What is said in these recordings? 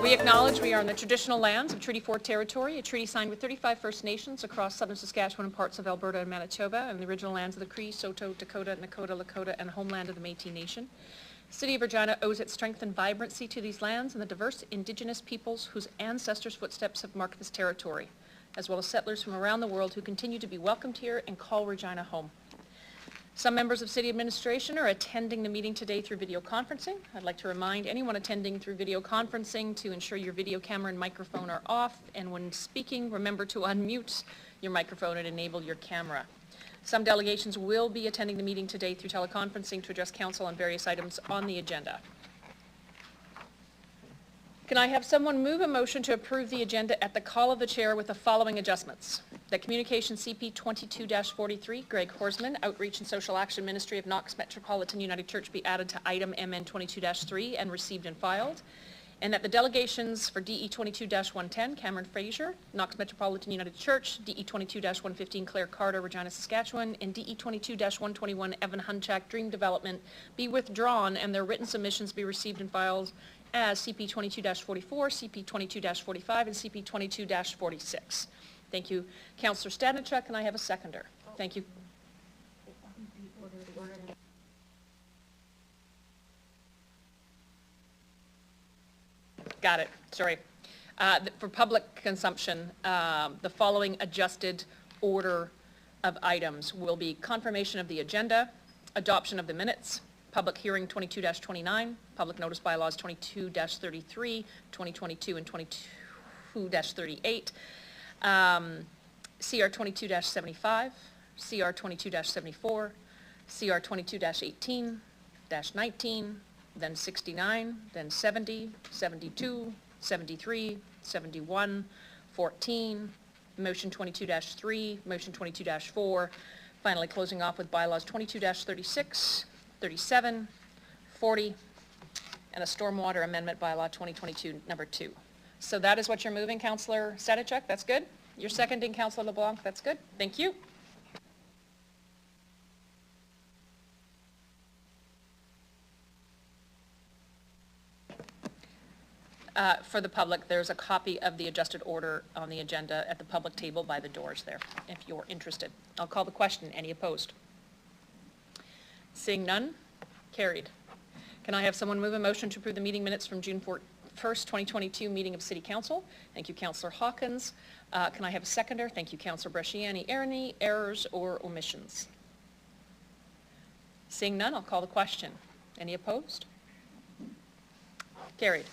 We acknowledge we are on the traditional lands of Treaty 4 territory, a treaty signed with 35 First Nations across southern Saskatchewan and parts of Alberta and Manitoba, and the original lands of the Cree, Saulteaux, Dakota, Nakota, Lakota, and homeland of the Métis Nation. The City of Regina owes its strength and vibrancy to these lands and the diverse Indigenous peoples whose ancestors' footsteps have marked this territory, as well as settlers from around the world who continue to be welcomed here and call Regina home. Some members of City Administration are attending the meeting today through video conferencing. I'd like to remind anyone attending through video conferencing to ensure your video camera and microphone are off, and when speaking, remember to unmute your microphone and enable your camera. Some delegations will be attending the meeting today through teleconferencing to address council on various items on the agenda. Can I have someone move a motion to approve the agenda at the call of the chair with the following adjustments? That Communication CP 22-43, Greg Horsman, Outreach and Social Action Ministry of Knox Metropolitan United Church, be added to item MN 22-3 and received and filed. And that the delegations for DE 22-110, Cameron Fraser, Knox Metropolitan United Church, DE 22-115, Claire Carter, Regina, Saskatchewan, and DE 22-121, Evan Hunchak, Dream Development, be withdrawn and their written submissions be received and filed as CP 22-44, CP 22-45, and CP 22-46. Thank you. Councillor Stanichuk, and I have a seconder. Thank you. Got it. Sorry. For public consumption, the following adjusted order of items will be confirmation of the agenda, adoption of the minutes, public hearing 22-29, public notice bylaws 22-33, 2022 and 22-38, CR 22-75, CR 22-74, CR 22-18, -19, then 69, then 70, 72, 73, 71, 14, motion 22-3, motion 22-4, finally closing off with bylaws 22-36, 37, 40, and a stormwater amendment bylaw 2022 number 2. So that is what you're moving, Councillor Stanichuk. That's good. You're seconding, Councillor LeBlanc. That's good. Thank you. For the public, there's a copy of the adjusted order on the agenda at the public table by the doors there, if you're interested. I'll call the question. Any opposed? Seeing none, carried. Can I have someone move a motion to approve the meeting minutes from June 1st, 2022 meeting of City Council? Thank you, Councillor Hawkins. Can I have a seconder? Thank you, Councillor Bresciani. Any errors or omissions? Seeing none, I'll call the question. Any opposed? Carried.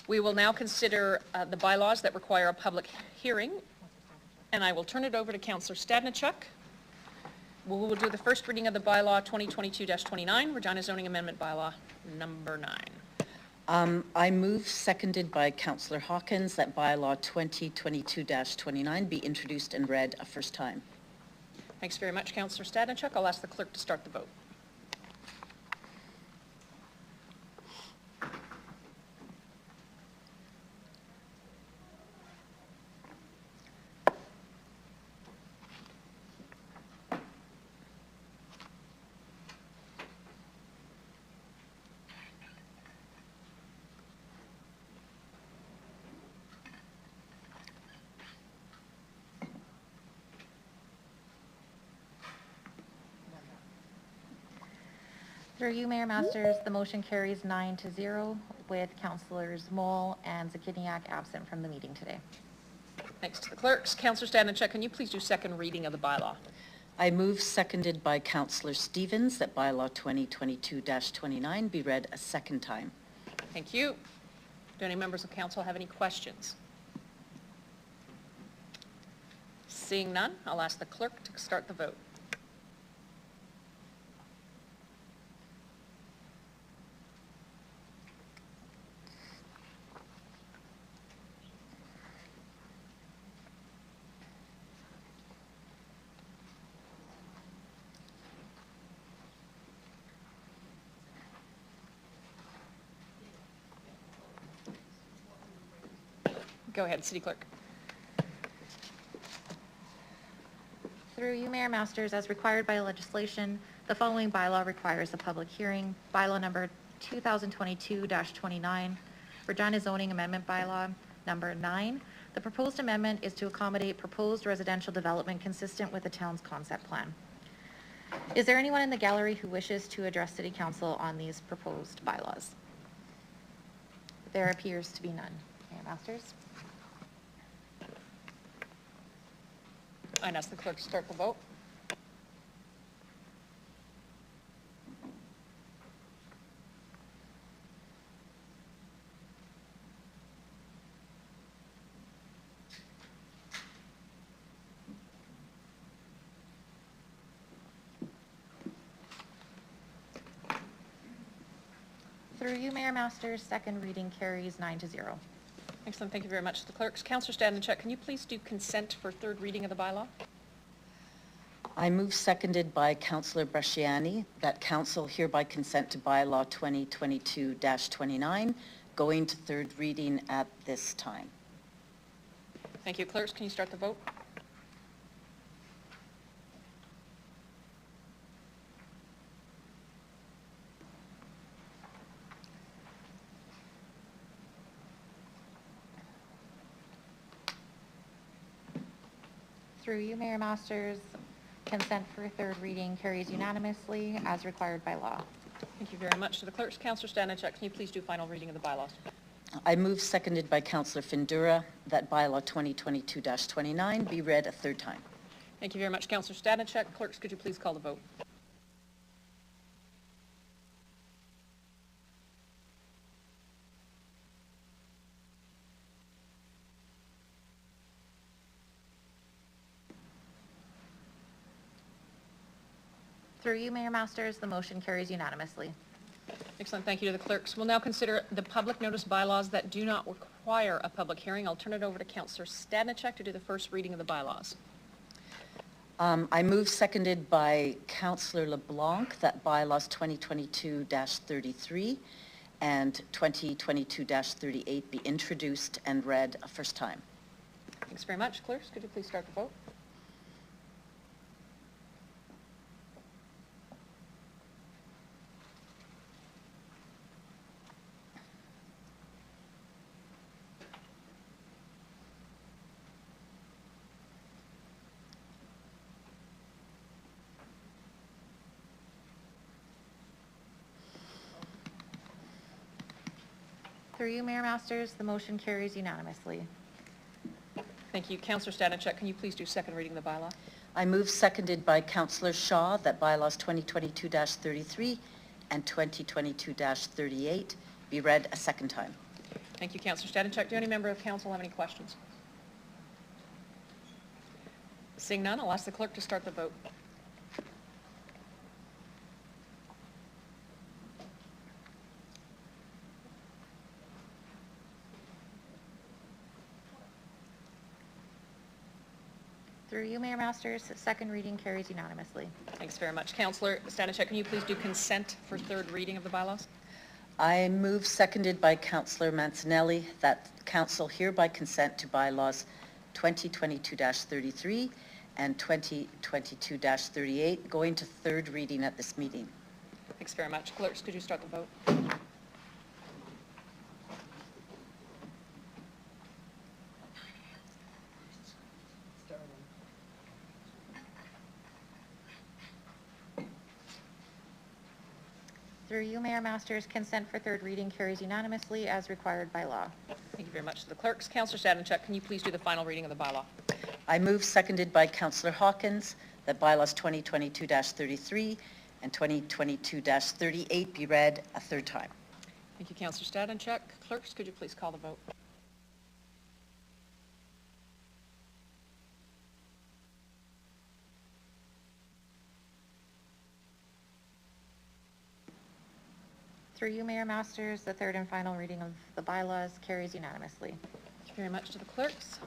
We will now consider the bylaws that require a public hearing, and I will turn it over to Councillor Stanichuk. We will do the first reading of the bylaw 2022-29, Regina Zoning Amendment Bylaw number 9. I move, seconded by Councillor Hawkins, that bylaw 2022-29 be introduced and read a first time. Thanks very much, Councillor Stanichuk. I'll ask the clerk to start the vote. Through you, Mayor Masters, the motion carries 9-0 with Councillors Moll and Zakiniak absent from the meeting today. Thanks to the clerks. Councillor Stanichuk, can you please do second reading of the bylaw? I move, seconded by Councillor Stevens, that bylaw 2022-29 be read a second time. Thank you. Do any members of council have any questions? Seeing none, I'll ask the clerk to start the vote. Go ahead, City Clerk. Through you, Mayor Masters, as required by legislation, the following bylaw requires a public hearing. Bylaw number 2022-29, Regina zoning amendment bylaw number 9. The proposed amendment is to accommodate proposed residential development consistent with the town's concept plan. Is there anyone in the gallery who wishes to address City Council on these proposed bylaws? There appears to be none. Mayor Masters? I'd ask the clerk to start the vote. Through you, Mayor Masters, second reading carries 9-0. Excellent, thank you very much to the clerks. Councillor Stanichuk, can you please do consent for third reading of the bylaw? I move, seconded by Councillor Bresciani, that council hereby consent to bylaw 2022-29, going to third reading at this time. Thank you. Clerks, can you start the vote? Through you, Mayor Masters, consent for third reading carries unanimously as required by law. Thank you very much to the clerks. Councillor Stanichuk, can you please do final reading of the bylaws? I move, seconded by Councillor Findura, that bylaw 2022-29 be read a third time. Thank you very much, Councillor Stanichuk. Clerks, could you please call the vote? Through you, Mayor Masters, the motion carries unanimously. Excellent, thank you to the clerks. We'll now consider the public notice bylaws that do not require a public hearing. I'll turn it over to Councillor Stanichuk to do the first reading of the bylaws. I move, seconded by Councillor LeBlanc, that bylaws 2022-33 and 2022-38 be introduced and read a first time. Thanks very much. Clerks, could you please start the vote? Through you, Mayor Masters, the motion carries unanimously. Thank you. Councillor Stanichuk, can you please do second reading of the bylaw? I move, seconded by Councillor Shaw, that bylaws 2022-33 and 2022-38 be read a second time. Thank you, Councillor Stanichuk. Do any member of council have any questions? Seeing none, I'll ask the clerk to start the vote. Through you, Mayor Masters, second reading carries unanimously. Thanks very much. Councillor Stanichuk, can you please do consent for third reading of the bylaws? I move, seconded by Councillor Mancinelli, that council hereby consent to bylaws 2022-33 and 2022-38 going to third reading at this meeting. Thanks very much. Clerks, could you start the vote? Through you, Mayor Masters, consent for third reading carries unanimously as required by law. Thank you very much to the clerks. Councillor Stanichuk, can you please do the final reading of the bylaw? I move, seconded by Councillor Hawkins, that bylaws 2022-33 and 2022-38 be read a third time. Thank you, Councillor Stanichuk. Clerks, could you please call the vote? Through you, Mayor Masters, the third and final reading of the bylaws carries unanimously. Thank you very much to the clerks.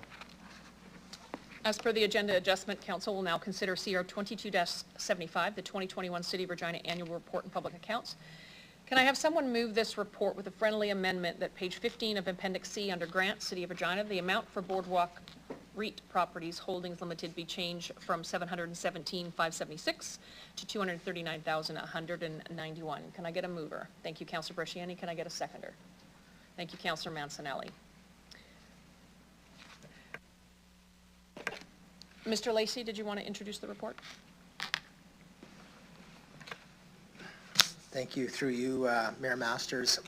As per the agenda adjustment, council will now consider CR 22-75, the 2021 City of Regina Annual Report and Public Accounts. Can I have someone move this report with a friendly amendment that page 15 of Appendix C under Grants, City of Regina, the amount for Boardwalk REIT Properties Holdings Limited be changed from $717,576 to $239,191. Can I get a mover? Thank you, Councillor Bresciani. Can I get a seconder? Thank you, Councillor Mancinelli. Mr. Lacey, did you want to introduce the report? Thank you. Through you, Mayor Masters.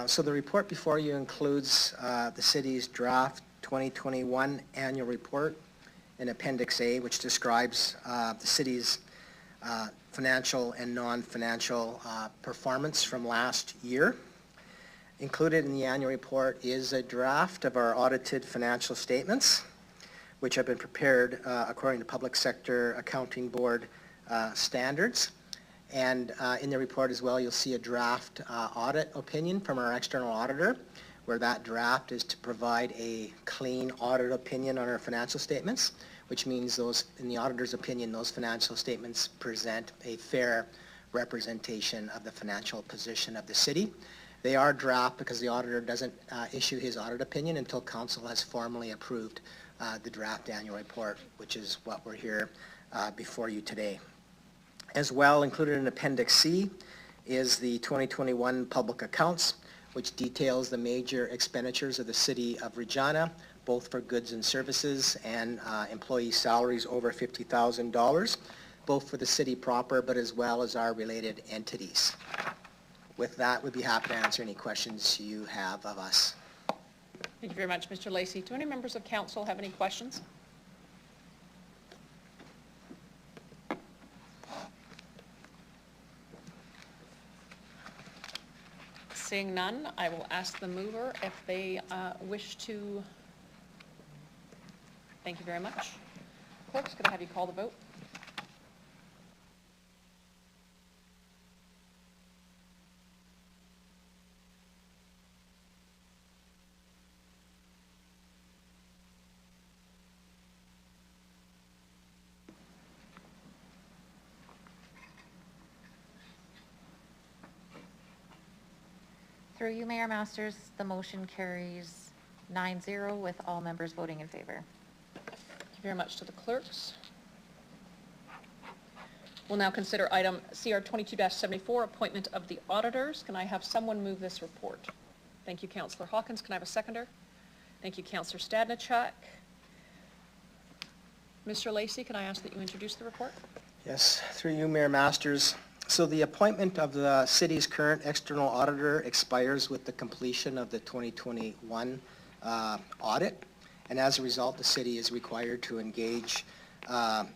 So the report before you includes the city's draft 2021 annual report in Appendix A, which describes the city's financial and non-financial performance from last year. Included in the annual report is a draft of our audited financial statements, which have been prepared according to Public Sector Accounting Board standards. And in the report as well, you'll see a draft audit opinion from our external auditor, where that draft is to provide a clean audit opinion on our financial statements, which means those, in the auditor's opinion, those financial statements present a fair representation of the financial position of the city. They are draft because the auditor doesn't issue his audit opinion until council has formally approved the draft annual report, which is what we're here before you today. As well, included in Appendix C is the 2021 public accounts, which details the major expenditures of the city of Regina, both for goods and services and employee salaries over $50,000, both for the city proper, but as well as our related entities. With that, we'd be happy to answer any questions you have of us. Thank you very much, Mr. Lacey. Do any members of council have any questions? Seeing none, I will ask the mover if they wish to. Thank you very much. Clerk's going to have you call the vote. Through you, Mayor Masters, the motion carries 9-0 with all members voting in favor. Thank you very much to the clerks. We'll now consider item CR 22-74, appointment of the auditors. Can I have someone move this report? Thank you, Councillor Hawkins. Can I have a seconder? Thank you, Councillor Stadnichuk. Mr. Lacey, can I ask that you introduce the report? Yes, through you, Mayor Masters. So the appointment of the city's current external auditor expires with the completion of the 2021 audit. And as a result, the city is required to engage an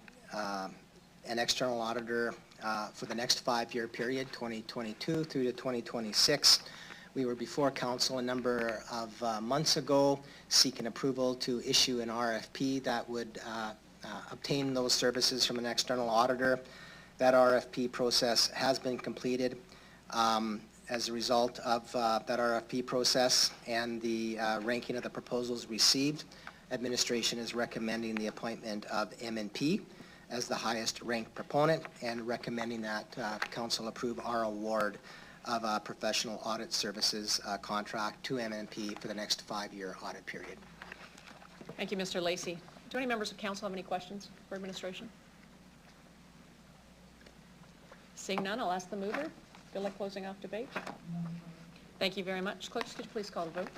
external auditor for the next 5-year period, 2022 through to 2026. We were before council a number of months ago seeking approval to issue an RFP that would obtain those services from an external auditor. That RFP process has been completed. As a result of that RFP process and the ranking of the proposals received, administration is recommending the appointment of M&P as the highest ranked proponent and recommending that council approve our award of a professional audit services contract to M&P for the next 5-year audit period. Thank you, Mr. Lacey. Do any members of council have any questions for administration? Seeing none, I'll ask the mover. Feel like closing off debate? Thank you very much. Clerk, could you please call the vote?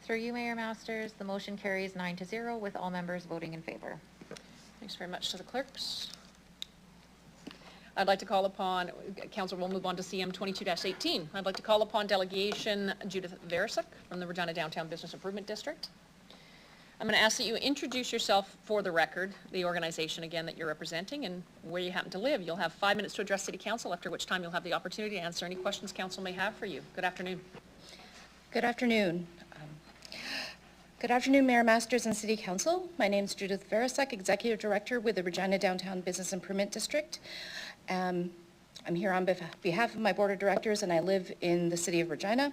Through you, Mayor Masters, the motion carries 9-0 with all members voting in favor. Thanks very much to the clerks. I'd like to call upon, council will move on to CM 22-18. I'd like to call upon delegation Judith Verisic from the Regina Downtown Business Improvement District. I'm going to ask that you introduce yourself for the record, the organization again that you're representing and where you happen to live. You'll have 5 minutes to address City Council, after which time you'll have the opportunity to answer any questions council may have for you. Good afternoon. Good afternoon. Good afternoon, Mayor Masters and City Council. My name is Judith Verisic, Executive Director with the Regina Downtown Business Improvement District. I'm here on behalf of my Board of Directors and I live in the City of Regina.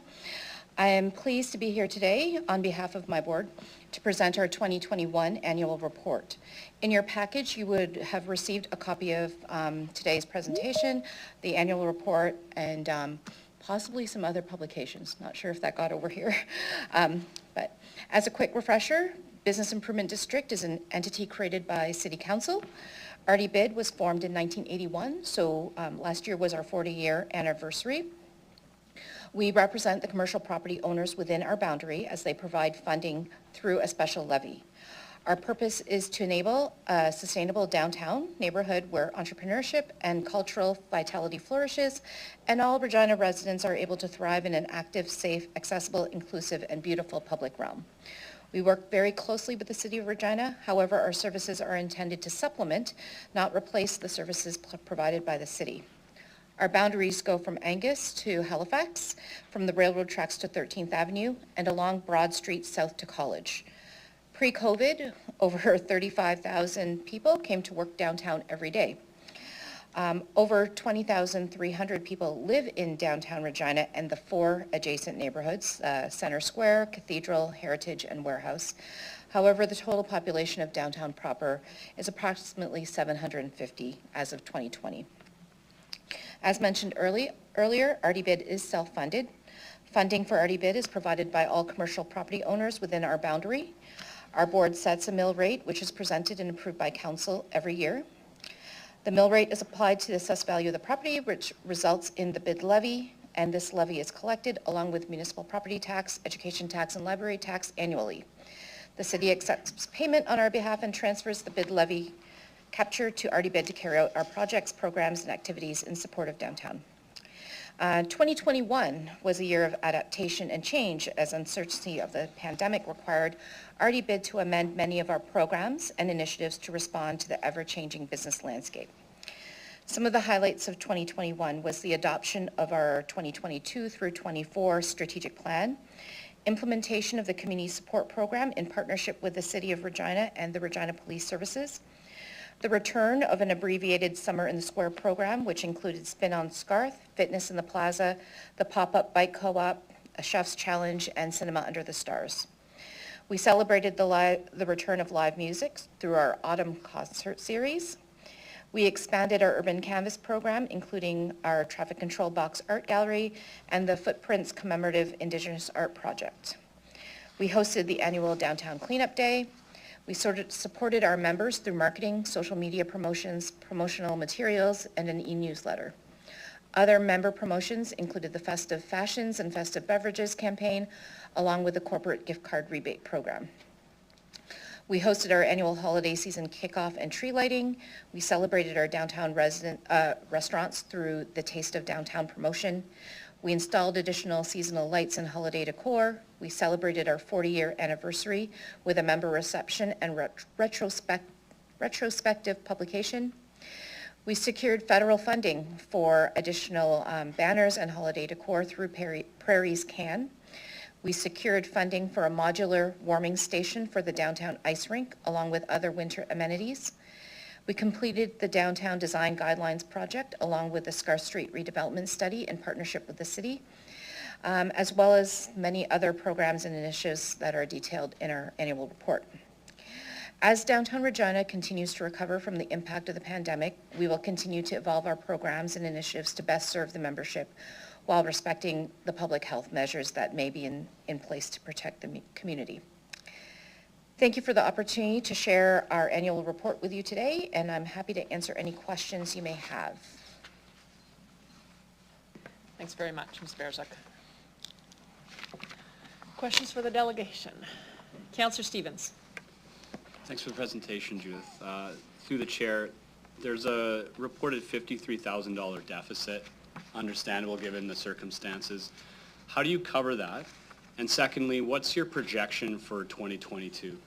I am pleased to be here today on behalf of my board to present our 2021 annual report. In your package, you would have received a copy of today's presentation, the annual report, and possibly some other publications. Not sure if that got over here. But as a quick refresher, Business Improvement District is an entity created by City Council. RDBID was formed in 1981, so last year was our 40-year anniversary. We represent the commercial property owners within our boundary as they provide funding through a special levy. Our purpose is to enable a sustainable downtown neighborhood where entrepreneurship and cultural vitality flourishes, and all Regina residents are able to thrive in an active, safe, accessible, inclusive, and beautiful public realm. We work very closely with the City of Regina. However, our services are intended to supplement, not replace the services provided by the city. Our boundaries go from Angus to Halifax, from the railroad tracks to 13th Avenue, and along Broad Street south to College. Pre-COVID, over 35,000 people came to work downtown every day. Over 20,300 people live in downtown Regina and the 4 adjacent neighborhoods, Center Square, Cathedral, Heritage, and Warehouse. However, the total population of downtown proper is approximately 750 as of 2020. As mentioned earlier, RDBID is self-funded. Funding for RDBID is provided by all commercial property owners within our boundary. Our board sets a mill rate, which is presented and approved by council every year. The mill rate is applied to the assessed value of the property, which results in the bid levy, and this levy is collected along with municipal property tax, education tax, and library tax annually. The city accepts payment on our behalf and transfers the bid levy capture to RDBID to carry out our projects, programs, and activities in support of downtown. 2021 was a year of adaptation and change as uncertainty of the pandemic required RDBID to amend many of our programs and initiatives to respond to the ever-changing business landscape. Some of the highlights of 2021 was the adoption of our 2022 through 24 strategic plan, implementation of the community support program in partnership with the City of Regina and the Regina Police Services, the return of an abbreviated Summer in the Square program, which included Spin on Scarth, Fitness in the Plaza, the Pop-Up Bike Co-op, a Chef's Challenge, and Cinema Under the Stars. We celebrated the return of live music through our autumn concert series. We expanded our urban canvas program, including our traffic control box art gallery and the Footprints commemorative Indigenous art project. We hosted the annual Downtown Cleanup Day. We supported our members through marketing, social media promotions, promotional materials, and an e-newsletter. Other member promotions included the Festive Fashions and Festive Beverages campaign, along with the corporate gift card rebate program. We hosted our annual holiday season kickoff and tree lighting. We celebrated our downtown restaurants through the Taste of Downtown promotion. We installed additional seasonal lights and holiday decor. We celebrated our 40-year anniversary with a member reception and retrospective publication. We secured federal funding for additional banners and holiday decor through Prairie's Can. We secured funding for a modular warming station for the downtown ice rink, along with other winter amenities. We completed the Downtown Design Guidelines project, along with the Scar Street redevelopment study in partnership with the city, as well as many other programs and initiatives that are detailed in our annual report. As downtown Regina continues to recover from the impact of the pandemic, we will continue to evolve our programs and initiatives to best serve the membership while respecting the public health measures that may be in place to protect the community. Thank you for the opportunity to share our annual report with you today, and I'm happy to answer any questions you may have. Thanks very much, Ms. Berzak. Questions for the delegation? Councillor Stevens. Thanks for the presentation, Judith. Through the chair, there's a reported $53,000 deficit, understandable given the circumstances. How do you cover that? And secondly, what's your projection for 2022?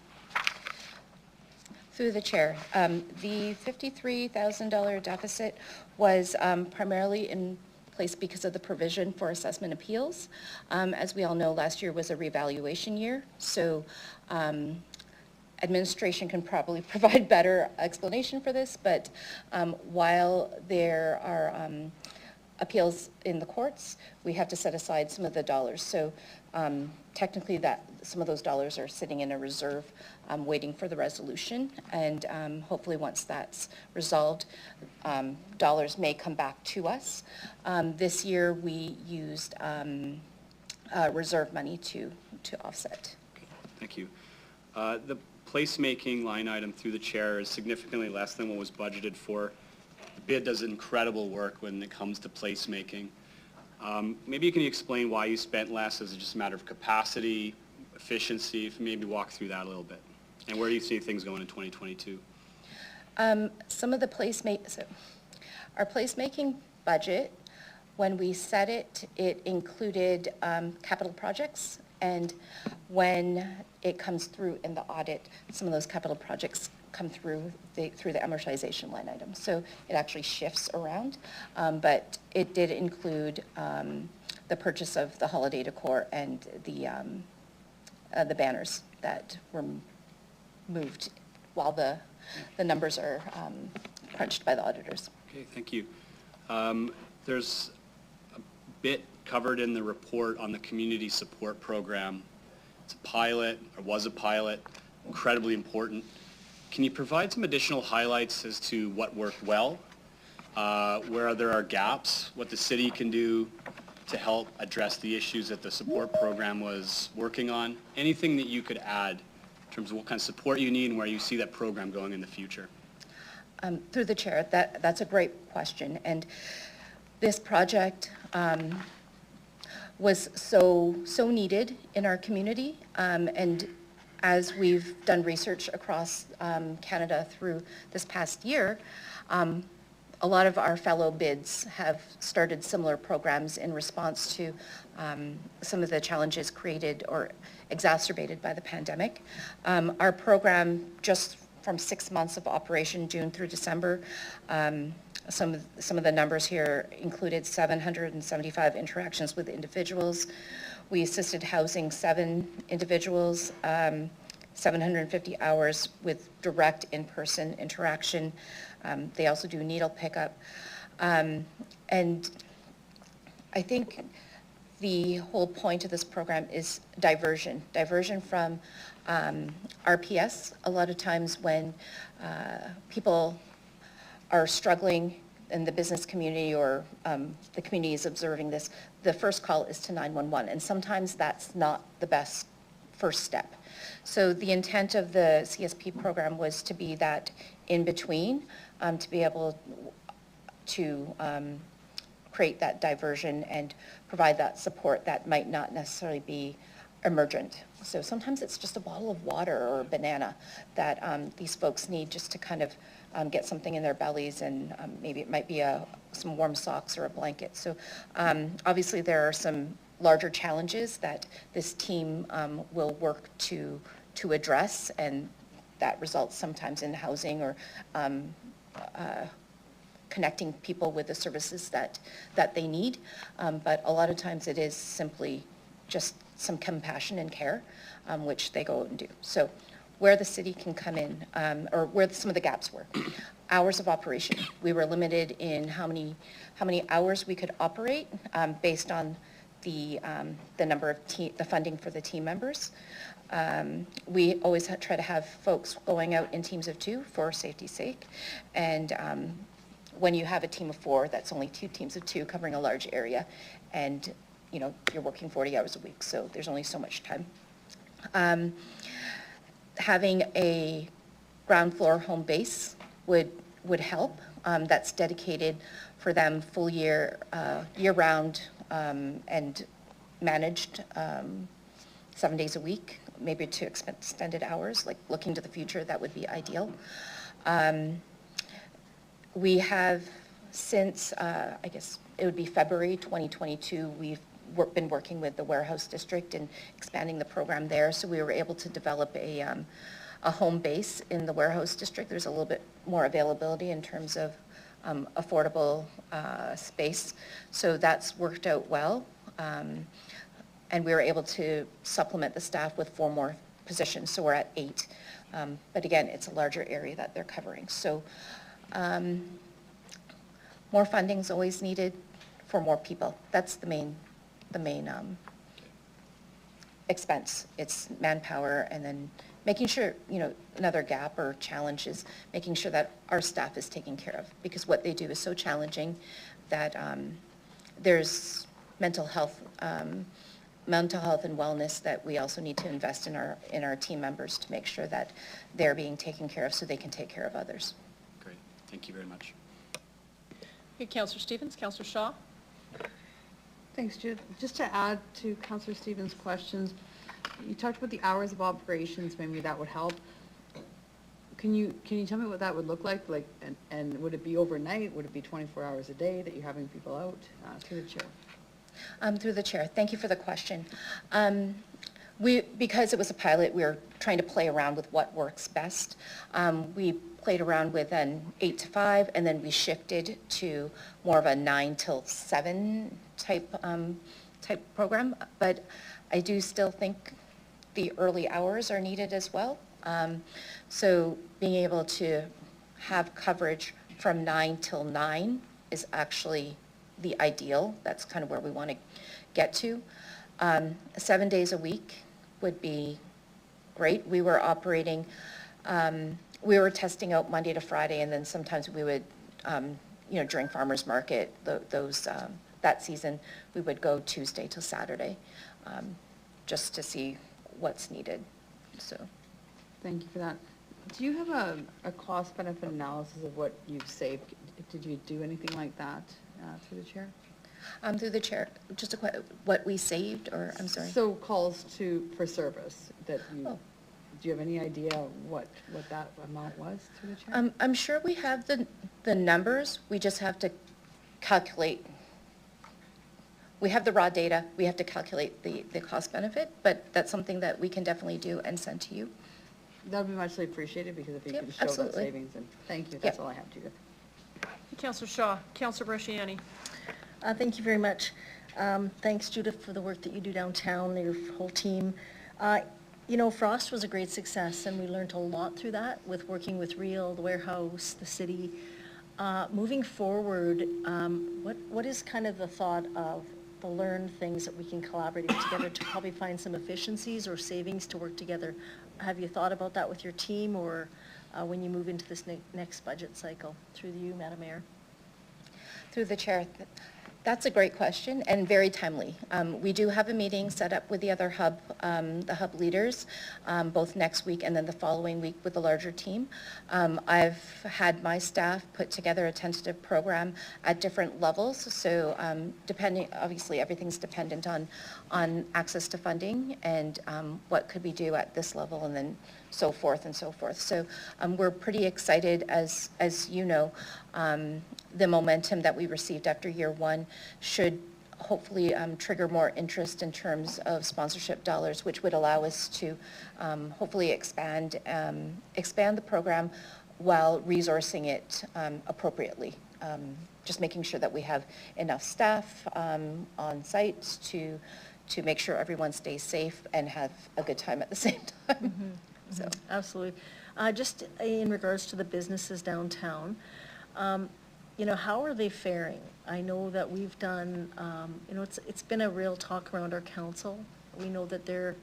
Through the chair, the $53,000 deficit was primarily in place because of the provision for assessment appeals. As we all know, last year was a revaluation year, so administration can probably provide better explanation for this, but while there are appeals in the courts, we have to set aside some of the dollars. So technically some of those dollars are sitting in a reserve waiting for the resolution. And hopefully once that's resolved, dollars may come back to us. This year we used reserve money to offset. Okay, thank you. The placemaking line item through the chair is significantly less than what was budgeted for. The bid does incredible work when it comes to placemaking. Maybe you can explain why you spent less. Is it just a matter of capacity, efficiency? If you maybe walk through that a little bit. And where do you see things going in 2022? Some of the our placemaking budget, when we set it, it included capital projects, and when it comes through in the audit, some of those capital projects come through the amortization line item. So it actually shifts around, but it did include the purchase of the holiday decor and the banners that were moved while the numbers are crunched by the auditors. Okay, thank you. There's a bit covered in the report on the community support program. It's a pilot, or was a pilot, incredibly important. Can you provide some additional highlights as to what worked well, where there are gaps, what the city can do to help address the issues that the support program was working on? Anything that you could add in terms of what kind of support you need and where you see that program going in the future? Through the chair, that's a great question. And this project was so needed in our community. And as we've done research across Canada through this past year, a lot of our fellow bids have started similar programs in response to some of the challenges created or exacerbated by the pandemic. Our program, just from 6 months of operation, June through December, some of the numbers here included 775 interactions with individuals. We assisted housing 7 individuals, 750 hours with direct in-person interaction. They also do needle pickup. And I think the whole point of this program is diversion from RPS. A lot of times when people are struggling in the business community or the community is observing this, the first call is to 911, and sometimes that's not the best first step. So the intent of the CSP program was to be that in between, to be able to create that diversion and provide that support that might not necessarily be emergent. So sometimes it's just a bottle of water or a banana that these folks need just to kind of get something in their bellies, and maybe it might be some warm socks or a blanket. So obviously there are some larger challenges that this team will work to address, and that results sometimes in housing or connecting people with the services that they need. But a lot of times it is simply just some compassion and care, which they go out and do. So where the city can come in, or where some of the gaps were. Hours of operation. We were limited in how many hours we could operate based on the number of the funding for the team members. We always try to have folks going out in teams of 2 for safety's sake. And when you have a team of 4, that's only 2 teams of 2 covering a large area, and you're working 40 hours a week, so there's only so much time. Having a ground floor home base would help. That's dedicated for them full year-round, and managed 7 days a week, maybe to extended hours, like looking to the future, that would be ideal. We have since, I guess it would be February 2022, we've been working with the warehouse district and expanding the program there. So we were able to develop a home base in the warehouse district. There's a little bit more availability in terms of affordable space. So that's worked out well. And we were able to supplement the staff with 4 more positions. So we're at 8. But again, it's a larger area that they're covering. So more funding is always needed for more people. That's the main expense. It's manpower, and then making sure, another gap or challenge is making sure that our staff is taken care of, because what they do is so challenging that there's mental health and wellness that we also need to invest in our team members to make sure that they're being taken care of so they can take care of others. Great, thank you very much. Okay, Councillor Stevens, Councillor Shaw. Thanks, Jude. Just to add to Councillor Stevens' questions, you talked about the hours of operations, maybe that would help. Can you tell me what that would look like? And would it be overnight? Would it be 24 hours a day that you're having people out? Through the chair. Through the chair, thank you for the question. Because it was a pilot, we were trying to play around with what works best. We played around with an 8 to 5, and then we shifted to more of a 9 till 7 type program. But I do still think the early hours are needed as well. So being able to have coverage from 9 till 9 is actually the ideal. That's kind of where we want to get to. 7 days a week would be great. We were operating, we were testing out Monday to Friday, and then sometimes we would, during farmers market, that season, we would go Tuesday till Saturday, just to see what's needed, so. Thank you for that. Do you have a cost-benefit analysis of what you've saved? Did you do anything like that through the chair? Through the chair, just what we saved, or, I'm sorry? So calls for service that you, Oh. do you have any idea what that amount was through the chair? I'm sure we have the numbers, we just have to calculate. We have the raw data, we have to calculate the cost benefit, but that's something that we can definitely do and send to you. That would be muchly appreciated, because if you Yep, can show that absolutely. savings, and thank you, that's Yep. all I have, Judith. Councillor Shaw. Councillor Bresciani. Thank you very much. Thanks, Judith, for the work that you do downtown, your whole team. Frost was a great success, and we learned a lot through that with working with Real, the warehouse, the city. Moving forward, what is kind of the thought of the learned things that we can collaborate together to probably find some efficiencies or savings to work together? Have you thought about that with your team, or when you move into this next budget cycle? Through you, Madam Mayor. Through the chair, that's a great question and very timely. We do have a meeting set up with the other the hub leaders, both next week and then the following week with the larger team. I've had my staff put together a tentative program at different levels. So obviously everything's dependent on access to funding and what could we do at this level, and then so forth and so forth. So we're pretty excited, as you know. The momentum that we received after year one should hopefully trigger more interest in terms of sponsorship dollars, which would allow us to hopefully expand the program while resourcing it appropriately. Just making sure that we have enough staff on site to make sure everyone stays safe and have a good time at the same time. So. Absolutely. Just in regards to the businesses downtown, how are they faring? I know that we've done, it's been a real talk around our council. We know that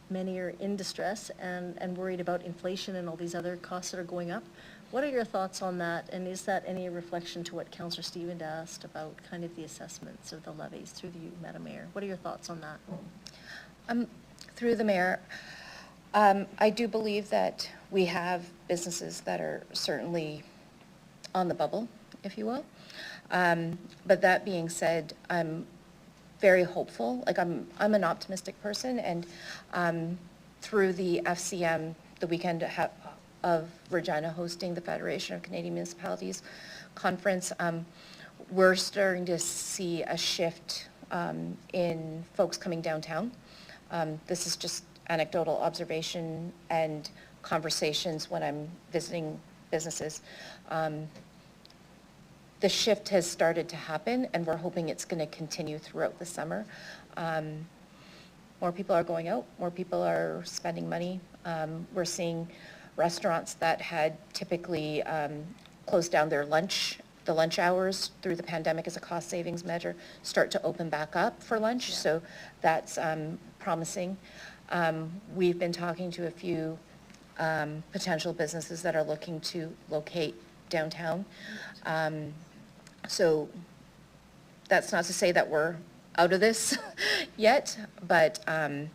many are in distress and worried about inflation and all these other costs that are going up. What are your thoughts on that? And is that any reflection to what Councillor Stevens asked about kind of the assessments of the levies through you, Madam Mayor? What are your thoughts on that? Through the mayor, I do believe that we have businesses that are certainly on the bubble, if you will. But that being said, I'm very hopeful. Like I'm an optimistic person, and through the FCM, the weekend of Regina hosting the Federation of Canadian Municipalities conference, we're starting to see a shift in folks coming downtown. This is just anecdotal observation and conversations when I'm visiting businesses. The shift has started to happen, and we're hoping it's going to continue throughout the summer. More people are going out, more people are spending money. We're seeing restaurants that had typically closed down their lunch the lunch hours through the pandemic as a cost savings measure start to open back up for lunch, so that's promising. We've been talking to a few potential businesses that are looking to locate downtown. So that's not to say that we're out of this yet, but I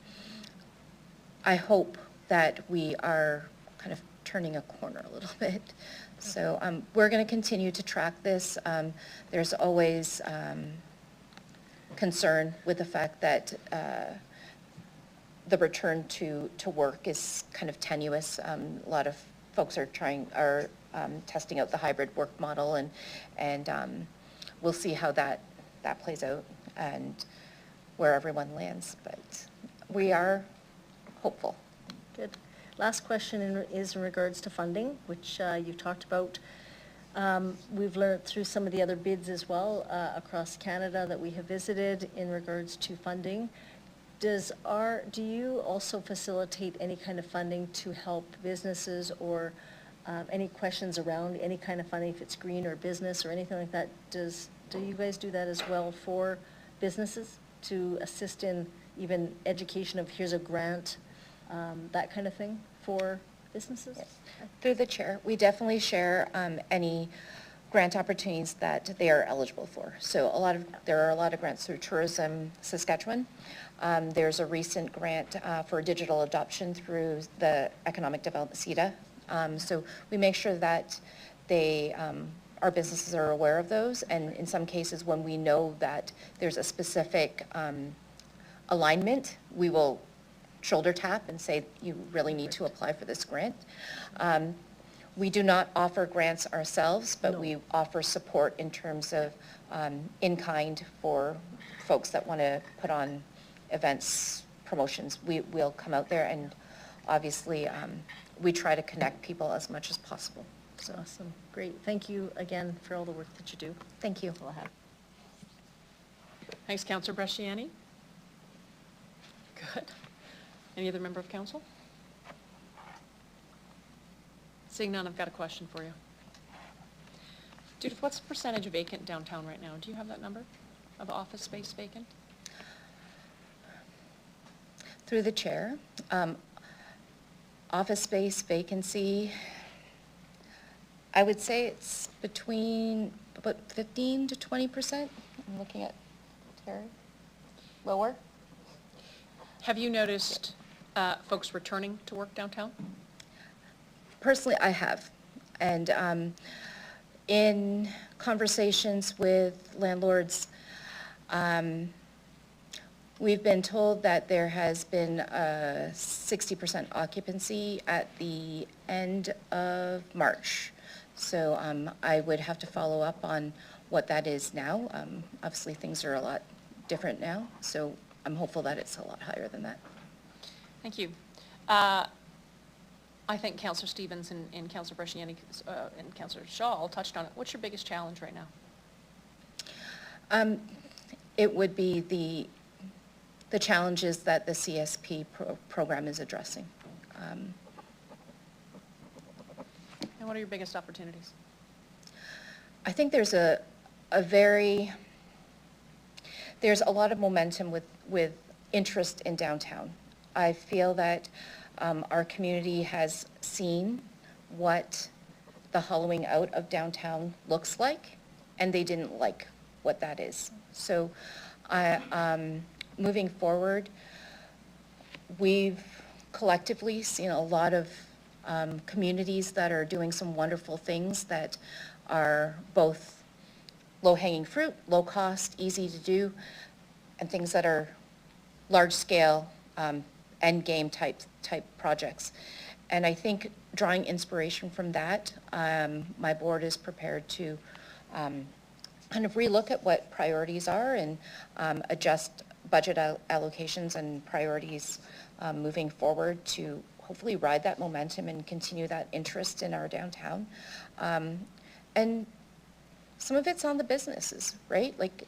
hope that we are kind of turning a corner a little bit. So we're going to continue to track this. There's always concern with the fact that the return to work is kind of tenuous. A lot of folks are testing out the hybrid work model, and we'll see how that plays out and where everyone lands. But we are hopeful. Good. Last question is in regards to funding, which you've talked about. We've learned through some of the other bids as well across Canada that we have visited in regards to funding. Do you also facilitate any kind of funding to help businesses, or any questions around any kind of funding, if it's green or business or anything like that? Do you guys do that as well for businesses to assist in even education of here's a grant, that kind of thing for businesses? Yes. Through the chair, we definitely share any grant opportunities that they are eligible for. So there are a lot of grants through Tourism Saskatchewan. There's a recent grant for digital adoption through the Economic Development CEDA. So we make sure that our businesses are aware of those, and in some cases when we know that there's a specific alignment, we will shoulder tap and say, you really need to apply for this grant. We do not offer grants ourselves, but we offer support in terms of in-kind for folks that want to put on events, promotions. We'll come out there, and obviously we try to connect people as much as possible. So Awesome. Great. Thank you again for all the work that you do. thank you. That's all I have. Thanks, Councillor Bresciani. Good. Any other member of council? Seeing none, I've got a question for you. Judith, what's the percentage vacant downtown right now? Do you have that number of office space vacant? Through the chair, office space vacancy, I would say it's between about 15 to 20%. I'm looking at Terry. Lower? Have you noticed folks returning to work downtown? Personally, I have. And in conversations with landlords, we've been told that there has been a 60% occupancy at the end of March. So I would have to follow up on what that is now. Obviously, things are a lot different now, so I'm hopeful that it's a lot higher than that. Thank you. I think Councillor Stevens and Councillor Bresciani and Councillor Shaw all touched on it. What's your biggest challenge right now? It would be the challenges that the CSP program is addressing. And what are your biggest opportunities? I think there's a lot of momentum with interest in downtown. I feel that our community has seen what the hollowing out of downtown looks like, and they didn't like what that is. So moving forward, we've collectively seen a lot of communities that are doing some wonderful things that are both low-hanging fruit, low cost, easy to do, and things that are large-scale, end game type projects. And I think drawing inspiration from that, my board is prepared to kind of relook at what priorities are and adjust budget allocations and priorities moving forward to hopefully ride that momentum and continue that interest in our downtown. And some of it's on the businesses, right? Like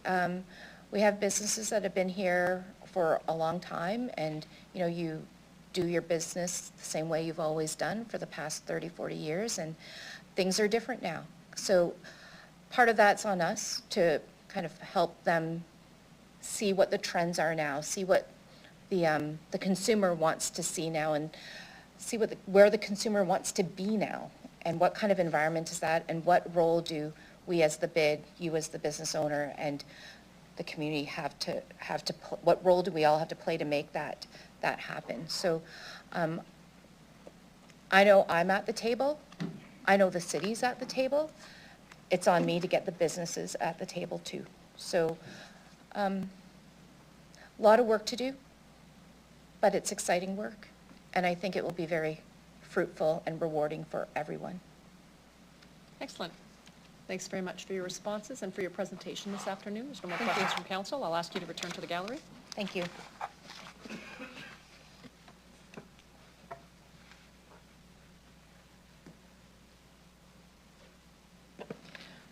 we have businesses that have been here for a long time, and you do your business the same way you've always done for the past 30, 40 years, and things are different now. So part of that's on us to kind of help them see what the trends are now, see what the consumer wants to see now, and see where the consumer wants to be now, and what kind of environment is that, and what role do we as the bid, you as the business owner, and the community what role do we all have to play to make that happen? So I know I'm at the table. I know the city's at the table. It's on me to get the businesses at the table too. So a lot of work to do, but it's exciting work. And I think it will be very fruitful and rewarding for everyone. Excellent. Thanks very much for your responses and for your presentation this afternoon. There's no more questions from council. I'll ask you to return to the gallery. Thank you.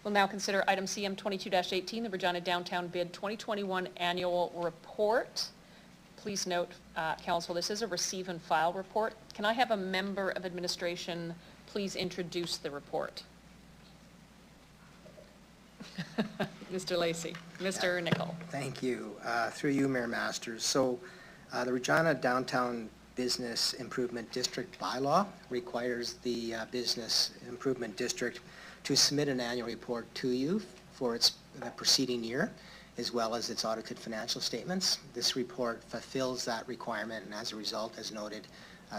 We'll now consider item CM 22-18, the Regina Downtown Bid 2021 Annual Report. Please note, council, this is a receive and file report. Can I have a member of administration please introduce the report? Mr. Lacey, Mr. Nicol. Thank you. Through you, Mayor Masters. So the Regina Downtown Business Improvement District bylaw requires the Business Improvement District to submit an annual report to you for the preceding year, as well as its audited financial statements. This report fulfills that requirement, and as a result, as noted,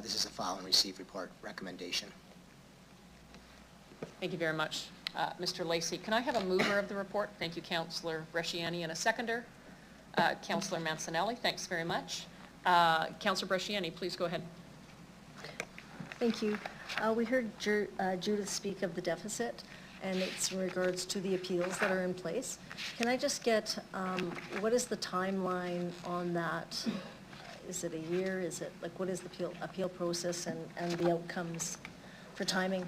this is a file and receive report recommendation. Thank you very much, Mr. Lacey. Can I have a mover of the report? Thank you, Councillor Bresciani, and a seconder. Councillor Mancinelli, thanks very much. Councillor Bresciani, please go ahead. Thank you. We heard Judith speak of the deficit, and it's in regards to the appeals that are in place. Can I just get, what is the timeline on that? Is it a year? Is it, like, what is the appeal process and the outcomes for timing?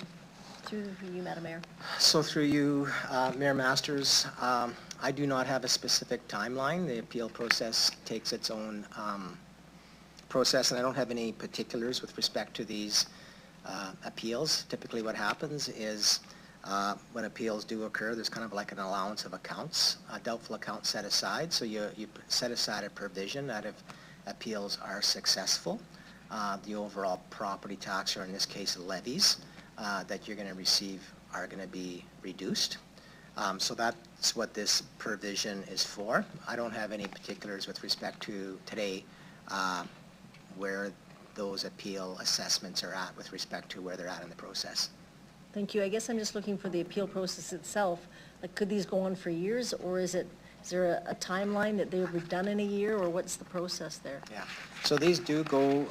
Through you, Madam Mayor. So through you, Mayor Masters, I do not have a specific timeline. The appeal process takes its own process, and I don't have any particulars with respect to these appeals. Typically what happens is when appeals do occur, there's kind of like an allowance of accounts, doubtful accounts set aside. So you set aside a provision that if appeals are successful, the overall property tax, or in this case levies, that you're going to receive are going to be reduced. So that's what this provision is for. I don't have any particulars with respect to today where those appeal assessments are at with respect to where they're at in the process. Thank you. I guess I'm just looking for the appeal process itself. Like, could these go on for years, or is there a timeline that they will be done in a year, or what's the process there? Yeah. So these do go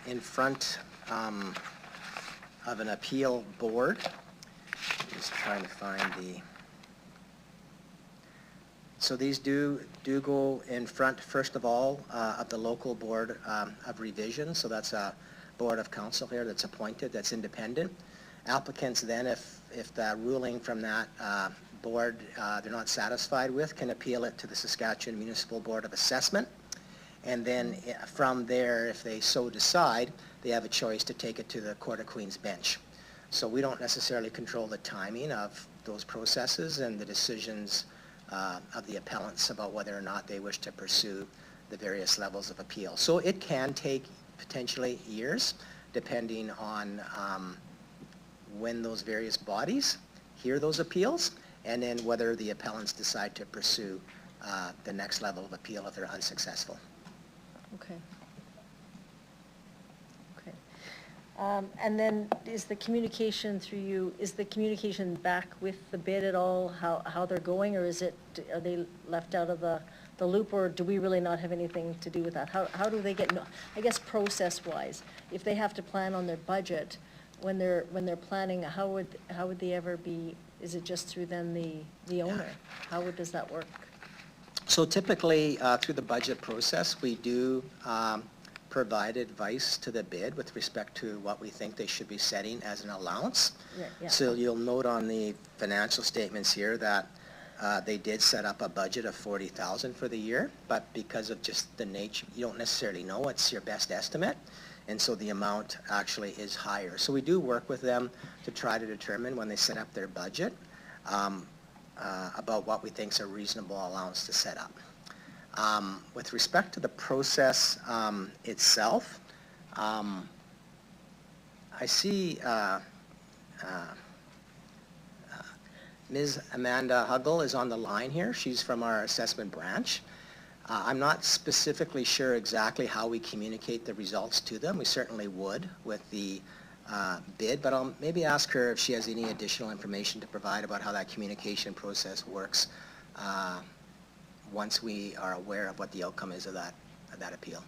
in front of an appeal board. Just trying to find the... So these do go in front, first of all, of the local board of revision. So that's a board of council here that's appointed, that's independent. Applicants then, if the ruling from that board they're not satisfied with, can appeal it to the Saskatchewan Municipal Board of Assessment. And then from there, if they so decide, they have a choice to take it to the Court of Queen's Bench. So we don't necessarily control the timing of those processes and the decisions of the appellants about whether or not they wish to pursue the various levels of appeal. So it can take potentially years, depending on when those various bodies hear those appeals, and then whether the appellants decide to pursue the next level of appeal if they're unsuccessful. Okay. Okay. And then is the communication through you, is the communication back with the bid at all, how they're going, or are they left out of the loop, or do we really not have anything to do with that? How do they get, I guess process-wise, if they have to plan on their budget, when they're planning, how would they ever be, is it just through then the owner? Does that work? So typically, through the budget process, we do provide advice to the bid with respect to what we think they should be setting as an allowance. Yeah. So you'll note on the financial statements here that they did set up a budget of $40,000 for the year, but because of just the nature, you don't necessarily know, it's your best estimate, and so the amount actually is higher. So we do work with them to try to determine when they set up their budget about what we think is a reasonable allowance to set up. With respect to the process itself, I see Ms. Amanda Huggle is on the line here. She's from our assessment branch. I'm not specifically sure exactly how we communicate the results to them. We certainly would with the bid, but I'll maybe ask her if she has any additional information to provide about how that communication process works once we are aware of what the outcome is of that appeal.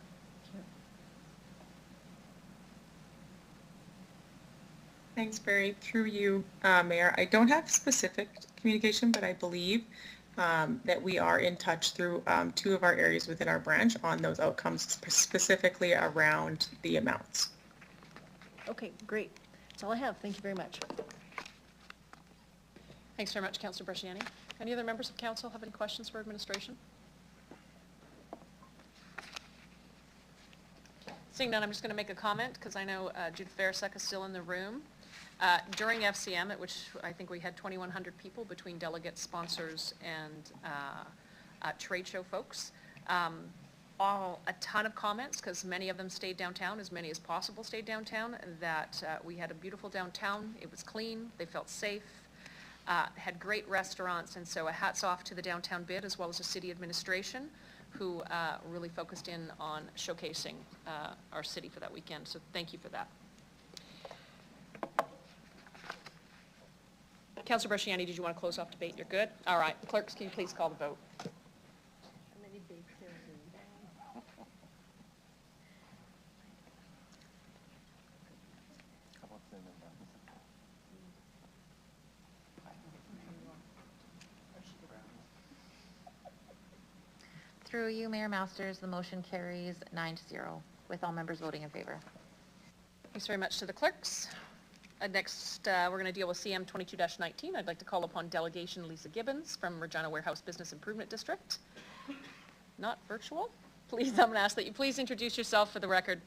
Thanks, Barry. Through you, Mayor. I don't have specific communication, but I believe that we are in touch through two of our areas within our branch on those outcomes, specifically around the amounts. Okay, great. That's all I have. Thank you very much. Thanks very much, Councillor Bresciani. Any other members of council have any questions for administration? Seeing none, I'm just going to make a comment because I know Judith Versek is still in the room. During FCM, at which I think we had 2,100 people between delegates, sponsors, and trade show folks, a ton of comments, because many of them stayed downtown, as many as possible stayed downtown, that we had a beautiful downtown, it was clean, they felt safe, had great restaurants, and so a hats off to the downtown bid as well as the city administration, who really focused in on showcasing our city for that weekend, so thank you for that. Councillor Bresciani, did you want to close off debate? You're good? All right. Clerks, can you please call the vote? Through you, Mayor Masters, the motion carries 9-0, with all members voting in favor. Thanks very much to the clerks. Next, we're going to deal with CM 22-19. I'd like to call upon Delegation Lisa Gibbons from Regina Warehouse Business Improvement District. Not virtual. Please, I'm going to ask that you please introduce yourself for the record,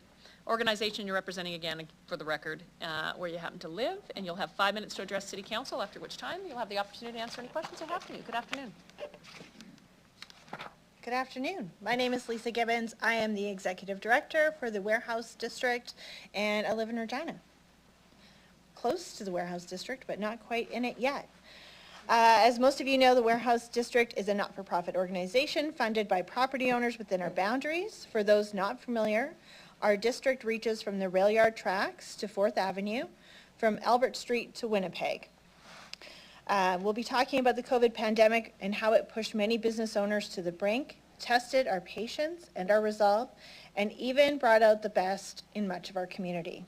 organization you're representing again for the record, where you happen to live, and you'll have 5 minutes to address City Council, after which time you'll have the opportunity to answer any questions you have for me. Good afternoon. Good afternoon. My name is Lisa Gibbons. I am the Executive Director for the Warehouse District, and I live in Regina. Close to the Warehouse District, but not quite in it yet. As most of you know, the Warehouse District is a not-for-profit organization funded by property owners within our boundaries. For those not familiar, our district reaches from the rail yard tracks to 4th Avenue, from Albert Street to Winnipeg. We'll be talking about the COVID pandemic and how it pushed many business owners to the brink, tested our patience and our resolve, and even brought out the best in much of our community.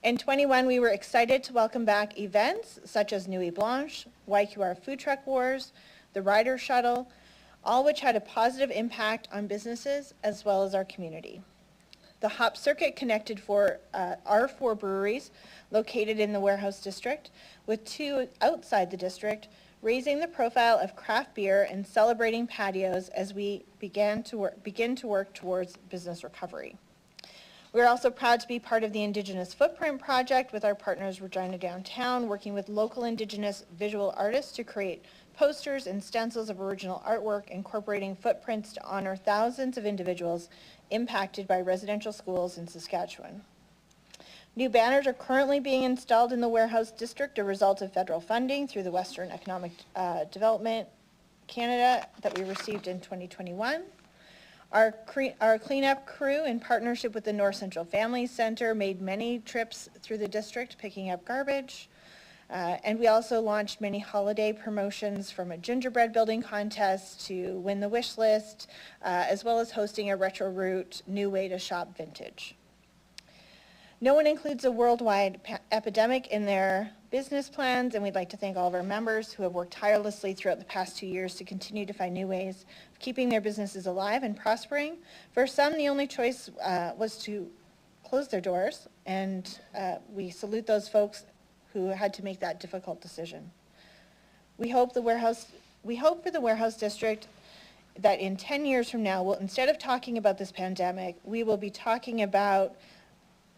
In 21, we were excited to welcome back events such as Nuit Blanche, YQR Food Truck Wars, the Rider Shuttle, all which had a positive impact on businesses as well as our community. The Hop Circuit connected our 4 breweries located in the Warehouse District, with 2 outside the district, raising the profile of craft beer and celebrating patios as we begin to work towards business recovery. We're also proud to be part of the Indigenous Footprint Project with our partners Regina Downtown, working with local Indigenous visual artists to create posters and stencils of original artwork incorporating footprints to honor thousands of individuals impacted by residential schools in Saskatchewan. New banners are currently being installed in the Warehouse District, a result of federal funding through the Western Economic Development Canada that we received in 2021. Our cleanup crew, in partnership with the North Central Family Center, made many trips through the district picking up garbage. And we also launched many holiday promotions, from a gingerbread building contest to win the wish list, as well as hosting a retro route, new way to shop vintage. No one includes a worldwide epidemic in their business plans, and we'd like to thank all of our members who have worked tirelessly throughout the past 2 years to continue to find new ways of keeping their businesses alive and prospering. For some, the only choice was to close their doors, and we salute those folks who had to make that difficult decision. We hope for the Warehouse District that in 10 years from now, instead of talking about this pandemic, we will be talking about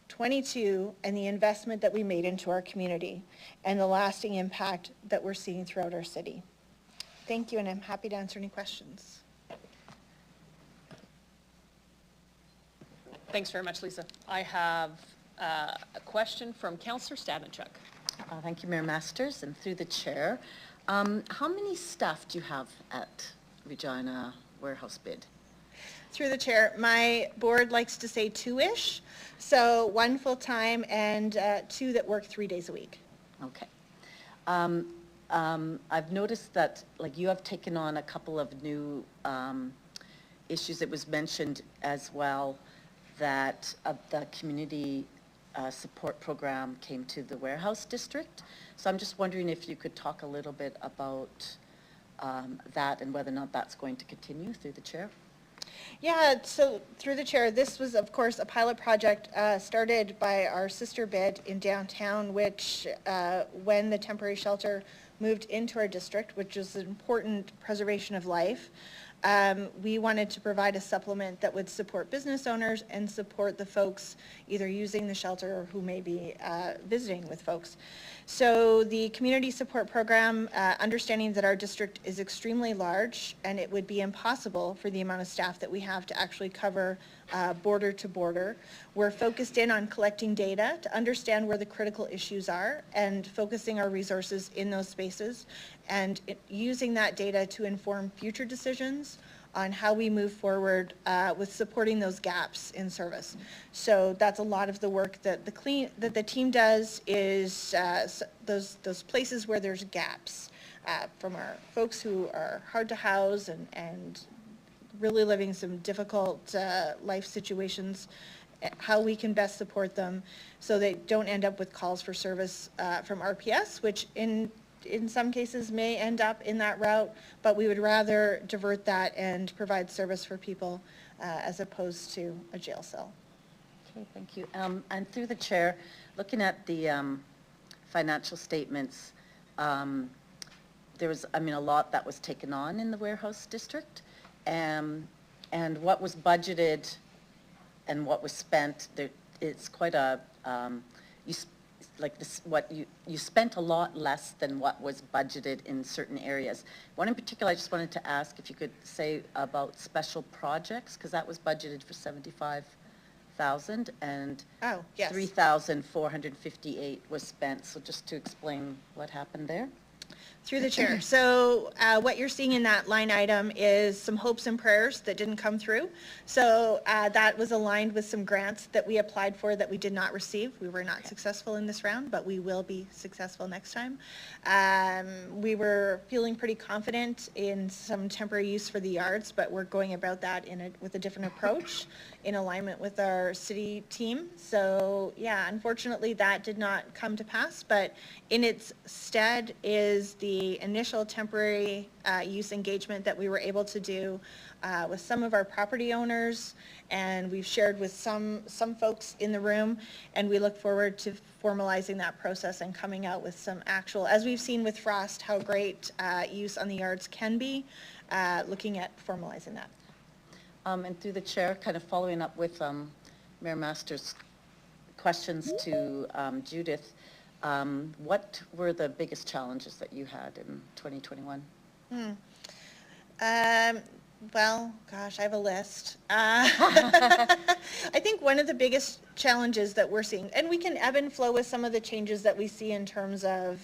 22 and the investment that we made into our community and the lasting impact that we're seeing throughout our city. Thank you, and I'm happy to answer any questions. Thanks very much, Lisa. I have a question from Councillor Stadenchuk. Thank you, Mayor Masters, and through the chair. How many staff do you have at Regina Warehouse Bid? Through the chair, my board likes to say two-ish, so 1 full-time and 2 that work 3 days a week. Okay. I've noticed that, like, you have taken on a couple of new issues. It was mentioned as well that the community support program came to the warehouse district. So I'm just wondering if you could talk a little bit about that and whether or not that's going to continue through the chair. Yeah, so through the chair, this was, of course, a pilot project started by our sister bid in downtown, which when the temporary shelter moved into our district, which is an important preservation of life, we wanted to provide a supplement that would support business owners and support the folks either using the shelter or who may be visiting with folks. So the community support program, understanding that our district is extremely large and it would be impossible for the amount of staff that we have to actually cover border to border. We're focused in on collecting data to understand where the critical issues are and focusing our resources in those spaces and using that data to inform future decisions on how we move forward with supporting those gaps in service. So that's a lot of the work that the team does is those places where there's gaps from our folks who are hard to house and really living some difficult life situations, how we can best support them so they don't end up with calls for service from RPS, which in some cases may end up in that route, but we would rather divert that and provide service for people as opposed to a jail cell. Okay, thank you. And through the chair, looking at the financial statements, there was, a lot that was taken on in the warehouse district, and what was budgeted and what was spent, it's quite a, you spent a lot less than what was budgeted in certain areas. One in particular, I just wanted to ask if you could say about special projects, because that was budgeted for 75,000 and Oh, yes. 3,458 was spent. So just to explain what happened there. Through the chair. So what you're seeing in that line item is some hopes and prayers that didn't come through. So that was aligned with some grants that we applied for that we did not receive. We were not successful in this round, but we will be successful next time. We were feeling pretty confident in some temporary use for the yards, but we're going about that with a different approach in alignment with our city team. So yeah, unfortunately that did not come to pass, but in its stead is the initial temporary use engagement that we were able to do with some of our property owners, and we've shared with some folks in the room, and we look forward to formalizing that process and coming out with some actual, as we've seen with Frost, how great use on the yards can be, looking at formalizing that. And through the chair, kind of following up with Mayor Masters' questions to Judith, what were the biggest challenges that you had in 2021? Well, gosh, I have a list. I think one of the biggest challenges that we're seeing, and we can ebb and flow with some of the changes that we see in terms of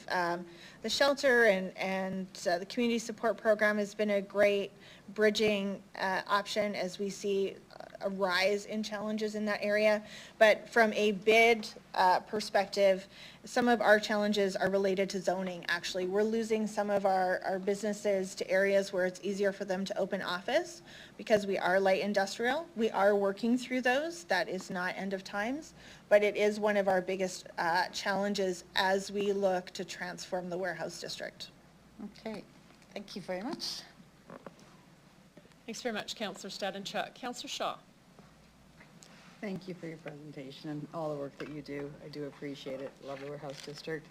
the shelter and the community support program has been a great bridging option as we see a rise in challenges in that area. But from a bid perspective, some of our challenges are related to zoning, actually. We're losing some of our businesses to areas where it's easier for them to open office because we are light industrial. We are working through those. That is not end of times, but it is one of our biggest challenges as we look to transform the warehouse district. Okay, thank you very much. Thanks very much, Councillor Stadenchuk. Councillor Shaw. Thank you for your presentation and all the work that you do. I do appreciate it. Love the warehouse district.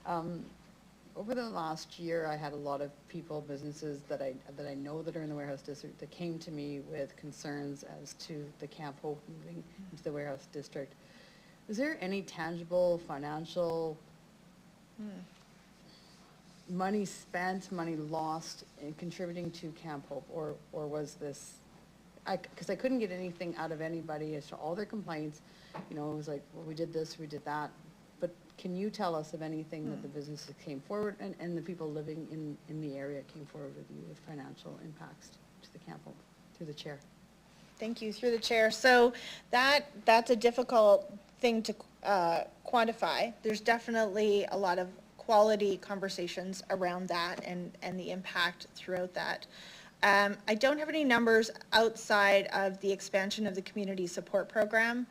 Over the last year, I had a lot of people, businesses that I know that are in the warehouse district that came to me with concerns as to the Camp Hope moving into the warehouse district. Is there any tangible financial money spent, money lost in contributing to Camp Hope, or was this, because I couldn't get anything out of anybody as to all their complaints, you know, it was like, well, we did this, we did that, but can you tell us of anything that the businesses came forward, and the people living in the area came forward with you with financial impacts to the Camp Hope, through the chair? Thank you, through the chair. So that's a difficult thing to quantify. There's definitely a lot of quality conversations around that and the impact throughout that. I don't have any numbers outside of the expansion of the community support program.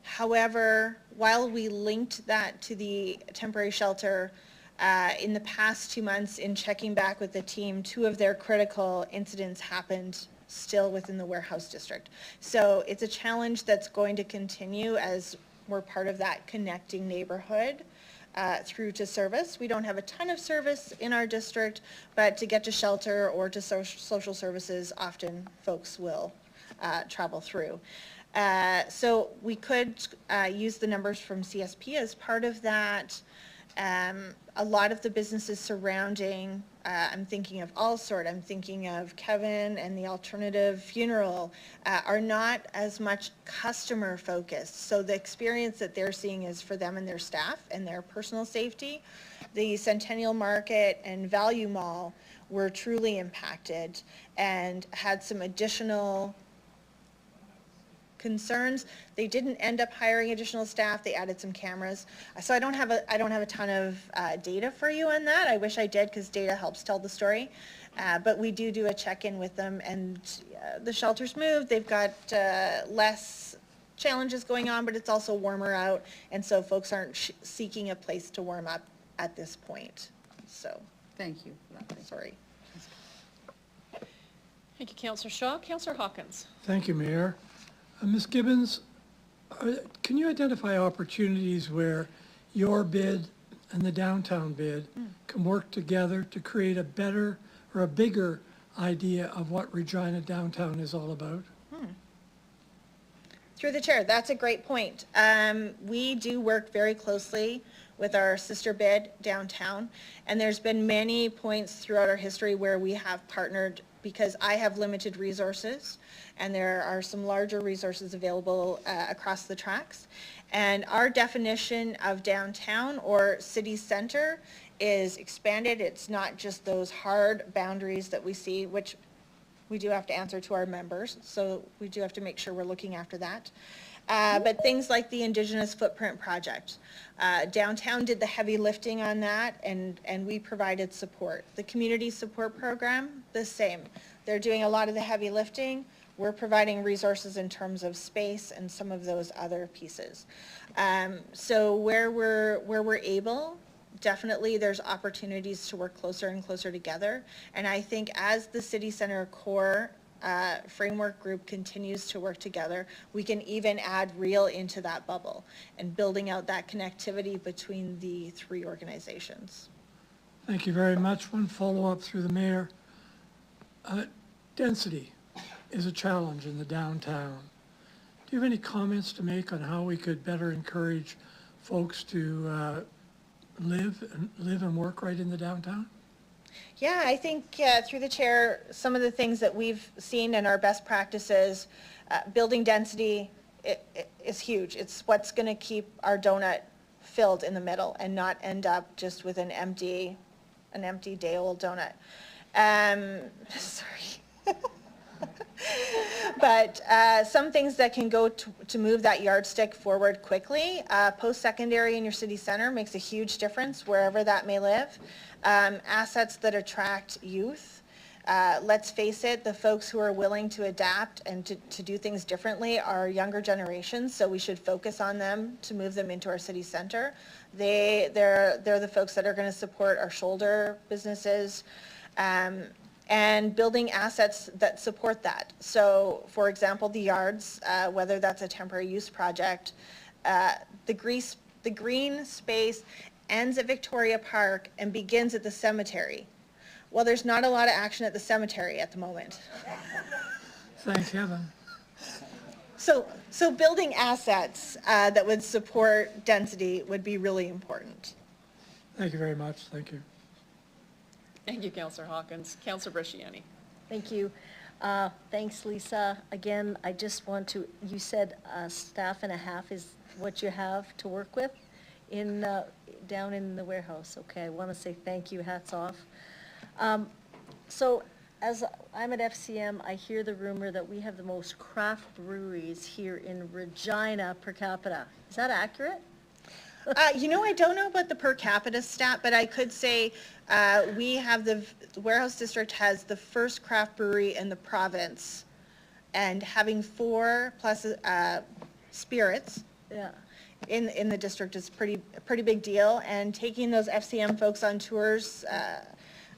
However, while we linked that to the temporary shelter, in the past 2 months in checking back with the team, 2 of their critical incidents happened still within the warehouse district. So it's a challenge that's going to continue as we're part of that connecting neighborhood through to service. We don't have a ton of service in our district, but to get to shelter or to social services, often folks will travel through. So we could use the numbers from CSP as part of that. A lot of the businesses surrounding, I'm thinking of Allsort, I'm thinking of Kevin and the Alternative Funeral, are not as much customer focused. So the experience that they're seeing is for them and their staff and their personal safety. The Centennial Market and Value Mall were truly impacted and had some additional concerns. They didn't end up hiring additional staff. They added some cameras. So I don't have a ton of data for you on that. I wish I did, because data helps tell the story. But we do a check-in with them, and the shelter's moved. They've got less challenges going on, but it's also warmer out, and so folks aren't seeking a place to warm up at this point. So Thank you for that. sorry. Thank you, Councillor Shaw. Councillor Hawkins. Thank you, Mayor. Ms. Gibbons, can you identify opportunities where your bid and the downtown bid can work together to create a better or a bigger idea of what Regina downtown is all about? Through the chair, that's a great point. We do work very closely with our sister bid downtown, and there's been many points throughout our history where we have partnered, because I have limited resources and there are some larger resources available across the tracks. And our definition of downtown or city center is expanded. It's not just those hard boundaries that we see, which we do have to answer to our members, so we do have to make sure we're looking after that. But things like the Indigenous Footprint Project. Downtown did the heavy lifting on that, and we provided support. The Community Support Program, the same. They're doing a lot of the heavy lifting. We're providing resources in terms of space and some of those other pieces. So where we're able, definitely there's opportunities to work closer and closer together. And I think as the City Center core framework group continues to work together, we can even add real into that bubble and building out that connectivity between the 3 organizations. Thank you very much. One follow-up through the mayor. Density is a challenge in the downtown. Do you have any comments to make on how we could better encourage folks to live and work right in the downtown? Yeah, I think through the chair, some of the things that we've seen in our best practices, building density is huge. It's what's going to keep our donut filled in the middle and not end up just with an empty day-old donut. Sorry. But some things that can go to move that yardstick forward quickly. Post-secondary in your city center makes a huge difference wherever that may live. Assets that attract youth. Let's face it, the folks who are willing to adapt and to do things differently are younger generations, so we should focus on them to move them into our city center. They're the folks that are going to support our shoulder businesses. And building assets that support that. So, for example, the yards, whether that's a temporary use project, the green space ends at Victoria Park and begins at the cemetery. Well, there's not a lot of action at the cemetery at the moment. Thank heaven. So building assets that would support density would be really important. Thank you very much. Thank you. Thank you, Councillor Hawkins. Councillor Bresciani. Thank you. Thanks, Lisa. Again, I just want to, you said staff and a half is what you have to work with in, down in the warehouse. Okay, I want to say thank you, hats off. So as I'm at FCM, I hear the rumor that we have the most craft breweries here in Regina per capita. Is that accurate? I don't know about the per capita stat, but I could say we have the Warehouse District has the first craft brewery in the province, and having 4 plus spirits Yeah. in the district is a pretty big deal. And taking those FCM folks on tours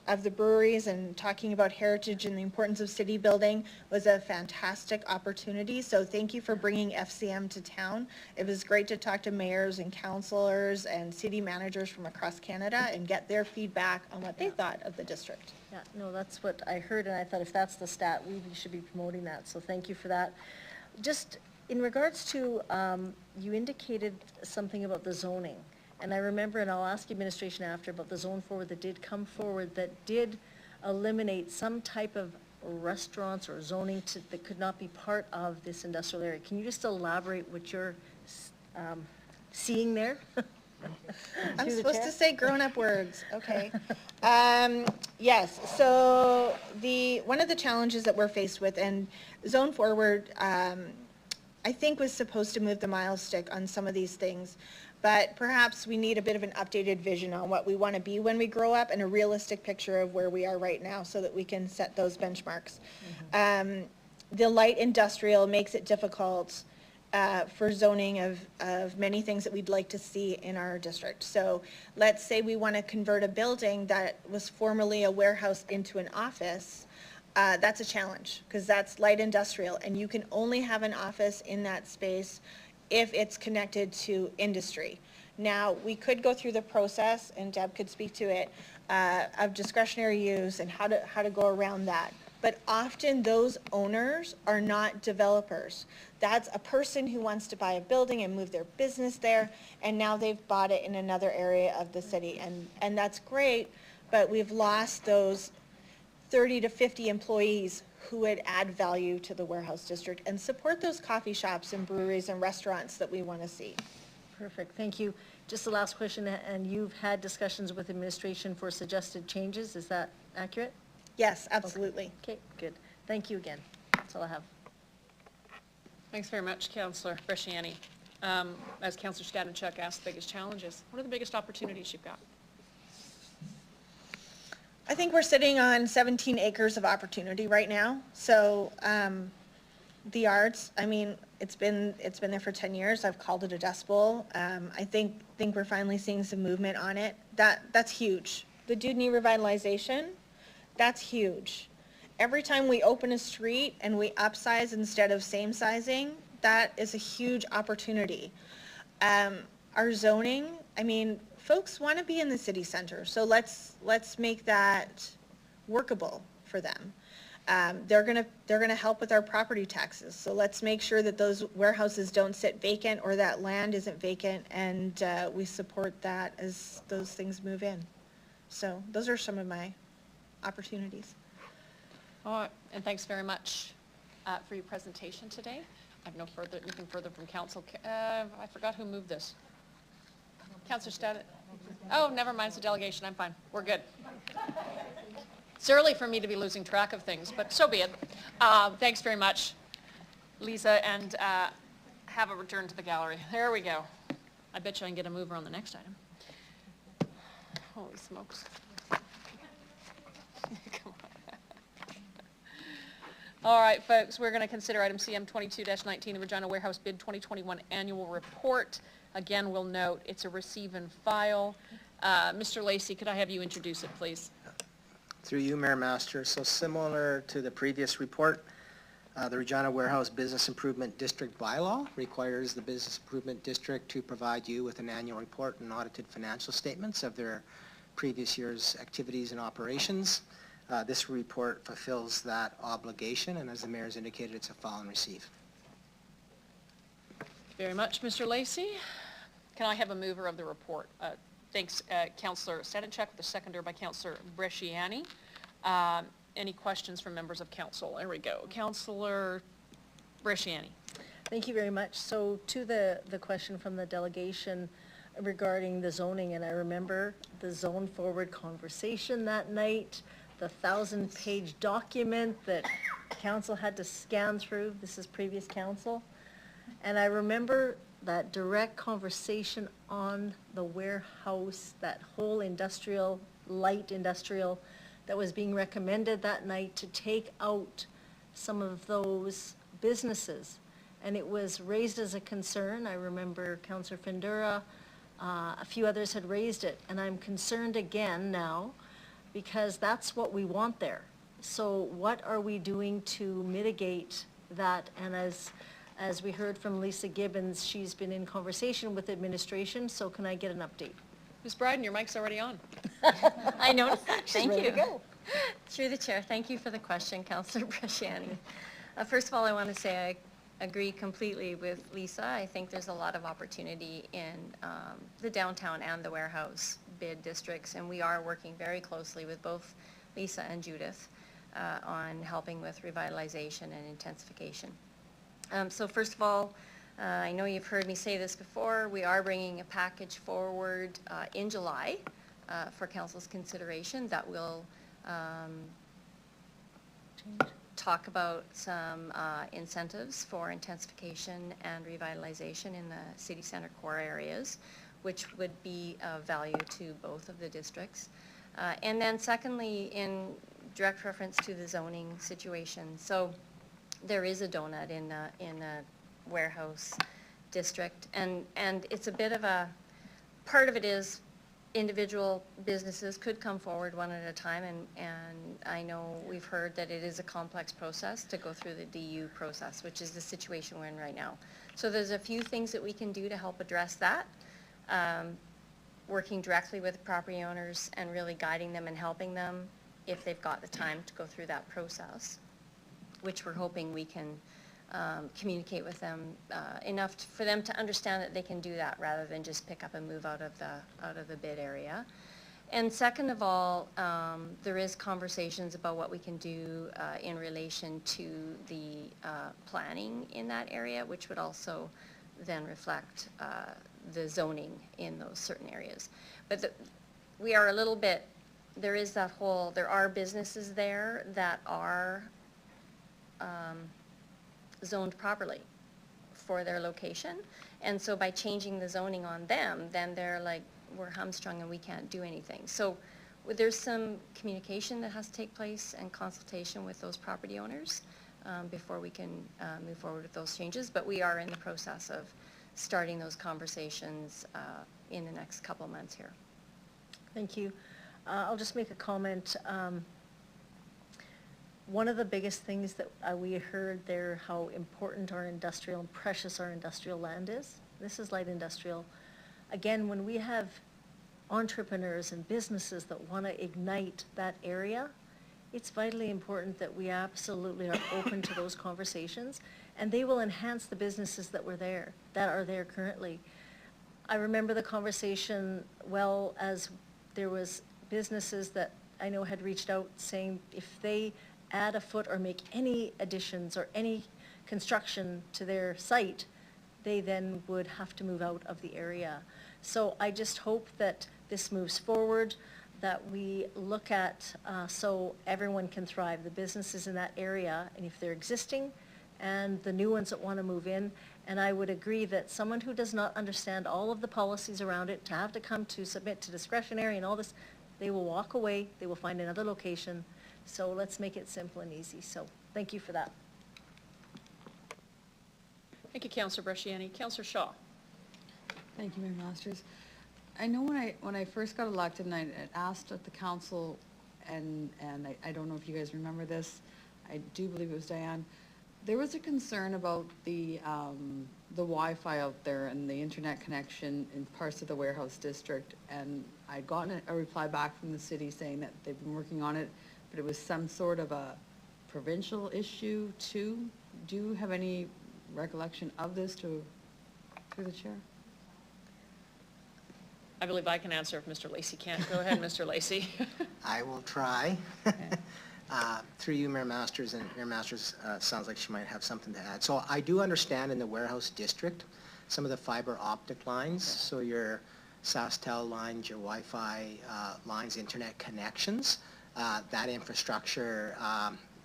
of the breweries and talking about heritage and the importance of city building was a fantastic opportunity. So thank you for bringing FCM to town. It was great to talk to mayors and councilors and city managers from across Canada and get their feedback on what they thought of the district. Yeah, no, that's what I heard, and I thought if that's the stat, we should be promoting that, so thank you for that. Just in regards to, you indicated something about the zoning, and I remember, and I'll ask administration after, about the zone forward that did come forward that did eliminate some type of restaurants or zoning that could not be part of this industrial area. Can you just elaborate what you're seeing there? I'm Through the supposed chair? to say grown-up words, okay. Yes, so one of the challenges that we're faced with, and Zone Forward, I think was supposed to move the mile stick on some of these things, but perhaps we need a bit of an updated vision on what we want to be when we grow up and a realistic picture of where we are right now so that we can set those benchmarks. The light industrial makes it difficult for zoning of many things that we'd like to see in our district. So let's say we want to convert a building that was formerly a warehouse into an office. That's a challenge because that's light industrial, and you can only have an office in that space if it's connected to industry. Now, we could go through the process, and Deb could speak to it, of discretionary use and how to go around that. But often those owners are not developers. That's a person who wants to buy a building and move their business there, and now they've bought it in another area of the city. And that's great, but we've lost those 30 to 50 employees who would add value to the warehouse district and support those coffee shops and breweries and restaurants that we want to see. Perfect, thank you. Just the last question, and you've had discussions with administration for suggested changes, is that accurate? Yes, absolutely. Okay, good. Thank you again. That's all I have. Thanks very much, Councillor Bresciani. As Councillor Stanichuk asked, the biggest challenges. What are the biggest opportunities you've got? I think we're sitting on 17 acres of opportunity right now. So the arts, I mean, it's been there for 10 years. I've called it a dust bowl. I think we're finally seeing some movement on it. That's huge. The Dewdney revitalization, that's huge. Every time we open a street and we upsize instead of same sizing, that is a huge opportunity. Our zoning, I mean, folks want to be in the city center, so let's make that workable for them. They're gonna help with our property taxes, so let's make sure that those warehouses don't sit vacant or that land isn't vacant, and we support that as those things move in. So those are some of my opportunities. All right, and thanks very much for your presentation today. I have nothing further from council. I forgot who moved this. Councillor Stan. Oh, never mind, it's a delegation, I'm fine. We're good. It's early for me to be losing track of things, but so be it. Thanks very much, Lisa, and have a return to the gallery. There we go. I bet you I can get a mover on the next item. Holy smokes. Come on. All right, folks, we're going to consider item CM 22-19, the Regina Warehouse Bid 2021 Annual Report. Again, we'll note it's a receive and file. Mr. Lacey, could I have you introduce it, please? Through you, Mayor Master. So similar to the previous report, the Regina Warehouse Business Improvement District bylaw requires the Business Improvement District to provide you with an annual report and audited financial statements of their previous year's activities and operations. This report fulfills that obligation, and as the Mayor's indicated, it's a file and receive. Very much, Mr. Lacey. Can I have a mover of the report? Thanks, Councillor Stanachek, with a seconder by Councillor Bresciani. Any questions from members of council? There we go. Councillor Bresciani. Thank you very much. So to the question from the delegation regarding the zoning, and I remember the zone forward conversation that night, the 1,000-page document that council had to scan through. This is previous council. And I remember that direct conversation on the warehouse, that whole industrial, light industrial, that was being recommended that night to take out some of those businesses. And it was raised as a concern. I remember Councillor Findura, a few others had raised it. And I'm concerned again now because that's what we want there. So what are we doing to mitigate that? And as we heard from Lisa Gibbons, she's been in conversation with administration, so can I get an update? Ms. Bryden, your mic's already on. I noticed that. She's Thank ready you. to go. Through the chair, thank you for the question, Councillor Bresciani. First of all, I want to say I agree completely with Lisa. I think there's a lot of opportunity in the downtown and the warehouse bid districts, and we are working very closely with both Lisa and Judith on helping with revitalization and intensification. So first of all, I know you've heard me say this before, we are bringing a package forward in July for Council's consideration that will talk about some incentives for intensification and revitalization in the city center core areas, which would be of value to both of the districts. And then secondly, in direct reference to the zoning situation. So there is a donut in a warehouse district, and it's a bit of a, part of it is individual businesses could come forward one at a time, and I know we've heard that it is a complex process to go through the DU process, which is the situation we're in right now. So there's a few things that we can do to help address that, working directly with property owners and really guiding them and helping them if they've got the time to go through that process, which we're hoping we can communicate with them enough for them to understand that they can do that rather than just pick up and move out of the bid area. And second of all, there is conversations about what we can do in relation to the planning in that area, which would also then reflect the zoning in those certain areas. But we are a little bit, there is that whole, there are businesses there that are zoned properly for their location. And so by changing the zoning on them, then they're like, we're hamstrung and we can't do anything. So there's some communication that has to take place and consultation with those property owners before we can move forward with those changes. But we are in the process of starting those conversations in the next couple of months here. Thank you. I'll just make a comment. One of the biggest things that we heard there, how important our industrial and precious our industrial land is. This is light industrial. Again, when we have entrepreneurs and businesses that want to ignite that area, it's vitally important that we absolutely are open to those conversations, and they will enhance the businesses that are there currently. I remember the conversation well, as there was businesses that I know had reached out saying if they add a foot or make any additions or any construction to their site, they then would have to move out of the area. So I just hope that this moves forward, that we look at so everyone can thrive, the businesses in that area, and if they're existing, and the new ones that want to move in. And I would agree that someone who does not understand all of the policies around it, to have to come to submit to discretionary and all this, they will walk away, they will find another location. So let's make it simple and easy. So thank you for that. Thank you, Councillor Bresciani. Councillor Shaw. Thank you, Mayor Masters. I know when I first got elected and I had asked at the council, and I don't know if you guys remember this, I do believe it was Diane, there was a concern about the Wi-Fi out there and the internet connection in parts of the warehouse district, and I'd gotten a reply back from the city saying that they've been working on it, but it was some sort of a provincial issue too. Do you have any recollection of this through the chair? I believe I can answer if Mr. Lacy can't. Go ahead, Mr. Lacy. I will try. Through you, Mayor Masters, and Mayor Masters sounds like she might have something to add. So I do understand in the warehouse district, some of the fiber optic lines, so your SaskTel lines, your Wi-Fi lines, internet connections, that infrastructure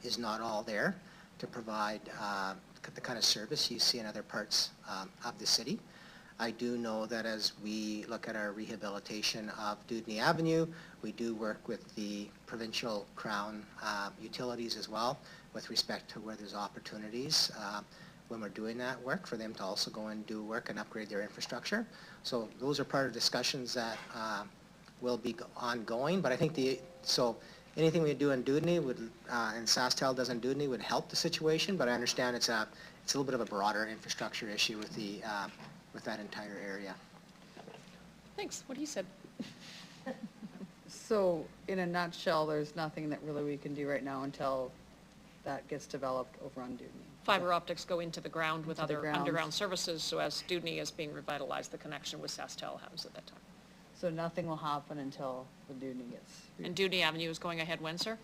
is not all there to provide the kind of service you see in other parts of the city. I do know that as we look at our rehabilitation of Dudney Avenue, we do work with the provincial crown utilities as well with respect to where there's opportunities when we're doing that work for them to also go and do work and upgrade their infrastructure. So those are part of discussions that will be ongoing, but I think anything we do in Dudney would, and SaskTel does in Dudney would help the situation, but I understand it's a little bit of a broader infrastructure issue with the with that entire area. Thanks. What he said. So in a nutshell, there's nothing that really we can do right now until that gets developed over on Dudney. Fiber optics go into the ground with Into the other ground. underground services, so as Dudney is being revitalized, the connection with SaskTel happens at that time. So nothing will happen until the Dudney gets. And Dudney Avenue is going ahead when, sir?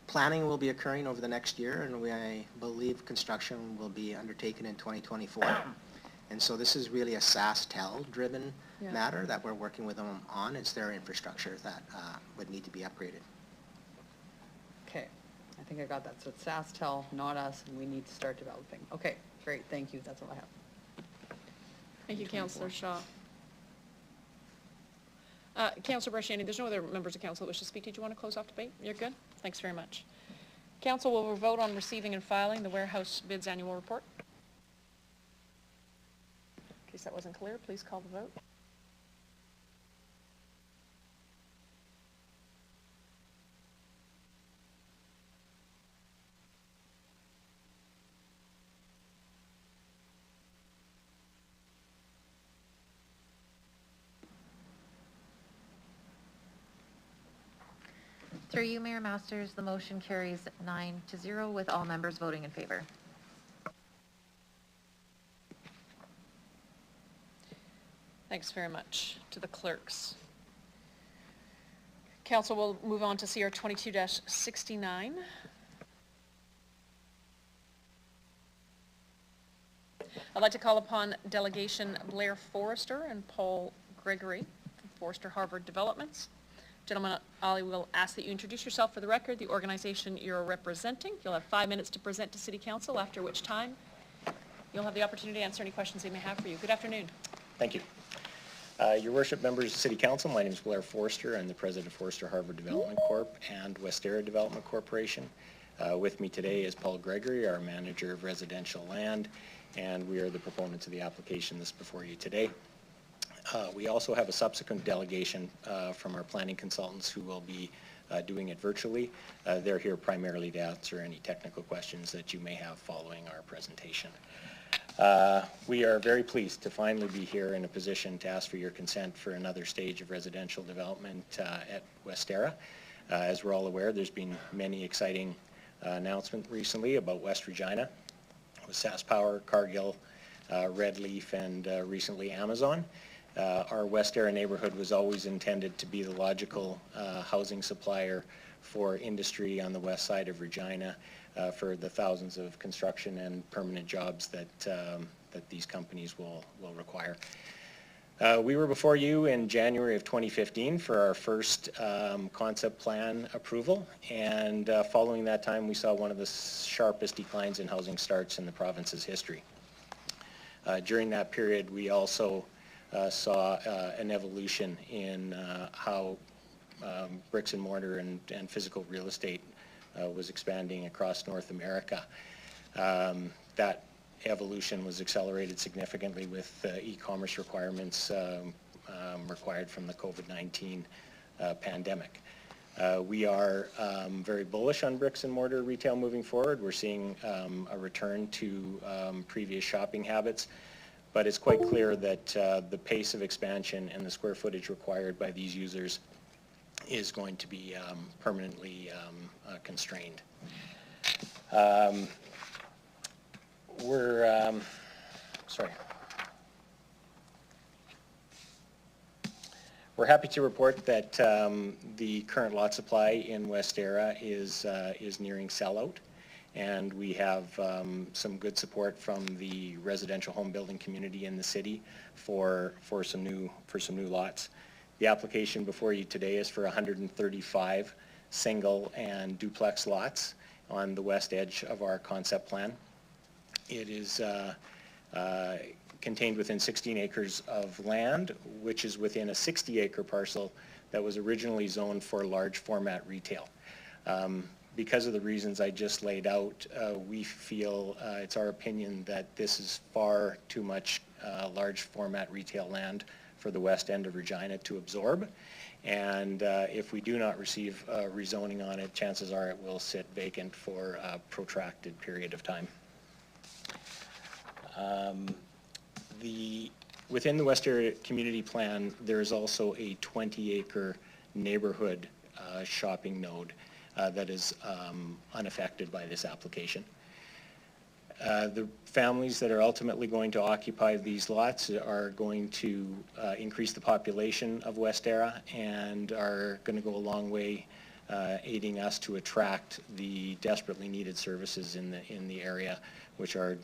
Planning will be occurring over the next year, and I believe construction will be undertaken in 2024. And so this is really a SaskTel-driven Yeah. matter that we're working with them on. It's their infrastructure that would need to be upgraded. Okay, I think I got that. So it's SaskTel, not us, and we need to start developing. Okay, great, thank you, that's all I have. Thank you, Councillor Shaw. Councillor Brasciani, there's no other members of council that wish to speak. Did you want to close off debate? You're good? Thanks very much. Council will vote on receiving and filing the warehouse bids annual report. In case that wasn't clear, please call the vote. Through you, Mayor Masters, the motion carries 9-0 with all members voting in favor. Thanks very much to the clerks. Council will move on to CR 22-69. I'd like to call upon Delegation Blair Forrester and Paul Gregory from Forrester Harvard Developments. Gentlemen, I will ask that you introduce yourself for the record, the organization you're representing. You'll have 5 minutes to present to City Council, after which time you'll have the opportunity to answer any questions they may have for you. Good afternoon. Thank you. Your worship, members of City Council, my name is Blair Forrester. I'm the president of Forrester Harvard Development Corp. and Westera Development Corporation. With me today is Paul Gregory, our manager of residential land, and we are the proponents of the application that's before you today. We also have a subsequent delegation from our planning consultants who will be doing it virtually. They're here primarily to answer any technical questions that you may have following our presentation. We are very pleased to finally be here in a position to ask for your consent for another stage of residential development at Westera. As we're all aware, there's been many exciting announcements recently about West Regina with SaskPower, Cargill, Red Leaf, and recently Amazon. Our Westera neighborhood was always intended to be the logical housing supplier for industry on the west side of Regina for the thousands of construction and permanent jobs that these companies will require. We were before you in January of 2015 for our first concept plan approval, and following that time we saw one of the sharpest declines in housing starts in the province's history. During that period we also saw an evolution in how bricks and mortar and physical real estate was expanding across North America. That evolution was accelerated significantly with e-commerce requirements required from the COVID-19 pandemic. We are very bullish on bricks and mortar retail moving forward. We're seeing a return to previous shopping habits. But it's quite clear that the pace of expansion and the square footage required by these users is going to be permanently constrained. We're happy to report that the current lot supply in West Era is nearing sellout, and we have some good support from the residential home building community in the city for some new lots. The application before you today is for 135 single and duplex lots on the west edge of our concept plan. It is contained within 16 acres of land, which is within a 60-acre parcel that was originally zoned for large format retail. Because of the reasons I just laid out, we feel it's our opinion that this is far too much large format retail land for the west end of Regina to absorb. And if we do not receive rezoning on it, chances are it will sit vacant for a protracted period of time. Within the West Area Community Plan, there is also a 20-acre neighborhood shopping node that is unaffected by this application. The families that are ultimately going to occupy these lots are going to increase the population of West Era and are going to go a long way aiding us to attract the desperately needed services in the area, which are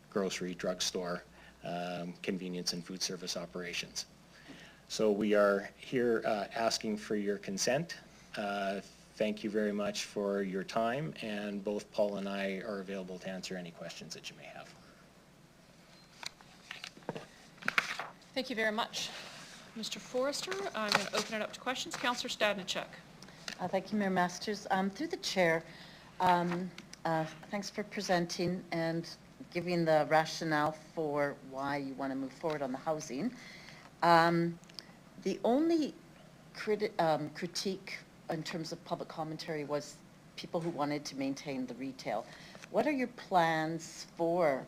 grocery, drugstore, convenience and food service operations. So we are here asking for your consent. Thank you very much for your time, and both Paul and I are available to answer any questions that you may have. Thank you very much. Mr. Forrester, I'm going to open it up to questions. Councillor Stadnichuk. Thank you, Mayor Masters. Through the chair, thanks for presenting and giving the rationale for why you want to move forward on the housing. The only critique in terms of public commentary was people who wanted to maintain the retail. What are your plans for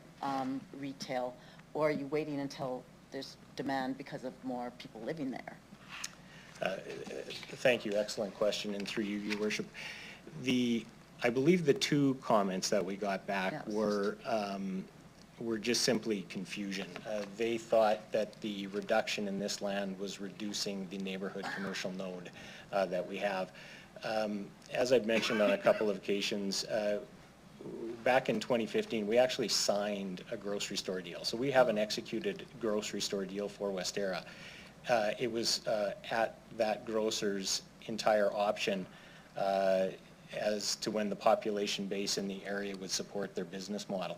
retail, or are you waiting until there's demand because of more people living there? Thank you. Excellent question, and through you, Your Worship. I believe the two comments that we got back were just simply confusion. They thought that the reduction in this land was reducing the neighborhood commercial node that we have. As I've mentioned on a couple of occasions, back in 2015, we actually signed a grocery store deal. So we have an executed grocery store deal for West Era. It was at that grocer's entire option as to when the population base in the area would support their business model.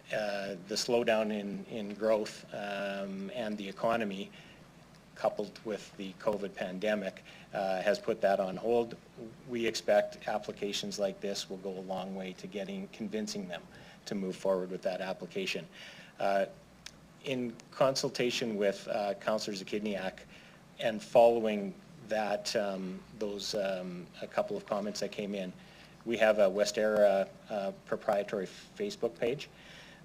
The slowdown in growth and the economy, coupled with the COVID pandemic, has put that on hold. We expect applications like this will go a long way to convincing them to move forward with that application. In consultation with Councillor Zakidniak and following that, a couple of comments that came in, we have a West Era proprietary Facebook page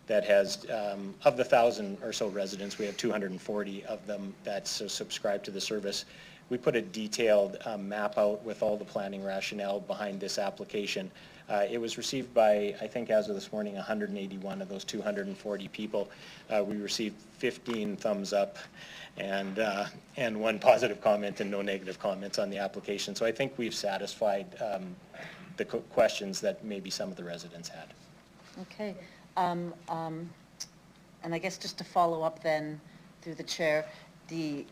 that has, of the 1,000 or so residents, we have 240 of them that subscribe to the service. We put a detailed map out with all the planning rationale behind this application. It was received by, I think as of this morning, 181 of those 240 people. We received 15 thumbs up and one positive comment and no negative comments on the application. So I think we've satisfied the questions that maybe some of the residents had. Okay. And I guess just to follow up then through the chair, the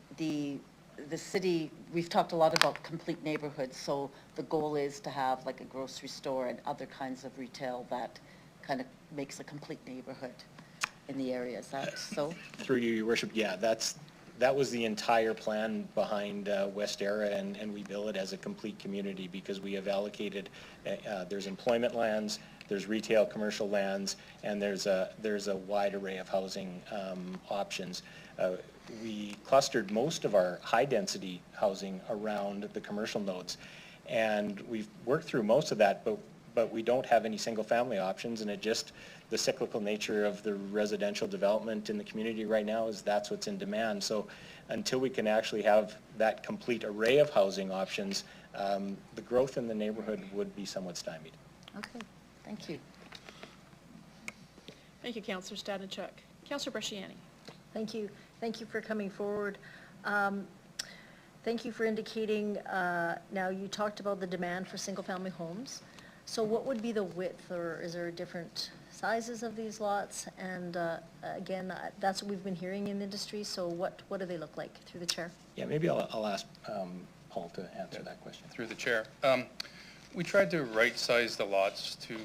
city, we've talked a lot about complete neighborhoods, so the goal is to have like a grocery store and other kinds of retail that kind of makes a complete neighborhood in the area. Is that so? Through you, Your Worship, yeah, that was the entire plan behind West Era, and we bill it as a complete community because we have allocated, there's employment lands, there's retail commercial lands, and there's a wide array of housing options. We clustered most of our high-density housing around the commercial nodes, and we've worked through most of that, but we don't have any single-family options, and the cyclical nature of the residential development in the community right now is that's what's in demand. So until we can actually have that complete array of housing options, the growth in the neighborhood would be somewhat stymied. Okay, thank you. Thank you, Councillor Stadnichuk. Councillor Bresciani. Thank you. Thank you for coming forward. thank you for indicating, now you talked about the demand for single-family homes. So what would be the width, or is there different sizes of these lots? And again, that's what we've been hearing in the industry, so what do they look like, through the chair? Yeah, maybe I'll ask Paul to answer that question. Through the chair. We tried to right-size the lots to,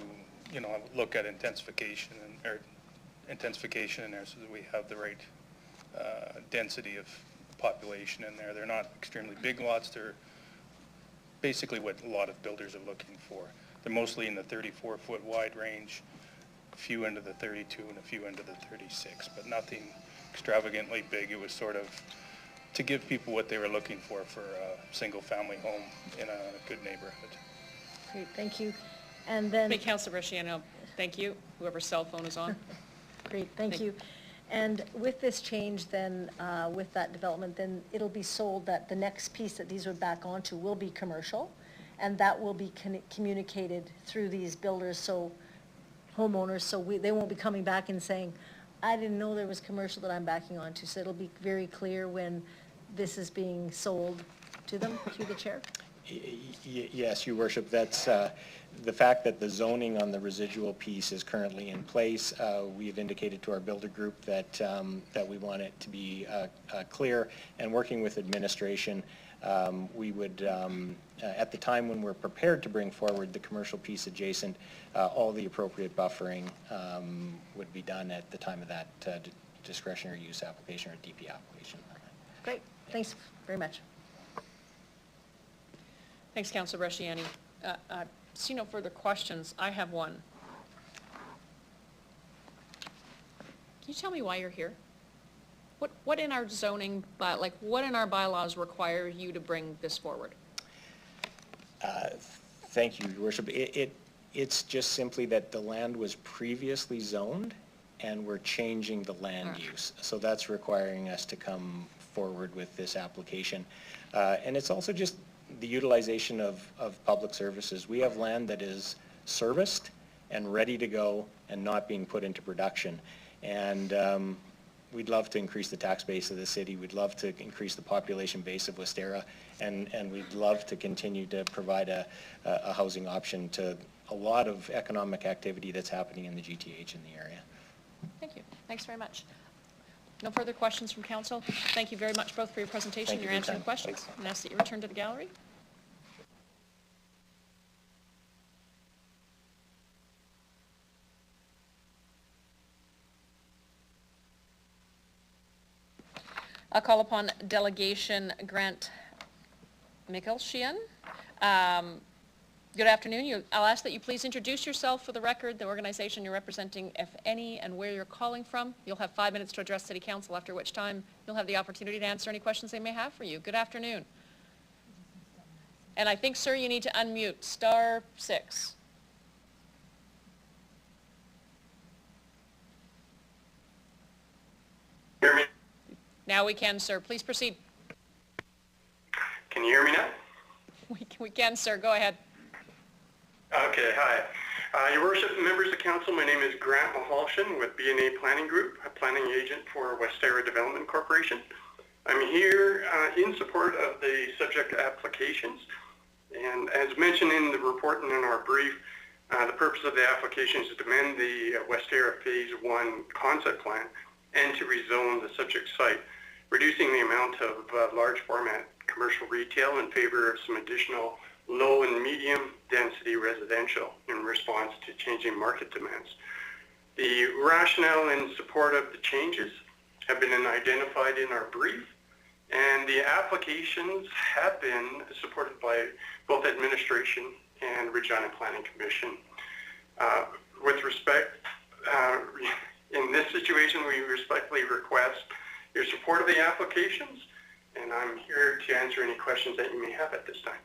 look at intensification or intensification in there so that we have the right density of population in there. They're not extremely big lots. They're basically what a lot of builders are looking for. They're mostly in the 34-foot wide range, a few into the 32 and a few into the 36, but nothing extravagantly big. It was sort of to give people what they were looking for a single-family home in a good neighborhood. Great, thank you. And then... Hey, Councilor Regina, thank you, whoever's cell phone is on. Great, thank you. And with this change then, with that development, then it'll be sold that the next piece that these would back onto will be commercial, and that will be communicated through these builders, so homeowners, so they won't be coming back and saying, I didn't know there was commercial that I'm backing onto. So it'll be very clear when this is being sold to them, through the chair? Yes, Your Worship. That's the fact that the zoning on the residual piece is currently in place. We have indicated to our builder group that that we want it to be clear, and working with administration, we would, at the time when we're prepared to bring forward the commercial piece adjacent, all the appropriate buffering would be done at the time of that discretionary use application or DP application. Great, thanks very much. Thanks, Councilor Bresciani. See no further questions. I have one. Can you tell me why you're here? What in our zoning, what in our bylaws require you to bring this forward? Thank you, Your Worship. It's just simply that the land was previously zoned, and we're changing the land use. So that's requiring us to come forward with this application. And it's also just the utilization of public services. We have land that is serviced and ready to go and not being put into production. And we'd love to increase the tax base of the city. We'd love to increase the population base of Westera, and we'd love to continue to provide a housing option to a lot of economic activity that's happening in the GTH in the area. Thank you. Thanks very much. No further questions from council. Thank you very much both for your presentation and your answering questions. Thanks. And ask that you return to the gallery. I'll call upon Delegation Grant Mikelshian. Good afternoon. I'll ask that you please introduce yourself for the record, the organization you're representing, if any, and where you're calling from. You'll have 5 minutes to address City Council, after which time you'll have the opportunity to answer any questions they may have for you. Good afternoon. And I think, sir, you need to unmute *6. Hear me? Now we can, sir. Please proceed. Can you hear me now? We can, sir. Go ahead. Okay, hi. Your Worship, members of council, my name is Grant Mahalshin with B&A Planning Group, a planning agent for Westera Development Corporation. I'm here in support of the subject applications, and as mentioned in the report and in our brief, the purpose of the application is to amend the Westera Phase 1 concept plan and to rezone the subject site, reducing the amount of large format commercial retail in favor of some additional low and medium density residential in response to changing market demands. The rationale in support of the changes have been identified in our brief, and the applications have been supported by both administration and Regina Planning Commission. With respect, in this situation, we respectfully request your support of the applications, and I'm here to answer any questions that you may have at this time.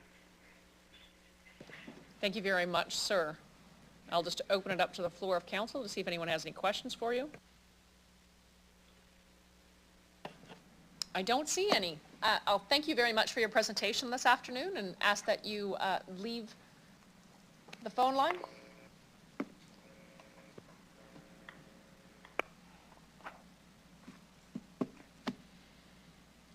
Thank you very much, sir. I'll just open it up to the floor of council to see if anyone has any questions for you. I don't see any. I'll thank you very much for your presentation this afternoon and ask that you leave the phone line.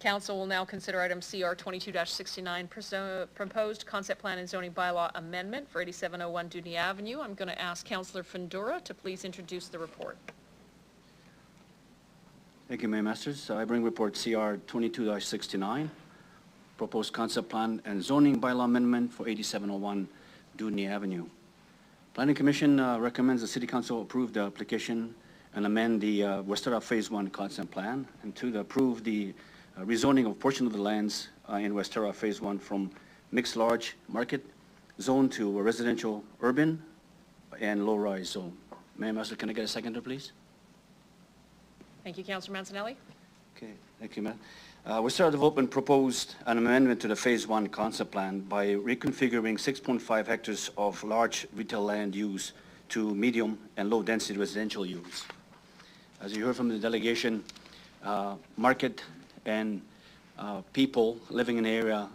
Council will now consider item CR 22-69, proposed concept plan and zoning bylaw amendment for 8701 Dudney Avenue. I'm going to ask Councillor Fundura to please introduce the report. Thank you, Mayor Masters. I bring report CR 22-69, proposed concept plan and zoning bylaw amendment for 8701 Dudney Avenue. Planning Commission recommends the City Council approve the application and amend the Westera Phase 1 concept plan, and to approve the rezoning of portion of the lands in Westera Phase 1 from mixed large market zone to a residential urban and low-rise zone. Mayor Master, can I get a seconder, please? Thank you, Councillor Mancinelli. Okay, thank you, Mayor. Westera Development proposed an amendment to the Phase 1 concept plan by reconfiguring 6.5 hectares of large retail land use to medium and low-density residential use. As you heard from the delegation, market and people living in the area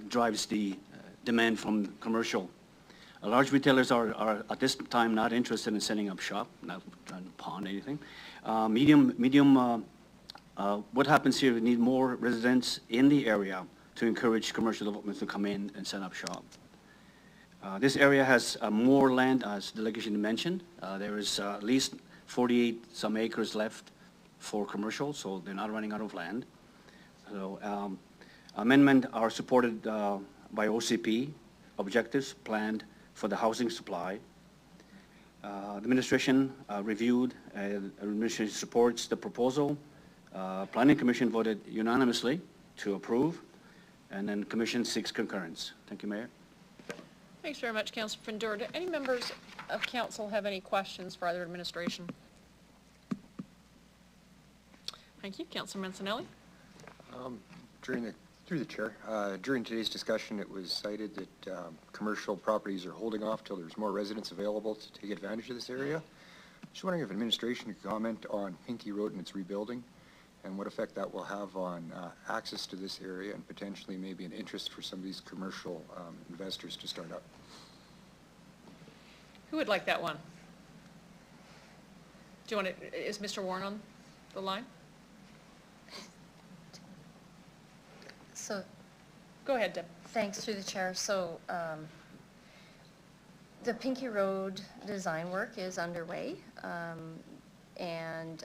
drives the demand from commercial. Large retailers are at this time not interested in setting up shop, not trying to pawn anything. What happens here, we need more residents in the area to encourage commercial development to come in and set up shop. This area has more land, as the delegation mentioned. There is at least 48 some acres left for commercial, so they're not running out of land. So amendment are supported by OCP objectives planned for the housing supply. The administration reviewed, administration supports the proposal. Planning Commission voted unanimously to approve, and then Commission seeks concurrence. Thank you, Mayor. Thanks very much, Councillor Fundura. Do any members of Council have any questions for either administration? Thank you. Councillor Mancinelli. Through the chair, during today's discussion, it was cited that commercial properties are holding off till there's more residents available to take advantage of this area. Just wondering if administration could comment on Pinky Road and its rebuilding and what effect that will have on access to this area and potentially maybe an interest for some of these commercial investors to start up. Who would like that one? Do you want to, is Mr. Warren on the line? So, go ahead, Deb. Thanks, through the chair. So, the Pinky Road design work is underway, and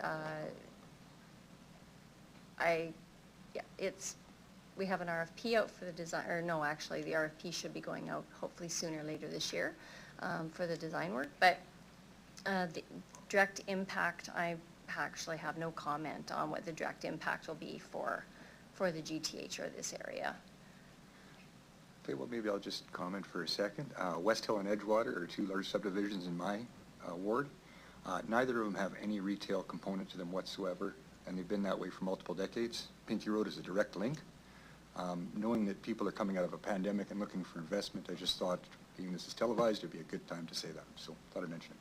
we have an RFP out for the design, or no, actually, the RFP should be going out hopefully sooner or later this year for the design work. But the direct impact, I actually have no comment on what the direct impact will be for the GTH or this area. Okay, well, maybe I'll just comment for a second. West Hill and Edgewater are two large subdivisions in my ward. Neither of them have any retail component to them whatsoever, and they've been that way for multiple decades. Pinky Road is a direct link. Knowing that people are coming out of a pandemic and looking for investment, I just thought, being this is televised, it'd be a good time to say that, so thought I'd mention it.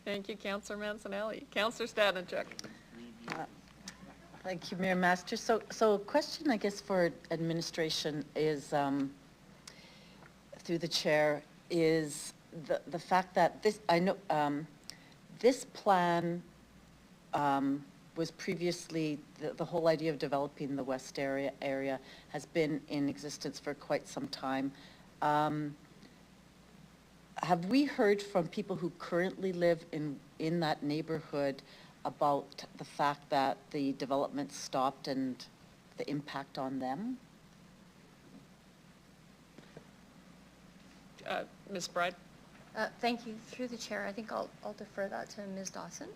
Thank you, Councillor Mancinelli. Councillor Stadnicek. Thank you, Mayor Masters. So a question, I guess, for administration is, through the chair, is the fact that this, I know, this plan was previously, the whole idea of developing the West area has been in existence for quite some time. Have we heard from people who currently live in that neighborhood about the fact that the development stopped and the impact on them? Ms. Bride. Thank you. Through the chair, I think I'll defer that to Ms. Dawson.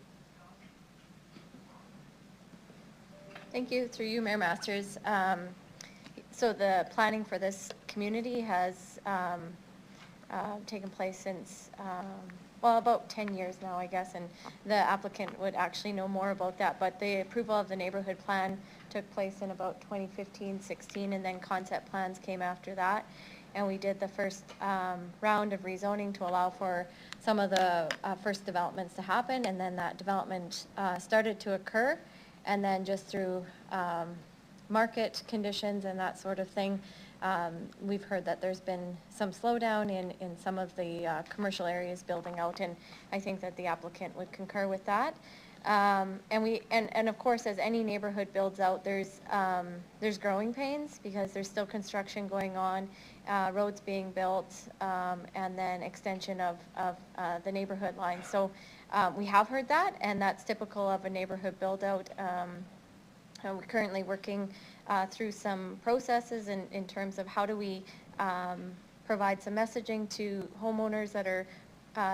Thank you. Through you, Mayor Masters. So the planning for this community has taken place since, well, about 10 years now, I guess, and the applicant would actually know more about that, but the approval of the neighborhood plan took place in about 2015-16, and then concept plans came after that, and we did the first round of rezoning to allow for some of the first developments to happen, and then that development started to occur, and then just through market conditions and that sort of thing, we've heard that there's been some slowdown in some of the commercial areas building out, and I think that the applicant would concur with that. And of course, as any neighborhood builds out, there's growing pains because there's still construction going on, roads being built, and then extension of the neighborhood line. So we have heard that, and that's typical of a neighborhood build out. We're currently working through some processes in terms of how do we provide some messaging to homeowners that are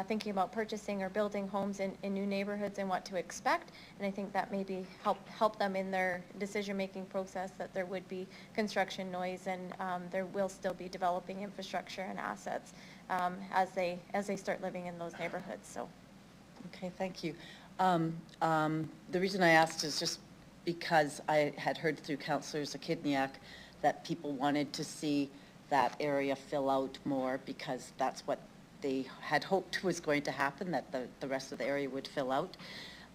thinking about purchasing or building homes in new neighborhoods and what to expect. And I think that maybe help them in their decision-making process, that there would be construction noise and there will still be developing infrastructure and assets as they start living in those neighborhoods. So. Okay, thank you. The reason I asked is just because I had heard through Councillor Zakidniak that people wanted to see that area fill out more because that's what they had hoped was going to happen, that the rest of the area would fill out.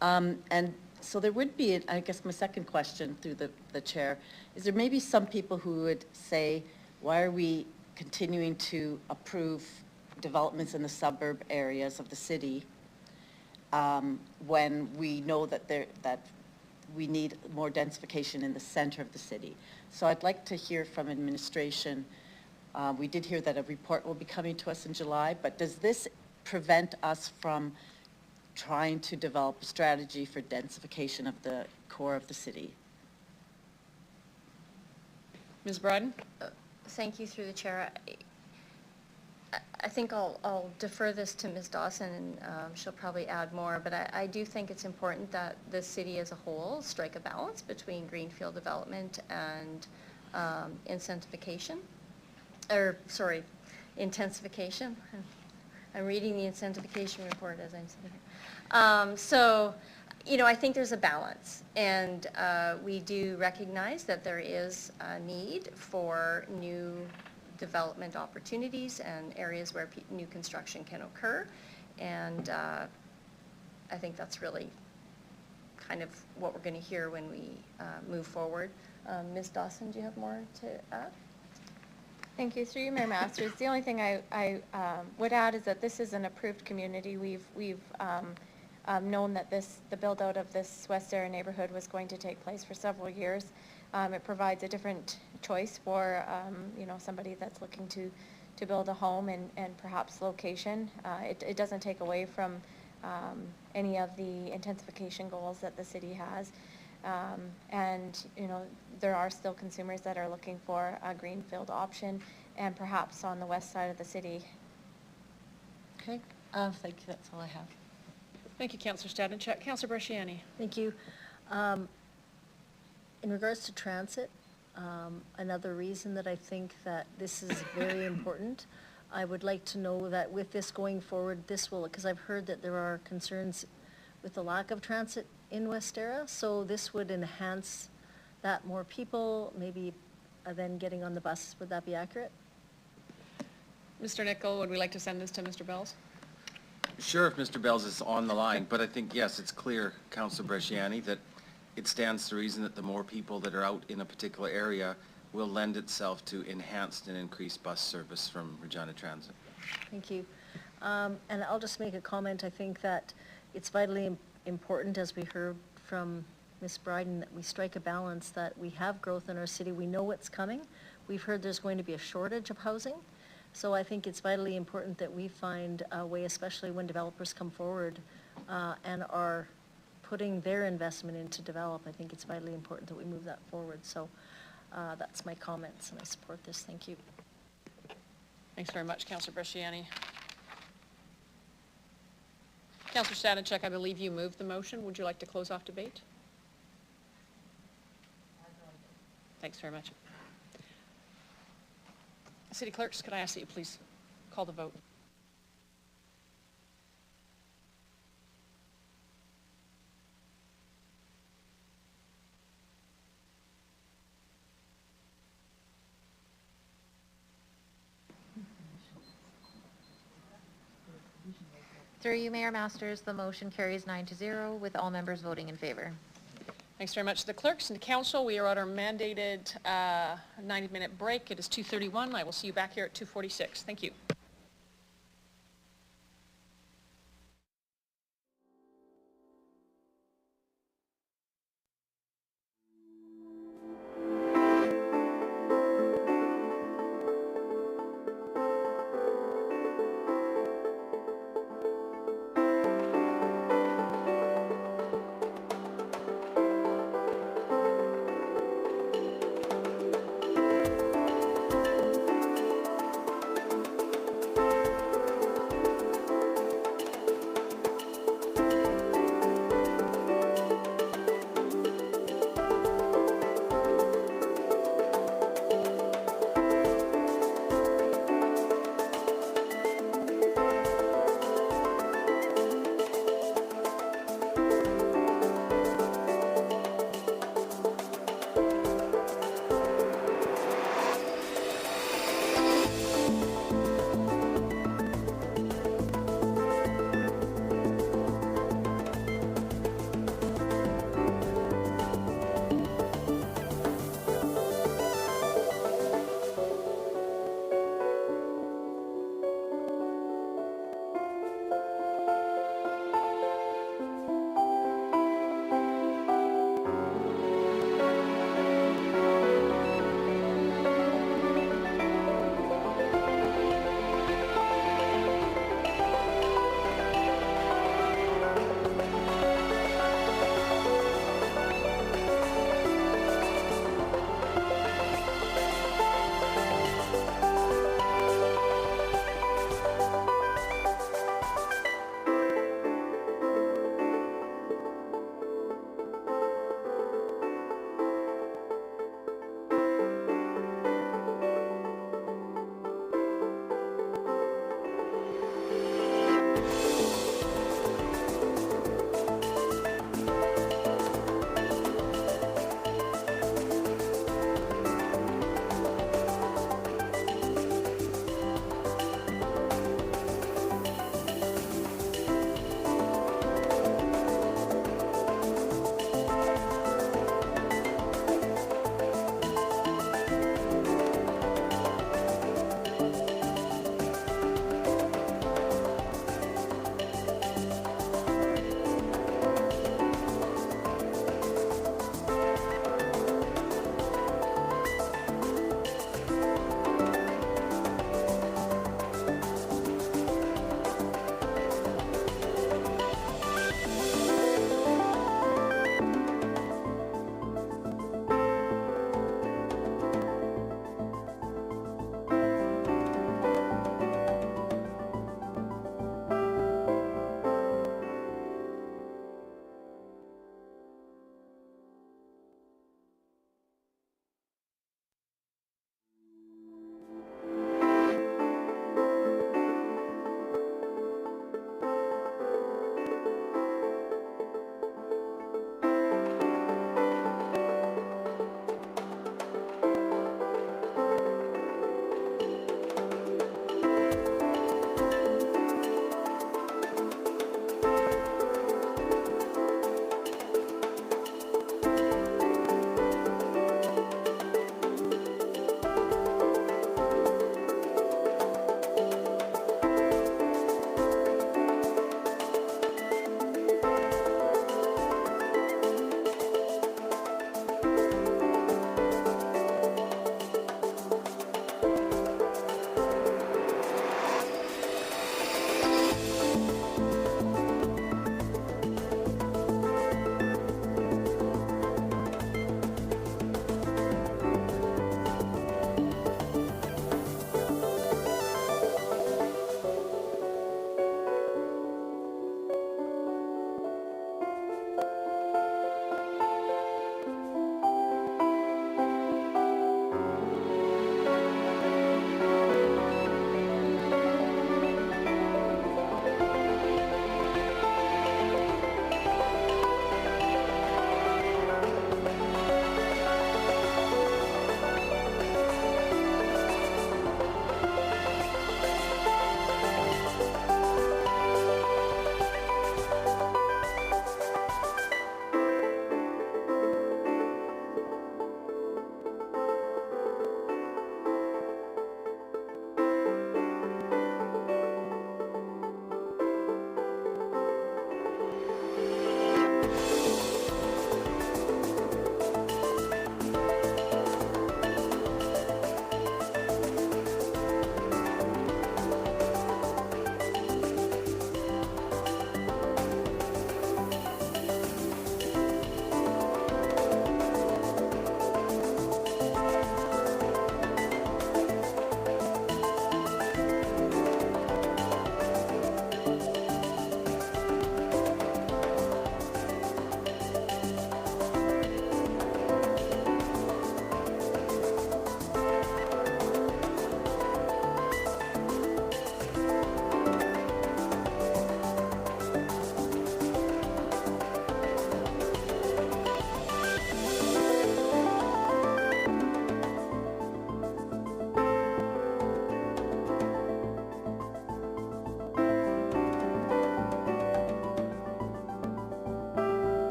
And so there would be, I guess my second question through the chair, is there maybe some people who would say, why are we continuing to approve developments in the suburb areas of the city when we know that we need more densification in the center of the city? So I'd like to hear from administration. We did hear that a report will be coming to us in July, but does this prevent us from trying to develop a strategy for densification of the core of the city? Ms. Bryden? Thank you through the chair. I think I'll defer this to Ms. Dawson, and she'll probably add more, but I do think it's important that the city as a whole strike a balance between greenfield development and incentivization. Or, sorry, intensification. I'm reading the incentivization report as I'm sitting here. So, you know, I think there's a balance, and we do recognize that there is a need for new development opportunities and areas where new construction can occur, and I think that's really kind of what we're going to hear when we move forward. Ms. Dawson, do you have more to add? Thank you. Through you, Mayor Masters. The only thing I would add is that this is an approved community. We've known that the build out of this West Area neighborhood was going to take place for several years. It provides a different choice for you know, somebody that's looking to build a home and perhaps location. It doesn't take away from any of the intensification goals that the city has. And, you know, there are still consumers that are looking for a greenfield option, and perhaps on the west side of the city. Okay, thank you, that's all I have. Thank you, Councillor Stadenchuk. Councillor Bresciani. Thank you. In regards to transit, another reason that I think that this is very important, I would like to know that with this going forward, this will, because I've heard that there are concerns with the lack of transit in West Area, so this would enhance that, more people maybe then getting on the bus. Would that be accurate? Mr. Nicol, would we like to send this to Mr. Bells? Sure, if Mr. Bells is on the line, but I think, yes, it's clear, Councillor Bresciani, that it stands to reason that the more people that are out in a particular area will lend itself to enhanced and increased bus service from Regina Transit. Thank you. And I'll just make a comment. I think that it's vitally important, as we heard from Ms. Bryden, that we strike a balance, that we have growth in our city. We know what's coming. We've heard there's going to be a shortage of housing. So I think it's vitally important that we find a way, especially when developers come forward and are putting their investment in to develop. I think it's vitally important that we move that forward. So that's my comments, and I support this. Thank you. Thanks very much, Councillor Bresciani. Councillor Stadenchuk, I believe you moved the motion. Would you like to close off debate? Thanks very much. City Clerks, could I ask that you please call the vote? Through you, Mayor Masters, the motion carries 9-0 with all members voting in favor. Thanks very much to the clerks and to council. We are at our mandated 90-minute break. It is 2:31. I will see you back here at 2:46. Thank you.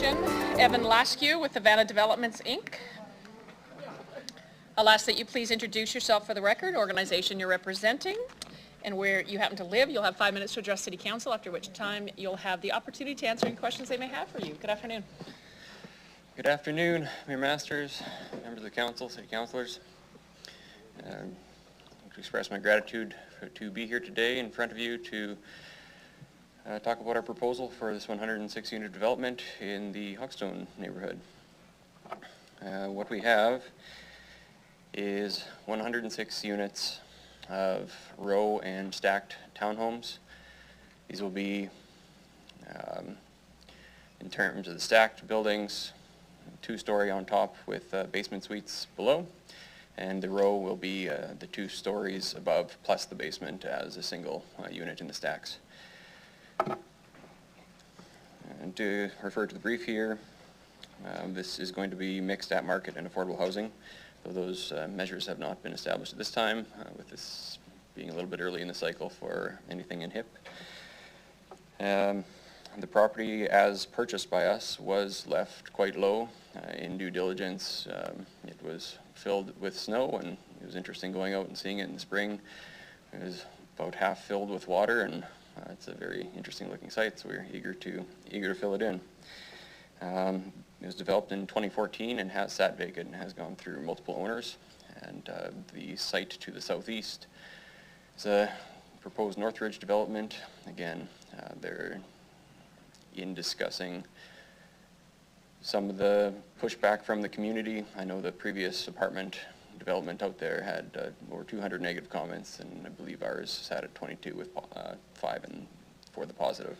presentation, Evan Laskew with Havana Developments, Inc. I'll ask that you please introduce yourself for the record, organization you're representing, and where you happen to live. You'll have 5 minutes to address City Council, after which time you'll have the opportunity to answer any questions they may have for you. Good afternoon. Good afternoon, Mayor Masters, members of the council, city councilors. I'd like to express my gratitude to be here today in front of you to talk about our proposal for this 106-unit development in the Hawkstone neighborhood. What we have is 106 units of row and stacked townhomes. These will be, in terms of the stacked buildings, 2-story on top with basement suites below, and the row will be the 2 stories above plus the basement as a single unit in the stacks. And to refer to the brief here, this is going to be mixed at market and affordable housing, though those measures have not been established at this time, with this being a little bit early in the cycle for anything in HIP. The property as purchased by us was left quite low. In due diligence, it was filled with snow, and it was interesting going out and seeing it in the spring. It was about half filled with water, and it's a very interesting looking site, so we're eager to fill it in. It was developed in 2014 and has sat vacant and has gone through multiple owners. And the site to the southeast is a proposed Northridge development. Again, they're in discussing some of the pushback from the community. I know the previous apartment development out there had over 200 negative comments, and I believe ours sat at 22 with 5 and 4 the positive.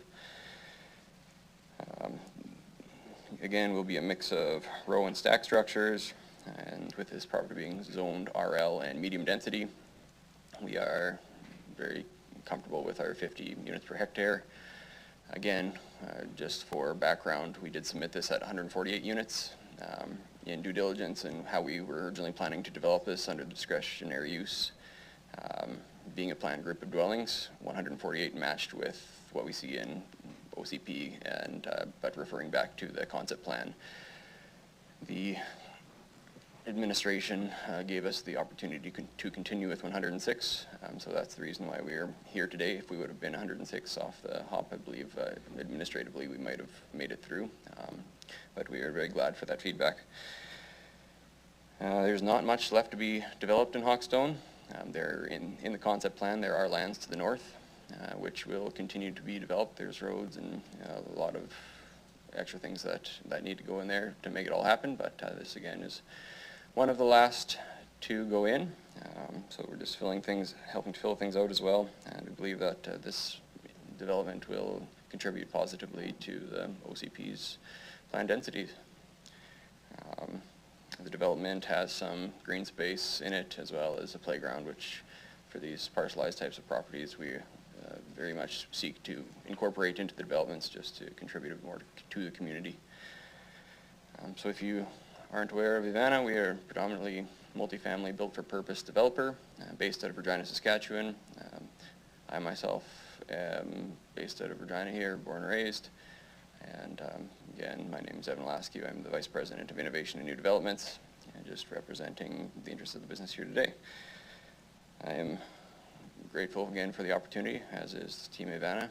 Again, will be a mix of row and stack structures, and with this property being zoned RL and medium density, we are very comfortable with our 50 units per hectare. Again, just for background, we did submit this at 148 units in due diligence and how we were originally planning to develop this under the discretionary use. Being a planned group of dwellings, 148 matched with what we see in OCP, and but referring back to the concept plan. The administration gave us the opportunity to continue with 106, so that's the reason why we're here today. If we would have been 106 off the hop, I believe administratively we might have made it through, but we are very glad for that feedback. There's not much left to be developed in Hawkstone. There in the concept plan there are lands to the north, which will continue to be developed. There's roads and a lot of extra things that need to go in there to make it all happen, but this again is one of the last to go in, so we're just helping to fill things out as well, and we believe that this development will contribute positively to the OCP's planned densities. The development has some green space in it as well as a playground, which for these parcelized types of properties we very much seek to incorporate into the developments just to contribute more to the community. So if you aren't aware of Havana, we are predominantly multifamily built-for-purpose developer based out of Regina, Saskatchewan. I myself am based out of Regina here, born and raised. And again, my name is Evan Laskew. I'm the Vice President of Innovation and New Developments, and just representing the interests of the business here today. I am grateful again for the opportunity, as is Team Havana,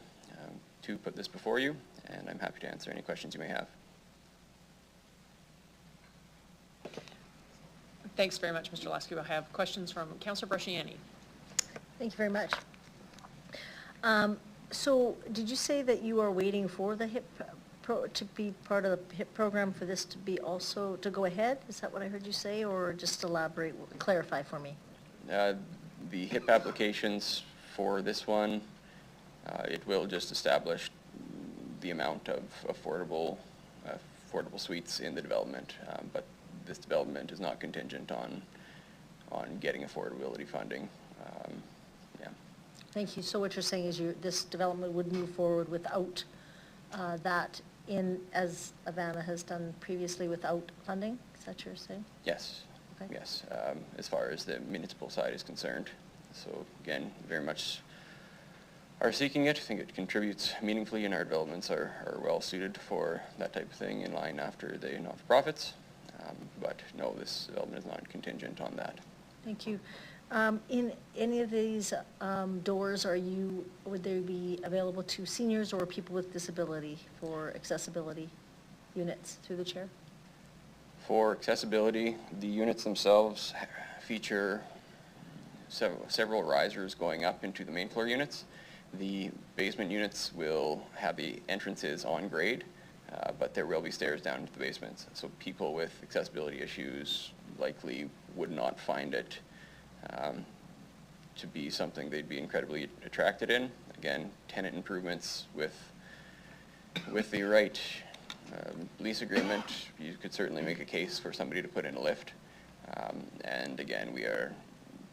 to put this before you, and I'm happy to answer any questions you may have. Thanks very much, Mr. Laskew. I have questions from Councillor Bresciani. Thank you very much. So did you say that you are waiting for the HIP to be part of the HIP program for this to be also, to go ahead? Is that what I heard you say, or just elaborate, clarify for me? The HIP applications for this one, it will just establish the amount of affordable suites in the development, but this development is not contingent on getting affordability funding. Yeah. Thank you. So what you're saying is this development would move forward without that as Havana has done previously without funding? Is that what you're saying? Yes. Okay. Yes, as far as the municipal side is concerned. So again, very much are seeking it. I think it contributes meaningfully, and our developments are well suited for that type of thing in line after the not-for-profits. But no, this development is not contingent on that. Thank you. In any of these doors, would they be available to seniors or people with disability for accessibility units through the chair? For accessibility, the units themselves feature several risers going up into the main floor units. The basement units will have the entrances on grade, but there will be stairs down into the basements. So people with accessibility issues likely would not find it to be something they'd be incredibly attracted in. Again, tenant improvements with the right lease agreement, you could certainly make a case for somebody to put in a lift. And again, we are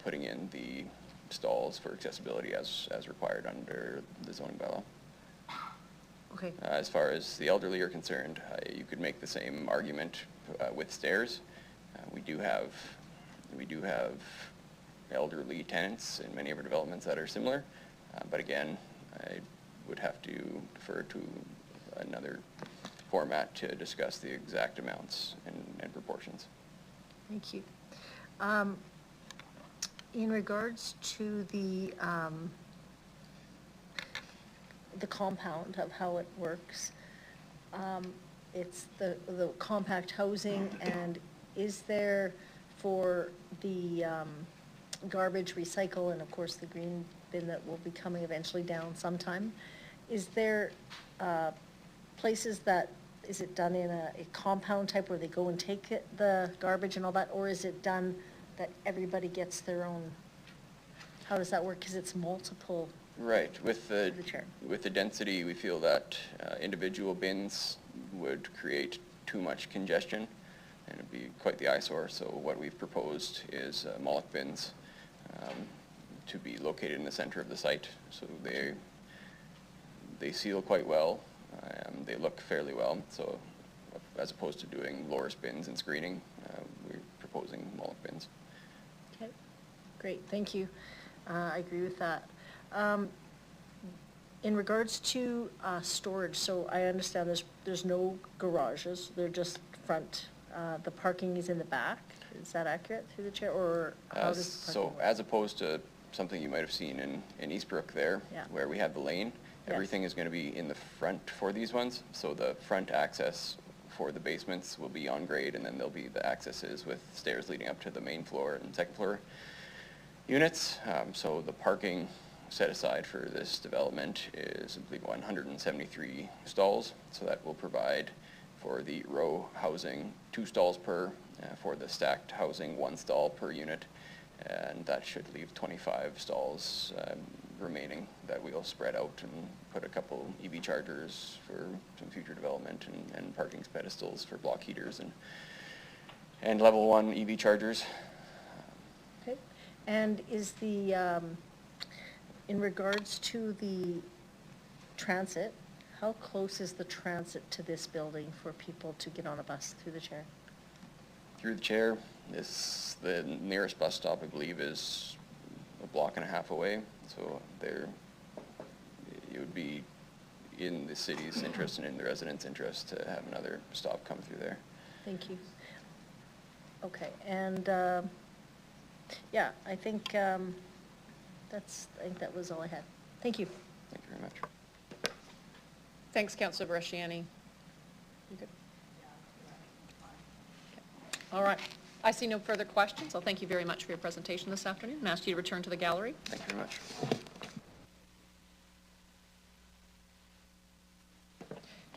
putting in the stalls for accessibility as required under the zoning bylaw. Okay. As far as the elderly are concerned, you could make the same argument with stairs. We do have elderly tenants in many of our developments that are similar, but again, I would have to defer to another format to discuss the exact amounts and proportions. Thank you. In regards to the compound of how it works, it's the compact housing, and is there for the garbage recycle and of course the green bin that will be coming eventually down sometime, is there places that, is it done in a compound type where they go and take the garbage and all that, or is it done that everybody gets their own? How does that work? Because it's multiple. Right. With the density, we feel that individual bins would create too much congestion, and it'd be quite the eyesore. So what we've proposed is Moloch bins to be located in the center of the site. So they seal quite well. They look fairly well. So as opposed to doing lower bins and screening, we're proposing Moloch bins. Okay, great, thank you. I agree with that. In regards to storage, so I understand there's no garages, they're just front. The parking is in the back. Is that accurate through the chair, or how does the parking work? As opposed to something you might have seen in Eastbrook there, Yeah. where we have the lane, everything is going to be in the front for these ones. So the front access for the basements will be on grade, and then there'll be the accesses with stairs leading up to the main floor and second floor units. So the parking set aside for this development is, I believe, 173 stalls. So that will provide for the row housing 2 stalls per, for the stacked housing 1 stall per unit, and that should leave 25 stalls remaining that we'll spread out and put a couple EV chargers for some future development, and parking pedestals for block heaters and level 1 EV chargers. Okay, and is the, in regards to the transit, how close is the transit to this building for people to get on a bus through the chair? Through the chair, the nearest bus stop, I believe, is a block and a half away. So it would be in the city's interest and in the residents' interest to have another stop come through there. Thank you. Okay, and yeah, I think that was all I had. Thank you. Thank you very much. Thanks, Councillor Bresciani. You good? Okay. All right. I see no further questions. I'll thank you very much for your presentation this afternoon and ask you to return to the gallery. Thank you very much.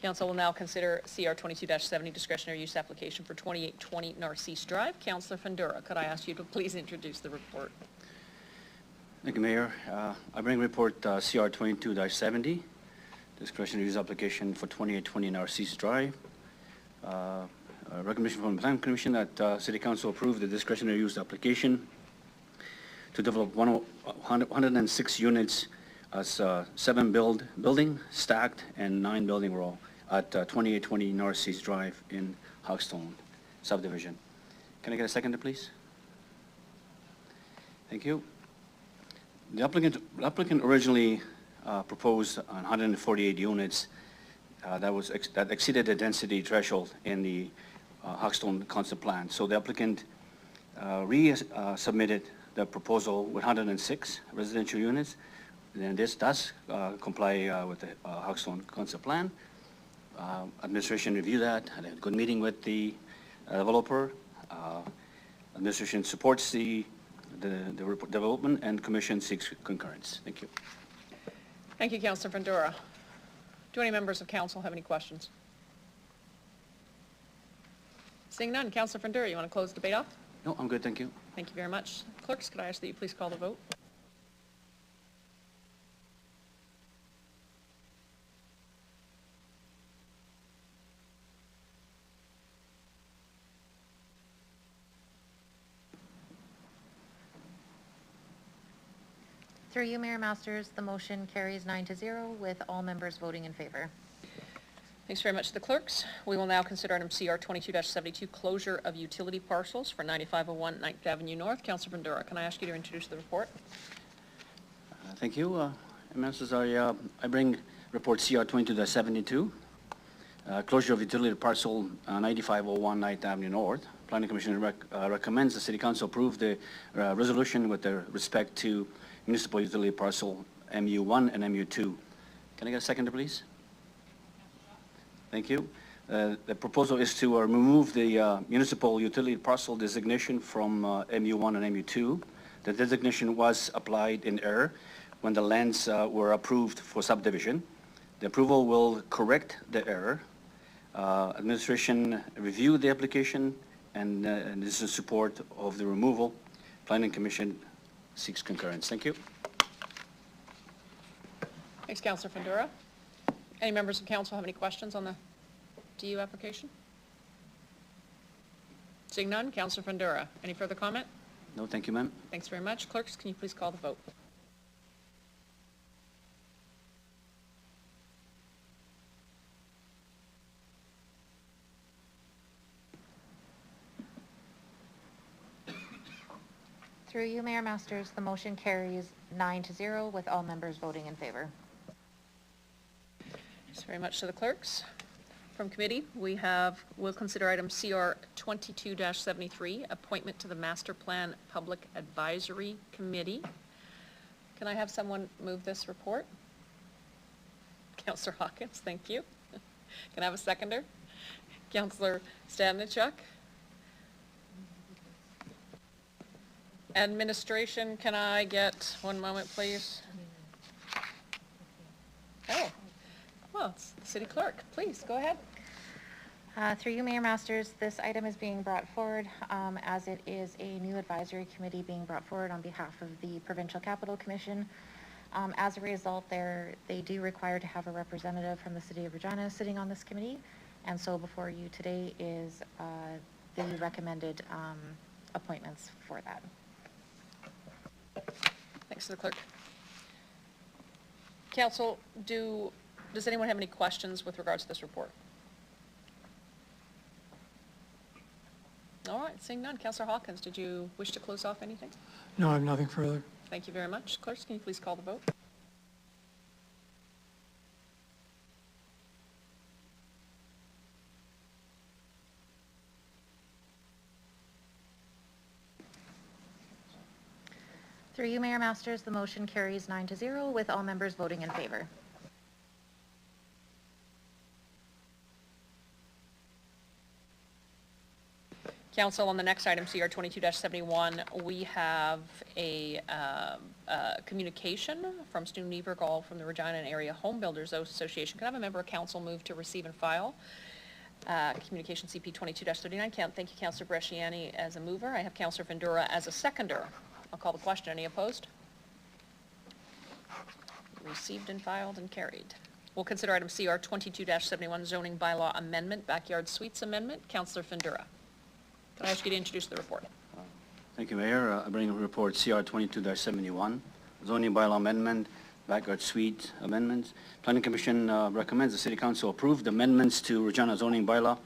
Council will now consider CR 22-70 discretionary use application for 2820 Narcisse Drive. Councillor Fundura, could I ask you to please introduce the report? Thank you, Mayor. I bring report CR 22-70, discretionary use application for 2820 Narcisse Drive. Recommendation from the Planning Commission that City Council approve the discretionary use application to develop 106 units as 7 building stacked and 9 building row at 2820 Narcisse Drive in Hogstone subdivision. Can I get a second, please? Thank you. The applicant originally proposed 148 units that exceeded the density threshold in the Hawkstone concept plan. So the applicant resubmitted the proposal with 106 residential units. And this does comply with the Hawkstone concept plan. Administration reviewed that, had a good meeting with the developer. Administration supports the development, and commission seeks concurrence. Thank you. Thank you, Councillor Fundora. Do any members of council have any questions? Seeing none, Councillor Fundora, you want to close the debate off? No, I'm good, thank you. Thank you very much. Clerks, could I ask that you please call the vote? Through you, Mayor Masters, the motion carries 9-0 with all members voting in favor. Thanks very much to the clerks. We will now consider item CR 22-72, closure of utility parcels for 9501 9th Avenue North. Councillor Fundora, can I ask you to introduce the report? Thank you. Members, I bring report CR 22-72, closure of utility parcel 9501 9th Avenue North. Planning Commission recommends the City Council approve the resolution with respect to municipal utility parcel MU1 and MU2. Can I get a seconder, please? Thank you. The proposal is to remove the municipal utility parcel designation from MU1 and MU2. The designation was applied in error when the lands were approved for subdivision. The approval will correct the error. Administration reviewed the application and is in support of the removal. Planning Commission seeks concurrence. Thank you. Thanks, Councillor Fundora. Any members of council have any questions on the DU application? Seeing none, Councillor Fundora, any further comment? No, thank you, ma'am. Thanks very much. Clerks, can you please call the vote? Through you, Mayor Masters, the motion carries 9-0 with all members voting in favor. Thanks very much to the clerks. From committee, we'll consider item CR 22-73, appointment to the Master Plan Public Advisory Committee. Can I have someone move this report? Councillor Hawkins, thank you. Can I have a seconder? Councillor Stanichuk. Administration, can I get 1 moment, please? Oh, well, it's the city clerk. Please, go ahead. Through you, Mayor Masters, this item is being brought forward as it is a new advisory committee being brought forward on behalf of the Provincial Capital Commission. As a result, they do require to have a representative from the City of Regina sitting on this committee. And so before you today is the recommended appointments for that. Thanks to the clerk. Council, does anyone have any questions with regards to this report? All right, seeing none. Councillor Hawkins, did you wish to close off anything? No, I have nothing further. Thank you very much. Clerks, can you please call the vote? Through you, Mayor Masters, the motion carries 9-0 with all members voting in favor. Council, on the next item, CR 22-71, we have a communication from Stu Nievergall from the Regina and Area Home Builders Association. Can I have a member of council move to receive and file? Communication CP 22-39. Thank you, Councillor Bresciani, as a mover. I have Councillor Fundora as a seconder. I'll call the question. Any opposed? Received and filed and carried. We'll consider item CR 22-71, zoning bylaw amendment, backyard suites amendment. Councillor Fundora. Can I ask you to introduce the report? Thank you, Mayor. I bring a report CR 22-71, zoning bylaw amendment, backyard suite amendments. Planning Commission recommends the City Council approve the amendments to Regina zoning bylaw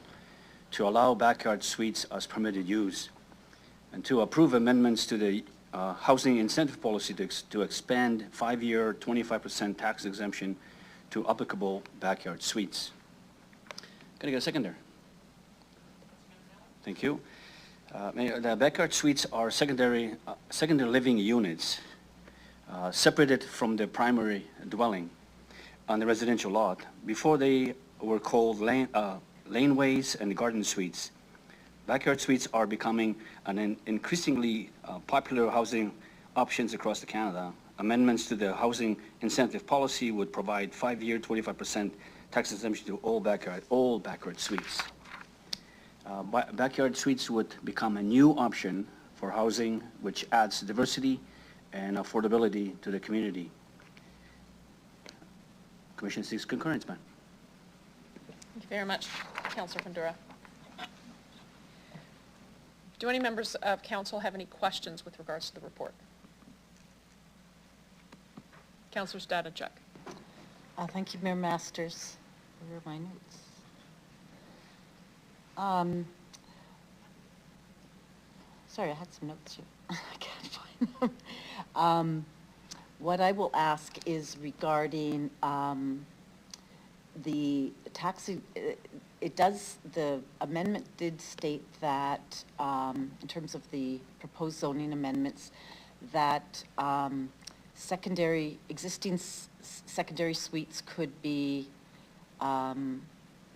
to allow backyard suites as permitted use, and to approve amendments to the housing incentive policy to expand 5-year 25% tax exemption to applicable backyard suites. Can I get a second there? Thank you. Mayor, the backyard suites are secondary living units separated from the primary dwelling on the residential lot. Before they were called laneways and garden suites. Backyard suites are becoming an increasingly popular housing options across Canada. Amendments to the housing incentive policy would provide 5-year 25% tax exemption to all backyard suites. Backyard suites would become a new option for housing, which adds diversity and affordability to the community. Commission seeks concurrence, ma'am. Thank you very much, Councillor Fundura. Do any members of council have any questions with regards to the report? Councillor Stadacek. Thank you, Mayor Masters. Where are my notes? Sorry, I had some notes here. I can't find them. What I will ask is regarding the taxing. The amendment did state that, in terms of the proposed zoning amendments, that existing secondary suites could be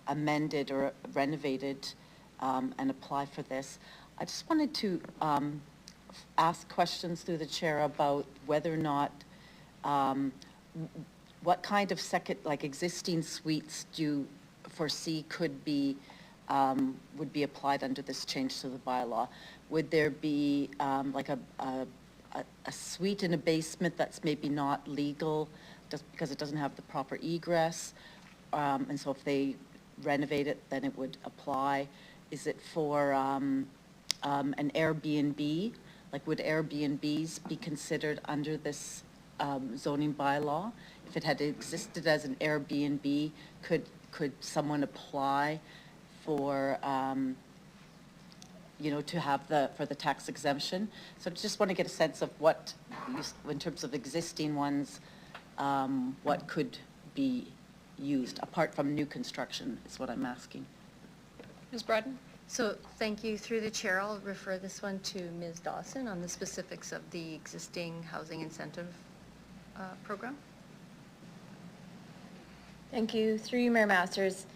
amended or renovated and apply for this. I just wanted to ask questions through the chair about whether or not, what kind of existing suites do you foresee would be applied under this change to the bylaw? Would there be like a suite in a basement that's maybe not legal just because it doesn't have the proper egress? And so if they renovate it, then it would apply. Is it for an Airbnb? Like, would Airbnbs be considered under this zoning bylaw? If it had existed as an Airbnb, could someone apply for, to have for the tax exemption? So I just want to get a sense of what, in terms of existing ones, what could be used apart from new construction is what I'm asking. Ms. Bratton? So thank you. Through the chair, I'll refer this one to Ms. Dawson on the specifics of the existing housing incentive program. Thank you. Through you, Mayor Masters.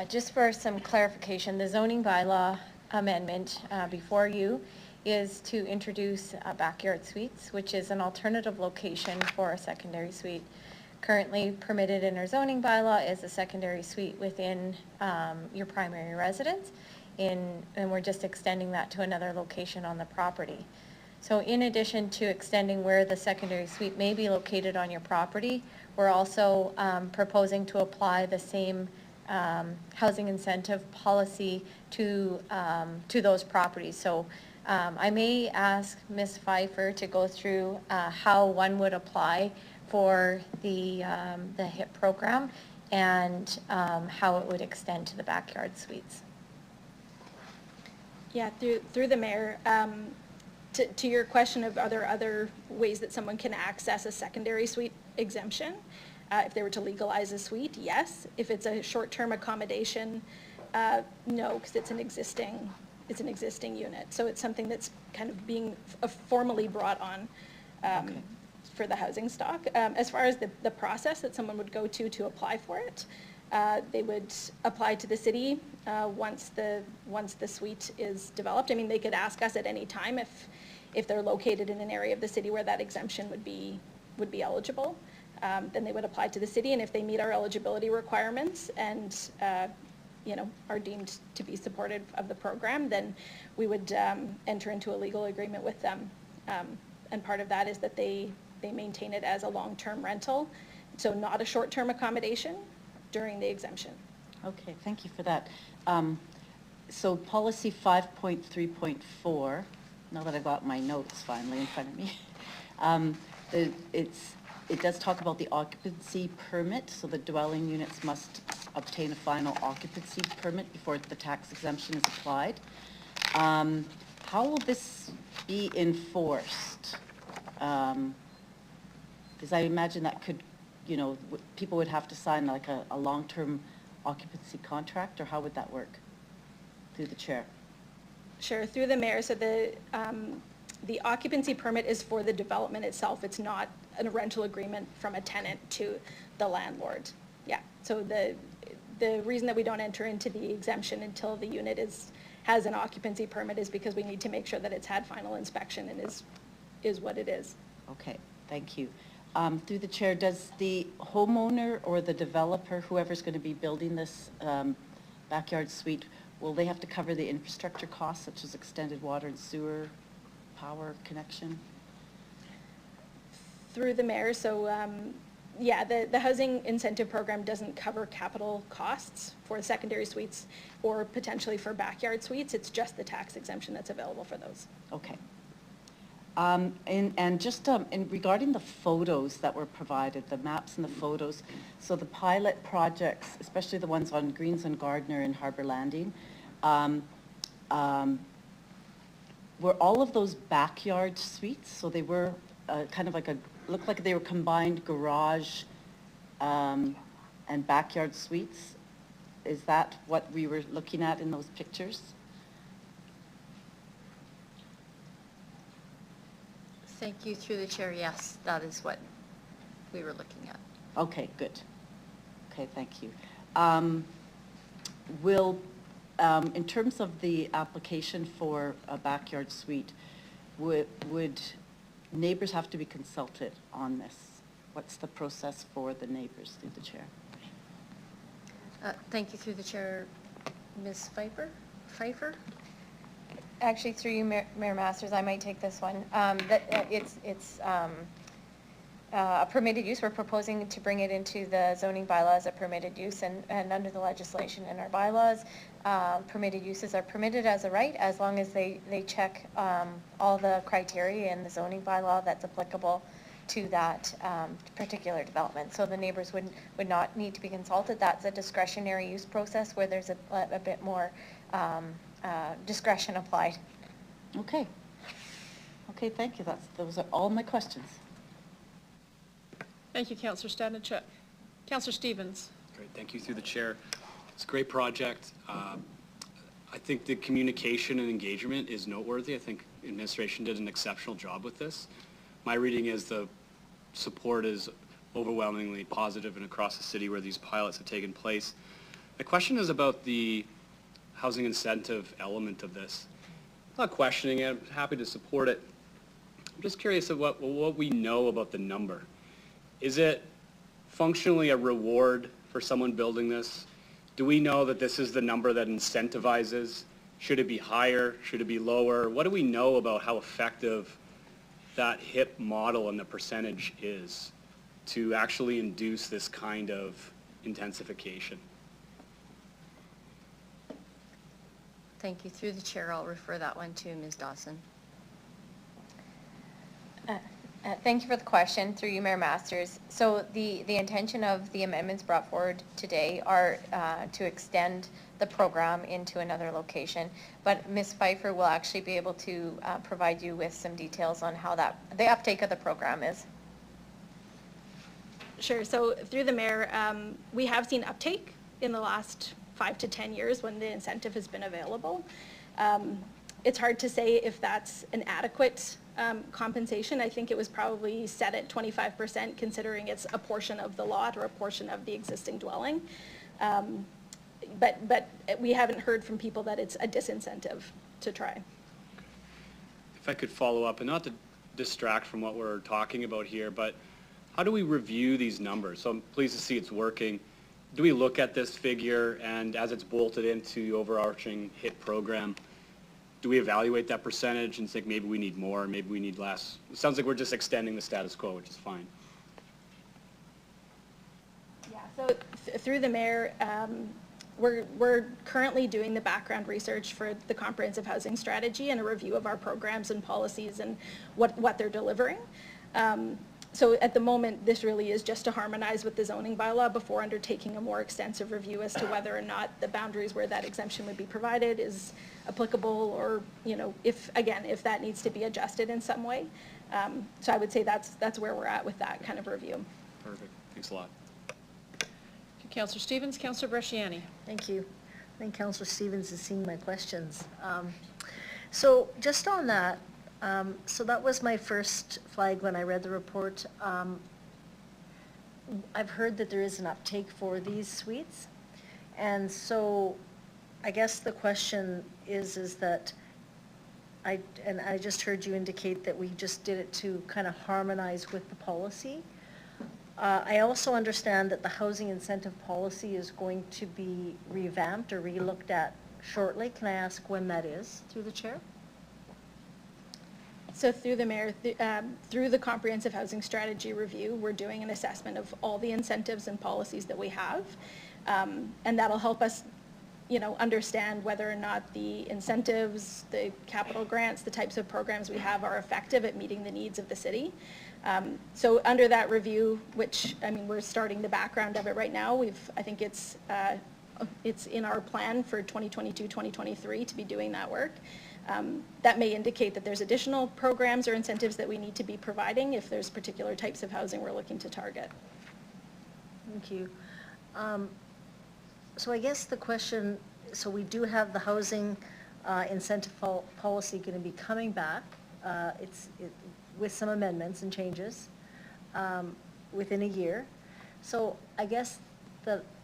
Just for some clarification, the zoning bylaw amendment before you is to introduce backyard suites, which is an alternative location for a secondary suite. Currently permitted in our zoning bylaw is a secondary suite within your primary residence, and we're just extending that to another location on the property. So in addition to extending where the secondary suite may be located on your property, we're also proposing to apply the same housing incentive policy to those properties. So I may ask Ms. Pfeiffer to go through how one would apply for the HIP program and how it would extend to the backyard suites. Yeah, through the mayor, to your question of are there other ways that someone can access a secondary suite exemption? If they were to legalize a suite, yes. If it's a short-term accommodation, no, because it's an existing unit. So it's something that's kind of being formally brought on for the housing stock. As far as the process that someone would go to apply for it, they would apply to the city once the suite is developed. I mean, they could ask us at any time if they're located in an area of the city where that exemption would be eligible. Then they would apply to the city, and if they meet our eligibility requirements and are deemed to be supportive of the program, then we would enter into a legal agreement with them. And part of that is that they maintain it as a long-term rental, so not a short-term accommodation during the exemption. Okay, thank you for that. So policy 5.3.4, now that I've got my notes finally in front of me, it does talk about the occupancy permit, so the dwelling units must obtain a final occupancy permit before the tax exemption is applied. how will this be enforced? Because I imagine that could, you know, people would have to sign like a long-term occupancy contract, or how would that work? Through the chair. Sure, through the mayor. So the occupancy permit is for the development itself. It's not a rental agreement from a tenant to the landlord. Yeah, so the reason that we don't enter into the exemption until the unit has an occupancy permit is because we need to make sure that it's had final inspection and is what it is. Okay, thank you. Through the chair, does the homeowner or the developer, whoever's going to be building this backyard suite, will they have to cover the infrastructure costs such as extended water and sewer, power connection? Through the mayor, so yeah, the housing incentive program doesn't cover capital costs for secondary suites or potentially for backyard suites. It's just the tax exemption that's available for those. Okay. And just in regarding the photos that were provided, the maps and the photos, so the pilot projects, especially the ones on Greens and Gardner and Harbour Landing, were all of those backyard suites? So they were kind of like looked like they were combined garage and backyard suites. Is that what we were looking at in those pictures? Thank you. Through the chair, yes, that is what we were looking at. Okay, good. Okay, thank you. In terms of the application for a backyard suite, would neighbors have to be consulted on this? What's the process for the neighbors, through the chair? Thank you. Through the chair, Ms. Pfeiffer? Actually, through you, Mayor Masters, I might take this one. It's a permitted use. We're proposing to bring it into the zoning bylaws, a permitted use, and under the legislation in our bylaws, permitted uses are permitted as a right as long as they check all the criteria in the zoning bylaw that's applicable to that particular development. So the neighbors would not need to be consulted. That's a discretionary use process where there's a bit more discretion applied. Okay. Okay, thank you. Those are all my questions. Thank you, Councillor Stanichuk. Councillor Stevens. Great, thank you through the chair. It's a great project. I think the communication and engagement is noteworthy. I think administration did an exceptional job with this. My reading is the support is overwhelmingly positive and across the city where these pilots have taken place. My question is about the housing incentive element of this. I'm not questioning it. I'm happy to support it. I'm just curious of what we know about the number. Is it functionally a reward for someone building this? Do we know that this is the number that incentivizes? Should it be higher? Should it be lower? What do we know about how effective that HIP model and the percentage is to actually induce this kind of intensification? Thank you. Through the chair, I'll refer that one to Ms. Dawson. Thank you for the question, through you, Mayor Masters. So the intention of the amendments brought forward today are to extend the program into another location. But Ms. Pfeiffer will actually be able to provide you with some details on how the uptake of the program is. Sure, so through the mayor, we have seen uptake in the last 5 to 10 years when the incentive has been available. It's hard to say if that's an adequate compensation. I think it was probably set at 25% considering it's a portion of the lot or a portion of the existing dwelling. But we haven't heard from people that it's a disincentive to try. If I could follow up, and not to distract from what we're talking about here, but how do we review these numbers? So I'm pleased to see it's working. Do we look at this figure and as it's bolted into the overarching HIT program, do we evaluate that percentage and think maybe we need more, maybe we need less? It sounds like we're just extending the status quo, which is fine. Yeah, so through the mayor, we're currently doing the background research for the comprehensive housing strategy and a review of our programs and policies and what they're delivering. So at the moment, this really is just to harmonize with the zoning bylaw before undertaking a more extensive review as to whether or not the boundaries where that exemption would be provided is applicable, or, you know, if, again, if that needs to be adjusted in some way. So I would say that's where we're at with that kind of review. Perfect. Thanks a lot. Councillor Stevens, Councillor Bresciani. Thank you. I think Councillor Stevens has seen my questions. So just on that, so that was my first flag when I read the report. I've heard that there is an uptake for these suites. And so I guess the question is that I just heard you indicate that we just did it to kind of harmonize with the policy. I also understand that the housing incentive policy is going to be revamped or re-looked at shortly. Can I ask when that is, through the chair? So through the mayor, through the comprehensive housing strategy review, we're doing an assessment of all the incentives and policies that we have. And that'll help us, you know, understand whether or not the incentives, the capital grants, the types of programs we have are effective at meeting the needs of the city. So under that review, which, I mean, we're starting the background of it right now, I think it's in our plan for 2022, 2023 to be doing that work. That may indicate that there's additional programs or incentives that we need to be providing if there's particular types of housing we're looking to target. Thank you. So I guess the question, so we do have the housing incentive policy going to be coming back. With some amendments and changes within a year. So I guess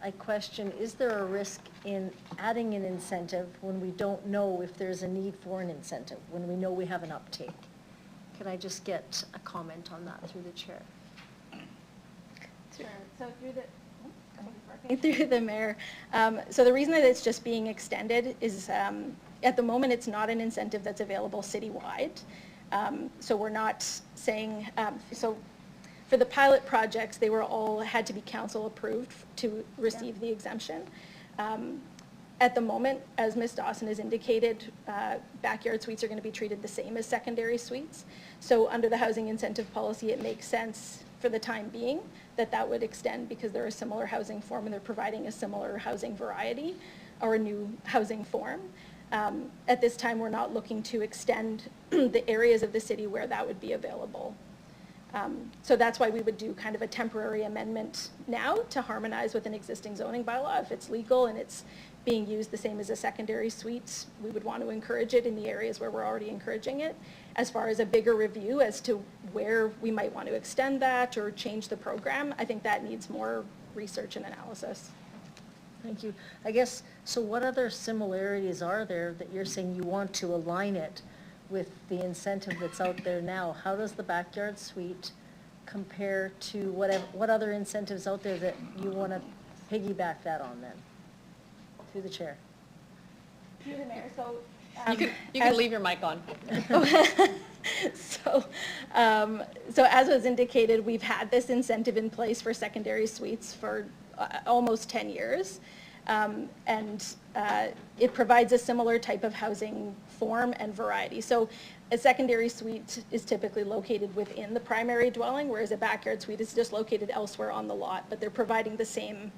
I question, is there a risk in adding an incentive when we don't know if there's a need for an incentive, when we know we have an uptake? Can I just get a comment on that through the chair? Sure. So through the mayor. So the reason that it's just being extended is at the moment it's not an incentive that's available citywide. So we're not saying, so for the pilot projects, they were all had to be council approved to receive the exemption. At the moment, as Ms. Dawson has indicated, backyard suites are going to be treated the same as secondary suites. So under the housing incentive policy, it makes sense for the time being that would extend because they're a similar housing form and they're providing a similar housing variety or a new housing form. At this time, we're not looking to extend the areas of the city where that would be available. So that's why we would do kind of a temporary amendment now to harmonize with an existing zoning bylaw. If it's legal and it's being used the same as a secondary suite, we would want to encourage it in the areas where we're already encouraging it. As far as a bigger review as to where we might want to extend that or change the program, I think that needs more research and analysis. Thank you. I guess, so what other similarities are there that you're saying you want to align it with the incentive that's out there now? How does the backyard suite compare to what other incentives out there that you want to piggyback that on then? Through the chair. Through the mayor, so. You can leave your mic on. So as was indicated, we've had this incentive in place for secondary suites for almost 10 years. It provides a similar type of housing form and variety. So a secondary suite is typically located within the primary dwelling, whereas a backyard suite is just located elsewhere on the lot, but they're providing the same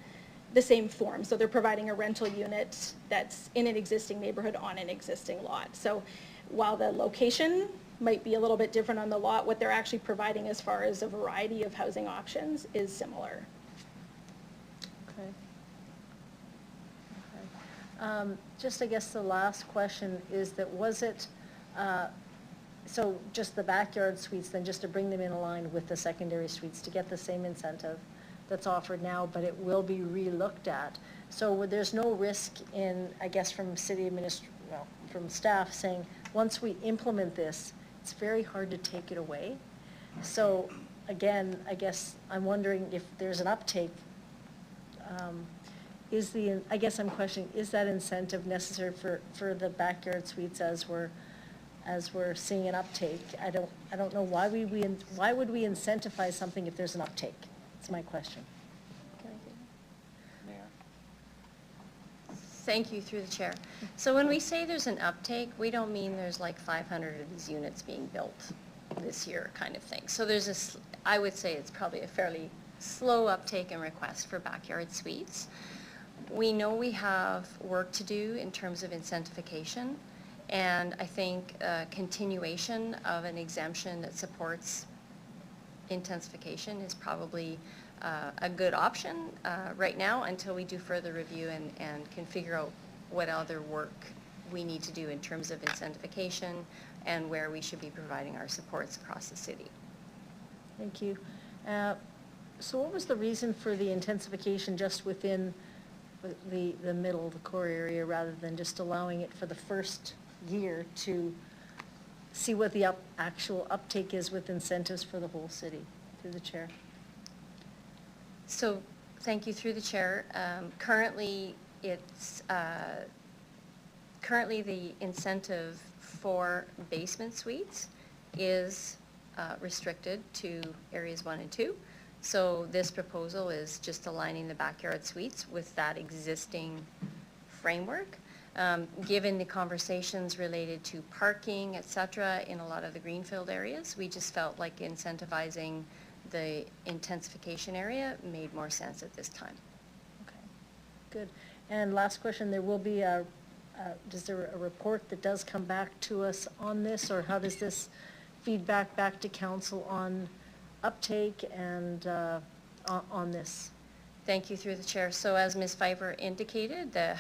form. So they're providing a rental unit that's in an existing neighborhood on an existing lot. So while the location might be a little bit different on the lot, what they're actually providing as far as a variety of housing options is similar. Okay. Just I guess the last question is that was it, so just the backyard suites then, just to bring them in line with the secondary suites to get the same incentive that's offered now, but it will be re-looked at. So there's no risk in, I guess, from from staff saying, once we implement this, it's very hard to take it away. So again, I guess I'm wondering if there's an uptake. I guess I'm questioning, is that incentive necessary for the backyard suites as we're seeing an uptake? I don't know why would we incentivize something if there's an uptake? That's my question. Thank you, through the chair. So when we say there's an uptake, we don't mean there's like 500 of these units being built this year kind of thing. So there's I would say it's probably a fairly slow uptake and request for backyard suites. We know we have work to do in terms of incentivification, and I think continuation of an exemption that supports intensification is probably a good option right now until we do further review and can figure out what other work we need to do in terms of incentivification and where we should be providing our supports across the city. Thank you. So what was the reason for the intensification just within the middle, the core area, rather than just allowing it for the first year to see what the actual uptake is with incentives for the whole city? Through the chair. So, thank you through the chair. Currently, currently the incentive for basement suites is restricted to areas 1 and 2. So this proposal is just aligning the backyard suites with that existing framework. Given the conversations related to parking, et cetera, in a lot of the greenfield areas, we just felt like incentivizing the intensification area made more sense at this time. Okay, good. And last question, there will be is there a report that does come back to us on this, or how does this feedback back to council on uptake and on this? Thank you through the chair. So as Ms. Pfeiffer indicated, the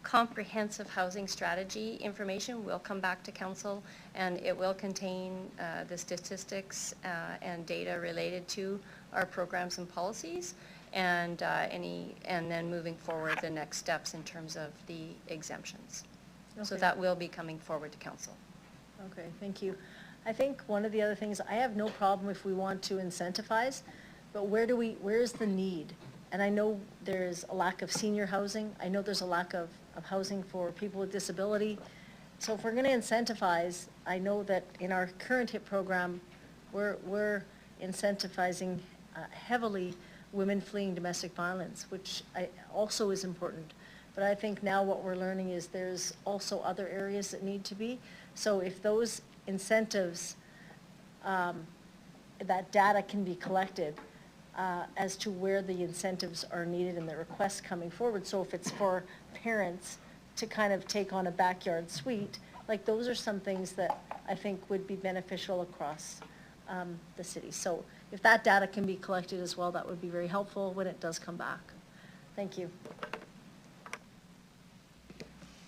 comprehensive housing strategy information will come back to council, and it will contain the statistics and data related to our programs and policies, and then moving forward the next steps in terms of the exemptions. So Okay. that will be coming forward to council. Okay, thank you. I think one of the other things, I have no problem if we want to incentivize, but where is the need? And I know there's a lack of senior housing. I know there's a lack of housing for people with disability. So if we're gonna incentivize, I know that in our current HIP program, we're incentivizing heavily women fleeing domestic violence, which also is important. But I think now what we're learning is there's also other areas that need to be. So if those incentives, that data can be collected as to where the incentives are needed and the requests coming forward. So if it's for parents to kind of take on a backyard suite, like those are some things that I think would be beneficial across the city. So if that data can be collected as well, that would be very helpful when it does come back. Thank you.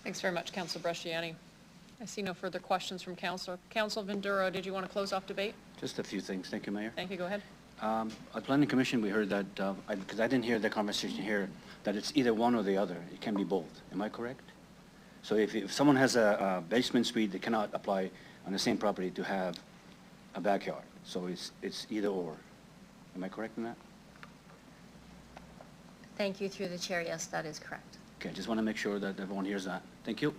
Thanks very much, Councillor Bresciani. I see no further questions from Councillor. Councillor Vendura, did you want to close off debate? Just a few things. Thank you, Mayor. Thank you. Go ahead. At Planning Commission, we heard that, because I didn't hear the conversation here, that it's either one or the other. It can be both. Am I correct? So if someone has a basement suite, they cannot apply on the same property to have a backyard. So it's either or. Am I correct in that? Thank you through the chair. Yes, that is correct. Okay, just want to make sure that everyone hears that. Thank you.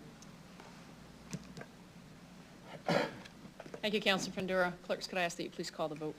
Thank you, Councillor Vendura. Clerks, could I ask that you please call the vote?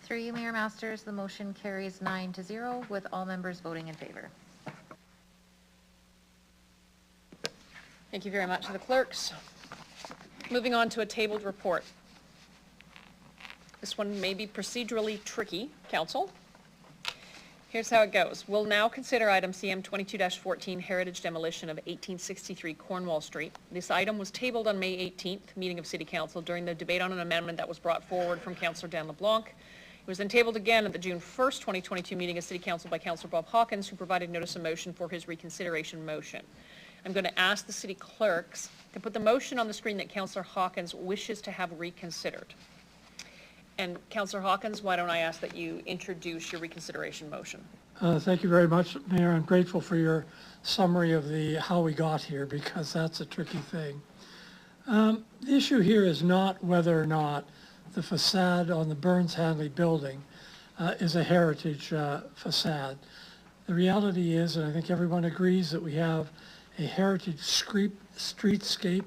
Through you, Mayor Masters, the motion carries 9-0 with all members voting in favor. Thank you very much to the clerks. Moving on to a tabled report. This one may be procedurally tricky, Council. Here's how it goes. We'll now consider item CM 22-14, heritage demolition of 1863 Cornwall Street. This item was tabled on May 18th, meeting of City Council, during the debate on an amendment that was brought forward from Councillor Dan LeBlanc. It was then tabled again at the June 1st, 2022 meeting of City Council by Councillor Bob Hawkins, who provided notice of motion for his reconsideration motion. I'm going to ask the city clerks to put the motion on the screen that Councillor Hawkins wishes to have reconsidered. And Councillor Hawkins, why don't I ask that you introduce your reconsideration motion? Thank you very much, Mayor. I'm grateful for your summary of how we got here, because that's a tricky thing. The issue here is not whether or not the facade on the Burns-Hanley building is a heritage facade. The reality is, and I think everyone agrees, that we have a heritage streetscape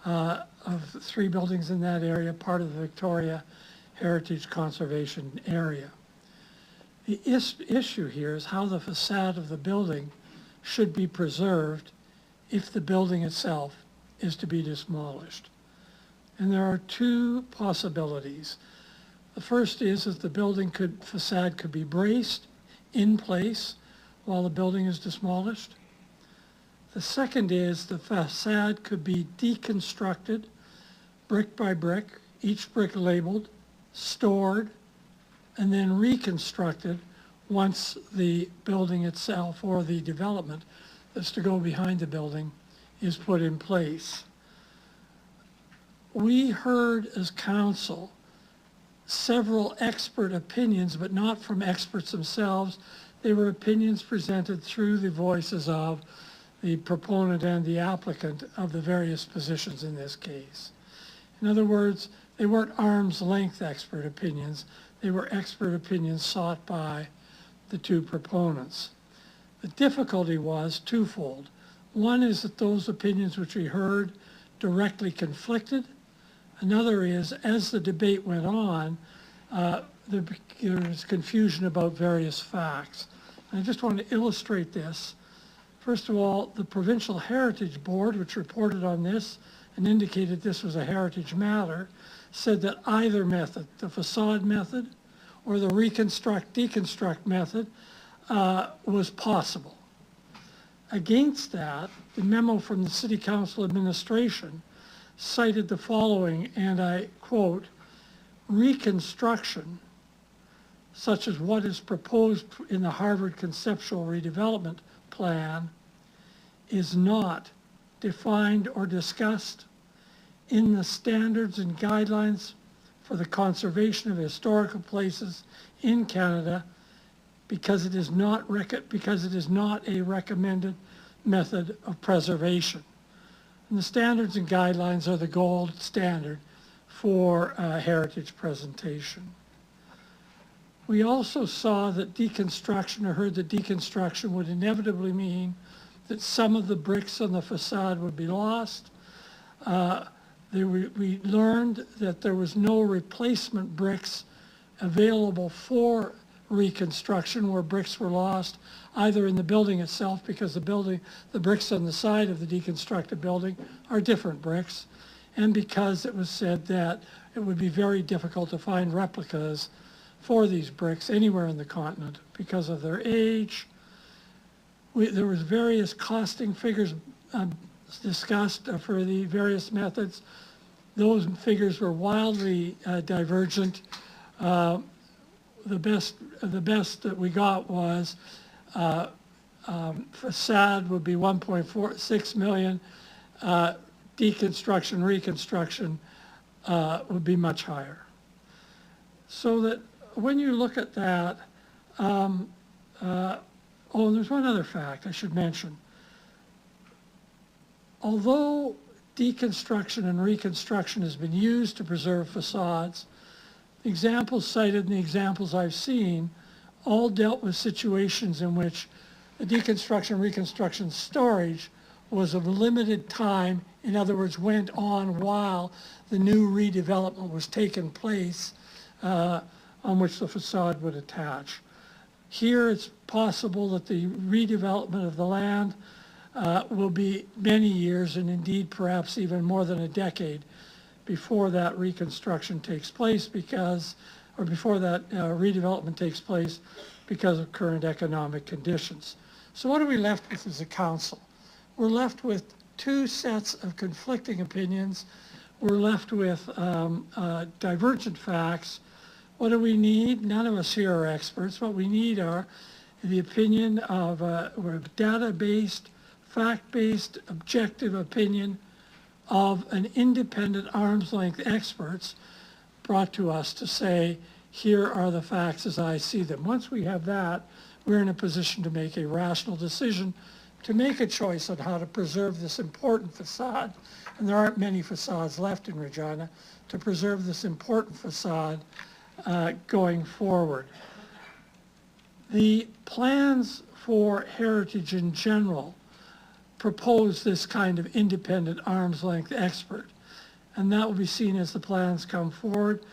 of 3 buildings in that area, part of the Victoria Heritage Conservation Area. The issue here is how the facade of the building should be preserved if the building itself is to be demolished. And there are 2 possibilities. The first is that the building facade could be braced in place while the building is demolished. The second is the facade could be deconstructed brick by brick, each brick labeled, stored, and then reconstructed once the building itself or the development that's to go behind the building is put in place. We heard as council several expert opinions, but not from experts themselves. They were opinions presented through the voices of the proponent and the applicant of the various positions in this case. In other words, they weren't arm's length expert opinions. They were expert opinions sought by the 2 proponents. The difficulty was twofold. One is that those opinions which we heard directly conflicted. Another is, as the debate went on, there was confusion about various facts. And I just want to illustrate this. First of all, the Provincial Heritage Board, which reported on this and indicated this was a heritage matter, said that either method, the facade method or the reconstruct-deconstruct method, was possible. Against that, the memo from the City Council administration cited the following, and I quote, "Reconstruction, such as what is proposed in the Harvard Conceptual Redevelopment Plan, is not defined or discussed in the standards and guidelines for the conservation of historical places in Canada because it is not a recommended method of preservation." And the standards and guidelines are the gold standard for heritage presentation. We also saw that deconstruction, or heard that deconstruction would inevitably mean that some of the bricks on the facade would be lost. We learned that there was no replacement bricks available for reconstruction where bricks were lost, either in the building itself, because the bricks on the side of the deconstructed building are different bricks, and because it was said that it would be very difficult to find replicas for these bricks anywhere in the continent because of their age. There was various costing figures discussed for the various methods. Those figures were wildly divergent. The best that we got was facade would be 1.46 million. Deconstruction, reconstruction would be much higher. So that when you look at that, oh, there's one other fact I should mention. Although deconstruction and reconstruction has been used to preserve facades, the examples cited and the examples I've seen all dealt with situations in which the deconstruction, reconstruction storage was of limited time, in other words, went on while the new redevelopment was taking place on which the facade would attach. Here it's possible that the redevelopment of the land will be many years, and indeed perhaps even more than a decade before that reconstruction takes place before that redevelopment takes place because of current economic conditions. So what are we left with as a council? We're left with 2 sets of conflicting opinions. We're left with divergent facts. What do we need? None of us here are experts. What we need are the opinion of a data-based, fact-based, objective opinion of an independent arm's-length experts brought to us to say, here are the facts as I see them. Once we have that, we're in a position to make a rational decision, to make a choice on how to preserve this important facade. And there aren't many facades left in Regina, to preserve this important facade going forward. The plans for heritage in general propose this kind of independent arm's length expert. And that will be seen as the plans come forward.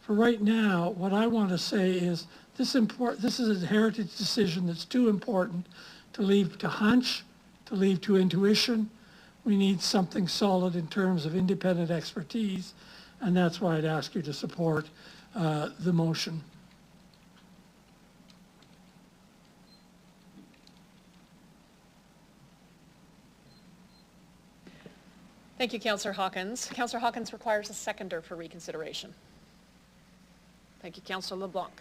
For right now, what I want to say is this is a heritage decision that's too important to leave to hunch, to leave to intuition. We need something solid in terms of independent expertise, and that's why I'd ask you to support the motion. Thank you, Councillor Hawkins. Councillor Hawkins requires a seconder for reconsideration. Thank you, Councillor LeBlanc.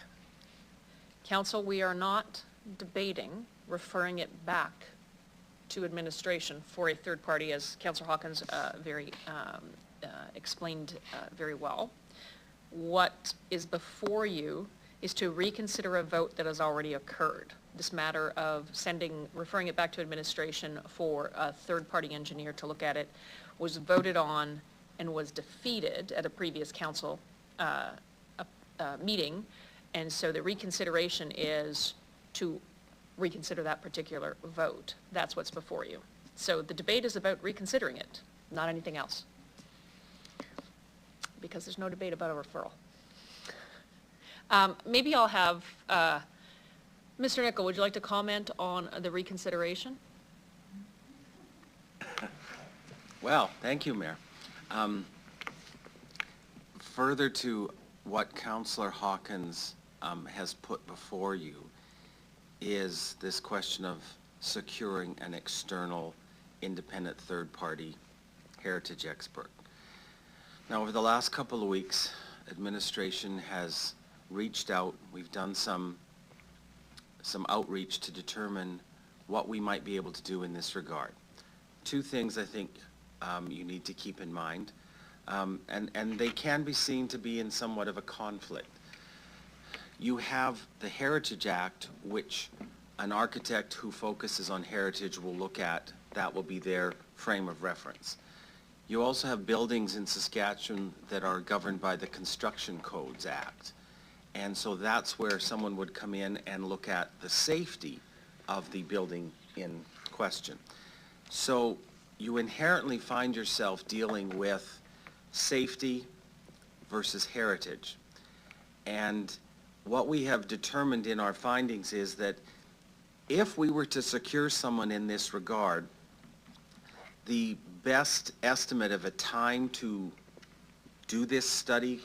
Council, we are not debating referring it back to administration for a third party, as Councillor Hawkins explained very well. What is before you is to reconsider a vote that has already occurred. This matter of referring it back to administration for a third-party engineer to look at it was voted on and was defeated at a previous council meeting, and so the reconsideration is to reconsider that particular vote. That's what's before you. So the debate is about reconsidering it, not anything else, because there's no debate about a referral. Maybe I'll have, Mr. Nicol, would you like to comment on the reconsideration? Well, thank you, Mayor. Further to what Councillor Hawkins has put before you is this question of securing an external independent third-party heritage expert. Now, over the last couple of weeks, administration has reached out. We've done some outreach to determine what we might be able to do in this regard. Two things I think you need to keep in mind, and they can be seen to be in somewhat of a conflict. You have the Heritage Act, which an architect who focuses on heritage will look at. That will be their frame of reference. You also have buildings in Saskatchewan that are governed by the Construction Codes Act. And so that's where someone would come in and look at the safety of the building in question. So you inherently find yourself dealing with safety versus heritage. And what we have determined in our findings is that if we were to secure someone in this regard, the best estimate of a time to do this study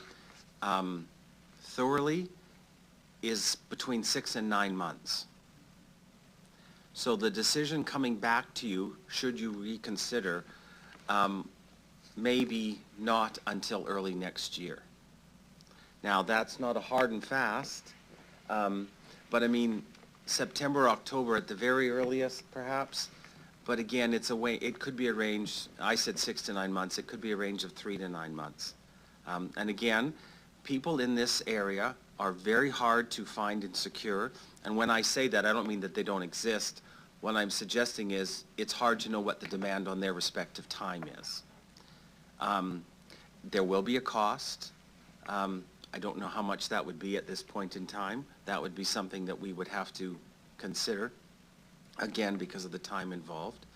thoroughly is between 6 and 9 months. So the decision coming back to you, should you reconsider, maybe not until early next year. Now, that's not a hard and fast, but I mean, September, October at the very earliest, perhaps. But again, it could be a range, I said 6 to 9 months, it could be a range of 3 to 9 months. And again, people in this area are very hard to find and secure. And when I say that, I don't mean that they don't exist. What I'm suggesting is it's hard to know what the demand on their respective time is. There will be a cost. I don't know how much that would be at this point in time. That would be something that we would have to consider, again, because of the time involved.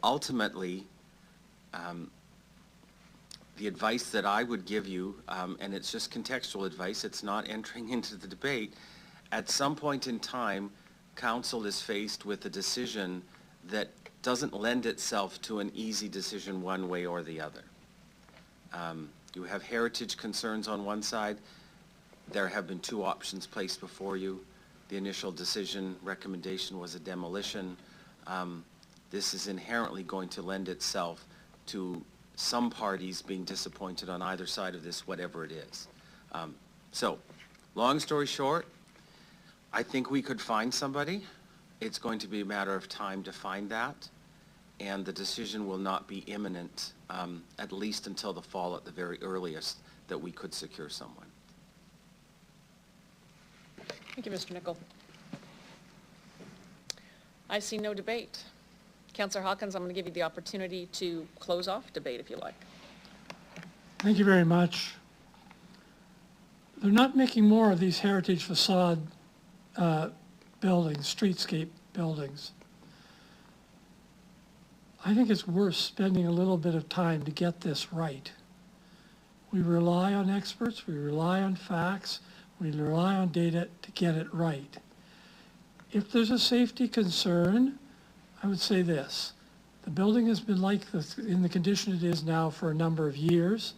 Ultimately, the advice that I would give you, and it's just contextual advice, it's not entering into the debate, at some point in time, council is faced with a decision that doesn't lend itself to an easy decision one way or the other. You have heritage concerns on one side. There have been 2 options placed before you. The initial decision recommendation was a demolition. This is inherently going to lend itself to some parties being disappointed on either side of this, whatever it is. So, long story short, I think we could find somebody. It's going to be a matter of time to find that, and the decision will not be imminent, at least until the fall at the very earliest, that we could secure someone. Thank you, Mr. Nicol. I see no debate. Councillor Hawkins, I'm going to give you the opportunity to close off debate if you like. Thank you very much. They're not making more of these heritage facade buildings, streetscape buildings. I think it's worth spending a little bit of time to get this right. We rely on experts, we rely on facts, we rely on data to get it right. If there's a safety concern, I would say this. The building has been in the condition it is now for a number of years,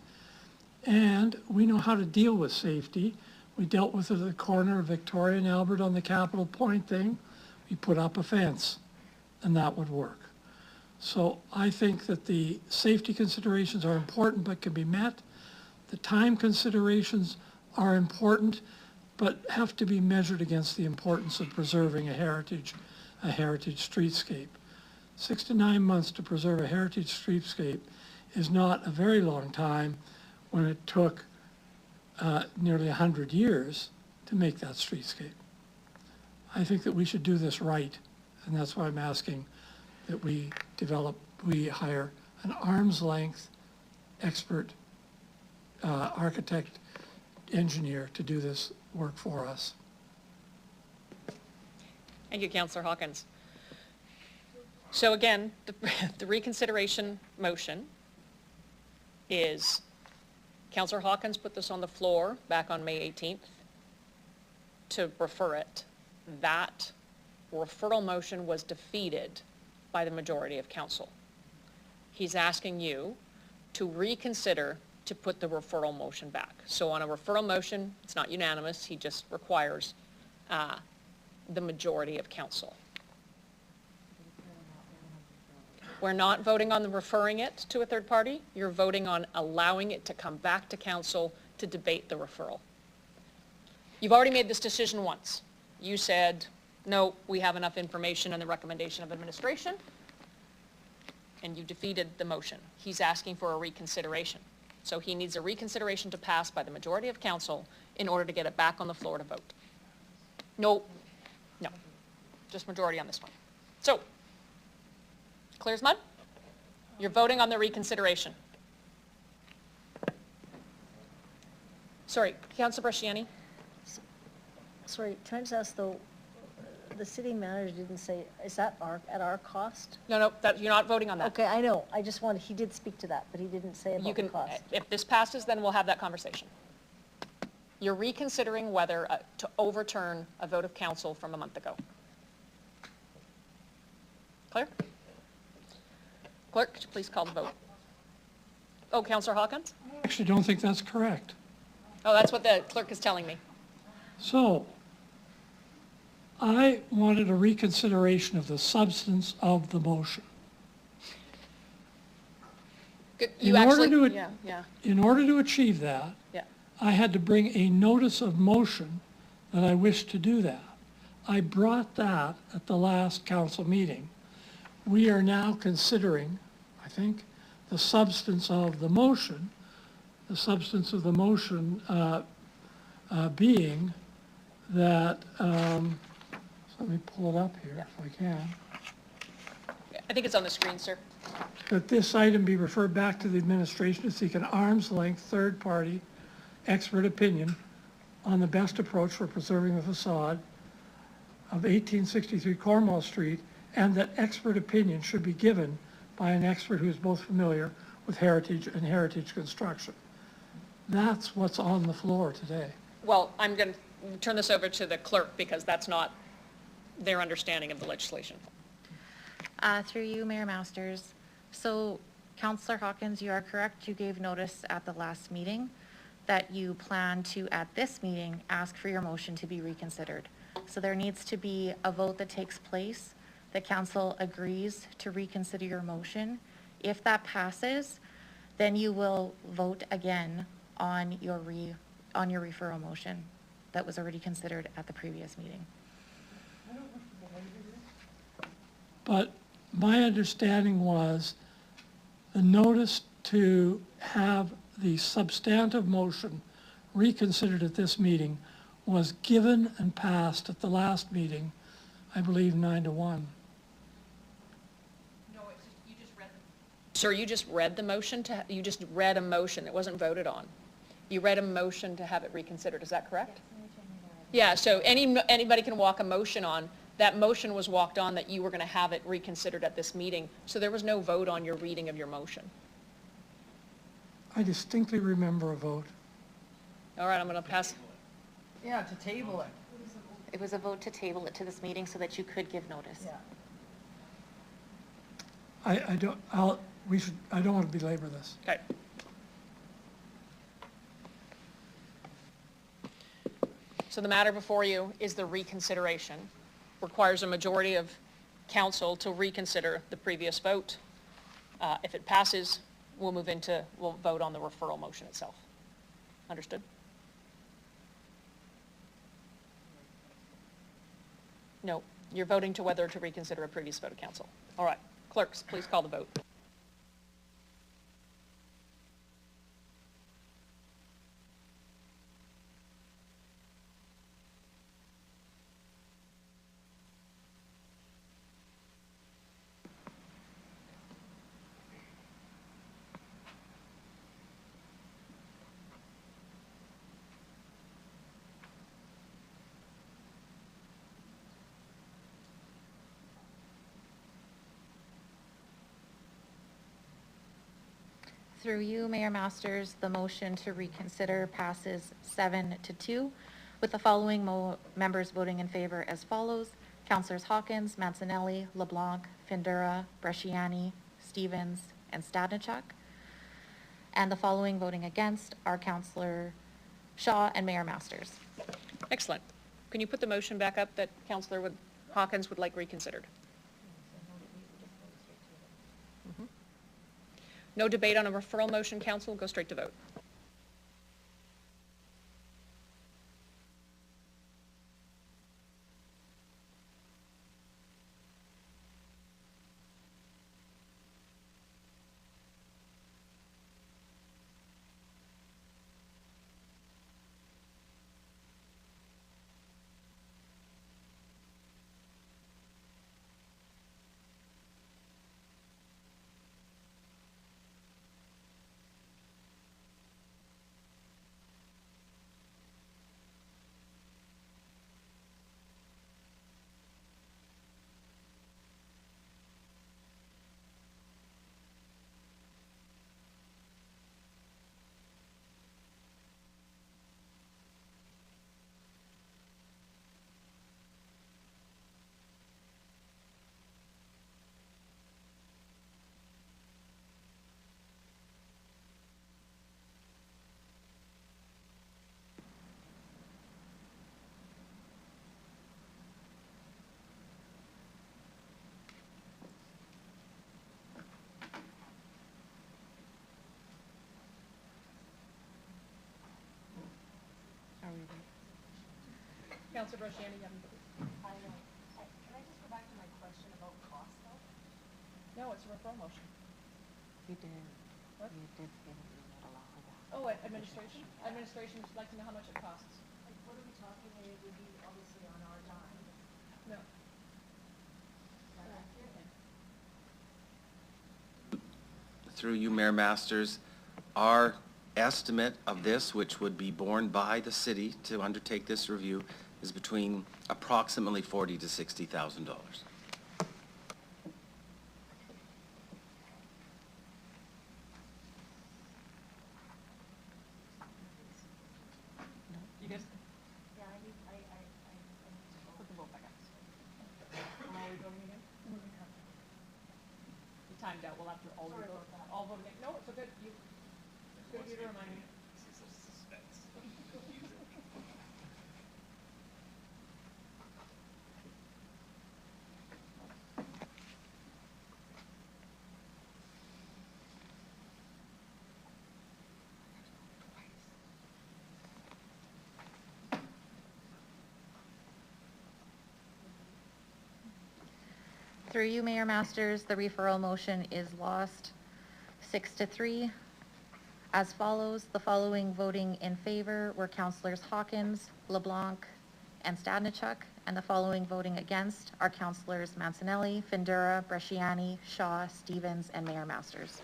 and we know how to deal with safety. We dealt with it at the corner of Victoria and Albert on the Capitol Point thing. We put up a fence, and that would work. So I think that the safety considerations are important but can be met. The time considerations are important but have to be measured against the importance of preserving a heritage streetscape. 6 to 9 months to preserve a heritage streetscape is not a very long time when it took nearly 100 years to make that streetscape. I think that we should do this right, and that's why I'm asking that we hire an arm's length expert architect engineer to do this work for us. Thank you, Councillor Hawkins. So again, the reconsideration motion is Councillor Hawkins put this on the floor back on May 18th to refer it. That referral motion was defeated by the majority of council. He's asking you to reconsider to put the referral motion back. So on a referral motion, it's not unanimous, he just requires the majority of council. We're not voting on the referring it to a third party, you're voting on allowing it to come back to council to debate the referral. You've already made this decision once. You said, no, we have enough information and the recommendation of administration, and you defeated the motion. He's asking for a reconsideration. So he needs a reconsideration to pass by the majority of council in order to get it back on the floor to vote. No, just majority on this one. So, clear as mud? You're voting on the reconsideration. Sorry, Councillor Bresciani? Sorry, can I just ask though, the city manager didn't say, is that at our cost? No, you're not voting on that. Okay, I know, I just wanted, he did speak to that, but he didn't say about the cost. If this passes, then we'll have that conversation. You're reconsidering whether to overturn a vote of council from a month ago. Clear? Clerk, could you please call the vote? Oh, Councillor Hawkins? I actually don't think that's correct. Oh, that's what the clerk is telling me. So, I wanted a reconsideration of the substance of the motion. You In actually, order to, yeah. In order to achieve that, Yeah. I had to bring a notice of motion that I wished to do that. I brought that at the last council meeting. We are now considering, I think, the substance of the motion. The substance of the motion being that, let me pull it up here if I can. I think it's on the screen, sir. That this item be referred back to the administration to seek an arm's length third-party expert opinion on the best approach for preserving the facade of 1863 Cornwall Street, and that expert opinion should be given by an expert who is both familiar with heritage and heritage construction. That's what's on the floor today. Well, I'm going to turn this over to the clerk because that's not their understanding of the legislation. Through you, Mayor Masters. So, Councillor Hawkins, you are correct. You gave notice at the last meeting that you plan to, at this meeting, ask for your motion to be reconsidered. So there needs to be a vote that takes place. The council agrees to reconsider your motion. If that passes, then you will vote again on your referral motion that was already considered at the previous meeting. But my understanding was the notice to have the substantive motion reconsidered at this meeting was given and passed at the last meeting, I believe 9-1. No, you just read the... Sir, you just read the motion you just read a motion that wasn't voted on. You read a motion to have it reconsidered, is that correct? Yeah, so anybody can walk a motion on. That motion was walked on that you were going to have it reconsidered at this meeting, so there was no vote on your reading of your motion. I distinctly remember a vote. All right, I'm going to pass. Yeah, to table it. It was a vote to table it to this meeting so that you could give notice. Yeah. I don't want to belabor this. Okay. So the matter before you is the reconsideration. Requires a majority of council to reconsider the previous vote. If it passes, we'll vote on the referral motion itself. Understood? No, you're voting to whether to reconsider a previous vote of council. All right, clerks, please call the vote. Through you, Mayor Masters, the motion to reconsider passes 7-2, with the following members voting in favor as follows. Councillors Hawkins, Mancinelli, LeBlanc, Findura, Bresciani, Stevens, and Stadnichuk. And the following voting against are Councillor Shaw and Mayor Masters. Excellent. Can you put the motion back up that Councillor Hawkins would like reconsidered? No debate on a referral motion, council. Go straight to vote. Councilor Bresciani, you haven't voted. I know. Can I just go back to my question about cost though? No, it's a referral motion. You did. What? You did say that you would allow that. Oh, administration? Administration would like to know how much it costs. Like, what are we talking? It would be obviously on our dime. No. Through you, Mayor Masters, our estimate of this, which would be borne by the city to undertake this review, is between approximately $40,000 to $60,000. You guys? Yeah, I need, I Put the vote back up. Are we voting again? You timed out. We'll have to all Sorry vote. about that. All vote again. No, it's okay. It's good of you to remind me. Through you, Mayor Masters, the referral motion is lost 6-3. As follows, the following voting in favor were Councillors Hawkins, LeBlanc, and Stadnichuk, and the following voting against are Councillors Mancinelli, Findura, Bresciani, Shaw, Stevens, and Mayor Masters.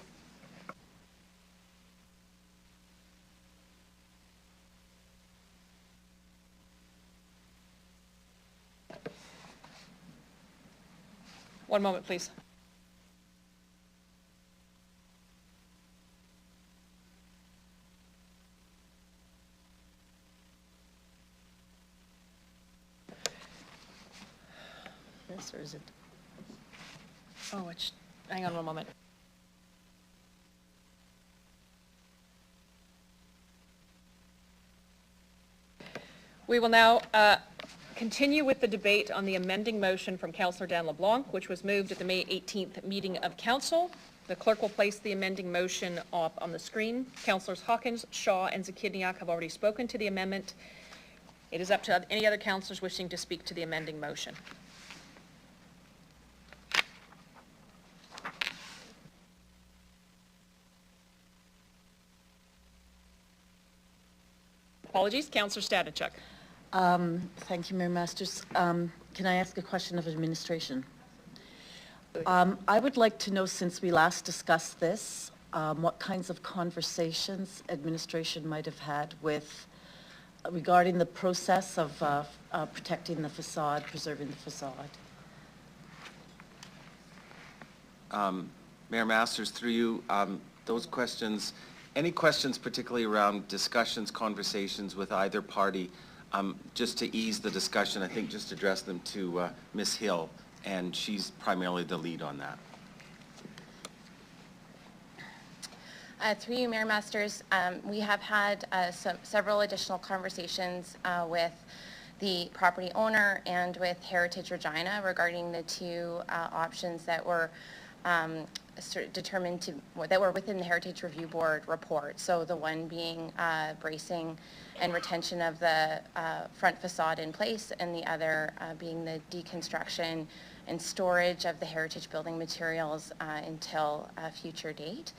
One moment, please. This, or is it? Oh, hang on one moment. We will now continue with the debate on the amending motion from Councillor Dan LeBlanc, which was moved at the May 18th meeting of Council. The clerk will place the amending motion up on the screen. Councillors Hawkins, Shaw, and Zakidniak have already spoken to the amendment. It is up to any other councillors wishing to speak to the amending motion. Apologies, Councillor Stanichuk. Thank you, Mayor Masters. Can I ask a question of administration? I would like to know, since we last discussed this, what kinds of conversations administration might have had with regarding the process of protecting the facade, preserving the facade. Mayor Masters, through you, those questions, any questions particularly around discussions, conversations with either party, just to ease the discussion, I think just address them to Ms. Hill, and she's primarily the lead on that. Through you, Mayor Masters, we have had several additional conversations with the property owner and with Heritage Regina regarding the two options that were determined that were within the Heritage Review Board report. So the one being bracing and retention of the front facade in place, and the other being the deconstruction and storage of the heritage building materials until a future date.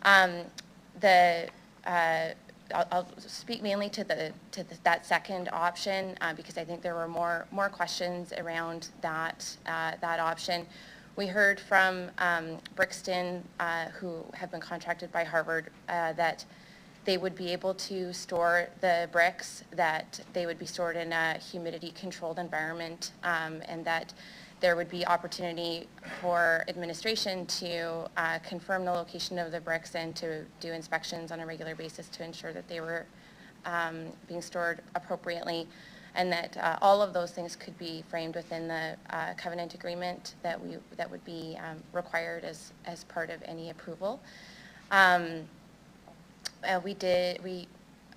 I'll speak mainly to that second option because I think there were more questions around that option. We heard from Brixton, who have been contracted by Harvard, that they would be able to store the bricks, that they would be stored in a humidity-controlled environment, and that there would be opportunity for administration to confirm the location of the bricks and to do inspections on a regular basis to ensure that they were being stored appropriately, and that all of those things could be framed within the covenant agreement that would be required as part of any approval. We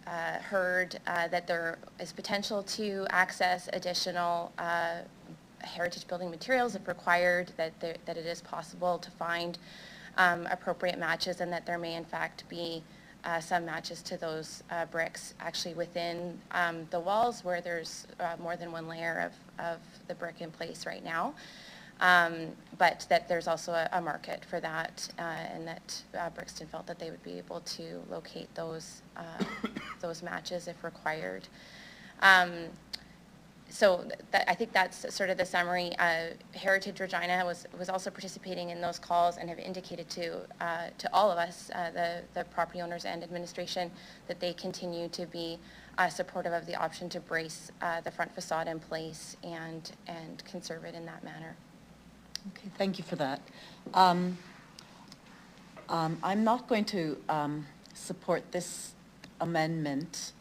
heard that there is potential to access additional heritage building materials if required, that it is possible to find appropriate matches, and that there may in fact be some matches to those bricks actually within the walls where there's more than one layer of the brick in place right now. But that there's also a market for that, and that Brixton felt that they would be able to locate those matches if required. So I think that's sort of the summary. Heritage Regina was also participating in those calls and have indicated to all of us, the property owners and administration, that they continue to be supportive of the option to brace the front facade in place and conserve it in that manner. Okay, thank you for that. I'm not going to support this amendment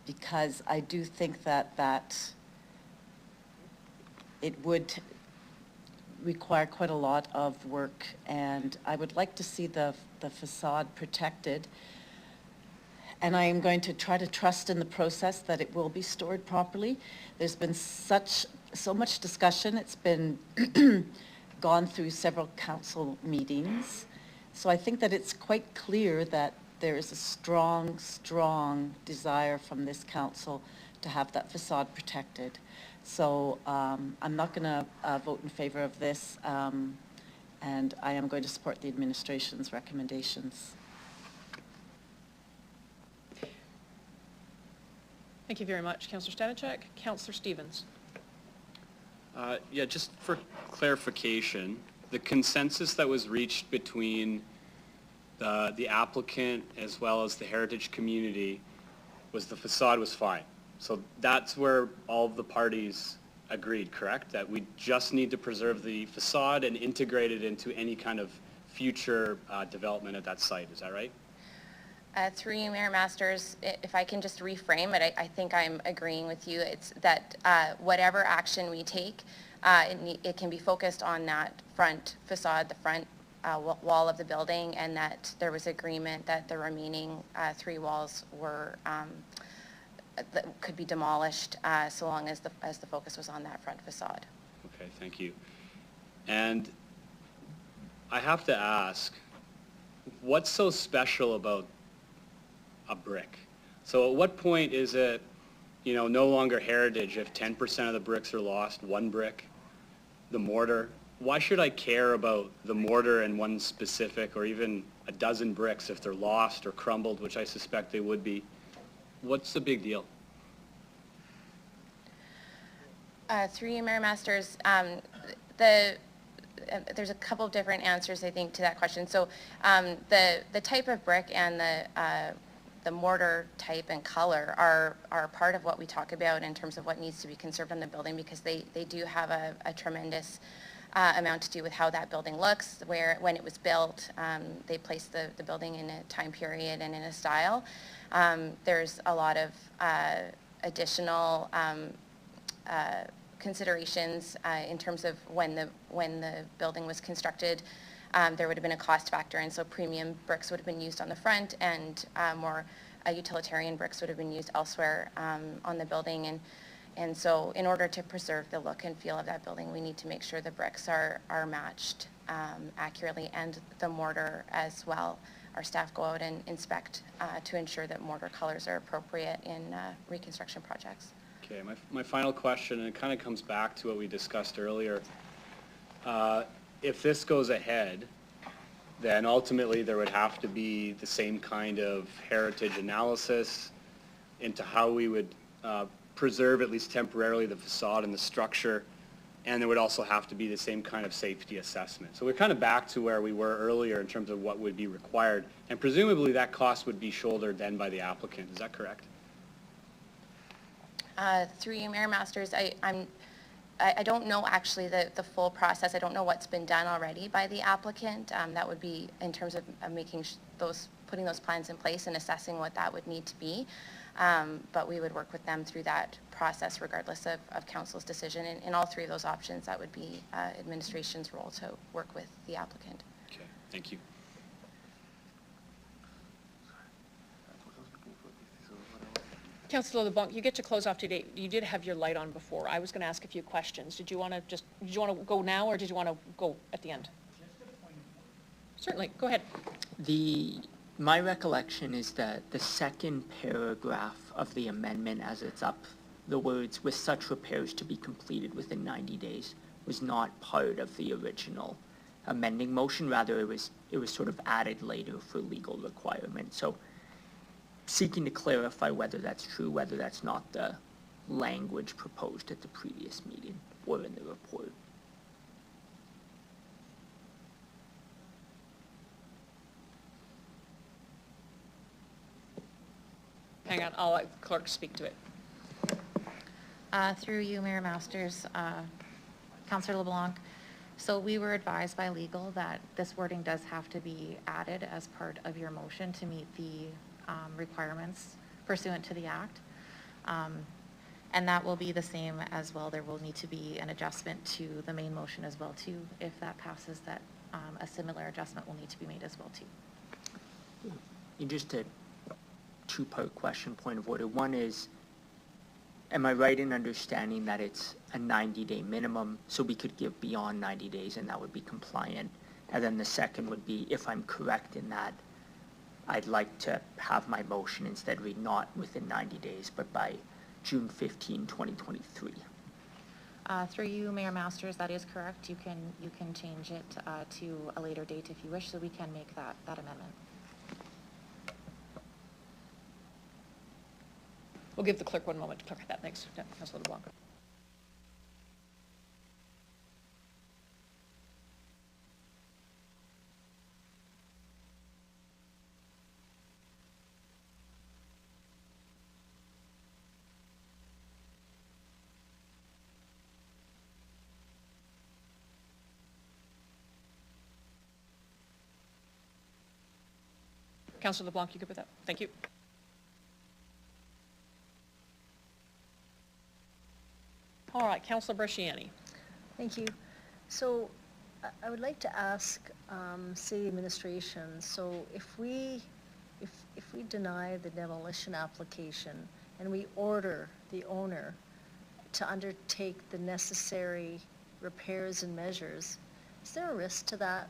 because I do think that it would require quite a lot of work, and I would like to see the facade protected. And I am going to try to trust in the process that it will be stored properly. There's been so much discussion. It's been gone through several council meetings. So I think that it's quite clear that there is a strong, strong desire from this council to have that facade protected. So I'm not going to vote in favor of this, and I am going to support the administration's recommendations. Thank you very much, Councillor Stanichuk. Councillor Stevens. Yeah, just for clarification, the consensus that was reached between the applicant as well as the heritage community was the facade was fine. So that's where all of the parties agreed, correct? That we just need to preserve the facade and integrate it into any kind of future development at that site, is that right? Through you, Mayor Masters, if I can just reframe it, I think I'm agreeing with you. It's that whatever action we take, it can be focused on that front facade, the front wall of the building, and that there was agreement that the remaining 3 walls were that could be demolished so long as the focus was on that front facade. Okay, thank you. And I have to ask, what's so special about a brick? So at what point is it, you know, no longer heritage if 10% of the bricks are lost, 1 brick, the mortar? Why should I care about the mortar and one specific, or even a dozen bricks if they're lost or crumbled, which I suspect they would be? What's the big deal? Through you, Mayor Masters, there's a couple of different answers, I think, to that question. So the type of brick and the mortar type and color are part of what we talk about in terms of what needs to be conserved on the building, because they do have a tremendous amount to do with how that building looks. When it was built, they placed the building in a time period and in a style. There's a lot of additional considerations in terms of when the building was constructed. There would have been a cost factor, and so premium bricks would have been used on the front, and more utilitarian bricks would have been used elsewhere on the building. And so in order to preserve the look and feel of that building, we need to make sure the bricks are matched accurately, and the mortar as well. Our staff go out and inspect to ensure that mortar colors are appropriate in reconstruction projects. Okay, my final question, and it kind of comes back to what we discussed earlier. If this goes ahead, then ultimately there would have to be the same kind of heritage analysis into how we would preserve, at least temporarily, the facade and the structure, and there would also have to be the same kind of safety assessment. So we're kind of back to where we were earlier in terms of what would be required, and presumably that cost would be shouldered then by the applicant. Is that correct? Through you, Mayor Masters, I don't know actually the full process. I don't know what's been done already by the applicant. That would be in terms of putting those plans in place and assessing what that would need to be. But we would work with them through that process regardless of council's decision. In all 3 of those options, that would be administration's role to work with the applicant. Okay, thank you. Councillor LeBlanc, you get to close off today. You did have your light on before. I was going to ask a few questions. Did you want to go now, or did you want to go at the end? Certainly, go ahead. My recollection is that the second paragraph of the amendment, as it's up, the words "with such repairs to be completed within 90 days" was not part of the original amending motion. Rather, it was sort of added later for legal requirement. So seeking to clarify whether that's true, whether that's not the language proposed at the previous meeting or in the report. Hang on, I'll let the clerk speak to it. Through you, Mayor Masters, Councillor LeBlanc. So we were advised by legal that this wording does have to be added as part of your motion to meet the requirements pursuant to the Act. And that will be the same as well. There will need to be an adjustment to the main motion as well too. If that passes, that a similar adjustment will need to be made as well too. Just a 2-part question, point of order. One is, am I right in understanding that it's a 90-day minimum, so we could give beyond 90 days and that would be compliant? And then the second would be, if I'm correct in that, I'd like to have my motion instead read not within 90 days, but by June 15, 2023. Through you, Mayor Masters, that is correct. You can change it to a later date if you wish, so we can make that amendment. We'll give the clerk 1 moment to clarify that. Thanks, Councillor LeBlanc. Councillor LeBlanc, you good with that? Thank you. All right, Councillor Bresciani. Thank you. So I would like to ask city administration, so if we deny the demolition application and we order the owner to undertake the necessary repairs and measures, is there a risk to that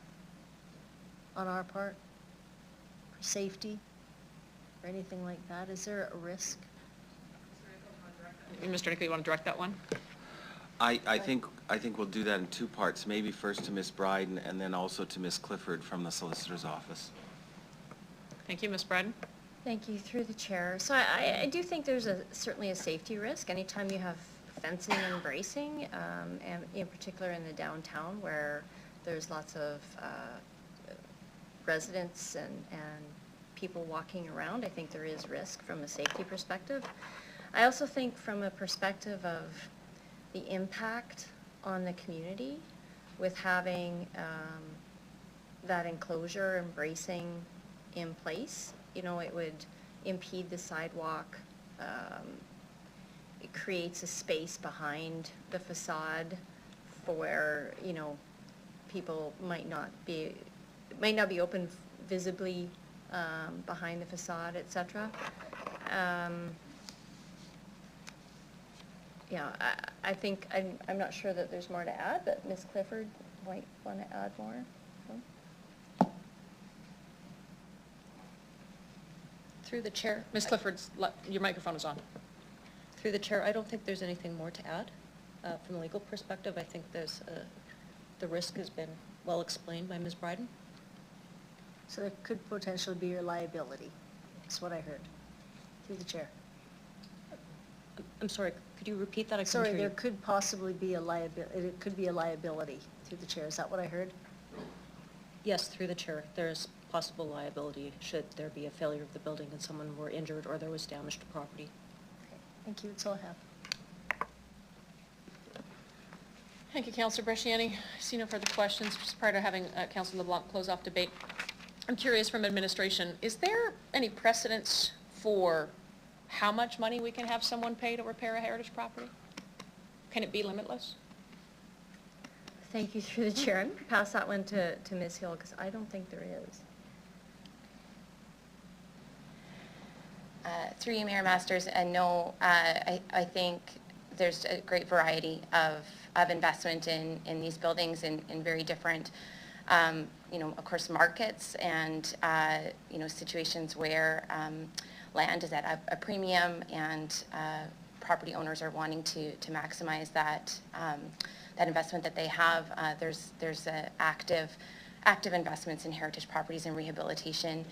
on our part? For safety or anything like that? Is there a risk? Mr. Nichols, you want to direct that one? I think we'll do that in two parts, maybe first to Ms. Bryden and then also to Ms. Clifford from the Solicitor's Office. Thank you, Ms. Bryden. Thank you, through the chair. So I do think there's certainly a safety risk anytime you have fencing and bracing, and in particular in the downtown where there's lots of residents and people walking around. I think there is risk from a safety perspective. I also think from a perspective of the impact on the community with having that enclosure and bracing in place. You know, it would impede the sidewalk. It creates a space behind the facade for where, you know, people might not be open visibly behind the facade, etc. Yeah, I think, I'm not sure that there's more to add, but Ms. Clifford might want to add more. Through the chair. Ms. Clifford, your microphone is on. Through the chair, I don't think there's anything more to add. From a legal perspective, I think the risk has been well explained by Ms. Bryden. So there could potentially be your liability. That's what I heard. Through the chair. I'm sorry, could you repeat that? I couldn't Sorry, hear there you. could possibly be a liability, it could be a liability through the chair. Is that what I heard? Yes, through the chair, there is possible liability should there be a failure of the building and someone were injured or there was damage to property. Okay, thank you, that's all I have. Thank you, Councillor Bresciani. I see no further questions. Just prior to having Councillor LeBlanc close off debate, I'm curious from administration, is there any precedence for how much money we can have someone pay to repair a heritage property? Can it be limitless? Thank you, through the chair. I'm going to pass that one to Ms. Hill because I don't think there is. Through you, Mayor Masters, and no, I think there's a great variety of investment in these buildings in very different, you know, of course, markets and, you know, situations where land is at a premium and property owners are wanting to maximize that that investment that they have. There's active investments in heritage properties and rehabilitation,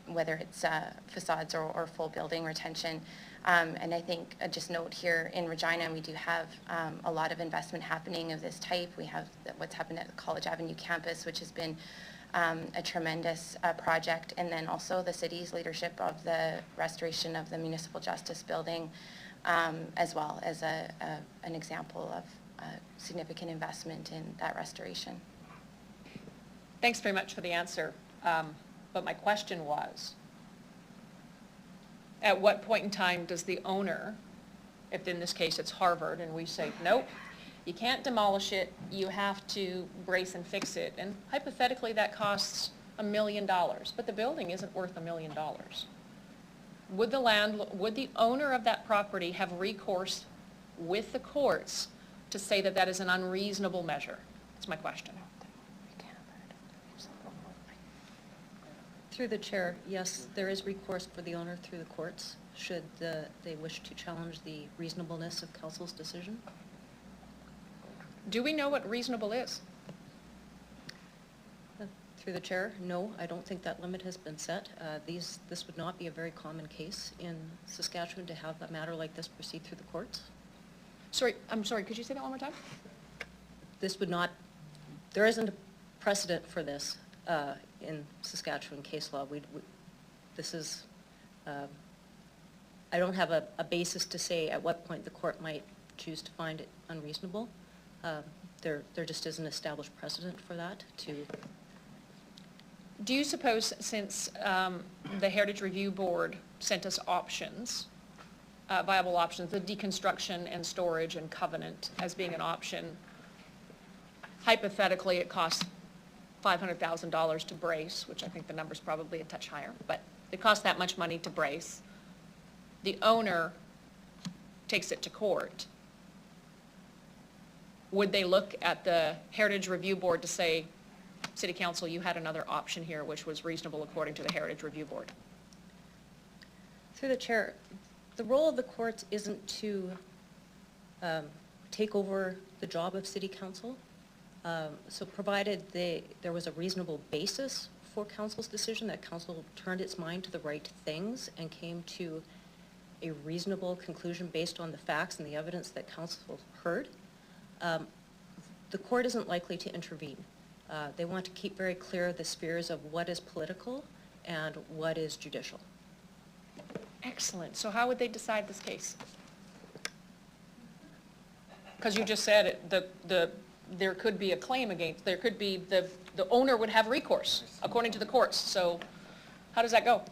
whether it's facades or full building retention. And I think just note here in Regina, we do have a lot of investment happening of this type. We have what's happened at the College Avenue campus, which has been a tremendous project, and then also the city's leadership of the restoration of the Municipal Justice Building, as well as an example of significant investment in that restoration. Thanks very much for the answer. But my question was, at what point in time does the owner, if in this case it's Harvard, and we say, nope, you can't demolish it, you have to brace and fix it, and hypothetically that costs $1 million, but the building isn't worth $1 million. Would the owner of that property have recourse with the courts to say that that is an unreasonable measure? That's my question. Through the chair, yes, there is recourse for the owner through the courts should they wish to challenge the reasonableness of council's decision. Do we know what reasonable is? Through the chair, no, I don't think that limit has been set. This would not be a very common case in Saskatchewan to have a matter like this proceed through the courts. Sorry, I'm sorry, could you say that one more time? This would not, there isn't a precedent for this in Saskatchewan case law. This is, I don't have a basis to say at what point the court might choose to find it unreasonable. There just isn't established precedent for that to Do you suppose, since the Heritage Review Board sent us options, viable options, the deconstruction and storage and covenant as being an option, hypothetically it costs $500,000 to brace, which I think the number's probably a touch higher, but it costs that much money to brace. The owner takes it to court. Would they look at the Heritage Review Board to say, City Council, you had another option here which was reasonable according to the Heritage Review Board? Through the chair, the role of the courts isn't to take over the job of City Council. So provided there was a reasonable basis for Council's decision, that Council turned its mind to the right things and came to a reasonable conclusion based on the facts and the evidence that Council heard, the court isn't likely to intervene. They want to keep very clear the spheres of what is political and what is judicial. Excellent. So how would they decide this case? Because you just said it, there could be a claim against, there could be, the owner would have recourse according to the courts. So how does that go?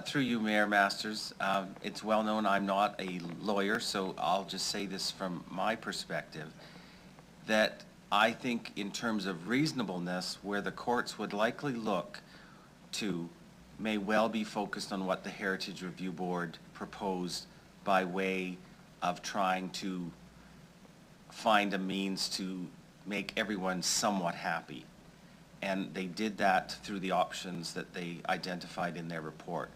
Through you, Mayor Masters, it's well known I'm not a lawyer, so I'll just say this from my perspective, that I think in terms of reasonableness, where the courts would likely look to may well be focused on what the Heritage Review Board proposed by way of trying to find a means to make everyone somewhat happy. And they did that through the options that they identified in their report.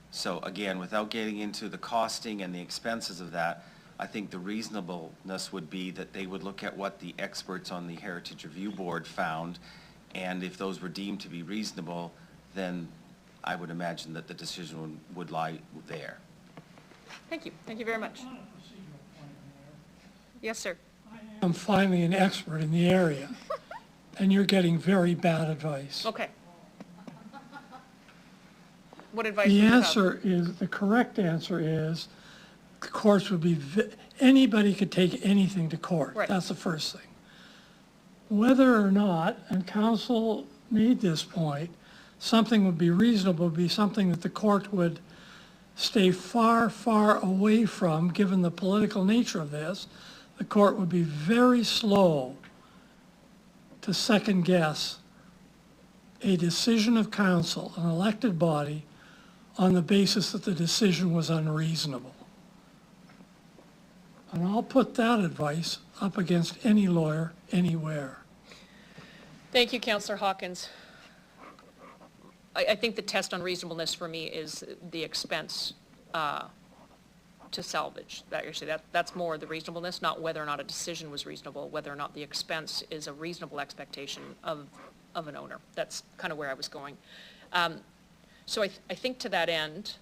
So again, without getting into the costing and the expenses of that, I think the reasonableness would be that they would look at what the experts on the Heritage Review Board found, and if those were deemed to be reasonable, then I would imagine that the decision would lie there. Thank you. Thank you very much. Yes, sir. I'm finally an expert in the area, and you're getting very bad advice. Okay. What advice The would you have? answer is, the correct answer is, the courts would be, anybody could take anything to court. Right. That's the first thing. Whether or not, and council made this point, something would be reasonable would be something that the court would stay far, far away from, given the political nature of this. The court would be very slow to second guess a decision of council, an elected body, on the basis that the decision was unreasonable. And I'll put that advice up against any lawyer, anywhere. Thank you, Councillor Hawkins. I think the test on reasonableness for me is the expense to salvage. That's more the reasonableness, not whether or not a decision was reasonable, whether or not the expense is a reasonable expectation of an owner. That's kind of where I was going. So I think to that end,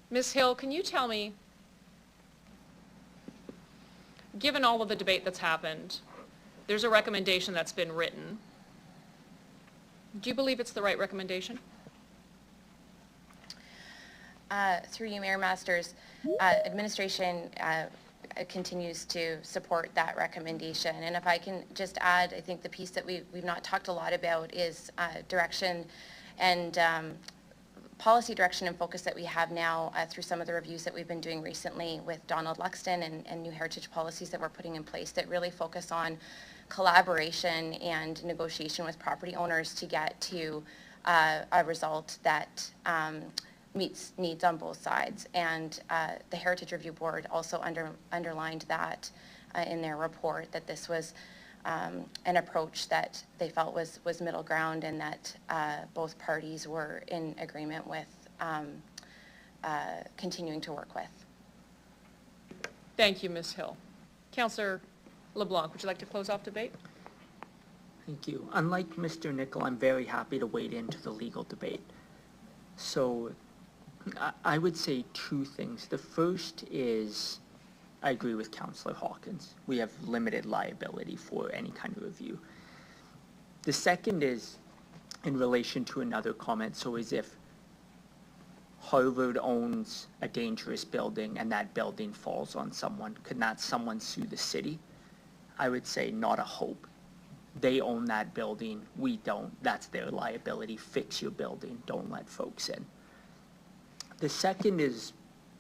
Ms. Hill, can you tell me, given all of the debate that's happened, there's a recommendation that's been written. Do you believe it's the right recommendation? Through you, Mayor Masters, administration continues to support that recommendation. And if I can just add, I think the piece that we've not talked a lot about is direction and policy direction and focus that we have now through some of the reviews that we've been doing recently with Donald Luxton and new heritage policies that we're putting in place that really focus on collaboration and negotiation with property owners to get to a result that meets needs on both sides. And the Heritage Review Board also underlined that in their report, that this was an approach that they felt was middle ground and that both parties were in agreement with continuing to work with. Thank you, Ms. Hill. Councillor LeBlanc, would you like to close off debate? Thank you. Unlike Mr. Nicol, I'm very happy to wade into the legal debate. So I would say two things. The first is, I agree with Councillor Hawkins. We have limited liability for any kind of review. The second is in relation to another comment, so as if Harvard owns a dangerous building and that building falls on someone, can that someone sue the city? I would say not a hope. They own that building, we don't. That's their liability. Fix your building, don't let folks in. The second is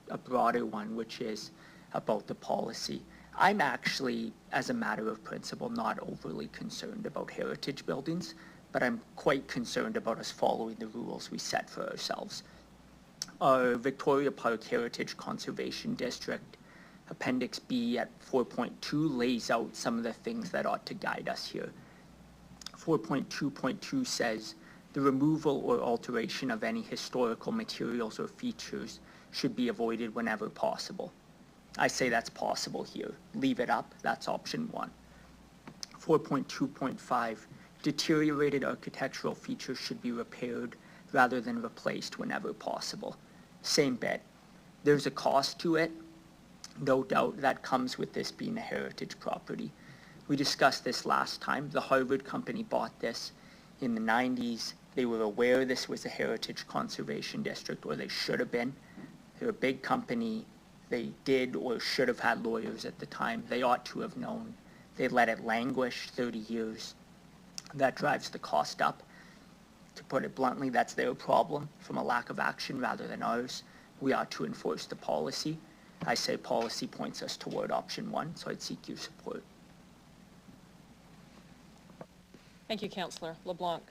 a broader one, which is about the policy. I'm actually, as a matter of principle, not overly concerned about heritage buildings, but I'm quite concerned about us following the rules we set for ourselves. Our Victoria Park Heritage Conservation District, Appendix B at 4.2 lays out some of the things that ought to guide us here. 4.2.2 says, the removal or alteration of any historical materials or features should be avoided whenever possible. I say that's possible here. Leave it up, that's option 1. 4.2.5, deteriorated architectural features should be repaired rather than replaced whenever possible. Same bit. There's a cost to it, no doubt that comes with this being a heritage property. We discussed this last time. The Harvard company bought this in the 90s. They were aware this was a heritage conservation district, or they should have been. They're a big company. They did or should have had lawyers at the time. They ought to have known. They let it languish 30 years. That drives the cost up. To put it bluntly, that's their problem from a lack of action rather than ours. We ought to enforce the policy. I say policy points us toward option 1, so I'd seek your support. Thank you, Councillor LeBlanc.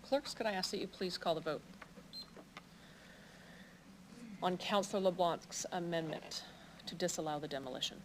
Clerks, could I ask that you please call the vote on Councillor LeBlanc's amendment to disallow the demolition?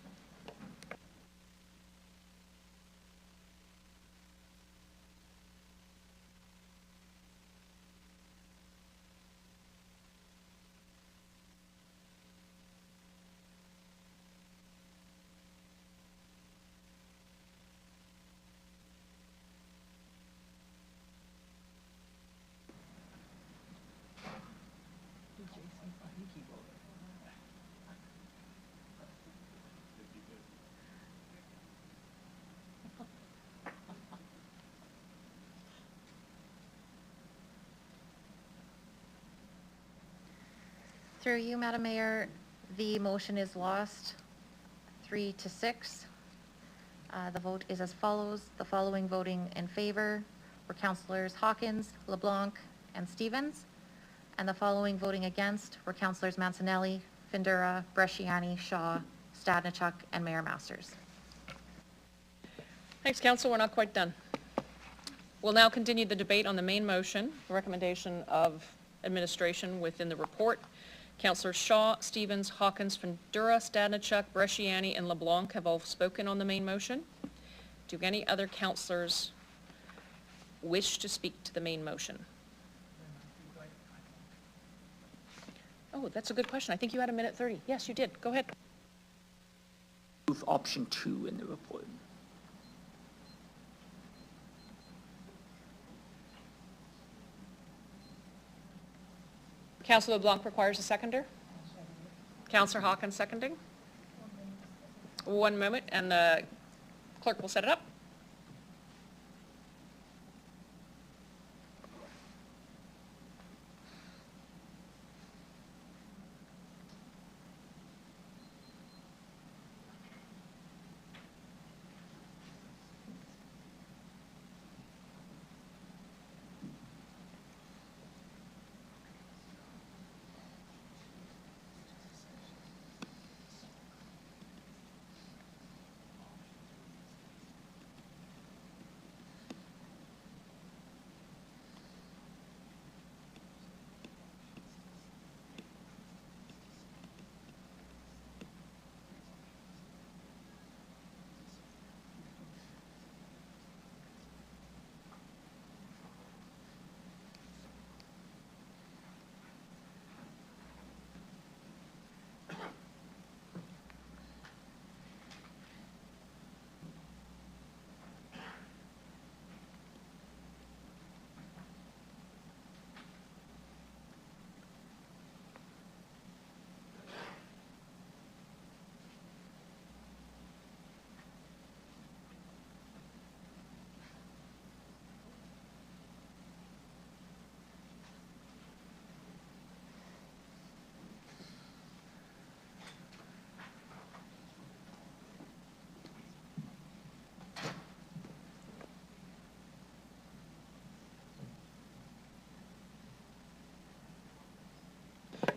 Through you, Madam Mayor, the motion is lost, 3-6. The vote is as follows. The following voting in favor were Councillors Hawkins, LeBlanc, and Stevens. And the following voting against were Councillors Mancinelli, Findura, Bresciani, Shaw, Stadnichuk, and Mayor Masters. Thanks, Council. We're not quite done. We'll now continue the debate on the main motion, the recommendation of administration within the report. Councillors Shaw, Stevens, Hawkins, Findura, Stadnichuk, Bresciani, and LeBlanc have all spoken on the main motion. Do any other councillors wish to speak to the main motion? Oh, that's a good question. I think you had 1:30. Yes, you did. Go ahead. Move option 2 in the report. Councillor LeBlanc requires a seconder. Councillor Hawkins seconding. 1 moment, and the clerk will set it up.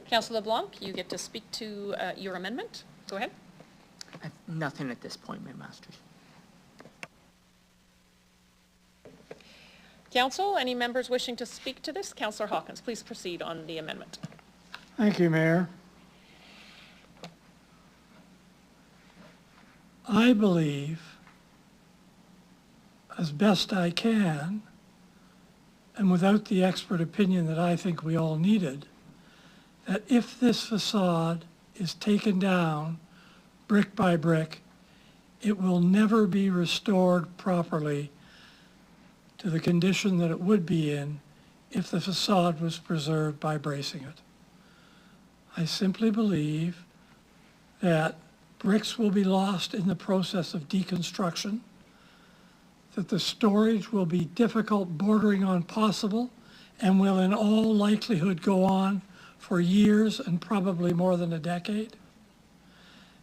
Councillor LeBlanc, you get to speak to your amendment. Go ahead. I have nothing at this point, Mayor Masters. Council, any members wishing to speak to this? Councillor Hawkins, please proceed on the amendment. Thank you, Mayor. I believe, as best I can, and without the expert opinion that I think we all needed, that if this facade is taken down brick by brick, it will never be restored properly to the condition that it would be in if the facade was preserved by bracing it. I simply believe that bricks will be lost in the process of deconstruction, that the storage will be difficult, bordering on possible, and will in all likelihood go on for years and probably more than a decade,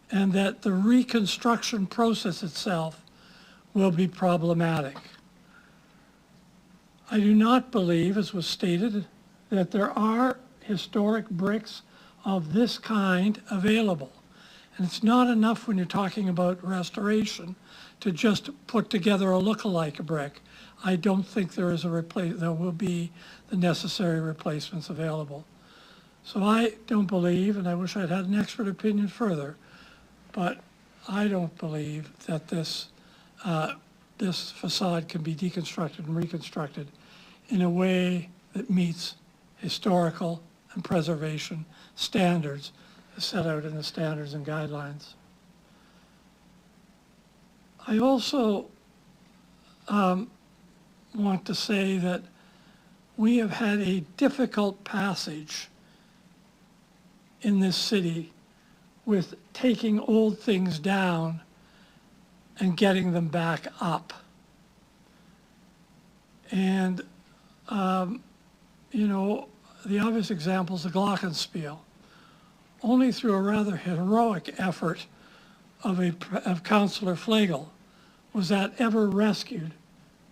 and that the reconstruction process itself will be problematic. I do not believe, as was stated, that there are historic bricks of this kind available. And it's not enough when you're talking about restoration to just put together a look-alike brick. I don't think there will be the necessary replacements available. So I don't believe, and I wish I'd had an expert opinion further, but I don't believe that this facade can be deconstructed and reconstructed in a way that meets historical and preservation standards set out in the standards and guidelines. I also want to say that we have had a difficult passage in this city with taking old things down and getting them back up. And, you know, the obvious example is the glockenspiel. Only through a rather heroic effort of Councillor Flegel was that ever rescued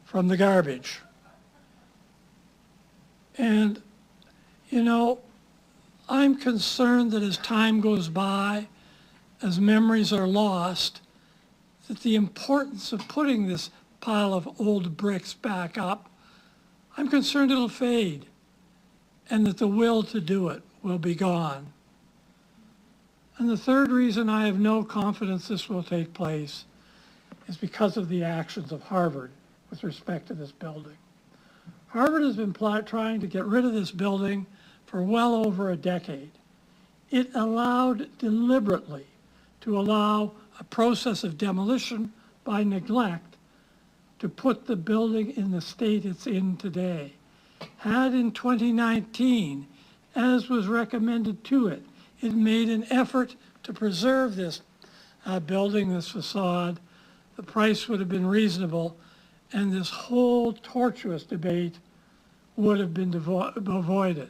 from the garbage. And, you know, I'm concerned that as time goes by, as memories are lost, that the importance of putting this pile of old bricks back up, I'm concerned it'll fade and that the will to do it will be gone. And the third reason I have no confidence this will take place is because of the actions of Harvard with respect to this building. Harvard has been trying to get rid of this building for well over a decade. It allowed deliberately to allow a process of demolition by neglect to put the building in the state it's in today. Had in 2019, as was recommended to it, it made an effort to preserve this building, this facade, the price would have been reasonable, and this whole tortuous debate would have been avoided.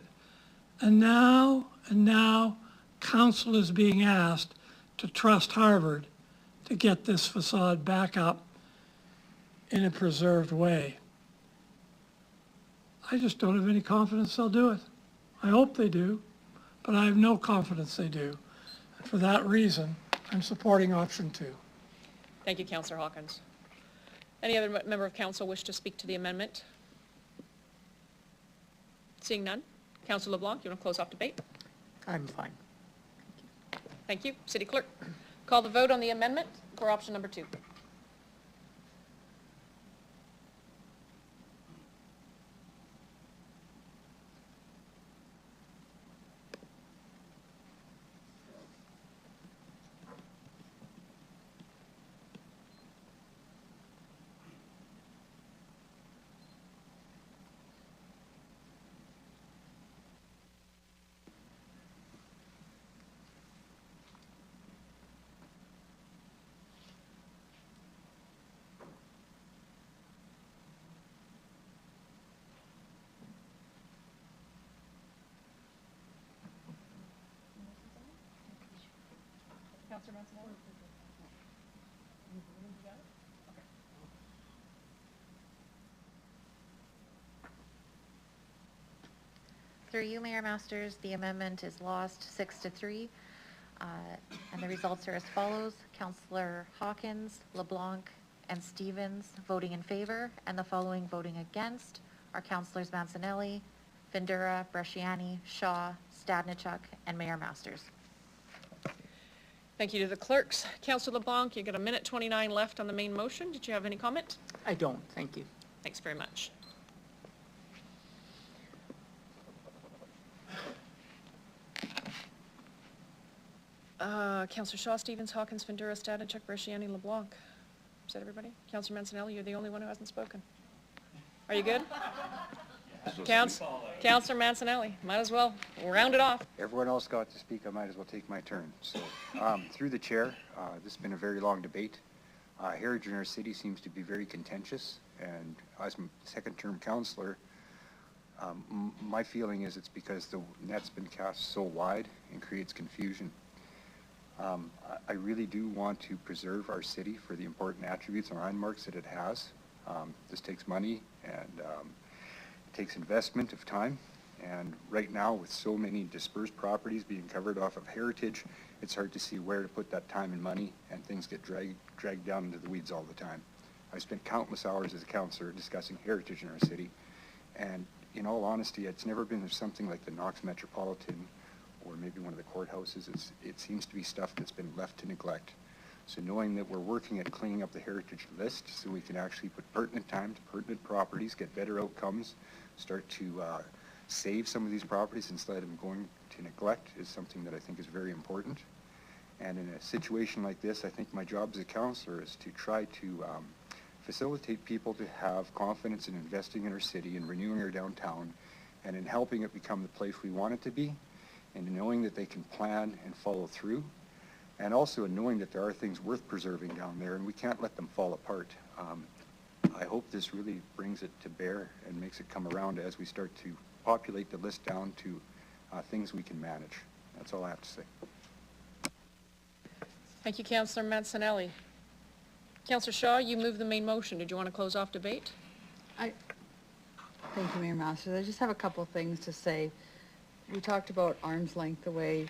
And now, council is being asked to trust Harvard to get this facade back up in a preserved way. I just don't have any confidence they'll do it. I hope they do, but I have no confidence they do. And for that reason, I'm supporting option 2. Thank you, Councillor Hawkins. Any other member of council wish to speak to the amendment? Seeing none. Councillor LeBlanc, you want to close off debate? I'm fine. Thank you. City Clerk, call the vote on the amendment for option number 2. Through you, Mayor Masters, the amendment is lost 6-3. And the results are as follows. Councillor Hawkins, LeBlanc, and Stevens voting in favor, and the following voting against are Councillors Mancinelli, Vendura, Bresciani, Shaw, Stadnichuk, and Mayor Masters. Thank you to the clerks. Councillor LeBlanc, you got 1:29 left on the main motion. Did you have any comment? I don't, thank you. Thanks very much. Councillor Shaw, Stevens, Hawkins, Vendura, Stadnichuk, Bresciani, LeBlanc. Is that everybody? Councillor Mancinelli, you're the only one who hasn't spoken. Are you good? Councillor Mancinelli, might as well round it off. Everyone else got to speak, I might as well take my turn. So, through the chair, this has been a very long debate. Heritage in our city seems to be very contentious, and as a second-term councillor, my feeling is it's because the net's been cast so wide and creates confusion. I really do want to preserve our city for the important attributes and landmarks that it has. This takes money and it takes investment of time. And right now, with so many dispersed properties being covered off of heritage, it's hard to see where to put that time and money, and things get dragged down into the weeds all the time. I spent countless hours as a councillor discussing heritage in our city, and in all honesty, it's never been something like the Knox Metropolitan or maybe one of the courthouses. It seems to be stuff that's been left to neglect. So knowing that we're working at cleaning up the heritage list so we can actually put pertinent time to pertinent properties, get better outcomes, start to save some of these properties instead of them going to neglect is something that I think is very important. And in a situation like this, I think my job as a councillor is to try to facilitate people to have confidence in investing in our city and renewing our downtown and in helping it become the place we want it to be, and knowing that they can plan and follow through, and also in knowing that there are things worth preserving down there and we can't let them fall apart. I hope this really brings it to bear and makes it come around as we start to populate the list down to things we can manage. That's all I have to say. Thank you, Councillor Mancinelli. Councillor Shaw, you moved the main motion. Did you want to close off debate? Thank you, Mayor Masters. I just have a couple of things to say. We talked about arm's length away.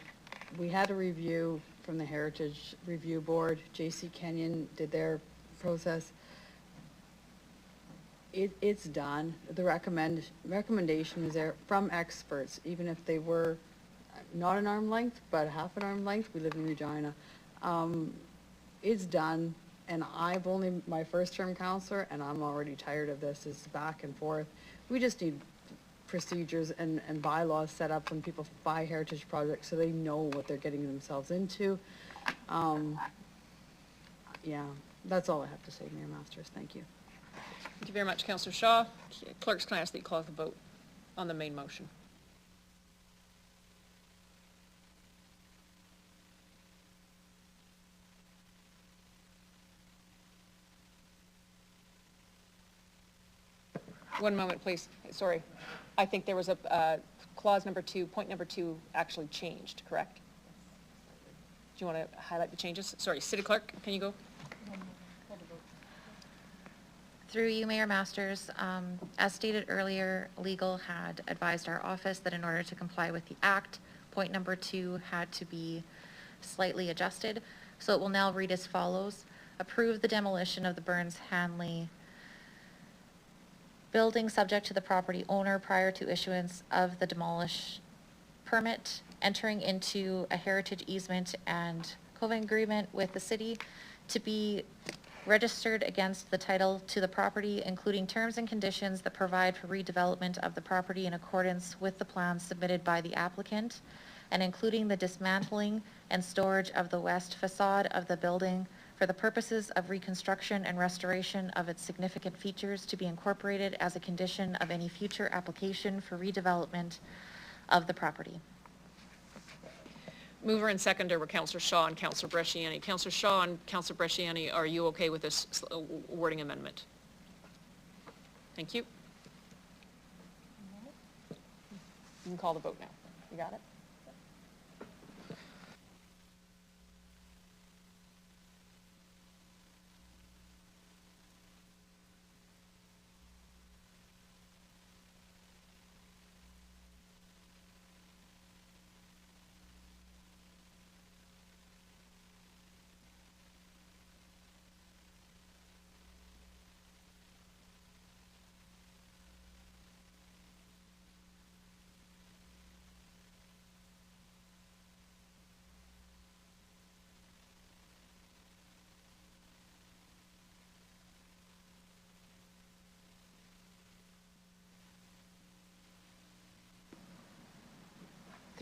We had a review from the Heritage Review Board. J.C. Kenyon did their process. It's done. The recommendation is there from experts, even if they were not an arm length, but half an arm length. We live in Regina. It's done, and I've only my first-term councillor, and I'm already tired of this. It's back and forth. We just need procedures and bylaws set up when people buy heritage projects so they know what they're getting themselves into. Yeah, that's all I have to say, Mayor Masters. Thank you. Thank you very much, Councillor Shaw. Clerks, can I ask that you call the vote on the main motion? One moment, please. Sorry. I think there was a clause number 2, point number 2 actually changed, correct? Do you want to highlight the changes? Sorry, City Clerk, can you go? Through you, Mayor Masters, as stated earlier, legal had advised our office that in order to comply with the act, point number 2 had to be slightly adjusted. So it will now read as follows. Approve the demolition of the Burns-Hanley building subject to the property owner prior to issuance of the demolish permit, entering into a heritage easement and covenant agreement with the city to be registered against the title to the property, including terms and conditions that provide for redevelopment of the property in accordance with the plans submitted by the applicant, and including the dismantling and storage of the west facade of the building for the purposes of reconstruction and restoration of its significant features to be incorporated as a condition of any future application for redevelopment of the property. Mover and seconder were Councillor Shaw and Councillor Bresciani. Councillor Shaw and Councillor Bresciani, are you okay with this wording amendment? Thank you. You can call the vote now. You got it?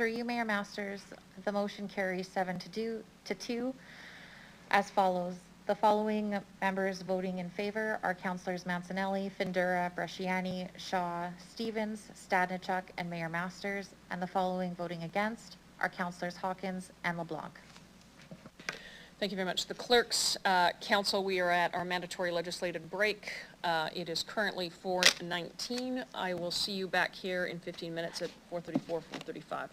Through you, Mayor Masters, the motion carries 7-2 as follows. The following members voting in favor are Councillors Mancinelli, Findura, Bresciani, Shaw, Stevens, Stadnichuk, and Mayor Masters, and the following voting against are Councillors Hawkins and LeBlanc. Thank you very much. The Clerks Council, we are at our mandatory legislative break. It is currently 4:19. I will see you back here in 15 minutes at 4:34, 4:35.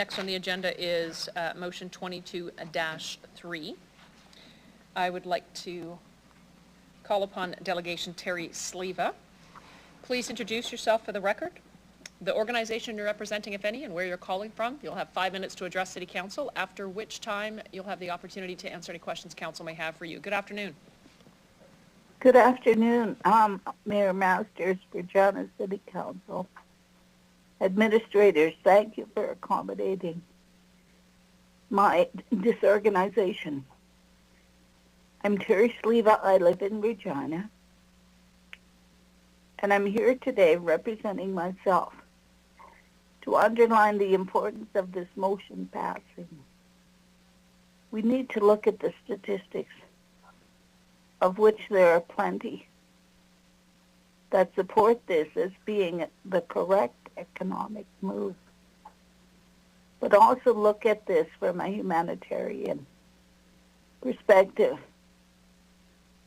Next on the agenda is motion 22-3. I would like to call upon Delegation Terry Sleva. Please introduce yourself for the record, the organization you're representing, if any, and where you're calling from. You'll have 5 minutes to address City Council, after which time you'll have the opportunity to answer any questions Council may have for you. Good afternoon. Good afternoon. Mayor Masters, Regina City Council. Administrators, thank you for accommodating my disorganization. I'm Terry Sleva. I live in Regina. And I'm here today representing myself to underline the importance of this motion passing. We need to look at the statistics, of which there are plenty, that support this as being the correct economic move. But also look at this from a humanitarian perspective.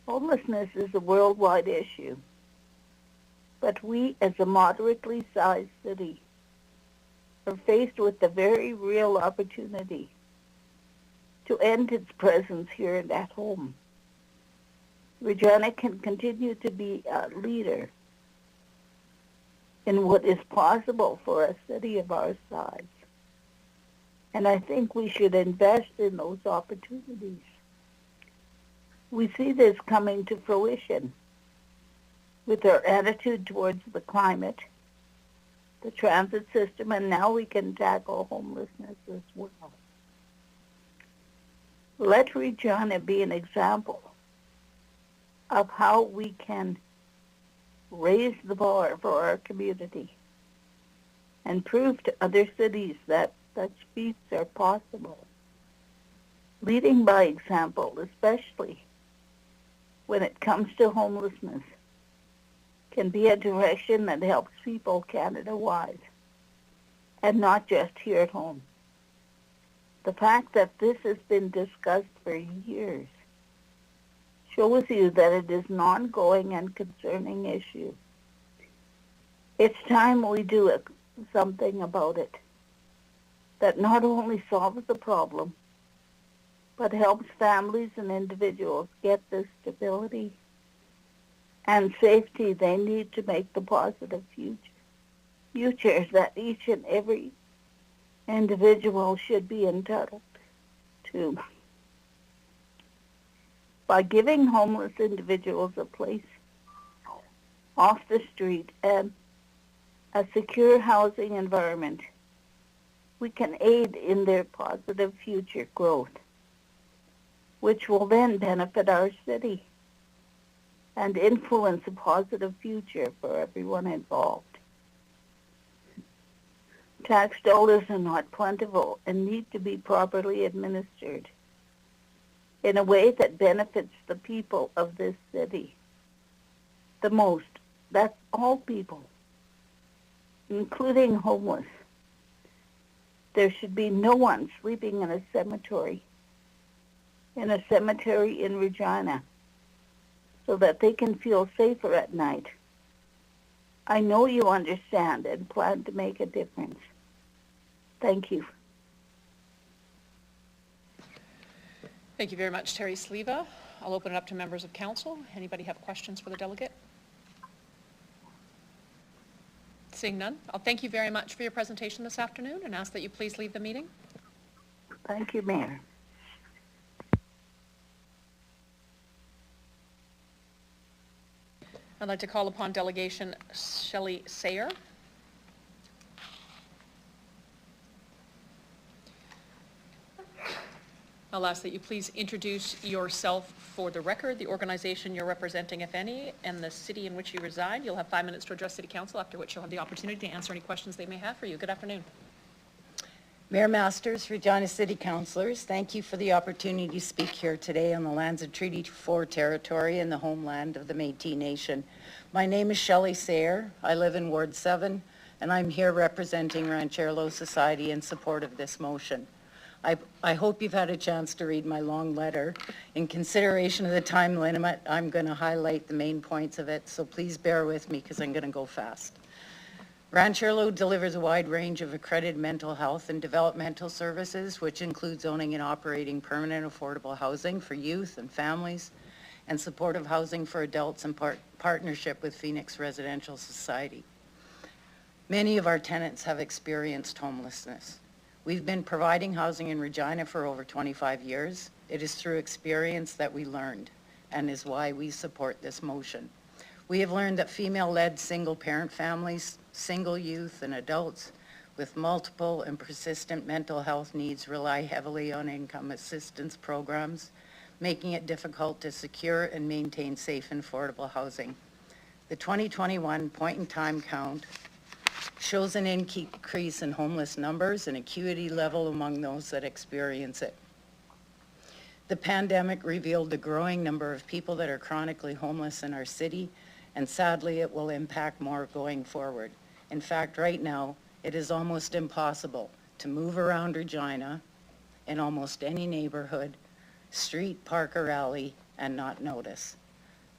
Homelessness is a worldwide issue, but we as a moderately sized city are faced with the very real opportunity to end its presence here and at home. Regina can continue to be a leader in what is possible for a city of our size. And I think we should invest in those opportunities. We see this coming to fruition with our attitude towards the climate, the transit system, and now we can tackle homelessness as well. Let Regina be an example of how we can raise the bar for our community and prove to other cities that such feats are possible. Leading by example, especially when it comes to homelessness, can be a direction that helps people Canada-wide and not just here at home. The fact that this has been discussed for years shows you that it is an ongoing and concerning issue. It's time we do something about it that not only solves the problem, but helps families and individuals get the stability and safety they need to make the positive futures that each and every individual should be entitled to. By giving homeless individuals a place off the street and a secure housing environment, we can aid in their positive future growth, which will then benefit our city and influence a positive future for everyone involved. Tax dollars are not plentiful and need to be properly administered in a way that benefits the people of this city the most. That's all people, including homeless. There should be no one sleeping in a cemetery in Regina, so that they can feel safer at night. I know you understand and plan to make a difference. Thank you. Thank you very much, Terry Sleva. I'll open it up to members of council. Anybody have questions for the delegate? Seeing none, I'll thank you very much for your presentation this afternoon and ask that you please leave the meeting. Thank you, Mayor. I'd like to call upon Delegation Shelley Sayer. I'll ask that you please introduce yourself for the record, the organization you're representing, if any, and the city in which you reside. You'll have 5 minutes to address City Council, after which you'll have the opportunity to answer any questions they may have for you. Good afternoon. Mayor Masters, Regina City Councilors, thank you for the opportunity to speak here today on the lands of Treaty 4 territory and the homeland of the Métis Nation. My name is Shelley Sayer. I live in Ward 7, and I'm here representing Ranchero Society in support of this motion. I hope you've had a chance to read my long letter. In consideration of the time limit, I'm going to highlight the main points of it, so please bear with me because I'm going to go fast. Rancho delivers a wide range of accredited mental health and developmental services, which includes owning and operating permanent affordable housing for youth and families, and supportive housing for adults in partnership with Phoenix Residential Society. Many of our tenants have experienced homelessness. We've been providing housing in Regina for over 25 years. It is through experience that we learned, and is why we support this motion. We have learned that female-led single-parent families, single youth, and adults with multiple and persistent mental health needs rely heavily on income assistance programs, making it difficult to secure and maintain safe and affordable housing. The 2021 point-in-time count shows an increase in homeless numbers and acuity level among those that experience it. The pandemic revealed the growing number of people that are chronically homeless in our city, and sadly it will impact more going forward. In fact, right now, it is almost impossible to move around Regina in almost any neighborhood, street, park, or alley and not notice.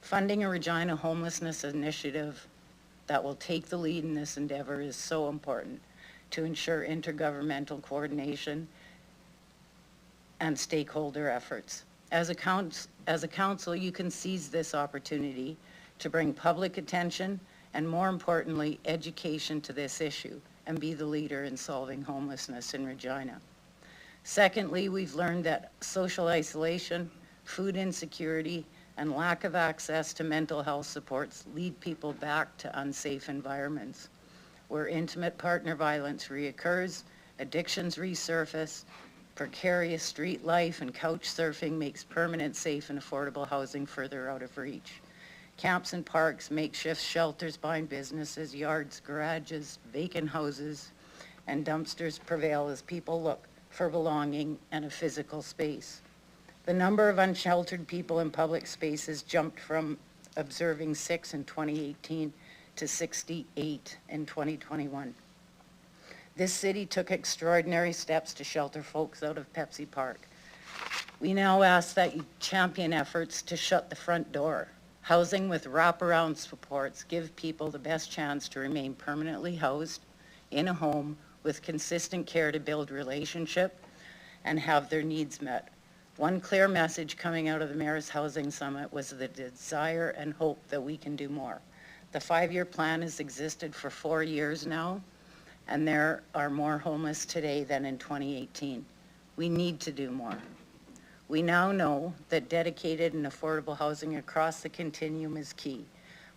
Funding a Regina homelessness initiative that will take the lead in this endeavor is so important to ensure intergovernmental coordination and stakeholder efforts. As a council, you can seize this opportunity to bring public attention and, more importantly, education to this issue and be the leader in solving homelessness in Regina. Secondly, we've learned that social isolation, food insecurity, and lack of access to mental health supports lead people back to unsafe environments where intimate partner violence reoccurs, addictions resurface, precarious street life and couch surfing makes permanent, safe, and affordable housing further out of reach. Camps and parks, makeshift shelters behind businesses, yards, garages, vacant houses, and dumpsters prevail as people look for belonging and a physical space. The number of unsheltered people in public spaces jumped from observing 6 in 2018 to 68 in 2021. This city took extraordinary steps to shelter folks out of Pepsi Park. We now ask that you champion efforts to shut the front door. Housing with wraparound supports give people the best chance to remain permanently housed in a home with consistent care to build relationship and have their needs met. One clear message coming out of the Mayor's Housing Summit was the desire and hope that we can do more. The 5-year plan has existed for 4 years now, and there are more homeless today than in 2018. We need to do more. We now know that dedicated and affordable housing across the continuum is key,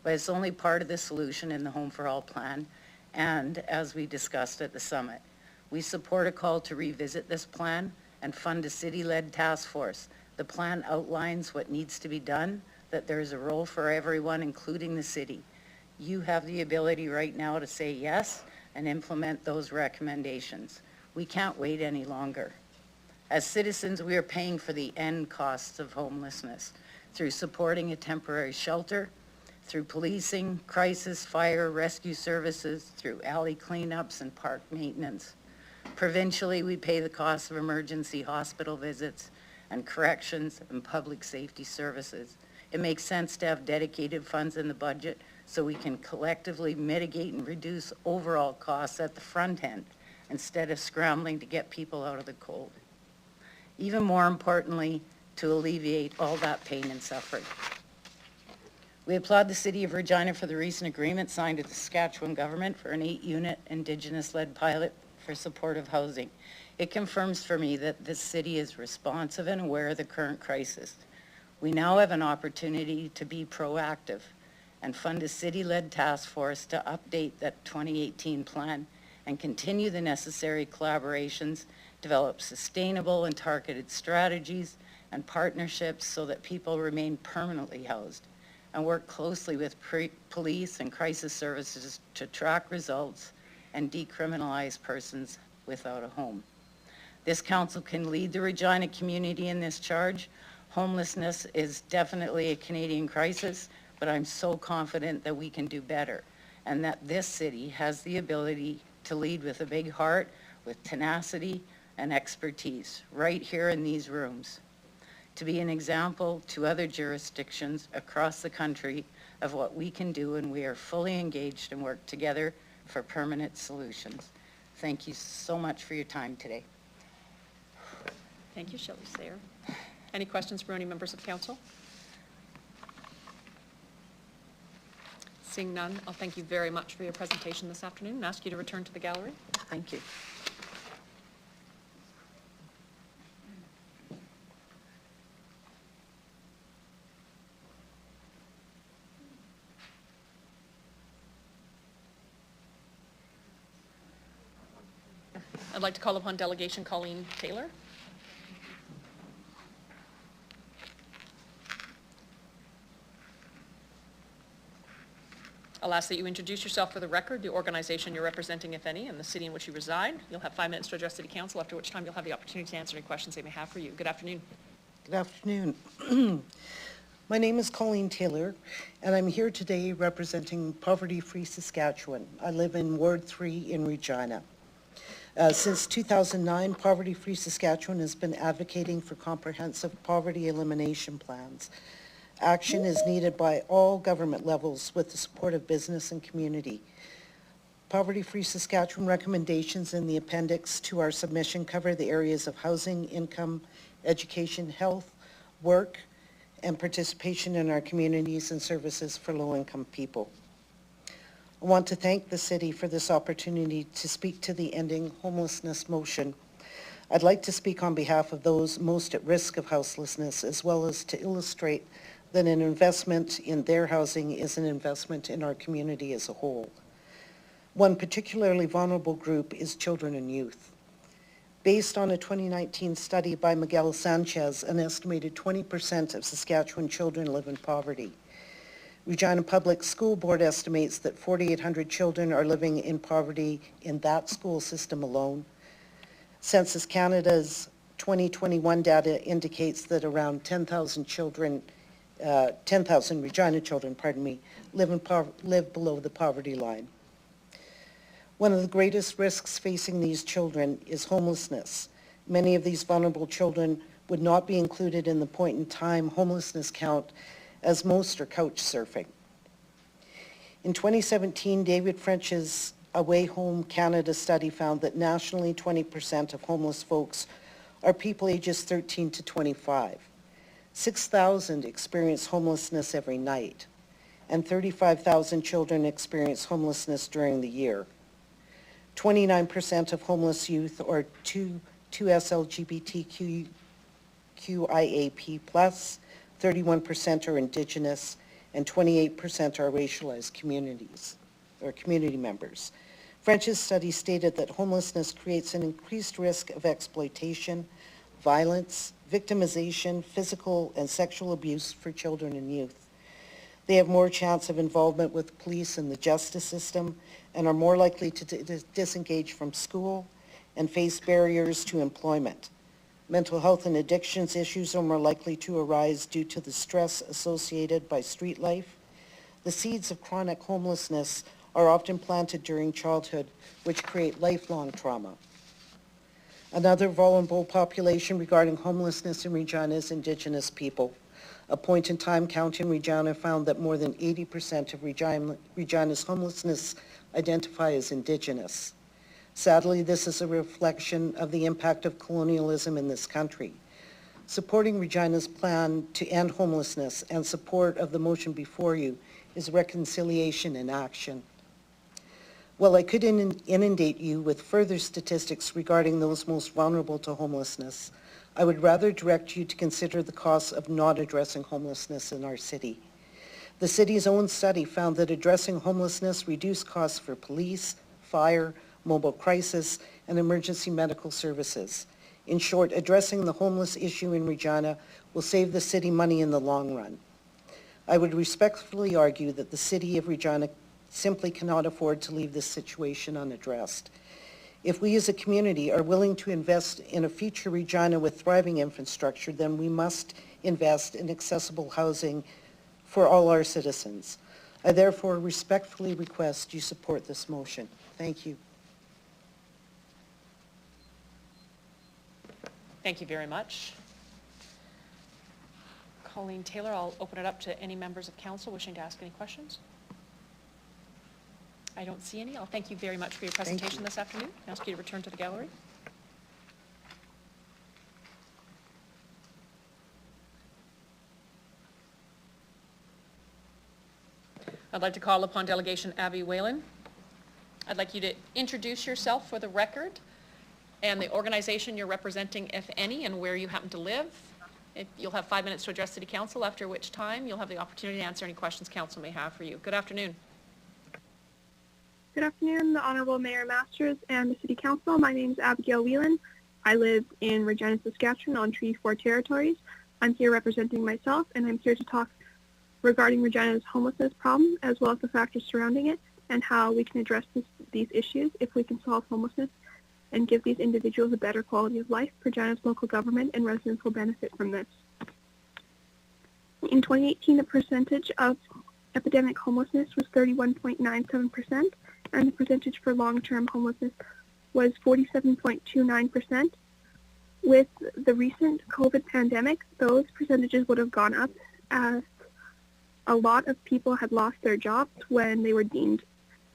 but it's only part of the solution in the Home for All plan, and as we discussed at the summit. We support a call to revisit this plan and fund a city-led task force. The plan outlines what needs to be done, that there is a role for everyone, including the city. You have the ability right now to say yes and implement those recommendations. We can't wait any longer. As citizens, we are paying for the end costs of homelessness through supporting a temporary shelter, through policing, crisis, fire, rescue services, through alley cleanups and park maintenance. Provincially, we pay the cost of emergency hospital visits and corrections and public safety services. It makes sense to have dedicated funds in the budget so we can collectively mitigate and reduce overall costs at the front end instead of scrambling to get people out of the cold. Even more importantly, to alleviate all that pain and suffering. We applaud the City of Regina for the recent agreement signed with the Saskatchewan government for an 8-unit Indigenous-led pilot for supportive housing. It confirms for me that this city is responsive and aware of the current crisis. We now have an opportunity to be proactive and fund a city-led task force to update that 2018 plan and continue the necessary collaborations, develop sustainable and targeted strategies and partnerships so that people remain permanently housed, and work closely with police and crisis services to track results and decriminalize persons without a home. This council can lead the Regina community in this charge. Homelessness is definitely a Canadian crisis, but I'm so confident that we can do better and that this city has the ability to lead with a big heart, with tenacity and expertise right here in these rooms, to be an example to other jurisdictions across the country of what we can do, and we are fully engaged and work together for permanent solutions. Thank you so much for your time today. Thank you, Shelley Sayer. Any questions from any members of council? Seeing none, I'll thank you very much for your presentation this afternoon and ask you to return to the gallery. Thank you. I'd like to call upon Delegation Colleen Taylor. I'll ask that you introduce yourself for the record, the organization you're representing, if any, and the city in which you reside. You'll have 5 minutes to address City Council, after which time you'll have the opportunity to answer any questions they may have for you. Good afternoon. Good afternoon. My name is Colleen Taylor, and I'm here today representing Poverty Free Saskatchewan. I live in Ward 3 in Regina. Since 2009, Poverty Free Saskatchewan has been advocating for comprehensive poverty elimination plans. Action is needed by all government levels with the support of business and community. Poverty Free Saskatchewan recommendations in the appendix to our submission cover the areas of housing, income, education, health, work, and participation in our communities and services for low-income people. I want to thank the city for this opportunity to speak to the Ending Homelessness motion. I'd like to speak on behalf of those most at risk of houselessness, as well as to illustrate that an investment in their housing is an investment in our community as a whole. One particularly vulnerable group is children and youth. Based on a 2019 study by Miguel Sanchez, an estimated 20% of Saskatchewan children live in poverty. Regina Public School Board estimates that 4,800 children are living in poverty in that school system alone. Census Canada's 2021 data indicates that around 10,000 Regina children, live below the poverty line. One of the greatest risks facing these children is homelessness. Many of these vulnerable children would not be included in the point-in-time homelessness count, as most are couch surfing. In 2017, David French's Away Home Canada study found that nationally 20% of homeless folks are people ages 13 to 25. 6,000 experience homelessness every night, and 35,000 children experience homelessness during the year. 29% of homeless youth are 2S LGBTQIAP+, 31% are Indigenous, and 28% are racialized communities, or community members. French's study stated that homelessness creates an increased risk of exploitation, violence, victimization, physical and sexual abuse for children and youth. They have more chance of involvement with police and the justice system and are more likely to disengage from school and face barriers to employment. Mental health and addictions issues are more likely to arise due to the stress associated by street life. The seeds of chronic homelessness are often planted during childhood, which create lifelong trauma. Another vulnerable population regarding homelessness in Regina is Indigenous people. A point-in-time count in Regina found that more than 80% of Regina's homelessness identify as Indigenous. Sadly, this is a reflection of the impact of colonialism in this country. Supporting Regina's plan to end homelessness and support of the motion before you is reconciliation in action. While I could inundate you with further statistics regarding those most vulnerable to homelessness, I would rather direct you to consider the costs of not addressing homelessness in our city. The city's own study found that addressing homelessness reduced costs for police, fire, mobile crisis, and emergency medical services. In short, addressing the homeless issue in Regina will save the city money in the long run. I would respectfully argue that the city of Regina simply cannot afford to leave this situation unaddressed. If we as a community are willing to invest in a future Regina with thriving infrastructure, then we must invest in accessible housing for all our citizens. I therefore respectfully request you support this motion. Thank you. Thank you very much. Colleen Taylor, I'll open it up to any members of council wishing to ask any questions. I don't see any. I'll thank you very much for your presentation this afternoon. Ask you to return to the gallery. I'd like to call upon Delegation Abby Whalen. I'd like you to introduce yourself for the record and the organization you're representing, if any, and where you happen to live. You'll have 5 minutes to address City Council, after which time you'll have the opportunity to answer any questions Council may have for you. Good afternoon. Good afternoon, the Honorable Mayor Masters and the City Council. My name is Abigail Whelan. I live in Regina, Saskatchewan on Treaty 4 territories. I'm here representing myself, and I'm here to talk regarding Regina's homelessness problem, as well as the factors surrounding it, and how we can address these issues if we can solve homelessness and give these individuals a better quality of life. Regina's local government and residents will benefit from this. In 2018, the percentage of epidemic homelessness was 31.97%, and the percentage for long-term homelessness was 47.29%. With the recent COVID pandemic, those percentages would have gone up as a lot of people had lost their jobs when they were deemed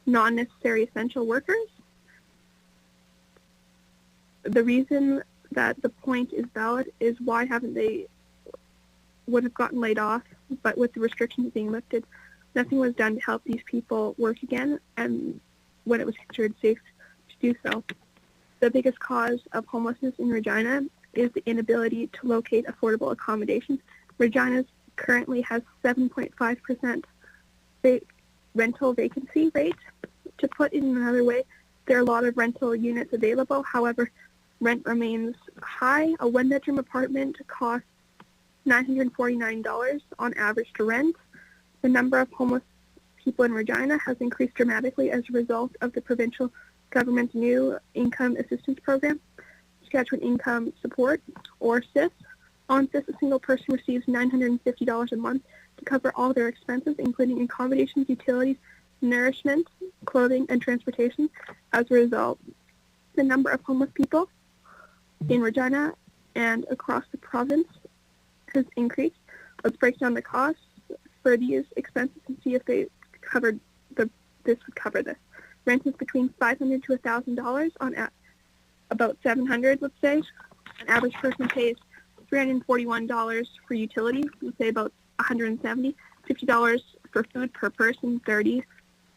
non-necessary essential workers. The reason that the point is valid is why haven't they would have gotten laid off, but with the restrictions being lifted, nothing was done to help these people work again, and when it was considered safe to do so. The biggest cause of homelessness in Regina is the inability to locate affordable accommodations. Regina currently has 7.5% rental vacancy rate. To put it in another way, there are a lot of rental units available. However, rent remains high. A one-bedroom apartment costs $949 on average to rent. The number of homeless people in Regina has increased dramatically as a result of the provincial government's new income assistance program, Saskatchewan Income Support, or SIS. On SIS, a single person receives $950 a month to cover all their expenses, including accommodations, utilities, nourishment, clothing, and transportation. As a result, the number of homeless people in Regina and across the province has increased. Let's break down the costs for these expenses and see if they covered this would cover this. Rent is between $500 to $1,000 on about $700, let's say. An average person pays $341 for utilities, let's say about $170. $50 for food per person, $30.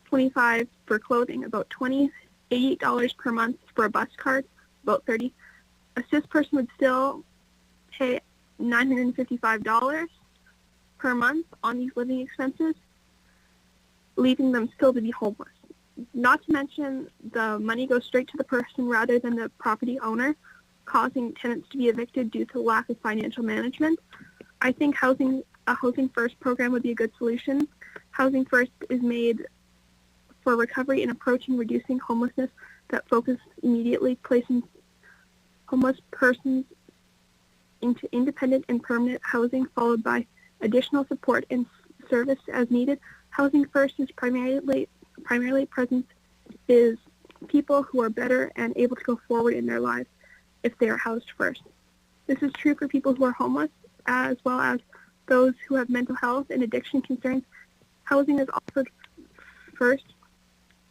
$25 for clothing, about $20. $88 per month for a bus card, about $30. A CIS person would still pay $955 per month on these living expenses, leaving them still to be homeless. Not to mention the money goes straight to the person rather than the property owner, causing tenants to be evicted due to lack of financial management. I think a Housing First program would be a good solution. Housing First is made for recovery and approaching reducing homelessness that focus immediately placing homeless persons into independent and permanent housing, followed by additional support and service as needed. Housing First is primarily present is people who are better and able to go forward in their lives if they are housed first. This is true for people who are homeless as well as those who have mental health and addiction concerns. Housing is offered first,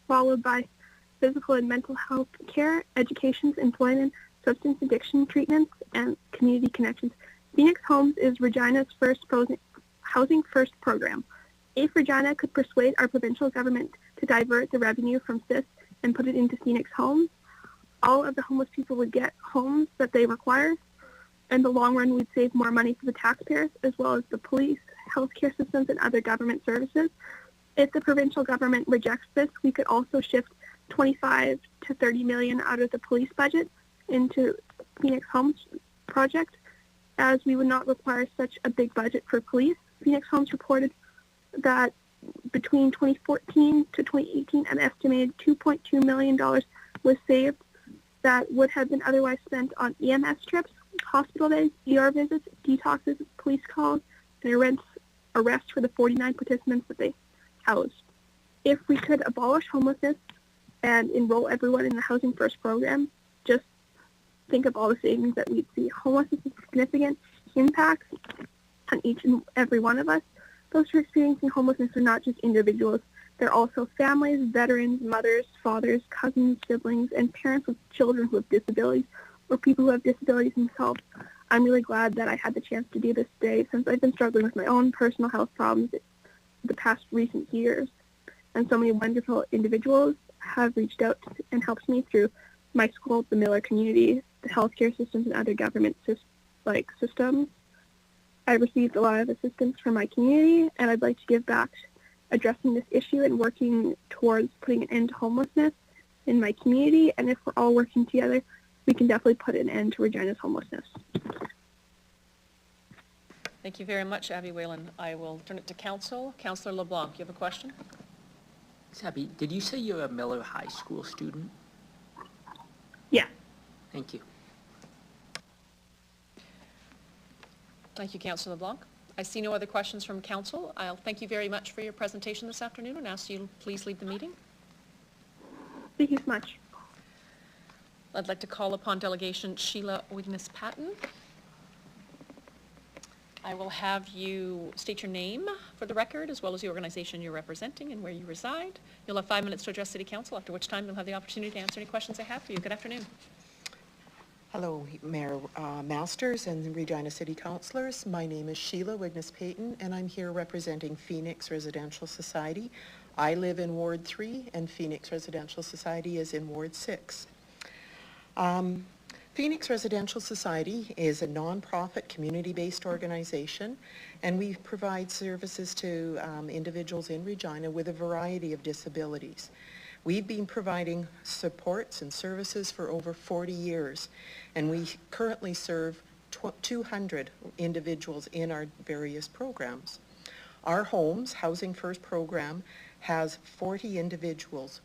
followed by physical and mental health care, education, employment, substance addiction treatments, and community connections. Phoenix Homes is Regina's first Housing First program. If Regina could persuade our provincial government to divert the revenue from CIS and put it into Phoenix Homes, all of the homeless people would get homes that they require. In the long run, we'd save more money for the taxpayers, as well as the police, healthcare systems, and other government services. If the provincial government rejects this, we could also shift 25 to 30 million out of the police budget into Phoenix Homes project, as we would not require such a big budget for police. Phoenix Homes reported that between 2014 to 2018, an estimated $2.2 million was saved that would have been otherwise spent on EMS trips, hospital days, ER visits, detox visits, police calls, and arrests for the 49 participants that they housed. If we could abolish homelessness and enroll everyone in the Housing First program, just think of all the savings that we'd see. Homelessness has significant impacts on each and every one of us. Those who are experiencing homelessness are not just individuals There are also families, veterans, mothers, fathers, cousins, siblings, and parents with children who have disabilities or people who have disabilities themselves. I'm really glad that I had the chance to do this today since I've been struggling with my own personal health problems the past recent years. And so many wonderful individuals have reached out and helped me through my school, the Miller community, the healthcare systems, and other government systems. I've received a lot of assistance from my community, and I'd like to give back addressing this issue and working towards putting an end to homelessness in my community. And if we're all working together, we can definitely put an end to Regina's homelessness. Thank you very much, Abby Whalen. I will turn it to Council. Councillor LeBlanc, you have a question? Abby, did you say you're a Miller High School student? Yeah. Thank you. Thank you, Councillor LeBlanc. I see no other questions from Council. I'll thank you very much for your presentation this afternoon and ask you to please lead the meeting. Thank you so much. I'd like to call upon Delegation Sheila Wignes-Patton. I will have you state your name for the record, as well as the organization you're representing and where you reside. You'll have 5 minutes to address City Council, after which time you'll have the opportunity to answer any questions I have for you. Good afternoon. Hello, Mayor Masters and Regina City Councillors. My name is Sheila Wignes-Payton, and I'm here representing Phoenix Residential Society. I live in Ward 3, and Phoenix Residential Society is in Ward 6. Phoenix Residential Society is a non-profit, community-based organization, and we provide services to individuals in Regina with a variety of disabilities. We've been providing supports and services for over 40 years, and we currently serve 200 individuals in our various programs. Our Homes Housing First program has 40 individuals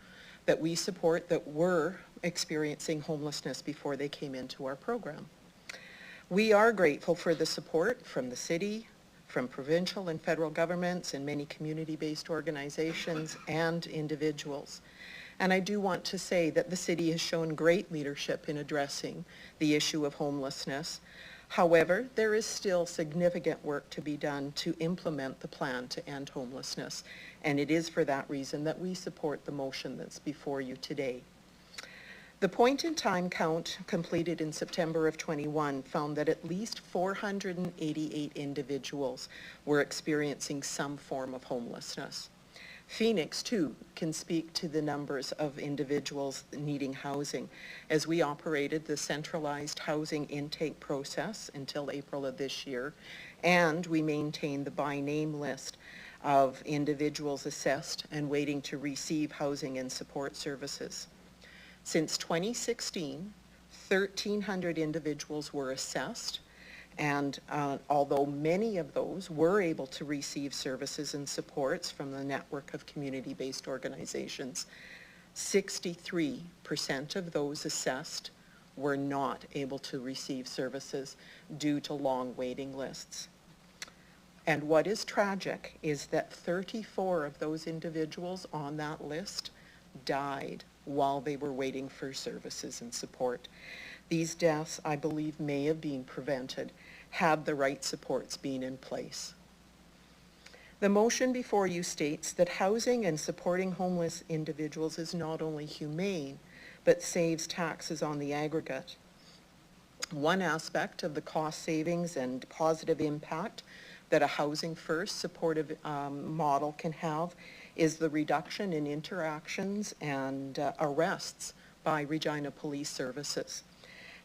that we support that were experiencing homelessness before they came into our program. We are grateful for the support from the city, from provincial and federal governments, and many community-based organizations and individuals. And I do want to say that the city has shown great leadership in addressing the issue of homelessness. However, there is still significant work to be done to implement the plan to end homelessness, and it is for that reason that we support the motion that's before you today. The point-in-time count completed in September of 21 found that at least 488 individuals were experiencing some form of homelessness. Phoenix, too, can speak to the numbers of individuals needing housing, as we operated the centralized housing intake process until April of this year, and we maintained the by-name list of individuals assessed and waiting to receive housing and support services. Since 2016, 1,300 individuals were assessed, and although many of those were able to receive services and supports from the network of community-based organizations, 63% of those assessed were not able to receive services due to long waiting lists. And what is tragic is that 34 of those individuals on that list died while they were waiting for services and support. These deaths, I believe, may have been prevented had the right supports been in place. The motion before you states that housing and supporting homeless individuals is not only humane, but saves taxes on the aggregate. One aspect of the cost savings and positive impact that a housing first supportive model can have is the reduction in interactions and arrests by Regina Police Services.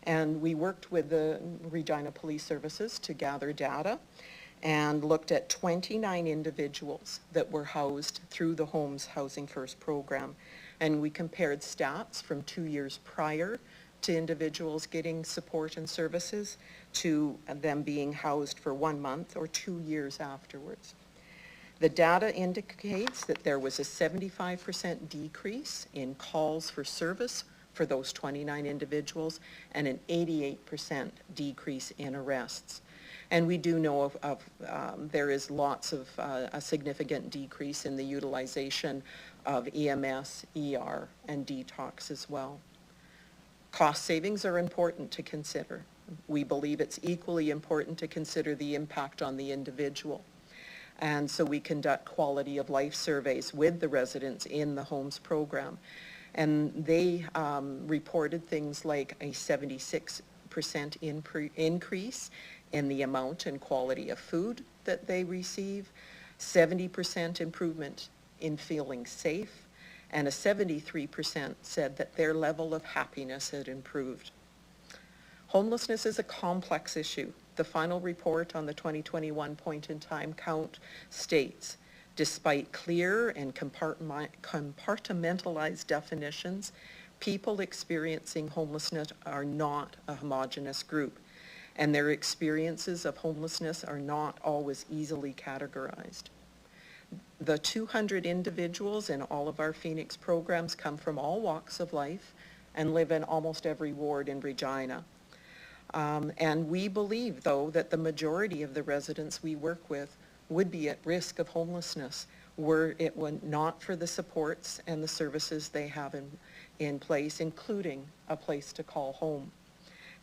And we worked with the Regina Police Services to gather data and looked at 29 individuals that were housed through the Homes Housing First program. And we compared stats from 2 years prior to individuals getting support and services to them being housed for 1 month or 2 years afterwards. The data indicates that there was a 75% decrease in calls for service for those 29 individuals and an 88% decrease in arrests. And we do know there is lots of a significant decrease in the utilization of EMS, ER, and detox as well. Cost savings are important to consider. We believe it's equally important to consider the impact on the individual. And so we conduct quality of life surveys with the residents in the homes program. And they reported things like a 76% increase in the amount and quality of food that they receive, 70% improvement in feeling safe, and a 73% said that their level of happiness had improved. Homelessness is a complex issue. The final report on the 2021 point-in-time count states, despite clear and compartmentalized definitions, people experiencing homelessness are not a homogeneous group, and their experiences of homelessness are not always easily categorized. The 200 individuals in all of our Phoenix programs come from all walks of life and live in almost every ward in Regina. And we believe, though, that the majority of the residents we work with would be at risk of homelessness were it not for the supports and the services they have in place, including a place to call home.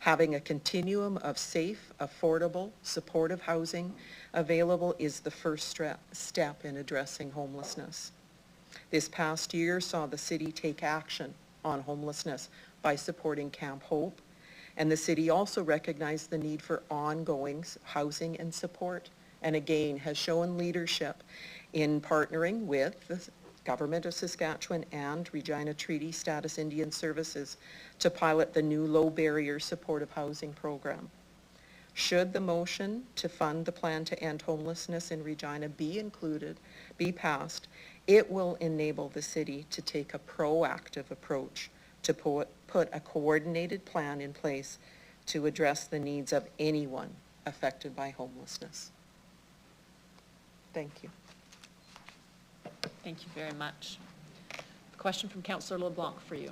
Having a continuum of safe, affordable, supportive housing available is the first step in addressing homelessness. This past year saw the city take action on homelessness by supporting Camp Hope, and the city also recognized the need for ongoing housing and support, and again has shown leadership in partnering with the Government of Saskatchewan and Regina Treaty Status Indian Services to pilot the new low-barrier supportive housing program. Should the motion to fund the plan to end homelessness in Regina be passed, it will enable the city to take a proactive approach to put a coordinated plan in place to address the needs of anyone affected by homelessness. Thank you. Thank you very much. Question from Councillor LeBlanc for you.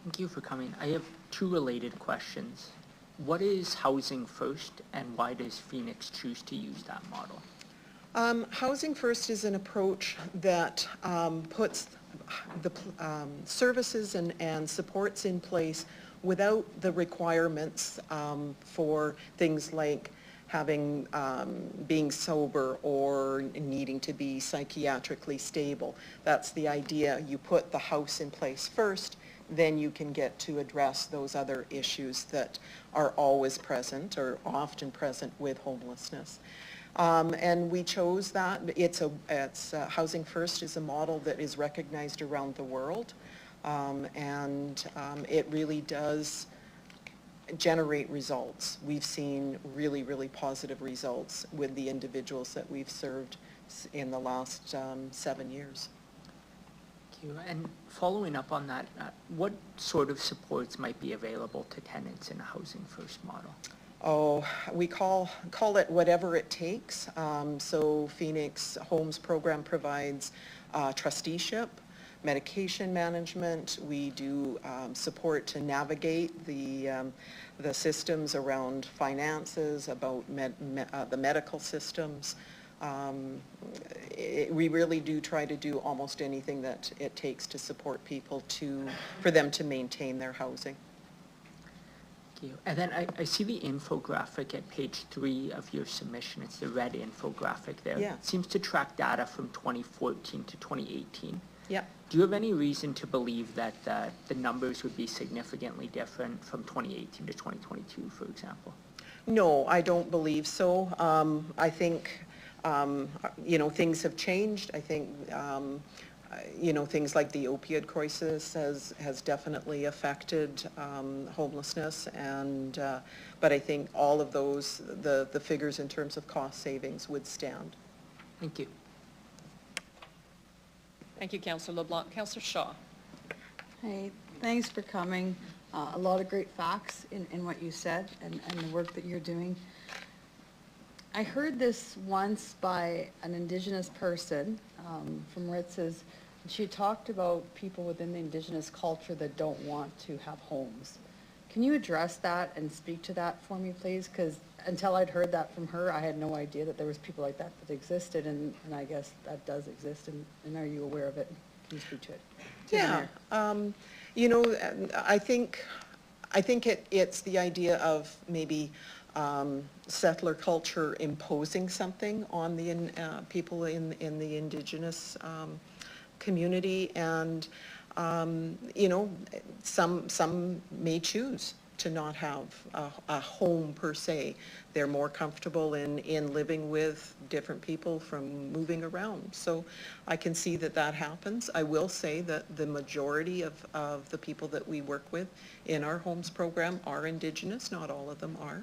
Thank you for coming. I have two related questions. What is Housing First, and why does Phoenix choose to use that model? Housing First is an approach that puts the services and supports in place without the requirements for things like having, being sober or needing to be psychiatrically stable. That's the idea. You put the house in place first, then you can get to address those other issues that are always present or often present with homelessness. And we chose that. Housing First is a model that is recognized around the world, and it really does generate results. We've seen really, really positive results with the individuals that we've served in the last 7 years. Thank you. And following up on that, what sort of supports might be available to tenants in a Housing First model? Oh, we call it whatever it takes. So Phoenix Homes program provides trusteeship, medication management. We do support to navigate the systems around finances, about the medical systems. We really do try to do almost anything that it takes to support people for them to maintain their housing. Thank you. And then I see the infographic at page 3 of your submission. It's the red infographic there. Yeah. It seems to track data from 2014 to 2018. Yeah. Do you have any reason to believe that the numbers would be significantly different from 2018 to 2022, for example? No, I don't believe so. I think, things have changed. I think, things like the opioid crisis has definitely affected homelessness, and but I think all of those, the figures in terms of cost savings would stand. Thank you. Thank you, Councillor LeBlanc. Councillor Shaw. Hey, thanks for coming. A lot of great facts in what you said and the work that you're doing. I heard this once by an Indigenous person from Ritz's. She talked about people within the Indigenous culture that don't want to have homes. Can you address that and speak to that for me, please? Because until I'd heard that from her, I had no idea that there was people like that existed, and I guess that does exist, and are you aware of it? Can you speak to it? Yeah, I think it's the idea of maybe settler culture imposing something on the people in the Indigenous community, and you know, some may choose to not have a home per se. They're more comfortable in living with different people from moving around. So I can see that that happens. I will say that the majority of the people that we work with in our homes program are Indigenous, not all of them are.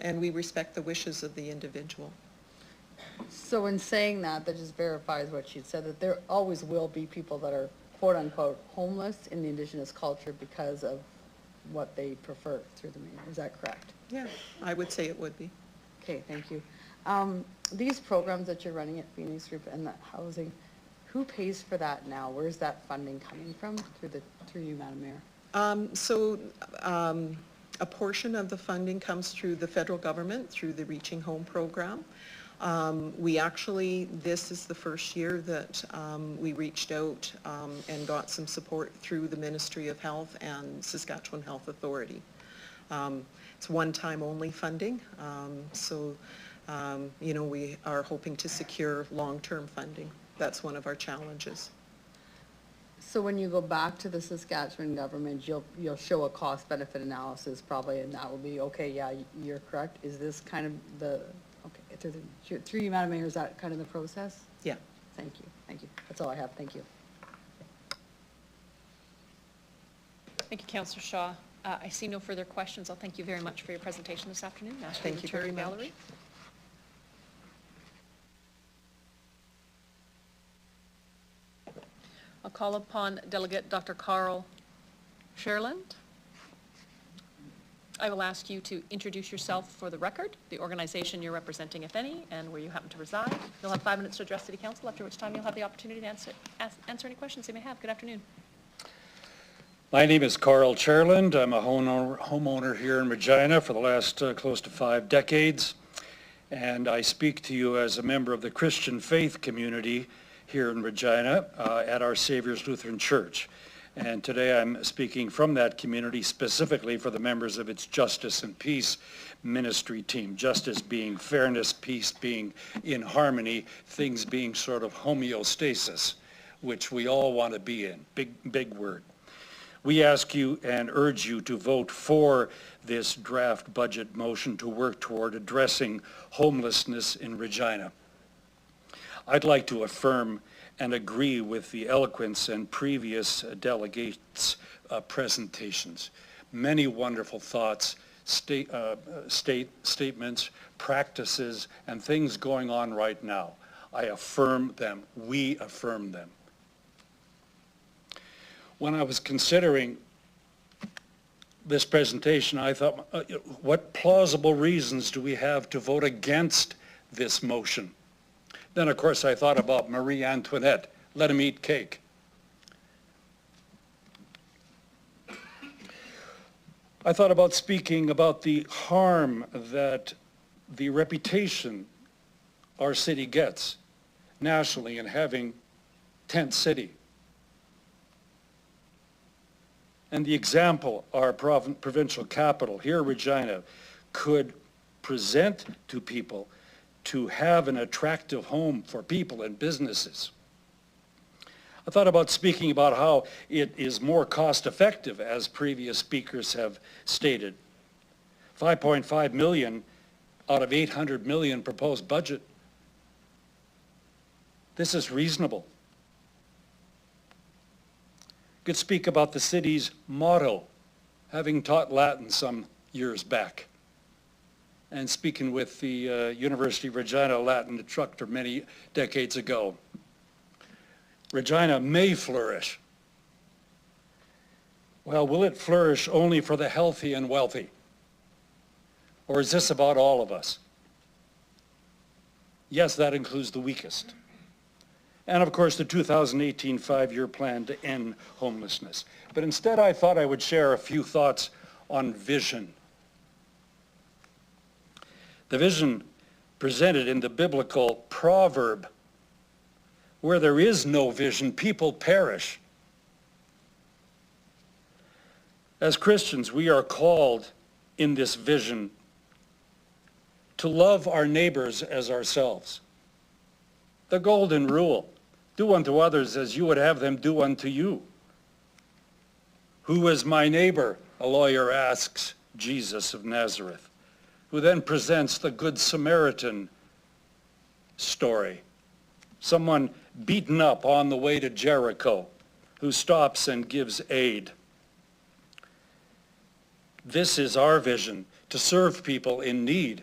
And we respect the wishes of the individual. So in saying that, that just verifies what she said, that there always will be people that are quote-unquote homeless in the Indigenous culture because of what they prefer through the media. Is that correct? Yeah, I would say it would be. Okay, thank you. These programs that you're running at Phoenix Group and that housing, who pays for that now? Where's that funding coming from through you, Madam Mayor? A portion of the funding comes through the federal government, through the Reaching Home program. We actually, this is the first year that we reached out and got some support through the Ministry of Health and Saskatchewan Health Authority. It's one-time only funding, you know, we are hoping to secure long-term funding. That's one of our challenges. So when you go back to the Saskatchewan government, you'll show a cost-benefit analysis probably, and that will be, okay, yeah, you're correct. Is this kind of the, okay, through you, Madam Mayor, is that kind of the process? Yeah. Thank you, thank you. That's all I have, thank you. Thank you, Councillor Shaw. I see no further questions. I'll thank you very much for your presentation this afternoon. Ask Thank you very much. Gallery. I'll call upon Delegate Dr. Carl Sherland. I will ask you to introduce yourself for the record, the organization you're representing, if any, and where you happen to reside. You'll have 5 minutes to address City Council, after which time you'll have the opportunity to answer any questions you may have. Good afternoon. My name is Carl Cherland. I'm a homeowner here in Regina for the last close to 5 decades, and I speak to you as a member of the Christian faith community here in Regina at Our Savior's Lutheran Church. And today I'm speaking from that community specifically for the members of its Justice and Peace ministry team. Justice being fairness, peace being in harmony, things being sort of homeostasis, which we all want to be in. Big word. We ask you and urge you to vote for this draft budget motion to work toward addressing homelessness in Regina. I'd like to affirm and agree with the eloquence and previous delegates' presentations. Many wonderful thoughts, statements, practices, and things going on right now. I affirm them. We affirm them. When I was considering this presentation, I thought, what plausible reasons do we have to vote against this motion? Then, of course, I thought about Marie Antoinette, let him eat cake. I thought about speaking about the harm that the reputation our city gets nationally in having tent city. And the example our provincial capital here, Regina, could present to people to have an attractive home for people and businesses. I thought about speaking about how it is more cost effective, as previous speakers have stated. 5.5 million out of 800 million proposed budget. This is reasonable. Could speak about the city's motto, having taught Latin some years back, and speaking with the University of Regina Latin instructor many decades ago. Regina may flourish. Well, will it flourish only for the healthy and wealthy? Or is this about all of us? Yes, that includes the weakest. And of course, the 2018 5-year plan to end homelessness. But instead, I thought I would share a few thoughts on vision. The vision presented in the biblical proverb, where there is no vision, people perish. As Christians, we are called in this vision to love our neighbors as ourselves. The golden rule, do unto others as you would have them do unto you. Who is my neighbor? A lawyer asks Jesus of Nazareth, who then presents the Good Samaritan story. Someone beaten up on the way to Jericho, who stops and gives aid. This is our vision, to serve people in need,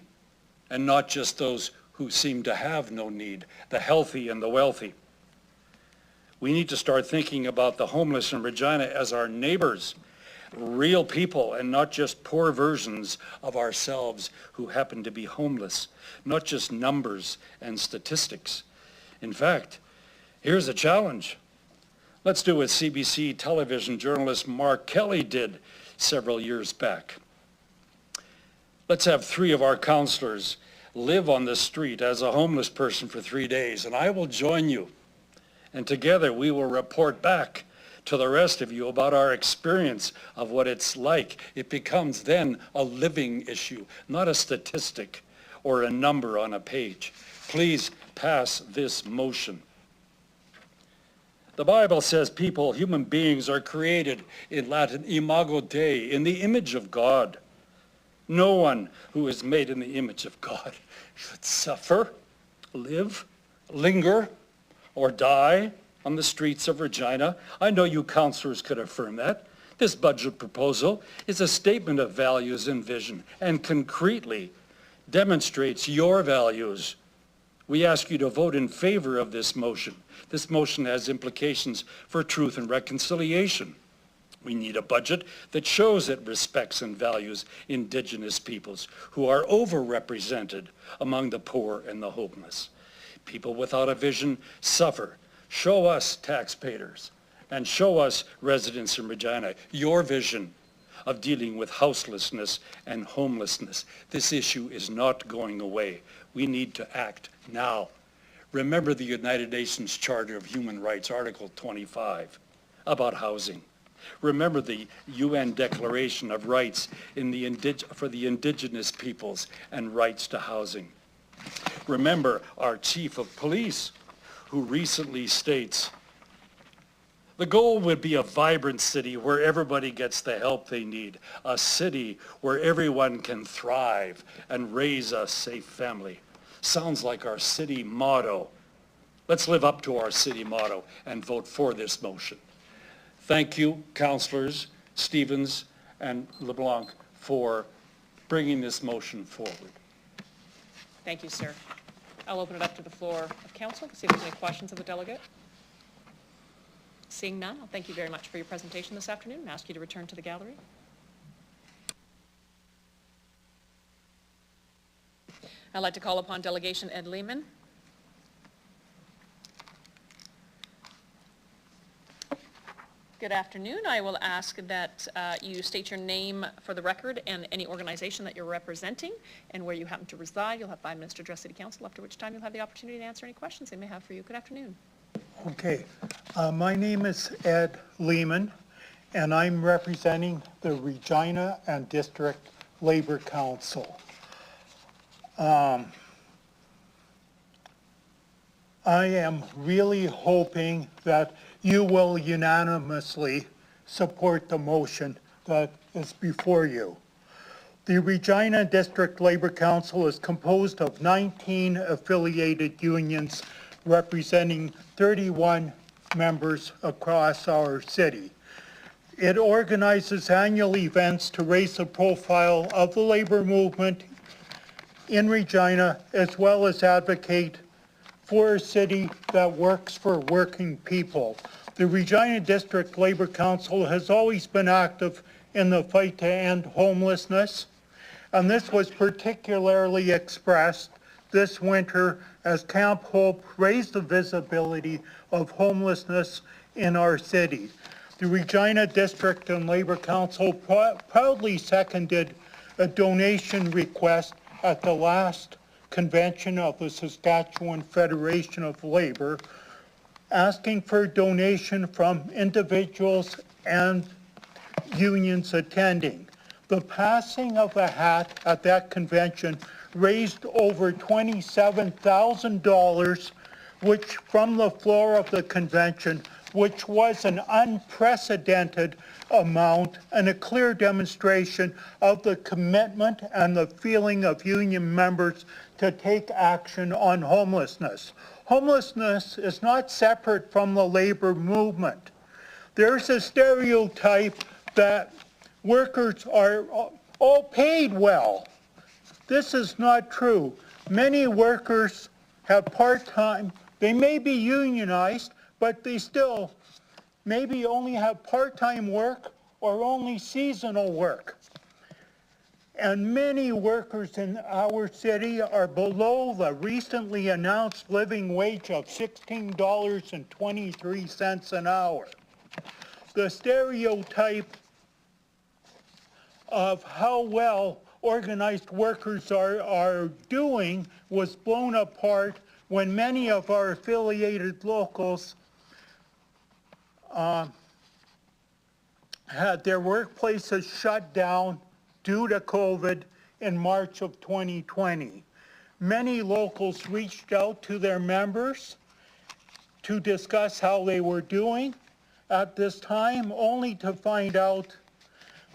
and not just those who seem to have no need, the healthy and the wealthy. We need to start thinking about the homeless in Regina as our neighbors, real people, and not just poor versions of ourselves who happen to be homeless, not just numbers and statistics. In fact, here's a challenge. Let's do what CBC television journalist Mark Kelly did several years back. Let's have 3 of our counselors live on the street as a homeless person for 3 days, and I will join you. And together we will report back to the rest of you about our experience of what it's like. It becomes then a living issue, not a statistic or a number on a page. Please pass this motion. The Bible says people, human beings, are created in Latin imago Dei, in the image of God. No one who is made in the image of God should suffer, live, linger, or die on the streets of Regina. I know you councillors could affirm that. This budget proposal is a statement of values and vision and concretely demonstrates your values. We ask you to vote in favor of this motion. This motion has implications for truth and reconciliation. We need a budget that shows it respects and values Indigenous peoples who are overrepresented among the poor and the homeless. People without a vision suffer. Show us, taxpayers, and show us, residents in Regina, your vision of dealing with houselessness and homelessness. This issue is not going away. We need to act now. Remember the United Nations Charter of Human Rights, Article 25, about housing. Remember the UN Declaration of Rights for the Indigenous peoples and rights to housing. Remember our Chief of Police, who recently states, the goal would be a vibrant city where everybody gets the help they need, a city where everyone can thrive and raise a safe family. Sounds like our city motto. Let's live up to our city motto and vote for this motion. Thank you, councillors Stevens and LeBlanc, for bringing this motion forward. Thank you, sir. I'll open it up to the floor of council to see if there's any questions of the delegate. Seeing none, I'll thank you very much for your presentation this afternoon and ask you to return to the gallery. I'd like to call upon Delegation Ed Lehman. Good afternoon. I will ask that you state your name for the record and any organization that you're representing and where you happen to reside. You'll have 5 minutes to address City Council, after which time you'll have the opportunity to answer any questions they may have for you. Good afternoon. Okay. My name is Ed Lehman, and I'm representing the Regina and District Labor Council. I am really hoping that you will unanimously support the motion that is before you. The Regina District Labor Council is composed of 19 affiliated unions representing 31 members across our city. It organizes annual events to raise the profile of the labor movement in Regina, as well as advocate for a city that works for working people. The Regina District Labor Council has always been active in the fight to end homelessness, and this was particularly expressed this winter as Camp Hope raised the visibility of homelessness in our city. The Regina District and Labor Council proudly seconded a donation request at the last convention of the Saskatchewan Federation of Labor, asking for a donation from individuals and unions attending. The passing of a hat at that convention raised over $27,000, which from the floor of the convention, which was an unprecedented amount and a clear demonstration of the commitment and the feeling of union members to take action on homelessness. Homelessness is not separate from the labor movement. There's a stereotype that workers are all paid well. This is not true. Many workers have part-time, they may be unionized, but they still maybe only have part-time work or only seasonal work. And many workers in our city are below the recently announced living wage of $16.23 an hour. The stereotype of how well organized workers are doing was blown apart when many of our affiliated locals had their workplaces shut down due to COVID in March of 2020. Many locals reached out to their members to discuss how they were doing at this time, only to find out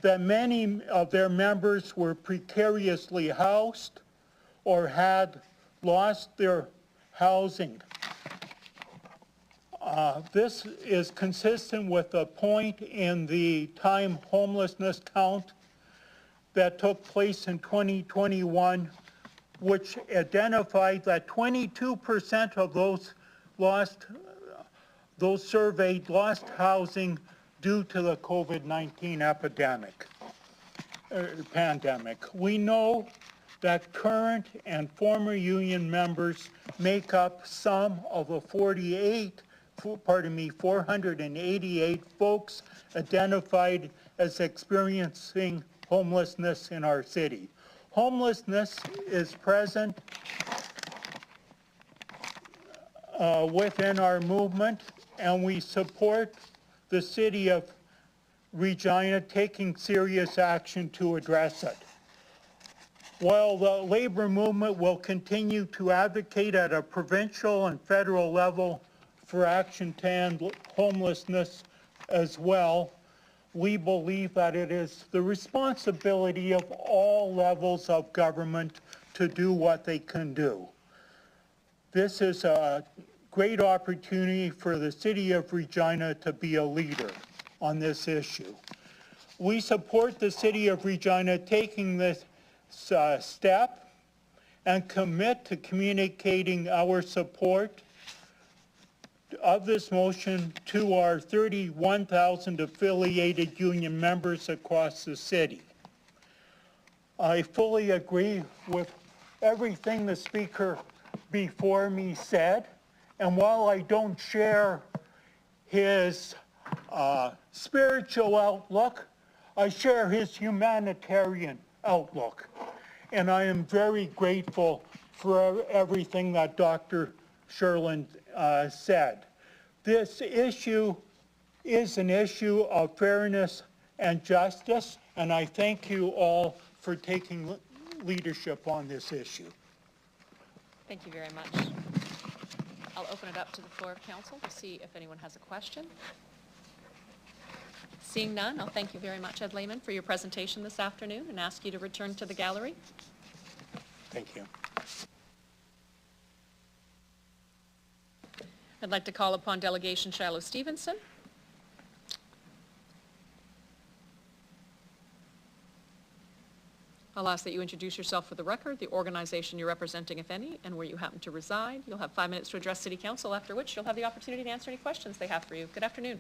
that many of their members were precariously housed or had lost their housing. This is consistent with a point in the time homelessness count that took place in 2021, which identified that 22% of those surveyed lost housing due to the COVID-19 pandemic. We know that current and former union members make up some of the 488 folks identified as experiencing homelessness in our city. Homelessness is present within our movement, and we support the city of Regina taking serious action to address it. While the labor movement will continue to advocate at a provincial and federal level for action to end homelessness as well, we believe that it is the responsibility of all levels of government to do what they can do. This is a great opportunity for the city of Regina to be a leader on this issue. We support the city of Regina taking this step and commit to communicating our support of this motion to our 31,000 affiliated union members across the city. I fully agree with everything the speaker before me said, and while I don't share his spiritual outlook, I share his humanitarian outlook. And I am very grateful for everything that Dr. Sherland said. This issue is an issue of fairness and justice, and I thank you all for taking leadership on this issue. Thank you very much. I'll open it up to the floor of council to see if anyone has a question. Seeing none, I'll thank you very much, Ed Lehman, for your presentation this afternoon and ask you to return to the gallery. Thank you. I'd like to call upon Delegation Shiloh Stevenson. I'll ask that you introduce yourself for the record, the organization you're representing, if any, and where you happen to reside. You'll have 5 minutes to address City Council, after which you'll have the opportunity to answer any questions they have for you. Good afternoon.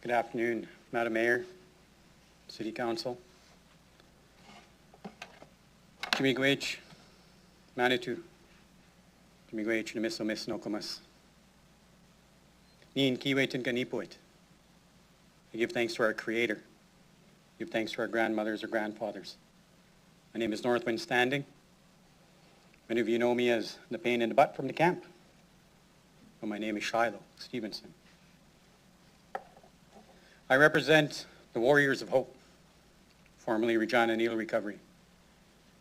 Good afternoon, Madam Mayor, City Council. Jimigwech, Manitou, Jimigwech, Nimiso Miss Nokomas. Nin Kiwaitin Ganipuit. I give thanks to our Creator. I give thanks to our grandmothers or grandfathers. My name is Northwind Standing. Many of you know me as the pain in the butt from the camp. But my name is Shiloh Stevenson. I represent the Warriors of Hope, formerly Regina Needle Recovery.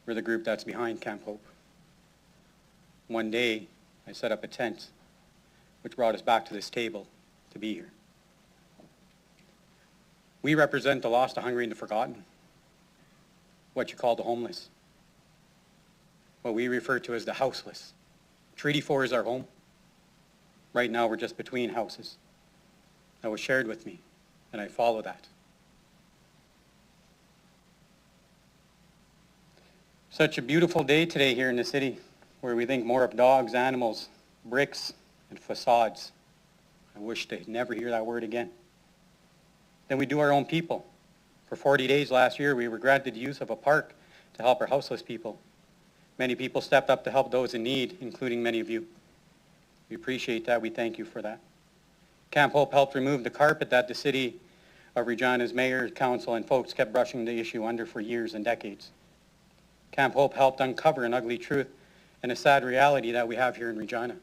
We're the group that's behind Camp Hope. One day, I set up a tent, which brought us back to this table to be here. We represent the lost, the hungry, and the forgotten, what you call the homeless, what we refer to as the houseless. Treaty 4 is our home. Right now, we're just between houses. That was shared with me, and I follow that. Such a beautiful day today here in the city, where we think more of dogs, animals, bricks, and facades. I wish they'd never hear that word again. Then we do our own people. For 40 days last year, we were granted use of a park to help our houseless people. Many people stepped up to help those in need, including many of you. We appreciate that. We thank you for that. Camp Hope helped remove the carpet that the city of Regina's mayor, council, and folks kept brushing the issue under for years and decades. Camp Hope helped uncover an ugly truth and a sad reality that we have here in Regina.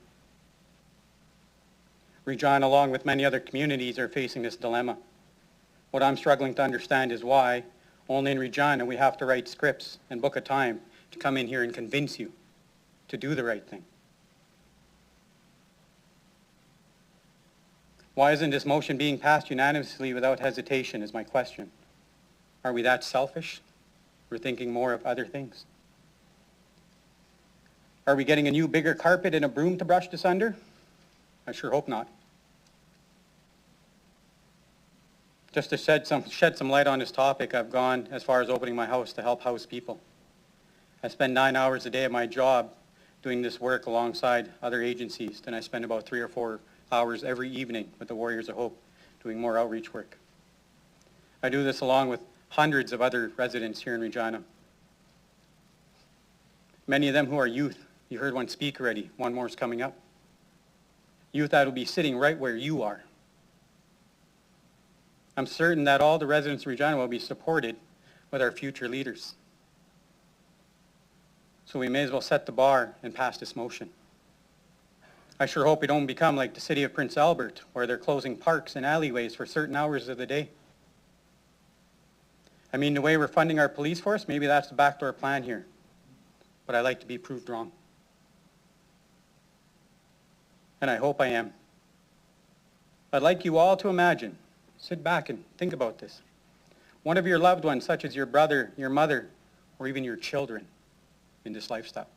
Regina, along with many other communities, are facing this dilemma. What I'm struggling to understand is why only in Regina we have to write scripts and book a time to come in here and convince you to do the right thing. Why isn't this motion being passed unanimously without hesitation is my question. Are we that selfish? We're thinking more of other things. Are we getting a new bigger carpet and a broom to brush this under? I sure hope not. Just to shed some light on this topic, I've gone as far as opening my house to help house people. I spend 9 hours a day at my job doing this work alongside other agencies. Then I spend about 3 or 4 hours every evening with the Warriors of Hope doing more outreach work. I do this along with hundreds of other residents here in Regina. Many of them who are youth. You heard one speak already. One more is coming up. Youth that will be sitting right where you are. I'm certain that all the residents of Regina will be supported with our future leaders. So we may as well set the bar and pass this motion. I sure hope we don't become like the city of Prince Albert, where they're closing parks and alleyways for certain hours of the day. I mean, the way we're funding our police force, maybe that's the backdoor plan here. But I like to be proved wrong. And I hope I am. I'd like you all to imagine, sit back and think about this. One of your loved ones, such as your brother, your mother, or even your children in this lifestyle.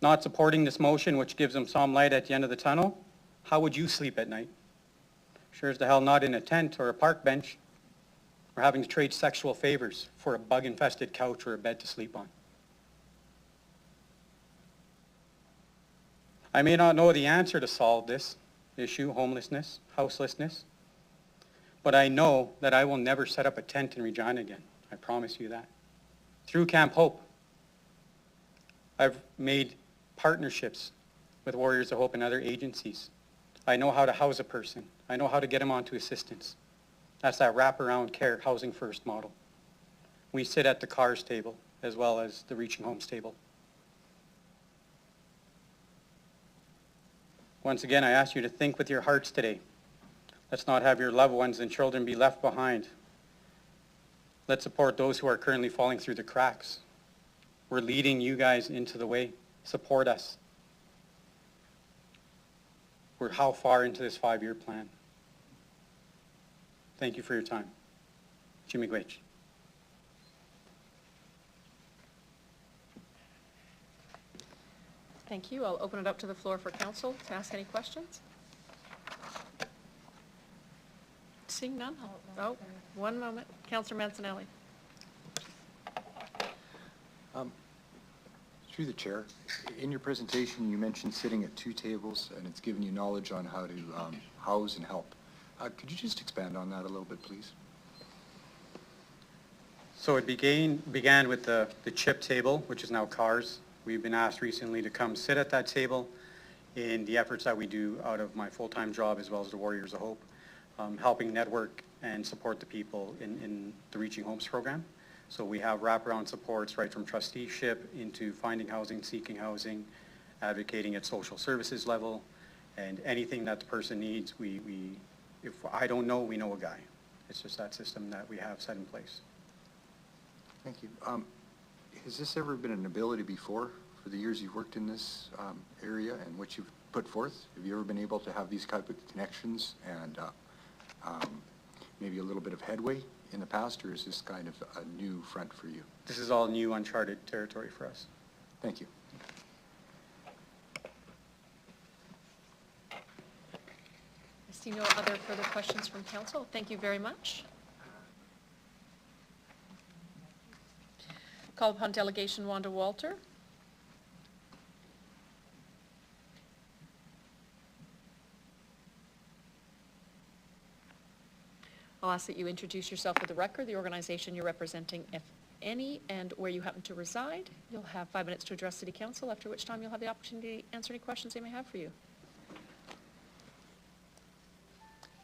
Not supporting this motion, which gives them some light at the end of the tunnel, how would you sleep at night? Sure as the hell not in a tent or a park bench, or having to trade sexual favors for a bug-infested couch or a bed to sleep on. I may not know the answer to solve this issue, homelessness, houselessness, but I know that I will never set up a tent in Regina again. I promise you that. Through Camp Hope, I've made partnerships with Warriors of Hope and other agencies. I know how to house a person. I know how to get them onto assistance. That's that wraparound care, housing first model. We sit at the CARS table as well as the Reaching Homes table. Once again, I ask you to think with your hearts today. Let's not have your loved ones and children be left behind. Let's support those who are currently falling through the cracks. We're leading you guys into the way. Support us. We're how far into this 5-year plan? Thank you for your time. Jimmy Gwage. Thank you. I'll open it up to the floor for council to ask any questions. Seeing none? Oh, one moment. Councillor Mancinelli. Through the chair, in your presentation you mentioned sitting at 2 tables and it's given you knowledge on how to house and help. Could you just expand on that a little bit, please? So it began with the CHIP table, which is now CARS. We've been asked recently to come sit at that table in the efforts that we do out of my full-time job as well as the Warriors of Hope, helping network and support the people in the Reaching Homes program. So we have wraparound supports right from trusteeship into finding housing, seeking housing, advocating at social services level, and anything that the person needs, if I don't know, we know a guy. It's just that system that we have set in place. Thank you. Has this ever been an ability before for the years you've worked in this area and what you've put forth? Have you ever been able to have these type of connections and maybe a little bit of headway in the past, or is this kind of a new front for you? This is all new, uncharted territory for us. Thank you. I see no other further questions from council. Thank you very much. Call upon Delegation Wanda Walter. I'll ask that you introduce yourself for the record, the organization you're representing, if any, and where you happen to reside. You'll have 5 minutes to address City Council, after which time you'll have the opportunity to answer any questions they may have for you.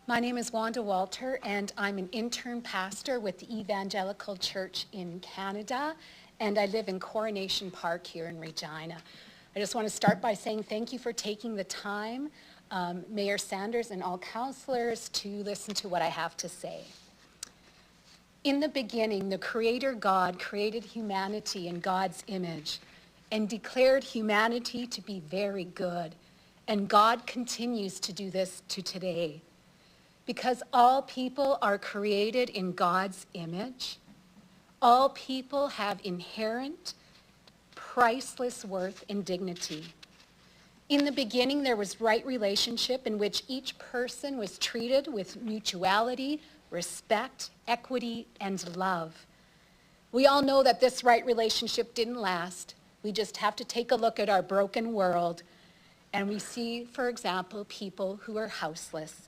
My name is Wanda Walter, and I'm an intern pastor with the Evangelical Church in Canada, and I live in Coronation Park here in Regina. I just want to start by saying thank you for taking the time, Mayor Sanders and all councillors, to listen to what I have to say. In the beginning, the Creator God created humanity in God's image and declared humanity to be very good, and God continues to do this to today. Because all people are created in God's image, all people have inherent, priceless worth and dignity. In the beginning, there was right relationship in which each person was treated with mutuality, respect, equity, and love. We all know that this right relationship didn't last. We just have to take a look at our broken world, and we see, for example, people who are houseless.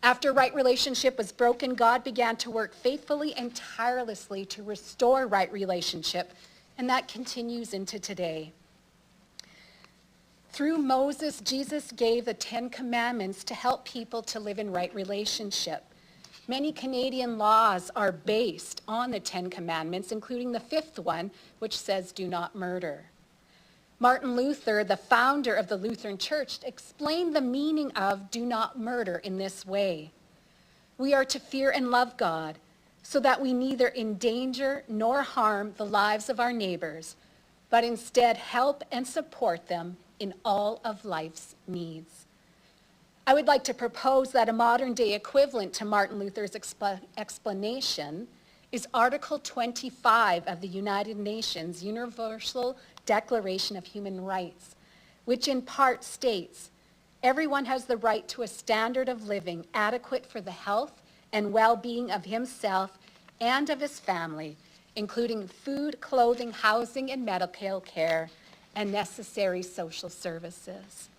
After right relationship was broken, God began to work faithfully and tirelessly to restore right relationship, and that continues into today. Through Moses, Jesus gave the 10 Commandments to help people to live in right relationship. Many Canadian laws are based on the 10 Commandments, including the 5th one, which says, do not murder. Martin Luther, the founder of the Lutheran Church, explained the meaning of do not murder in this way. We are to fear and love God so that we neither endanger nor harm the lives of our neighbors, but instead help and support them in all of life's needs. I would like to propose that a modern-day equivalent to Martin Luther's explanation is Article 25 of the United Nations Universal Declaration of Human Rights, which in part states, everyone has the right to a standard of living adequate for the health and well-being of himself and of his family, including food, clothing, housing, and medical care, and necessary social services.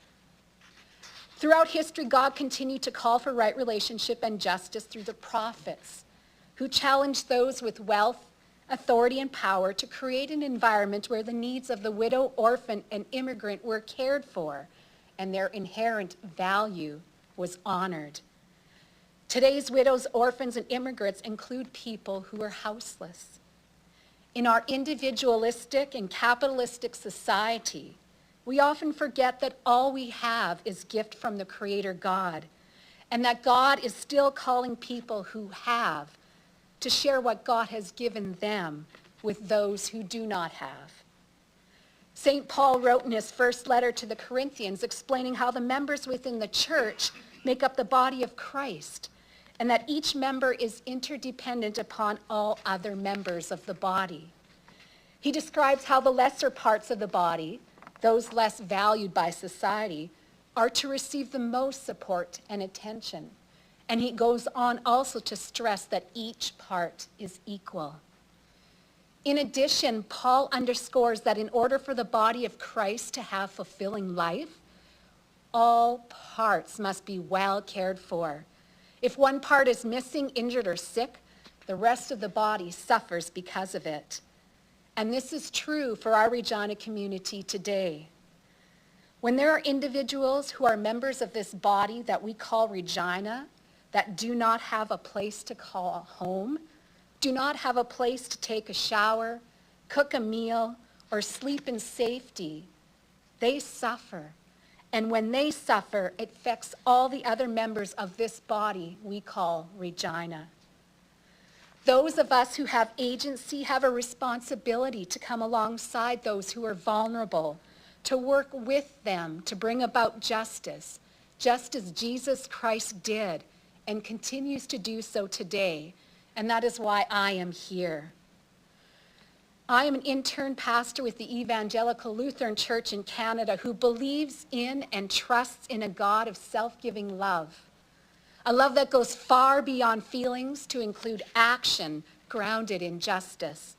Throughout history, God continued to call for right relationship and justice through the prophets, who challenged those with wealth, authority, and power to create an environment where the needs of the widow, orphan, and immigrant were cared for, and their inherent value was honored. Today's widows, orphans, and immigrants include people who are houseless. In our individualistic and capitalistic society, we often forget that all we have is gift from the Creator God, and that God is still calling people who have to share what God has given them with those who do not have. St. Paul wrote in his first letter to the Corinthians explaining how the members within the church make up the body of Christ, and that each member is interdependent upon all other members of the body. He describes how the lesser parts of the body, those less valued by society, are to receive the most support and attention. And he goes on also to stress that each part is equal. In addition, Paul underscores that in order for the body of Christ to have fulfilling life, all parts must be well cared for. If one part is missing, injured, or sick, the rest of the body suffers because of it. And this is true for our Regina community today. When there are individuals who are members of this body that we call Regina, that do not have a place to call home, do not have a place to take a shower, cook a meal, or sleep in safety. They suffer. And when they suffer, it affects all the other members of this body we call Regina. Those of us who have agency have a responsibility to come alongside those who are vulnerable, to work with them to bring about justice, just as Jesus Christ did and continues to do so today. And that is why I am here. I am an intern pastor with the Evangelical Lutheran Church in Canada who believes in and trusts in a God of self-giving love. A love that goes far beyond feelings to include action grounded in justice.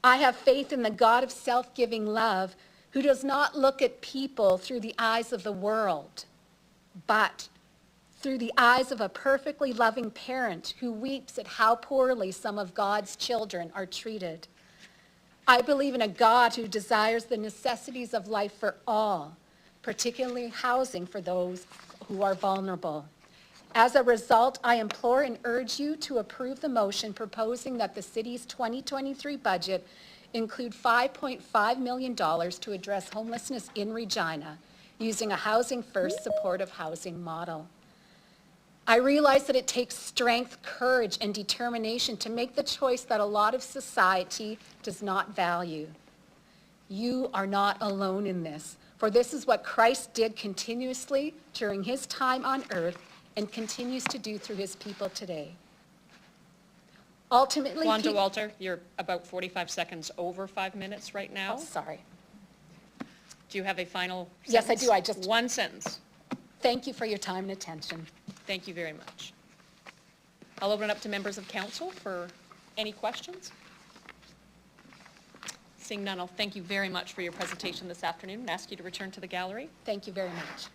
I have faith in the God of self-giving love who does not look at people through the eyes of the world, but through the eyes of a perfectly loving parent who weeps at how poorly some of God's children are treated. I believe in a God who desires the necessities of life for all, particularly housing for those who are vulnerable. As a result, I implore and urge you to approve the motion proposing that the city's 2023 budget include $5.5 million to address homelessness in Regina using a housing first supportive housing model. I realize that it takes strength, courage, and determination to make the choice that a lot of society does not value. You are not alone in this, for this is what Christ did continuously during his time on earth and continues to do through his people today. Ultimately, Wanda Walter, you're about 45 seconds over 5 minutes right now. Oh, sorry. Do you have a final Yes, I sentence? do. One sentence. Thank you for your time and attention. Thank you very much. I'll open it up to members of council for any questions. Seeing none, I'll thank you very much for your presentation this afternoon and ask you to return to the gallery. Thank you very much.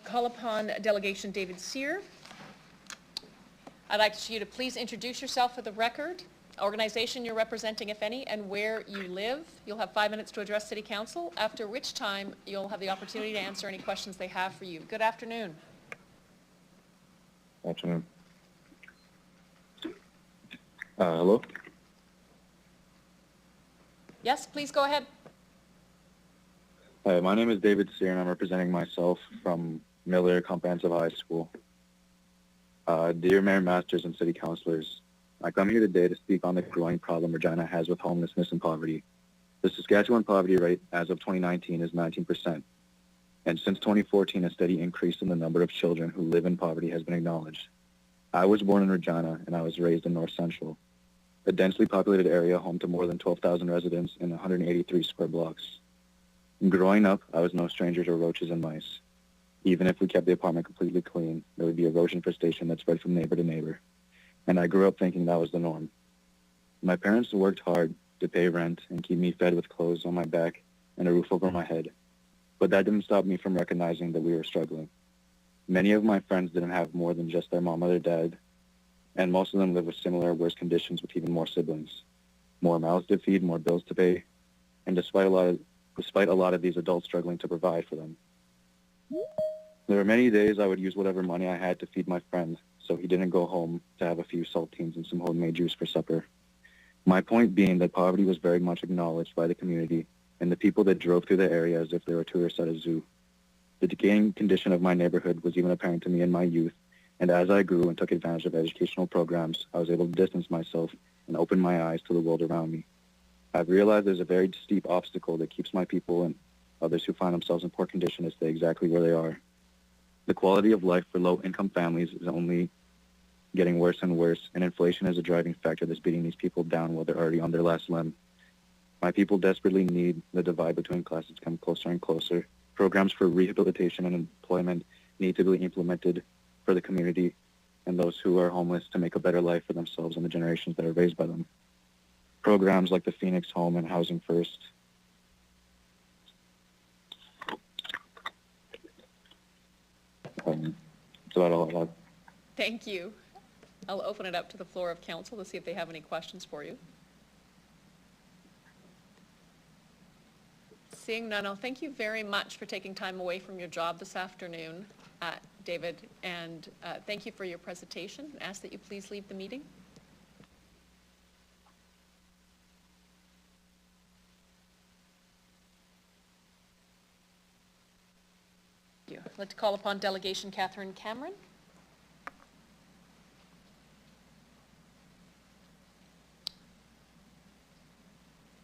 Call upon Delegation David Sear. I'd like you to please introduce yourself for the record, organization you're representing, if any, and where you live. You'll have 5 minutes to address City Council, after which time you'll have the opportunity to answer any questions they have for you. Good afternoon. Afternoon. Hello? Yes, please go ahead. Hi, my name is David Sear, and I'm representing myself from Miller Comprehensive High School. Dear Mayor Masters and City Councilors, I come here today to speak on the growing problem Regina has with homelessness and poverty. The Saskatchewan poverty rate as of 2019 is 19%, and since 2014 a steady increase in the number of children who live in poverty has been acknowledged. I was born in Regina, and I was raised in North Central, a densely populated area home to more than 12,000 residents in 183 square blocks. Growing up, I was no stranger to roaches and mice. Even if we kept the apartment completely clean, there would be a roach infestation that spread from neighbor to neighbor. And I grew up thinking that was the norm. My parents worked hard to pay rent and keep me fed with clothes on my back and a roof over my head. But that didn't stop me from recognizing that we were struggling. Many of my friends didn't have more than just their mom or their dad, and most of them lived with similar worse conditions with even more siblings. More mouths to feed, more bills to pay, and despite a lot of these adults struggling to provide for them. There were many days I would use whatever money I had to feed my friend, so he didn't go home to have a few saltines and some homemade juice for supper. My point being that poverty was very much acknowledged by the community and the people that drove through the area as if they were tourists at a zoo. The decaying condition of my neighborhood was even apparent to me in my youth, and as I grew and took advantage of educational programs, I was able to distance myself and open my eyes to the world around me. I've realized there's a very steep obstacle that keeps my people and others who find themselves in poor condition to stay exactly where they are. The quality of life for low-income families is only getting worse and worse, and inflation is a driving factor that's beating these people down while they're already on their last limb. My people desperately need the divide between classes to come closer and closer. Programs for rehabilitation and employment need to be implemented for the community and those who are homeless to make a better life for themselves and the generations that are raised by them. Programs like the Phoenix Home and Housing First. That's about all I have. Thank you. I'll open it up to the floor of council to see if they have any questions for you. Seeing none, I'll thank you very much for taking time away from your job this afternoon, David, and thank you for your presentation. Ask that you please leave the meeting. Thank you. I'd like to call upon Delegation Catherine Cameron.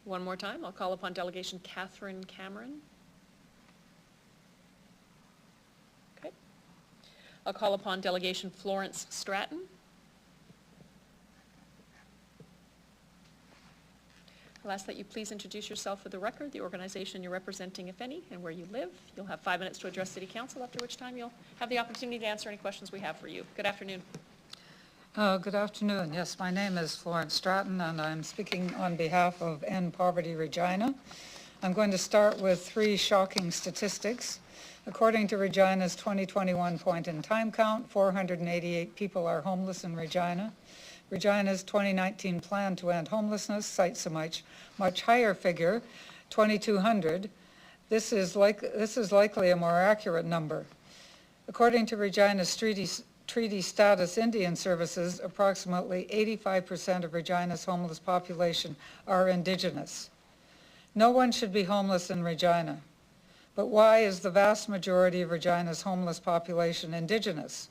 One more time, I'll call upon Delegation Catherine Cameron. Okay. I'll call upon Delegation Florence Stratton. I'll ask that you please introduce yourself for the record, the organization you're representing, if any, and where you live. You'll have 5 minutes to address City Council, after which time you'll have the opportunity to answer any questions we have for you. Good afternoon. Good afternoon. Yes, my name is Florence Stratton, and I'm speaking on behalf of End Poverty Regina. I'm going to start with 3 shocking statistics. According to Regina's 2021 point-in-time count, 488 people are homeless in Regina. Regina's 2019 plan to end homelessness cites a much higher figure, 2,200. This is likely a more accurate number. According to Regina's Treaty Status Indian Services, approximately 85% of Regina's homeless population are Indigenous. No one should be homeless in Regina. But why is the vast majority of Regina's homeless population Indigenous?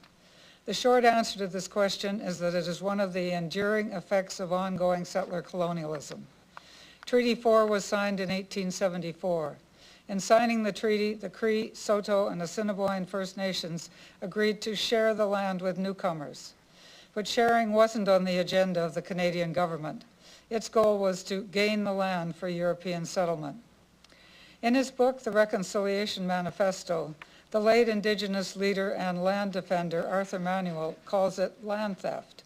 The short answer to this question is that it is one of the enduring effects of ongoing settler colonialism. Treaty 4 was signed in 1874. In signing the treaty, the Cree, Saulteaux, and Assiniboine First Nations agreed to share the land with newcomers. But sharing wasn't on the agenda of the Canadian government. Its goal was to gain the land for European settlement. In his book, The Reconciliation Manifesto, the late Indigenous leader and land defender Arthur Manuel calls it land theft.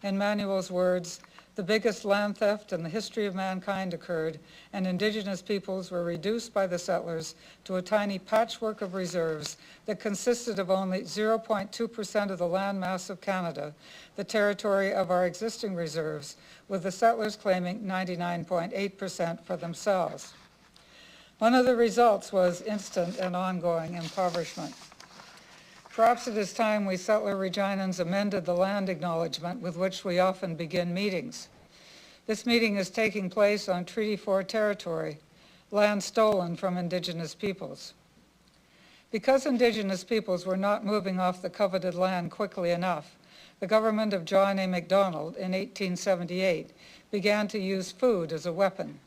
In Manuel's words, the biggest land theft in the history of mankind occurred, and Indigenous peoples were reduced by the settlers to a tiny patchwork of reserves that consisted of only 0.2% of the land mass of Canada, the territory of our existing reserves, with the settlers claiming 99.8% for themselves. One of the results was instant and ongoing impoverishment. Perhaps it is time we settler Reginans amended the land acknowledgement with which we often begin meetings. This meeting is taking place on Treaty 4 territory, land stolen from Indigenous peoples. Because Indigenous peoples were not moving off the coveted land quickly enough, the government of John A. Macdonald in 1878 began to use food as a weapon.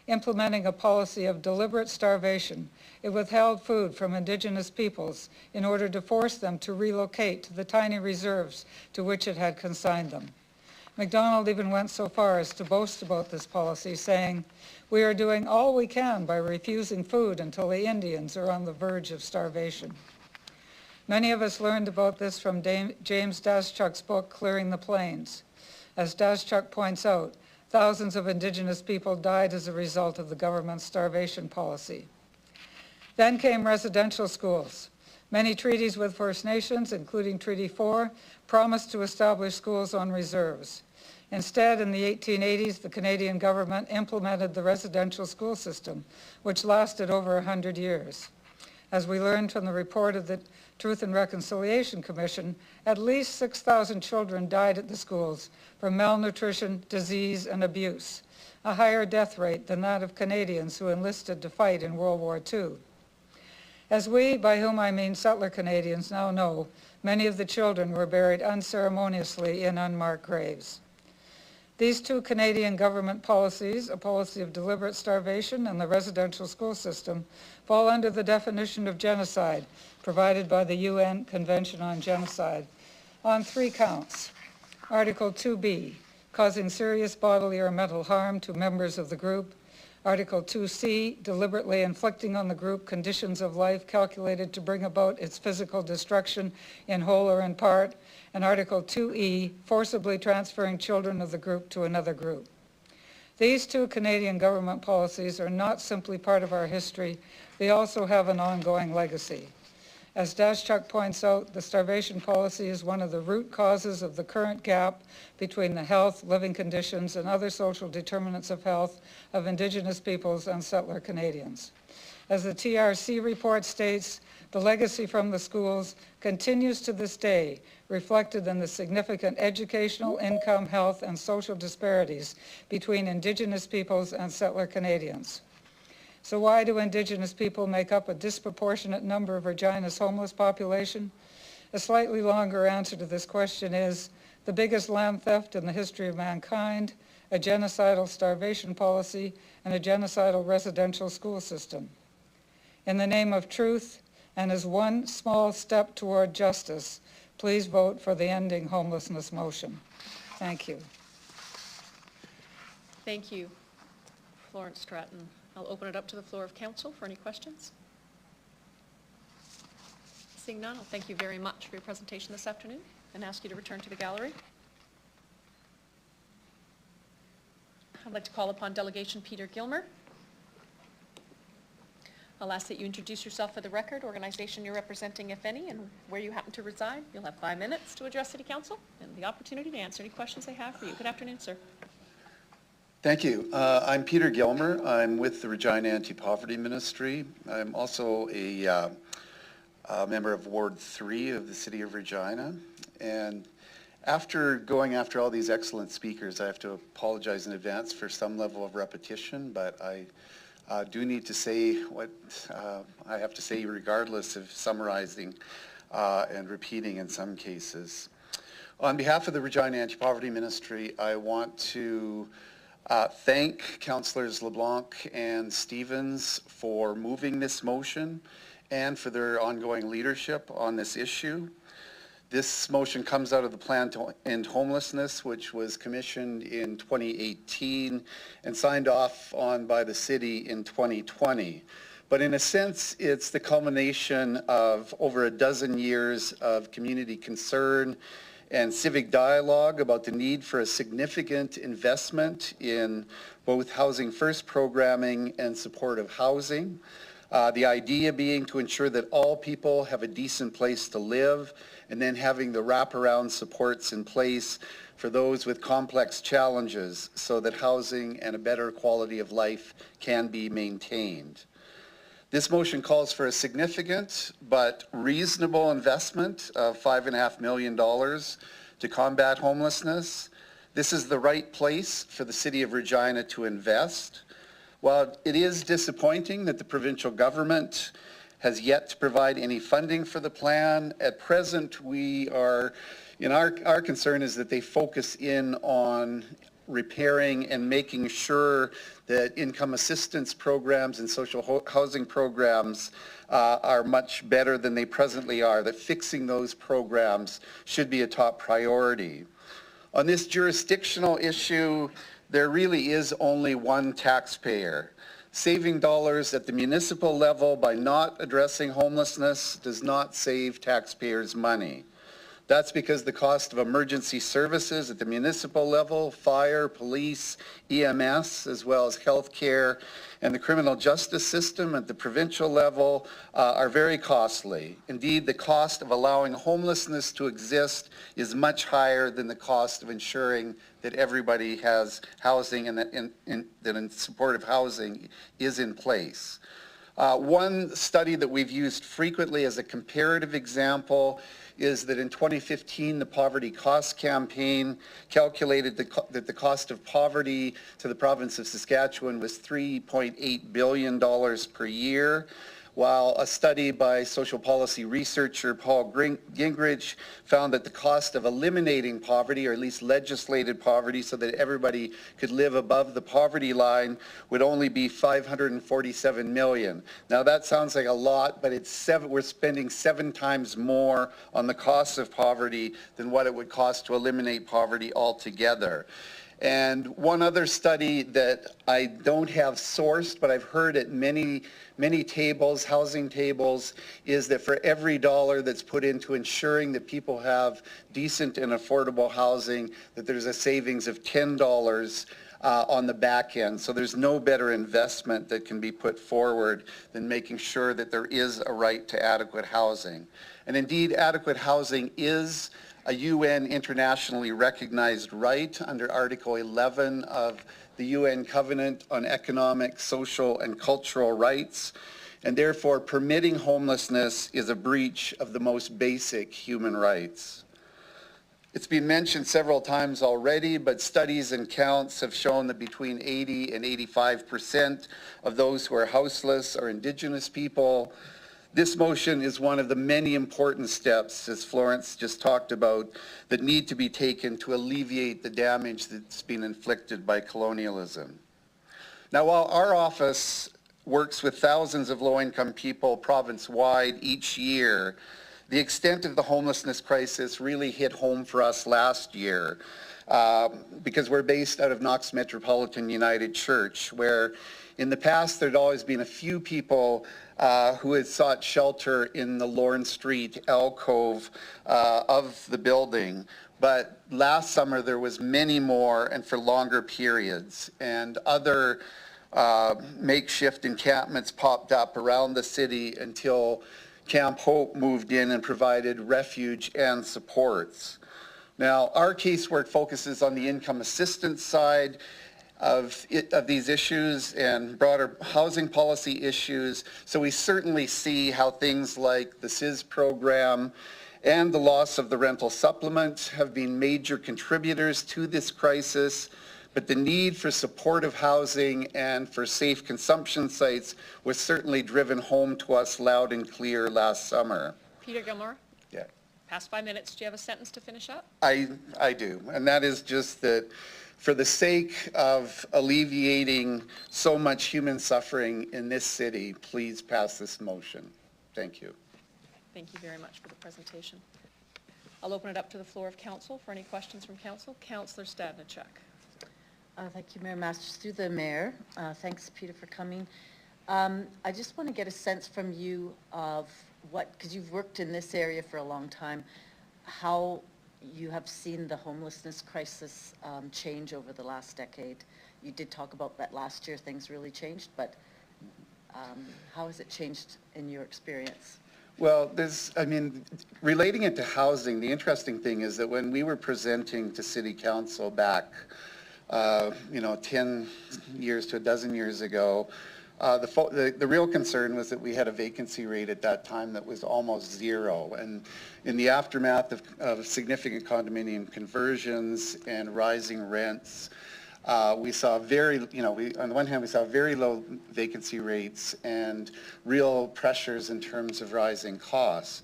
Implementing a policy of deliberate starvation, it withheld food from Indigenous peoples in order to force them to relocate to the tiny reserves to which it had consigned them. Macdonald even went so far as to boast about this policy, saying, "We are doing all we can by refusing food until the Indians are on the verge of starvation." Many of us learned about this from James Daschuk's book, Clearing the Plains. As Daschuk points out, thousands of Indigenous people died as a result of the government's starvation policy. Then came residential schools. Many treaties with First Nations, including Treaty 4, promised to establish schools on reserves. Instead, in the 1880s, the Canadian government implemented the residential school system, which lasted over 100 years. As we learned from the report of the Truth and Reconciliation Commission, at least 6,000 children died at the schools from malnutrition, disease, and abuse, a higher death rate than that of Canadians who enlisted to fight in World War II. As we, by whom I mean settler Canadians, now know, many of the children were buried unceremoniously in unmarked graves. These 2 Canadian government policies, a policy of deliberate starvation and the residential school system, fall under the definition of genocide provided by the UN Convention on Genocide on 3 counts. Article 2B, causing serious bodily or mental harm to members of the group. Article 2C, deliberately inflicting on the group conditions of life calculated to bring about its physical destruction in whole or in part. And Article 2E, forcibly transferring children of the group to another group. These 2 Canadian government policies are not simply part of our history, they also have an ongoing legacy. As Daschuk points out, the starvation policy is one of the root causes of the current gap between the health, living conditions, and other social determinants of health of Indigenous peoples and settler Canadians. As the TRC report states, the legacy from the schools continues to this day, reflected in the significant educational, income, health, and social disparities between Indigenous peoples and settler Canadians. So why do Indigenous people make up a disproportionate number of Regina's homeless population? A slightly longer answer to this question is the biggest land theft in the history of mankind, a genocidal starvation policy, and a genocidal residential school system. In the name of truth, and as one small step toward justice, please vote for the Ending Homelessness motion. Thank you. Thank you, Florence Stratton. I'll open it up to the floor of council for any questions. Seeing none, I'll thank you very much for your presentation this afternoon and ask you to return to the gallery. I'd like to call upon Delegation Peter Gilmer. I'll ask that you introduce yourself for the record, organization you're representing, if any, and where you happen to reside. You'll have 5 minutes to address City Council and the opportunity to answer any questions they have for you. Good afternoon, sir. Thank you. I'm Peter Gilmer. I'm with the Regina Anti-Poverty Ministry. I'm also a member of Ward 3 of the City of Regina. And after going after all these excellent speakers, I have to apologize in advance for some level of repetition, but I do need to say what I have to say regardless of summarizing and repeating in some cases. On behalf of the Regina Anti-Poverty Ministry, I want to thank Councillors LeBlanc and Stevens for moving this motion and for their ongoing leadership on this issue. This motion comes out of the Plan to End Homelessness, which was commissioned in 2018 and signed off on by the city in 2020. But in a sense, it's the culmination of over a dozen years of community concern and civic dialogue about the need for a significant investment in both Housing First programming and supportive housing. The idea being to ensure that all people have a decent place to live, and then having the wraparound supports in place for those with complex challenges so that housing and a better quality of life can be maintained. This motion calls for a significant but reasonable investment of $5.5 million to combat homelessness. This is the right place for the City of Regina to invest. While it is disappointing that the provincial government has yet to provide any funding for the plan, at present we are, our concern is that they focus in on repairing and making sure that income assistance programs and social housing programs are much better than they presently are, that fixing those programs should be a top priority. On this jurisdictional issue, there really is only one taxpayer. Saving dollars at the municipal level by not addressing homelessness does not save taxpayers money. That's because the cost of emergency services at the municipal level, fire, police, EMS, as well as healthcare, and the criminal justice system at the provincial level are very costly. Indeed, the cost of allowing homelessness to exist is much higher than the cost of ensuring that everybody has housing and that supportive housing is in place. One study that we've used frequently as a comparative example is that in 2015, the Poverty Cost Campaign calculated that the cost of poverty to the province of Saskatchewan was $3.8 billion per year, while a study by social policy researcher Paul Gingrich found that the cost of eliminating poverty, or at least legislated poverty so that everybody could live above the poverty line, would only be $547 million. Now that sounds like a lot, but we're spending 7 times more on the cost of poverty than what it would cost to eliminate poverty altogether. And one other study that I don't have sourced, but I've heard at many tables, housing tables, is that for every dollar that's put into ensuring that people have decent and affordable housing, that there's a savings of $10 on the back end. So there's no better investment that can be put forward than making sure that there is a right to adequate housing. And indeed, adequate housing is a UN internationally recognized right under Article 11 of the UN Covenant on Economic, Social, and Cultural Rights. and therefore permitting homelessness is a breach of the most basic human rights. It's been mentioned several times already, but studies and counts have shown that between 80 and 85% of those who are houseless are Indigenous people. This motion is one of the many important steps, as Florence just talked about, that need to be taken to alleviate the damage that's been inflicted by colonialism. Now, while our office works with thousands of low-income people province-wide each year, the extent of the homelessness crisis really hit home for us last year because we're based out of Knox Metropolitan United Church, where in the past there'd always been a few people who had sought shelter in the Lorne Street alcove of the building. But last summer there was many more and for longer periods, and other makeshift encampments popped up around the city until Camp Hope moved in and provided refuge and supports. Now, our casework focuses on the income assistance side of these issues and broader housing policy issues. So we certainly see how things like the SIS program and the loss of the rental supplement have been major contributors to this crisis. But the need for supportive housing and for safe consumption sites was certainly driven home to us loud and clear last summer. Peter Gilmore? Yeah. Past 5 minutes. Do you have a sentence to finish up? I do, and that is just that for the sake of alleviating so much human suffering in this city, please pass this motion. Thank you. Thank you very much for the presentation. I'll open it up to the floor of council for any questions from council. Councillor Stadnichuk. Thank you, Mayor Masters. Through the mayor, thanks, Peter, for coming. I just want to get a sense from you of what, because you've worked in this area for a long time, how you have seen the homelessness crisis change over the last decade. You did talk about that last year, things really changed, but how has it changed in your experience? Well, relating it to housing, the interesting thing is that when we were presenting to City Council back 10 years to a dozen years ago, the real concern was that we had a vacancy rate at that time that was almost zero. And in the aftermath of significant condominium conversions and rising rents, we saw on the one hand, we saw very low vacancy rates and real pressures in terms of rising costs.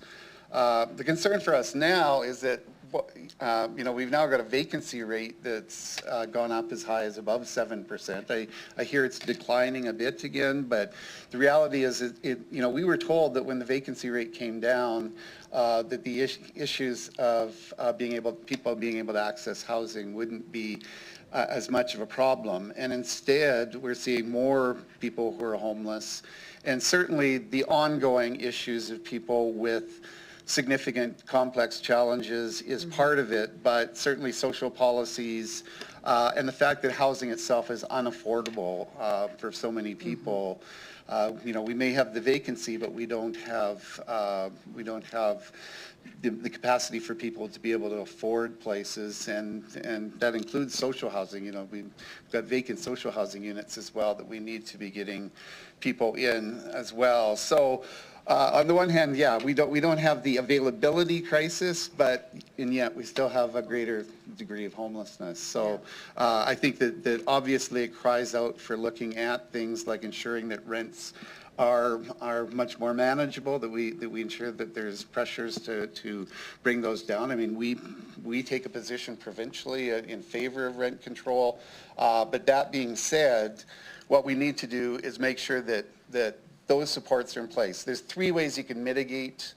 The concern for us now is that we've now got a vacancy rate that's gone up as high as above 7%. I hear it's declining a bit again, but the reality is, we were told that when the vacancy rate came down, that the issues of people being able to access housing wouldn't be as much of a problem. And instead, we're seeing more people who are homeless, and certainly the ongoing issues of people with significant complex challenges is part of it, but certainly social policies and the fact that housing itself is unaffordable for so many people. We may have the vacancy, but we don't have the capacity for people to be able to afford places, and that includes social housing. We've got vacant social housing units as well that we need to be getting people in as well. So on the one hand, yeah, we don't have the availability crisis, and yet we still have a greater degree of homelessness. So I think that obviously it cries out for looking at things like ensuring that rents are much more manageable, that we ensure that there's pressures to bring those down. I mean, we take a position provincially in favor of rent control, but that being said, what we need to do is make sure that those supports are in place. There's three ways you can mitigate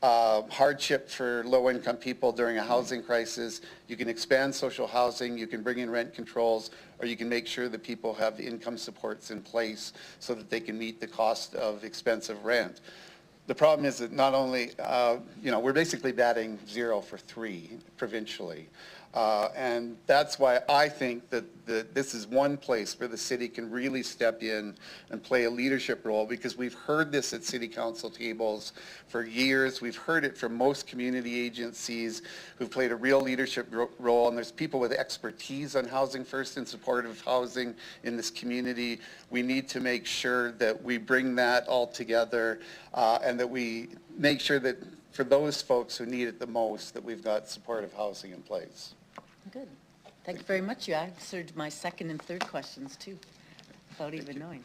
hardship for low-income people during a housing crisis. You can expand social housing, you can bring in rent controls, or you can make sure that people have income supports in place so that they can meet the cost of expensive rent. The problem is that not only, we're basically batting 0 for 3 provincially. And that's why I think that this is one place where the city can really step in and play a leadership role, because we've heard this at city council tables for years. We've heard it from most community agencies who've played a real leadership role, and there's people with expertise on housing first and supportive housing in this community. We need to make sure that we bring that all together and that we make sure that for those folks who need it the most, that we've got supportive housing in place. Good. Thank you very much. You answered my second and third questions too, without even knowing.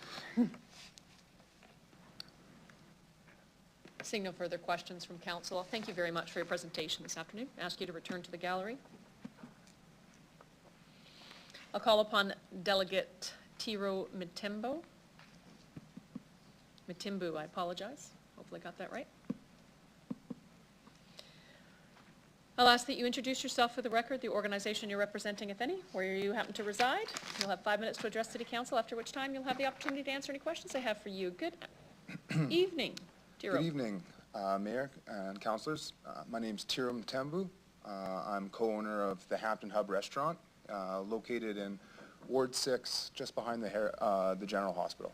Seeing no further questions from council, thank you very much for your presentation this afternoon. I ask you to return to the gallery. I'll call upon Delegate Tiro Mitimbu, I apologize. Hopefully I got that right. I'll ask that you introduce yourself for the record, the organization you're representing, if any, where you happen to reside. You'll have 5 minutes to address City Council, after which time you'll have the opportunity to answer any questions I have for you. Good evening, Tiro. Good evening, Mayor and councillors. My name's Tiro Mtembu. I'm co-owner of the Hampton Hub Restaurant, located in Ward 6, just behind the General Hospital.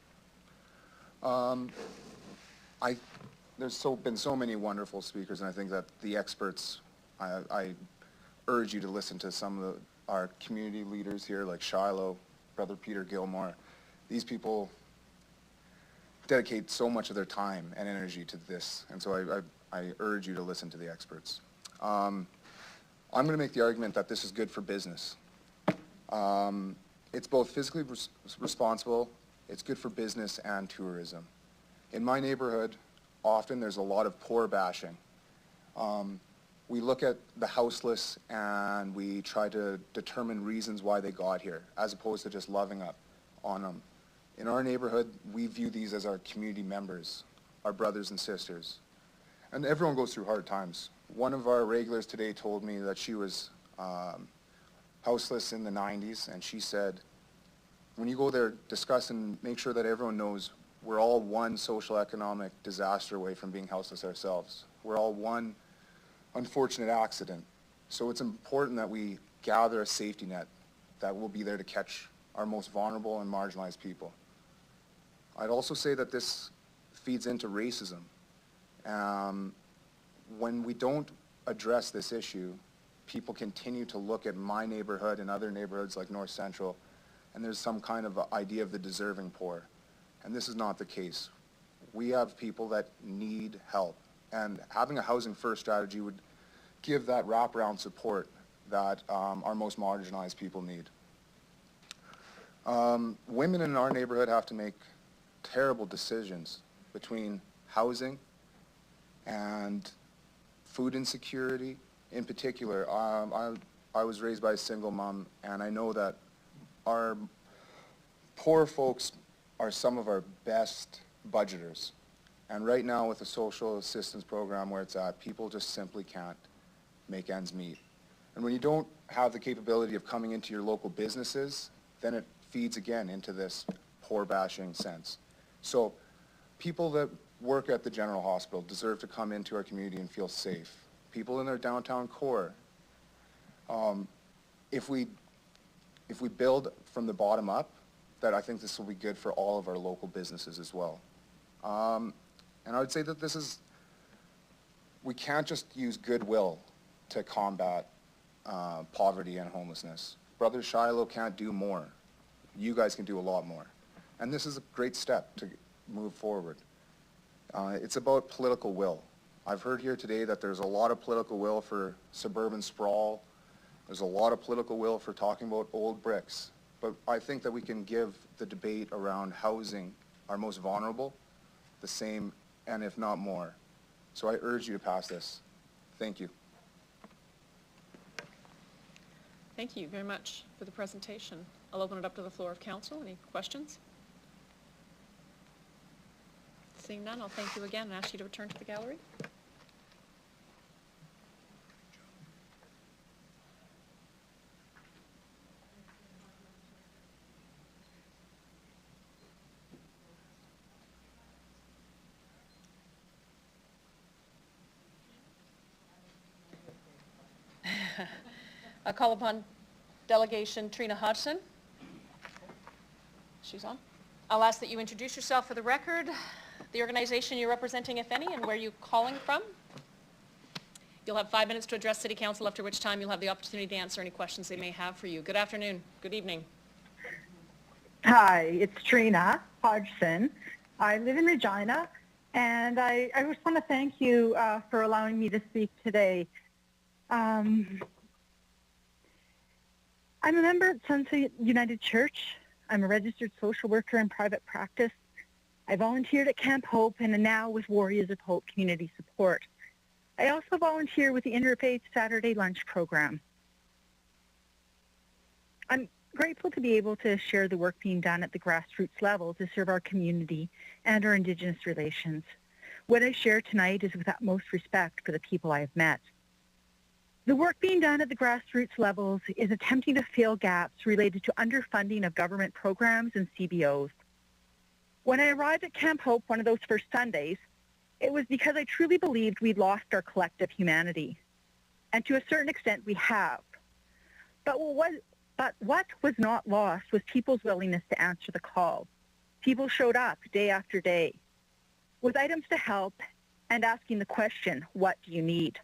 There's been so many wonderful speakers, and I think that the experts, I urge you to listen to some of our community leaders here, like Shiloh, Brother Peter Gilmore. These people dedicate so much of their time and energy to this, and so I urge you to listen to the experts. I'm going to make the argument that this is good for business. It's both physically responsible, it's good for business and tourism. In my neighborhood, often there's a lot of poor bashing. We look at the houseless and we try to determine reasons why they got here, as opposed to just loving up on them. In our neighborhood, we view these as our community members, our brothers and sisters. And everyone goes through hard times. One of our regulars today told me that she was houseless in the 90s, and she said, when you go there, discuss and make sure that everyone knows we're all one social economic disaster away from being houseless ourselves. We're all one unfortunate accident. So it's important that we gather a safety net that will be there to catch our most vulnerable and marginalized people. I'd also say that this feeds into racism. When we don't address this issue, people continue to look at my neighborhood and other neighborhoods like North Central, and there's some kind of idea of the deserving poor. And this is not the case. We have people that need help. And having a housing first strategy would give that wraparound support that our most marginalized people need. Women in our neighborhood have to make terrible decisions between housing and food insecurity. In particular, I was raised by a single mom, and I know that our poor folks are some of our best budgeters. And right now with the social assistance program where it's at, people just simply can't make ends meet. And when you don't have the capability of coming into your local businesses, then it feeds again into this poor bashing sense. So people that work at the General Hospital deserve to come into our community and feel safe. People in their downtown core. If we build from the bottom up, that I think this will be good for all of our local businesses as well. And I would say that we can't just use goodwill to combat poverty and homelessness. Brother Shiloh can't do more. You guys can do a lot more. And this is a great step to move forward. It's about political will. I've heard here today that there's a lot of political will for suburban sprawl. There's a lot of political will for talking about old bricks. But I think that we can give the debate around housing our most vulnerable the same, and if not more. So I urge you to pass this. Thank you. Thank you very much for the presentation. I'll open it up to the floor of council. Any questions? Seeing none, I'll thank you again and ask you to return to the gallery. I call upon Delegation Trina Hodgson. She's on. I'll ask that you introduce yourself for the record, the organization you're representing, if any, and where you're calling from. You'll have 5 minutes to address City Council, after which time you'll have the opportunity to answer any questions they may have for you. Good afternoon. Good evening. Hi, it's Trina Hodgson. I live in Regina, and I just want to thank you for allowing me to speak today. I'm a member at Sunset United Church. I'm a registered social worker in private practice. I volunteered at Camp Hope and now with Warriors of Hope Community Support. I also volunteer with the Interfaith Saturday Lunch Program. I'm grateful to be able to share the work being done at the grassroots level to serve our community and our Indigenous relations. What I share tonight is with utmost respect for the people I have met. The work being done at the grassroots levels is attempting to fill gaps related to underfunding of government programs and CBOs. When I arrived at Camp Hope one of those first Sundays, it was because I truly believed we'd lost our collective humanity. And to a certain extent, we have. But what was not lost was people's willingness to answer the call. People showed up day after day with items to help and asking the question, what do you need?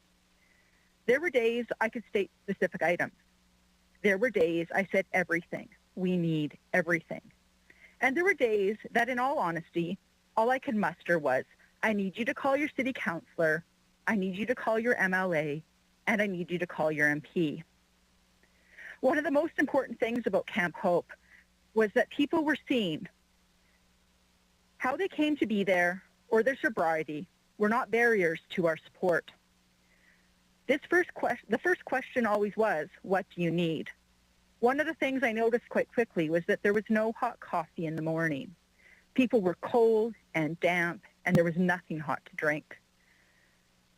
There were days I could state specific items. There were days I said everything. We need everything. And there were days that, in all honesty, all I could muster was, I need you to call your city councillor, I need you to call your MLA, and I need you to call your MP. One of the most important things about Camp Hope was that people were seeing how they came to be there or their sobriety were not barriers to our support. The first question always was, what do you need? One of the things I noticed quite quickly was that there was no hot coffee in the morning. People were cold and damp, and there was nothing hot to drink.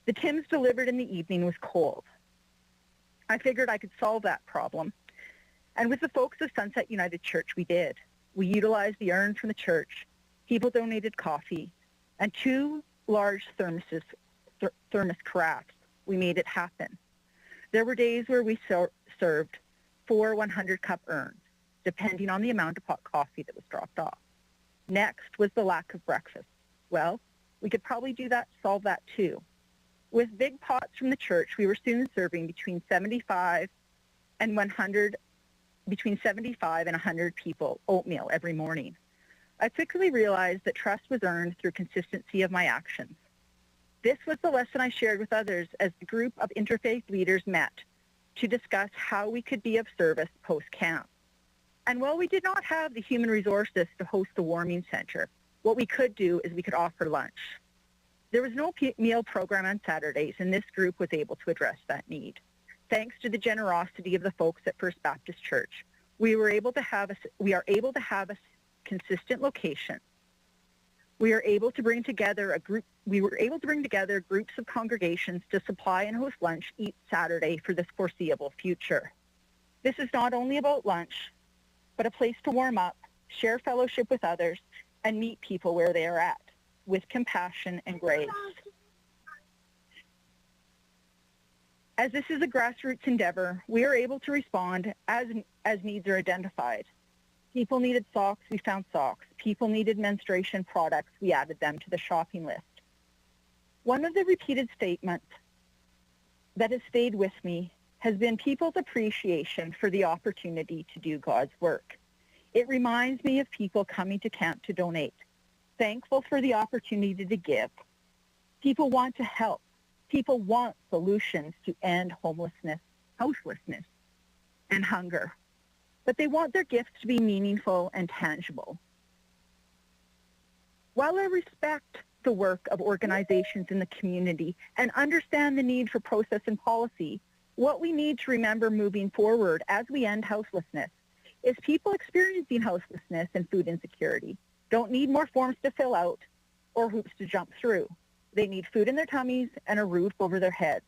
The Tims delivered in the evening was cold. I figured I could solve that problem. And with the folks of Sunset United Church, we did. We utilized the urn from the church. People donated coffee and 2 large thermos carafes. We made it happen. There were days where we served 4 100-cup urns, depending on the amount of hot coffee that was dropped off. Next was the lack of breakfast. Well, we could probably solve that too. With big pots from the church, we were soon serving between 75 and 100 people oatmeal every morning. I quickly realized that trust was earned through consistency of my actions. This was the lesson I shared with others as the group of interfaith leaders met to discuss how we could be of service post-camp. And while we did not have the human resources to host the warming center, what we could do is we could offer lunch. There was no meal program on Saturdays, and this group was able to address that need. Thanks to the generosity of the folks at First Baptist Church, we are able to have a consistent location. We were able to bring together groups of congregations to supply and host lunch each Saturday for this foreseeable future. This is not only about lunch, but a place to warm up, share fellowship with others, and meet people where they are at, with compassion and grace. As this is a grassroots endeavor, we are able to respond as needs are identified. People needed socks, we found socks. People needed menstruation products, we added them to the shopping list. One of the repeated statements that has stayed with me has been people's appreciation for the opportunity to do God's work. It reminds me of people coming to camp to donate, thankful for the opportunity to give. People want to help. People want solutions to end homelessness, houselessness, and hunger. But they want their gifts to be meaningful and tangible. While I respect the work of organizations in the community and understand the need for process and policy, what we need to remember moving forward as we end houselessness is people experiencing houselessness and food insecurity don't need more forms to fill out or hoops to jump through. They need food in their tummies and a roof over their heads.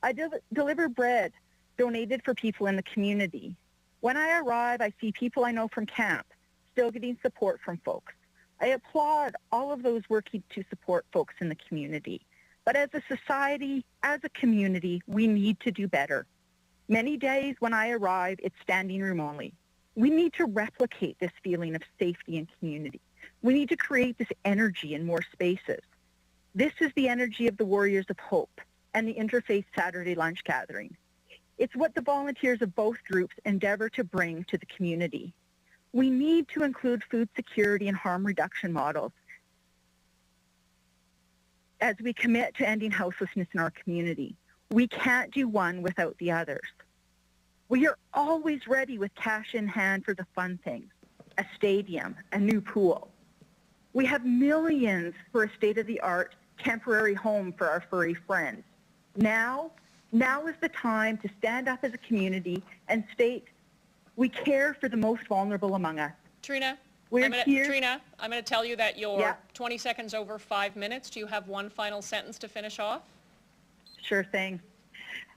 I deliver bread donated for people in the community. When I arrive, I see people I know from camp still getting support from folks. I applaud all of those working to support folks in the community. But as a society, as a community, we need to do better. Many days when I arrive, it's standing room only. We need to replicate this feeling of safety and community. We need to create this energy in more spaces. This is the energy of the Warriors of Hope and the Interfaith Saturday Lunch Gathering. It's what the volunteers of both groups endeavor to bring to the community. We need to include food security and harm reduction models as we commit to ending houselessness in our community. We can't do one without the others. We are always ready with cash in hand for the fun things, a stadium, a new pool. We have millions for a state-of-the-art temporary home for our furry friends. Now is the time to stand up as a community and state we care for the most vulnerable among us. Trina, Here. Trina, I'm going to tell you that you're Yeah. 20 seconds over 5 minutes. Do you have one final sentence to finish off? Sure thing.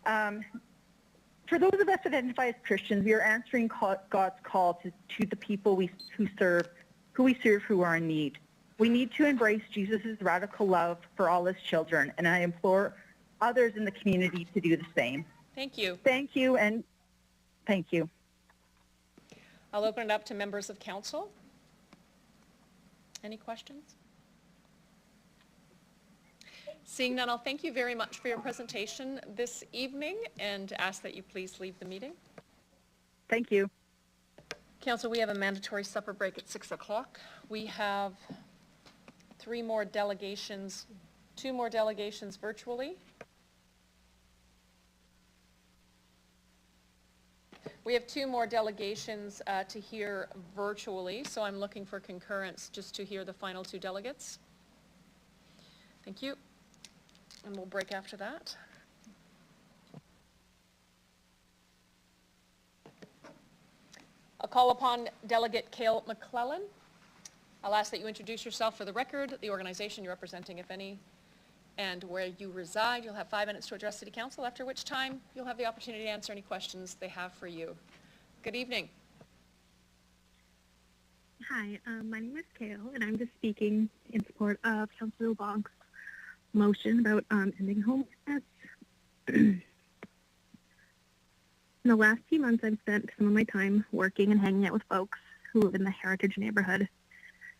For those of us that identify as Christians, we are answering God's call to the people who we serve who are in need. We need to embrace Jesus' radical love for all his children, and I implore others in the community to do the same. Thank you. Thank you, and thank you. I'll open it up to members of council. Any questions? Seeing none, I'll thank you very much for your presentation this evening and ask that you please leave the meeting. Thank you. Council, we have a mandatory supper break at 6 o'clock. We have two more delegations virtually. We have two more delegations to hear virtually, so I'm looking for concurrence just to hear the final two delegates. Thank you. And we'll break after that. I'll call upon Delegate Cale McClellan. I'll ask that you introduce yourself for the record, the organization you're representing, if any, and where you reside. You'll have 5 minutes to address City Council, after which time you'll have the opportunity to answer any questions they have for you. Good evening. Hi, my name is Kale, and I'm just speaking in support of Councillor LeBlanc's motion about ending homelessness. In the last few months, I've spent some of my time working and hanging out with folks who live in the Heritage neighborhood.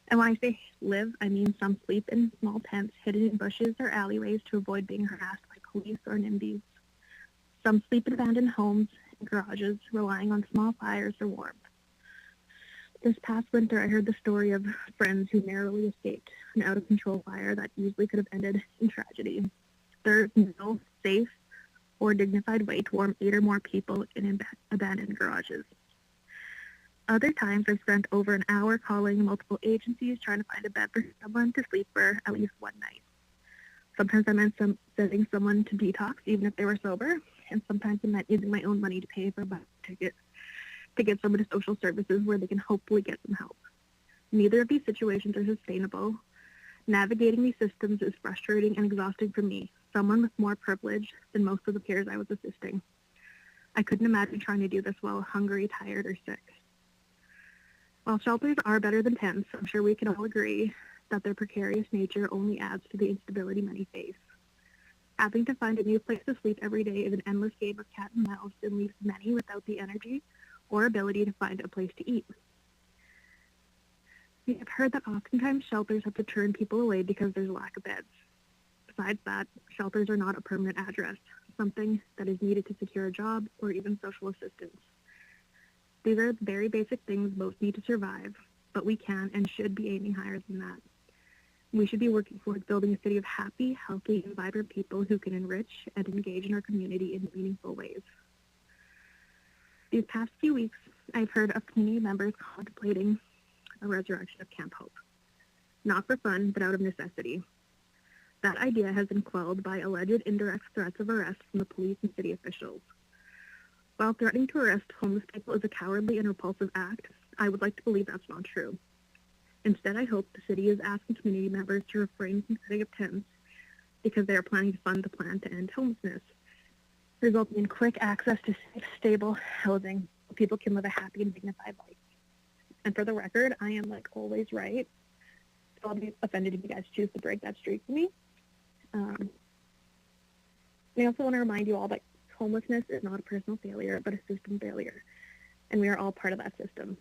And when I say live, I mean some sleep in small tents hidden in bushes or alleyways to avoid being harassed by police or NIMBYs. Some sleep in abandoned homes and garages, relying on small fires for warmth. This past winter, I heard the story of friends who narrowly escaped an out-of-control fire that easily could have ended in tragedy. There's no safe or dignified way to warm 8 or more people in abandoned garages. Other times, I've spent over an hour calling multiple agencies trying to find a bed for someone to sleep for at least one night. Sometimes I meant sending someone to detox, even if they were sober, and sometimes it meant using my own money to pay for a bus ticket to get someone to social services where they can hopefully get some help. Neither of these situations are sustainable. Navigating these systems is frustrating and exhausting for me, someone with more privilege than most of the peers I was assisting. I couldn't imagine trying to do this while hungry, tired, or sick. While shelters are better than tents, I'm sure we can all agree that their precarious nature only adds to the instability many face. Having to find a new place to sleep every day is an endless game of cat and mouse and leaves many without the energy or ability to find a place to eat. We have heard that oftentimes shelters have to turn people away because there's a lack of beds. Besides that, shelters are not a permanent address, something that is needed to secure a job or even social assistance. These are very basic things most need to survive, but we can and should be aiming higher than that. We should be working towards building a city of happy, healthy, and vibrant people who can enrich and engage in our community in meaningful ways. These past few weeks, I've heard of community members contemplating a resurrection of Camp Hope. Not for fun, but out of necessity. That idea has been quelled by alleged indirect threats of arrest from the police and city officials. While threatening to arrest homeless people is a cowardly and repulsive act, I would like to believe that's not true. Instead, I hope the city is asking community members to refrain from setting up tents because they are planning to fund the plan to end homelessness, resulting in quick access to safe, stable housing so people can live a happy and dignified life. And for the record, I am, like always, right. So I'll be offended if you guys choose to break that streak for me. I also want to remind you all that homelessness is not a personal failure, but a system failure, and we are all part of that system.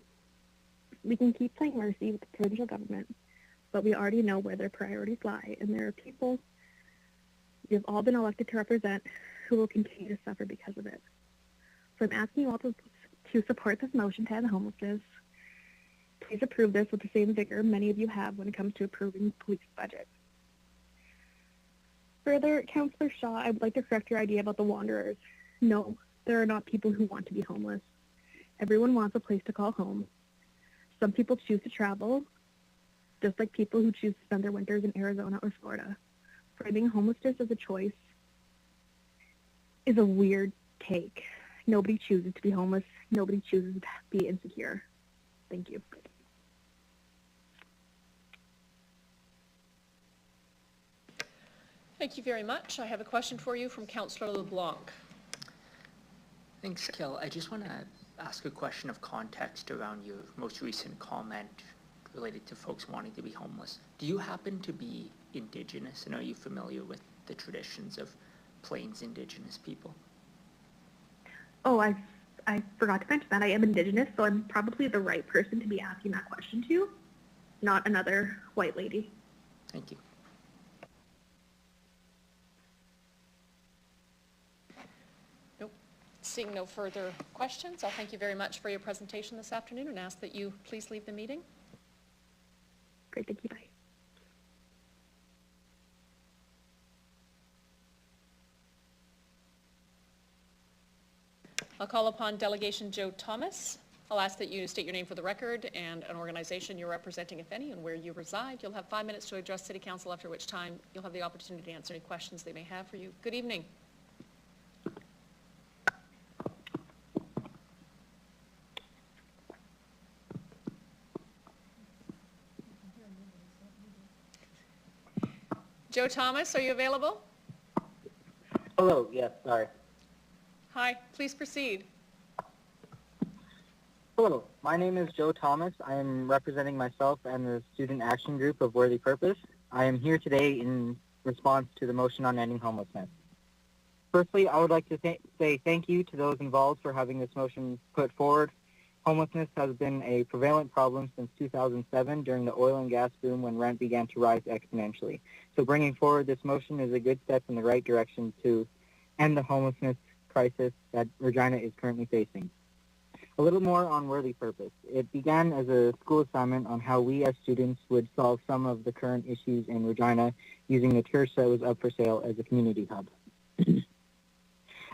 We can keep playing mercy with the provincial government, but we already know where their priorities lie, and there are people we have all been elected to represent who will continue to suffer because of it. So I'm asking you all to support this motion to end homelessness. Please approve this with the same vigor many of you have when it comes to approving police budget. Further, Councillor Shaw, I would like to correct your idea about the wanderers. No, there are not people who want to be homeless. Everyone wants a place to call home. Some people choose to travel, just like people who choose to spend their winters in Arizona or Florida. Framing homelessness as a choice is a weird take. Nobody chooses to be homeless. Nobody chooses to be insecure. Thank you. Thank you very much. I have a question for you from Councillor LeBlanc. Thanks, Kel. I just want to ask a question of context around your most recent comment related to folks wanting to be homeless. Do you happen to be Indigenous, and are you familiar with the traditions of Plains Indigenous people? Oh, I forgot to mention that. I am Indigenous, so I'm probably the right person to be asking that question to, not another white lady. Thank you. Nope. Seeing no further questions, I'll thank you very much for your presentation this afternoon and ask that you please leave the meeting. Great, thank you, bye. I'll call upon Delegation Joe Thomas. I'll ask that you state your name for the record and an organization you're representing, if any, and where you reside. You'll have 5 minutes to address City Council, after which time you'll have the opportunity to answer any questions they may have for you. Good evening. Joe Thomas, are you available? Hello, yes, sorry. Hi, please proceed. Hello, my name is Joe Thomas. I am representing myself and the Student Action Group of Worthy Purpose. I am here today in response to the motion on ending homelessness. Firstly, I would like to say thank you to those involved for having this motion put forward. Homelessness has been a prevalent problem since 2007 during the oil and gas boom when rent began to rise exponentially. So bringing forward this motion is a good step in the right direction to end the homelessness crisis that Regina is currently facing. A little more on Worthy Purpose. It began as a school assignment on how we as students would solve some of the current issues in Regina using the church that was up for sale as a community hub.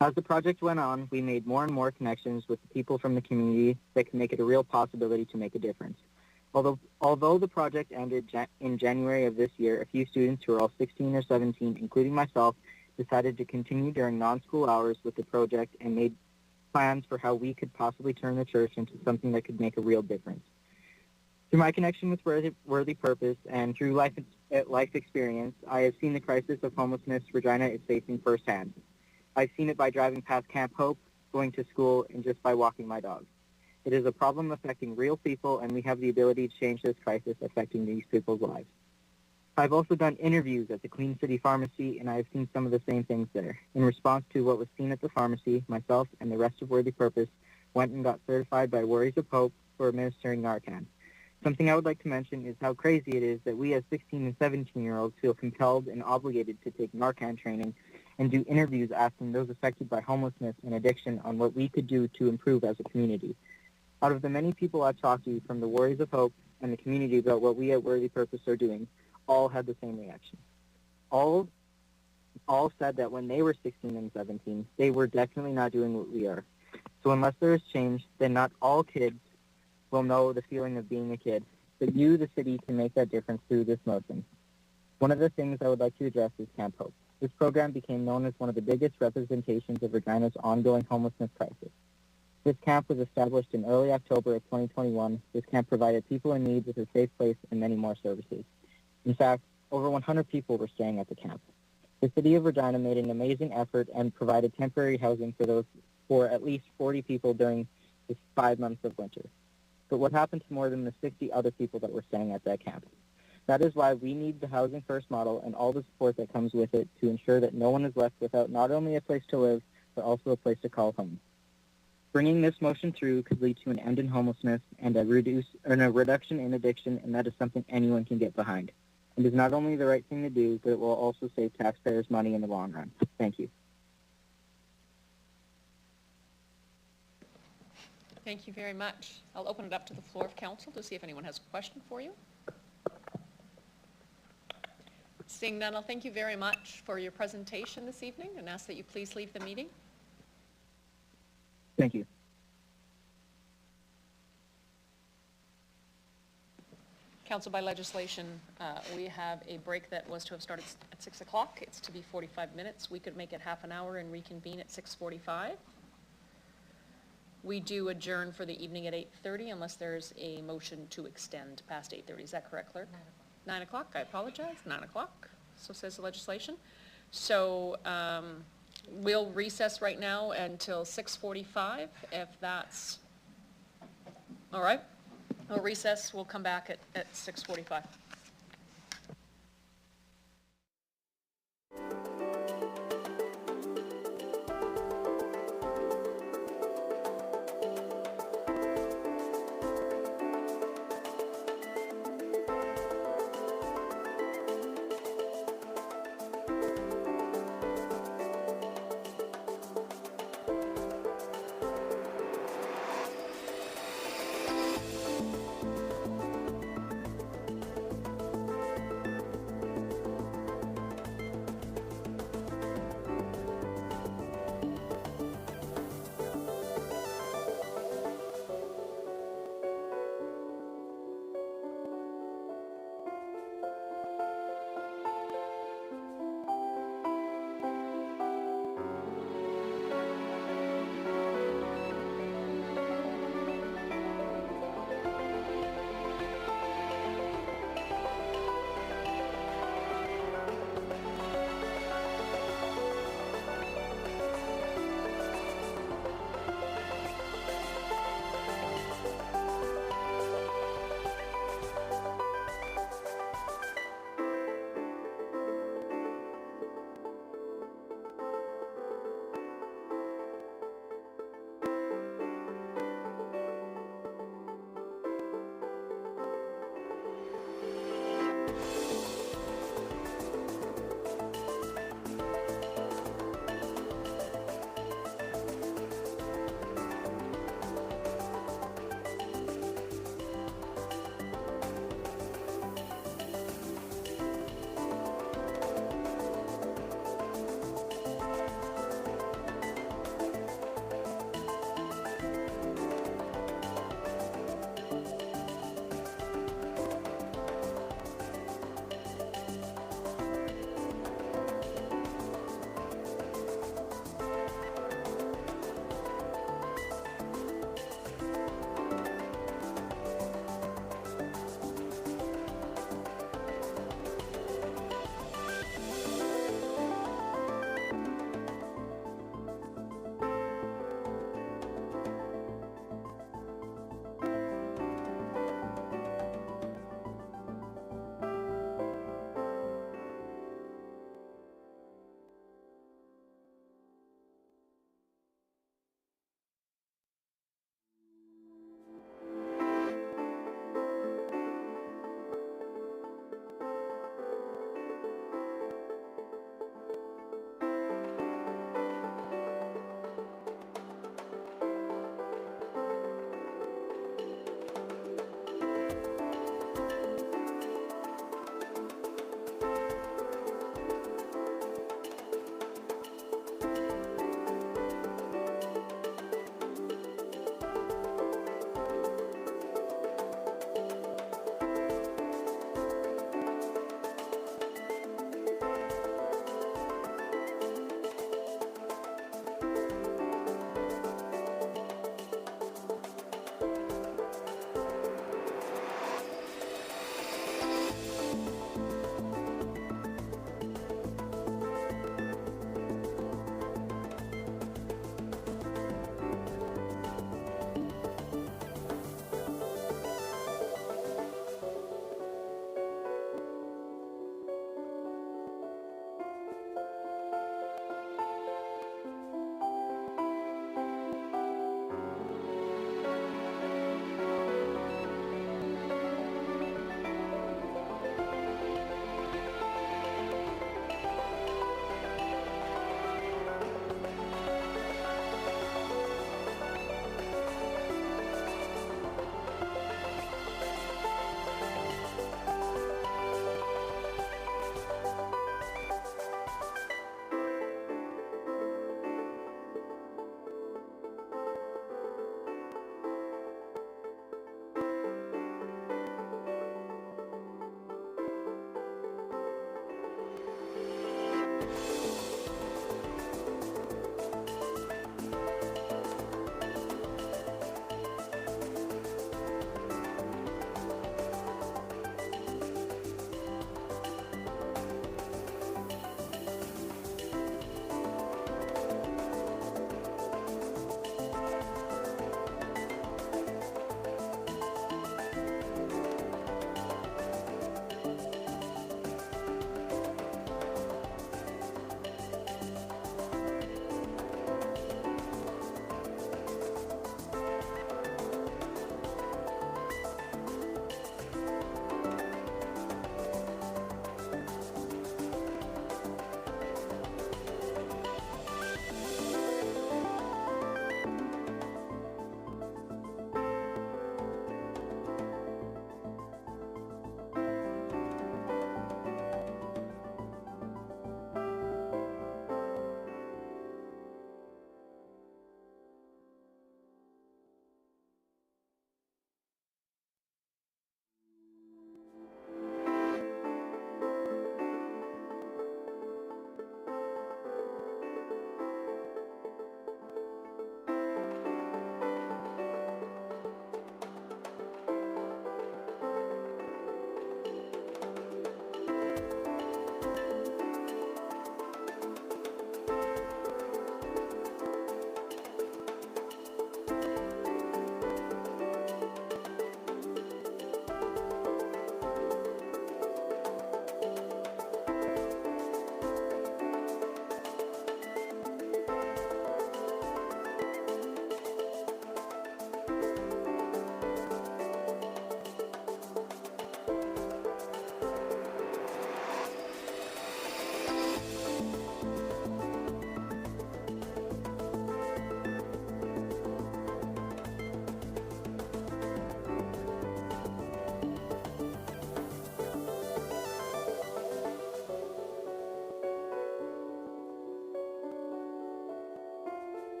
As the project went on, we made more and more connections with the people from the community that could make it a real possibility to make a difference. Although the project ended in January of this year, a few students who are all 16 or 17, including myself, decided to continue during non-school hours with the project and made plans for how we could possibly turn the church into something that could make a real difference. Through my connection with Worthy Purpose and through life experience, I have seen the crisis of homelessness Regina is facing firsthand. I've seen it by driving past Camp Hope, going to school, and just by walking my dog. It is a problem affecting real people, and we have the ability to change this crisis affecting these people's lives. I've also done interviews at the Queen City Pharmacy, and I have seen some of the same things there. In response to what was seen at the pharmacy, myself and the rest of Worthy Purpose went and got certified by Warriors of Hope for administering Narcan. Something I would like to mention is how crazy it is that we as 16 and 17-year-olds feel compelled and obligated to take Narcan training and do interviews asking those affected by homelessness and addiction on what we could do to improve as a community. Out of the many people I've talked to from the Warriors of Hope and the community about what we at Worthy Purpose are doing, all had the same reaction. All said that when they were 16 and 17, they were definitely not doing what we are. So unless there is change, then not all kids will know the feeling of being a kid, but you, the city, can make that difference through this motion. One of the things I would like to address is Camp Hope. This program became known as one of the biggest representations of Regina's ongoing homelessness crisis. This camp was established in early October of 2021. This camp provided people in need with a safe place and many more services. In fact, over 100 people were staying at the camp. The city of Regina made an amazing effort and provided temporary housing for at least 40 people during the 5 months of winter. But what happened to more than the 60 other people that were staying at that camp? That is why we need the Housing First model and all the support that comes with it to ensure that no one is left without not only a place to live, but also a place to call home. Bringing this motion through could lead to an end in homelessness and a reduction in addiction, and that is something anyone can get behind. It is not only the right thing to do, but it will also save taxpayers money in the long run. Thank you. Thank you very much. I'll open it up to the floor of council to see if anyone has a question for you. Seeing none, I'll thank you very much for your presentation this evening and ask that you please leave the meeting. Thank you. Council, by legislation, we have a break that was to have started at 6 o'clock. It's to be 45 minutes. We could make it half an hour and reconvene at 6:45. We do adjourn for the evening at 8:30 unless there's a motion to extend past 8:30. Is that correct, clerk? 9 o'clock, I apologize, 9 o'clock, so says the legislation. So we'll recess right now until 6:45, if that's all right. We'll recess, we'll come back at 6:45.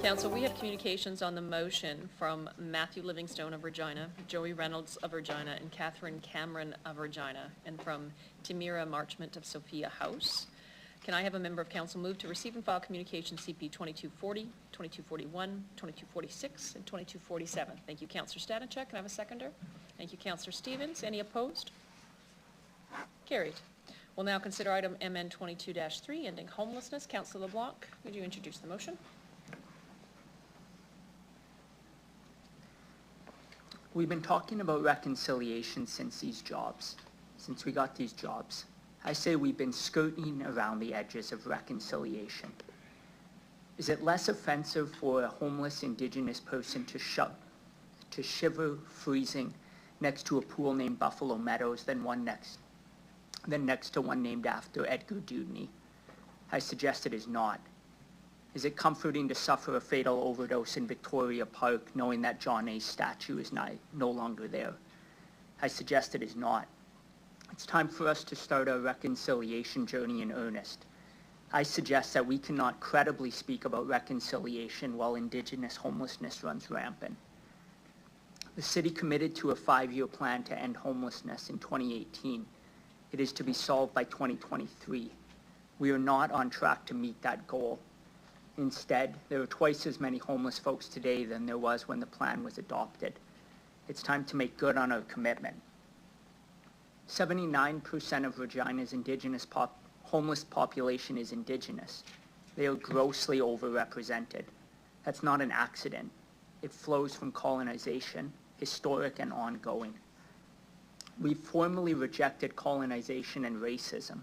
Council, we have communications on the motion from Matthew Livingstone of Regina, Joey Reynolds of Regina, and Catherine Cameron of Regina, and from Tamira Marchment of Sophia House. Can I have a member of council move to receive and file communication CP 2240, 2241, 2246, and 2247? Thank you, Councillor Stanachek. Can I have a seconder? Thank you, Councillor Stevens. Any opposed? Carried. We'll now consider item MN 22-3, ending homelessness. Councillor LeBlanc, would you introduce the motion? We've been talking about reconciliation since we got these jobs. I say we've been skirting around the edges of reconciliation. Is it less offensive for a homeless Indigenous person to shiver freezing next to a pool named Buffalo Meadows than next to one named after Edgar Dewdney? I suggest it is not. Is it comforting to suffer a fatal overdose in Victoria Park knowing that John A.'s statue is no longer there? I suggest it is not. It's time for us to start our reconciliation journey in earnest. I suggest that we cannot credibly speak about reconciliation while Indigenous homelessness runs rampant. The city committed to a 5-year plan to end homelessness in 2018. It is to be solved by 2023. We are not on track to meet that goal. Instead, there are twice as many homeless folks today than there was when the plan was adopted. It's time to make good on our commitment. 79% of Regina's Indigenous homeless population is Indigenous. They are grossly overrepresented. That's not an accident. It flows from colonization, historic and ongoing. We formally rejected colonization and racism.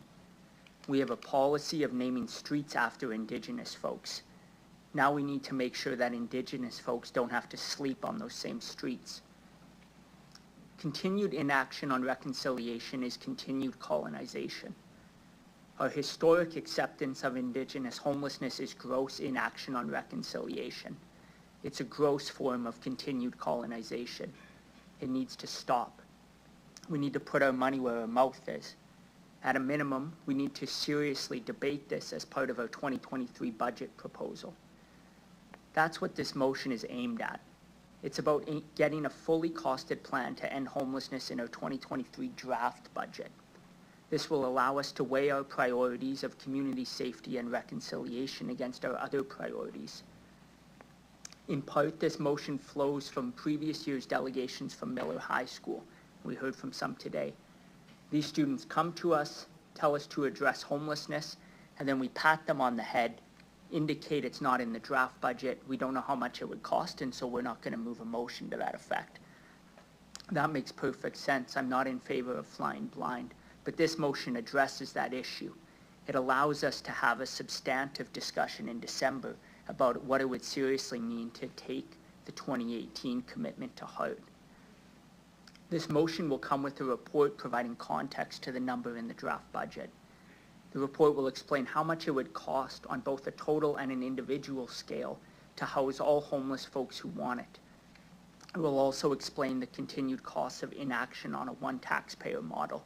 We have a policy of naming streets after Indigenous folks. Now we need to make sure that Indigenous folks don't have to sleep on those same streets. Continued inaction on reconciliation is continued colonization. Our historic acceptance of Indigenous homelessness is gross inaction on reconciliation. It's a gross form of continued colonization. It needs to stop. We need to put our money where our mouth is. At a minimum, we need to seriously debate this as part of our 2023 budget proposal. That's what this motion is aimed at. It's about getting a fully costed plan to end homelessness in our 2023 draft budget. This will allow us to weigh our priorities of community safety and reconciliation against our other priorities. In part, this motion flows from previous year's delegations from Miller High School. We heard from some today. These students come to us, tell us to address homelessness, and then we pat them on the head, indicate it's not in the draft budget, we don't know how much it would cost, and so we're not going to move a motion to that effect. That makes perfect sense. I'm not in favor of flying blind, but this motion addresses that issue. It allows us to have a substantive discussion in December about what it would seriously mean to take the 2018 commitment to heart. This motion will come with a report providing context to the number in the draft budget. The report will explain how much it would cost on both a total and an individual scale to house all homeless folks who want it. It will also explain the continued costs of inaction on a one taxpayer model.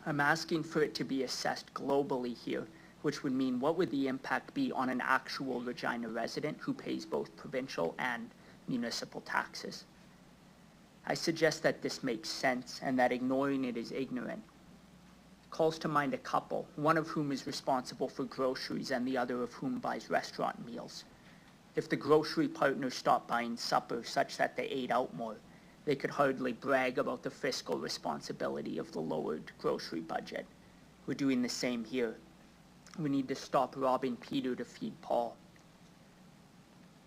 I'm asking for it to be assessed globally here, which would mean what would the impact be on an actual Regina resident who pays both provincial and municipal taxes. I suggest that this makes sense and that ignoring it is ignorant. Calls to mind a couple, one of whom is responsible for groceries and the other of whom buys restaurant meals. If the grocery partners stopped buying supper such that they ate out more, they could hardly brag about the fiscal responsibility of the lowered grocery budget. We're doing the same here. We need to stop robbing Peter to feed Paul.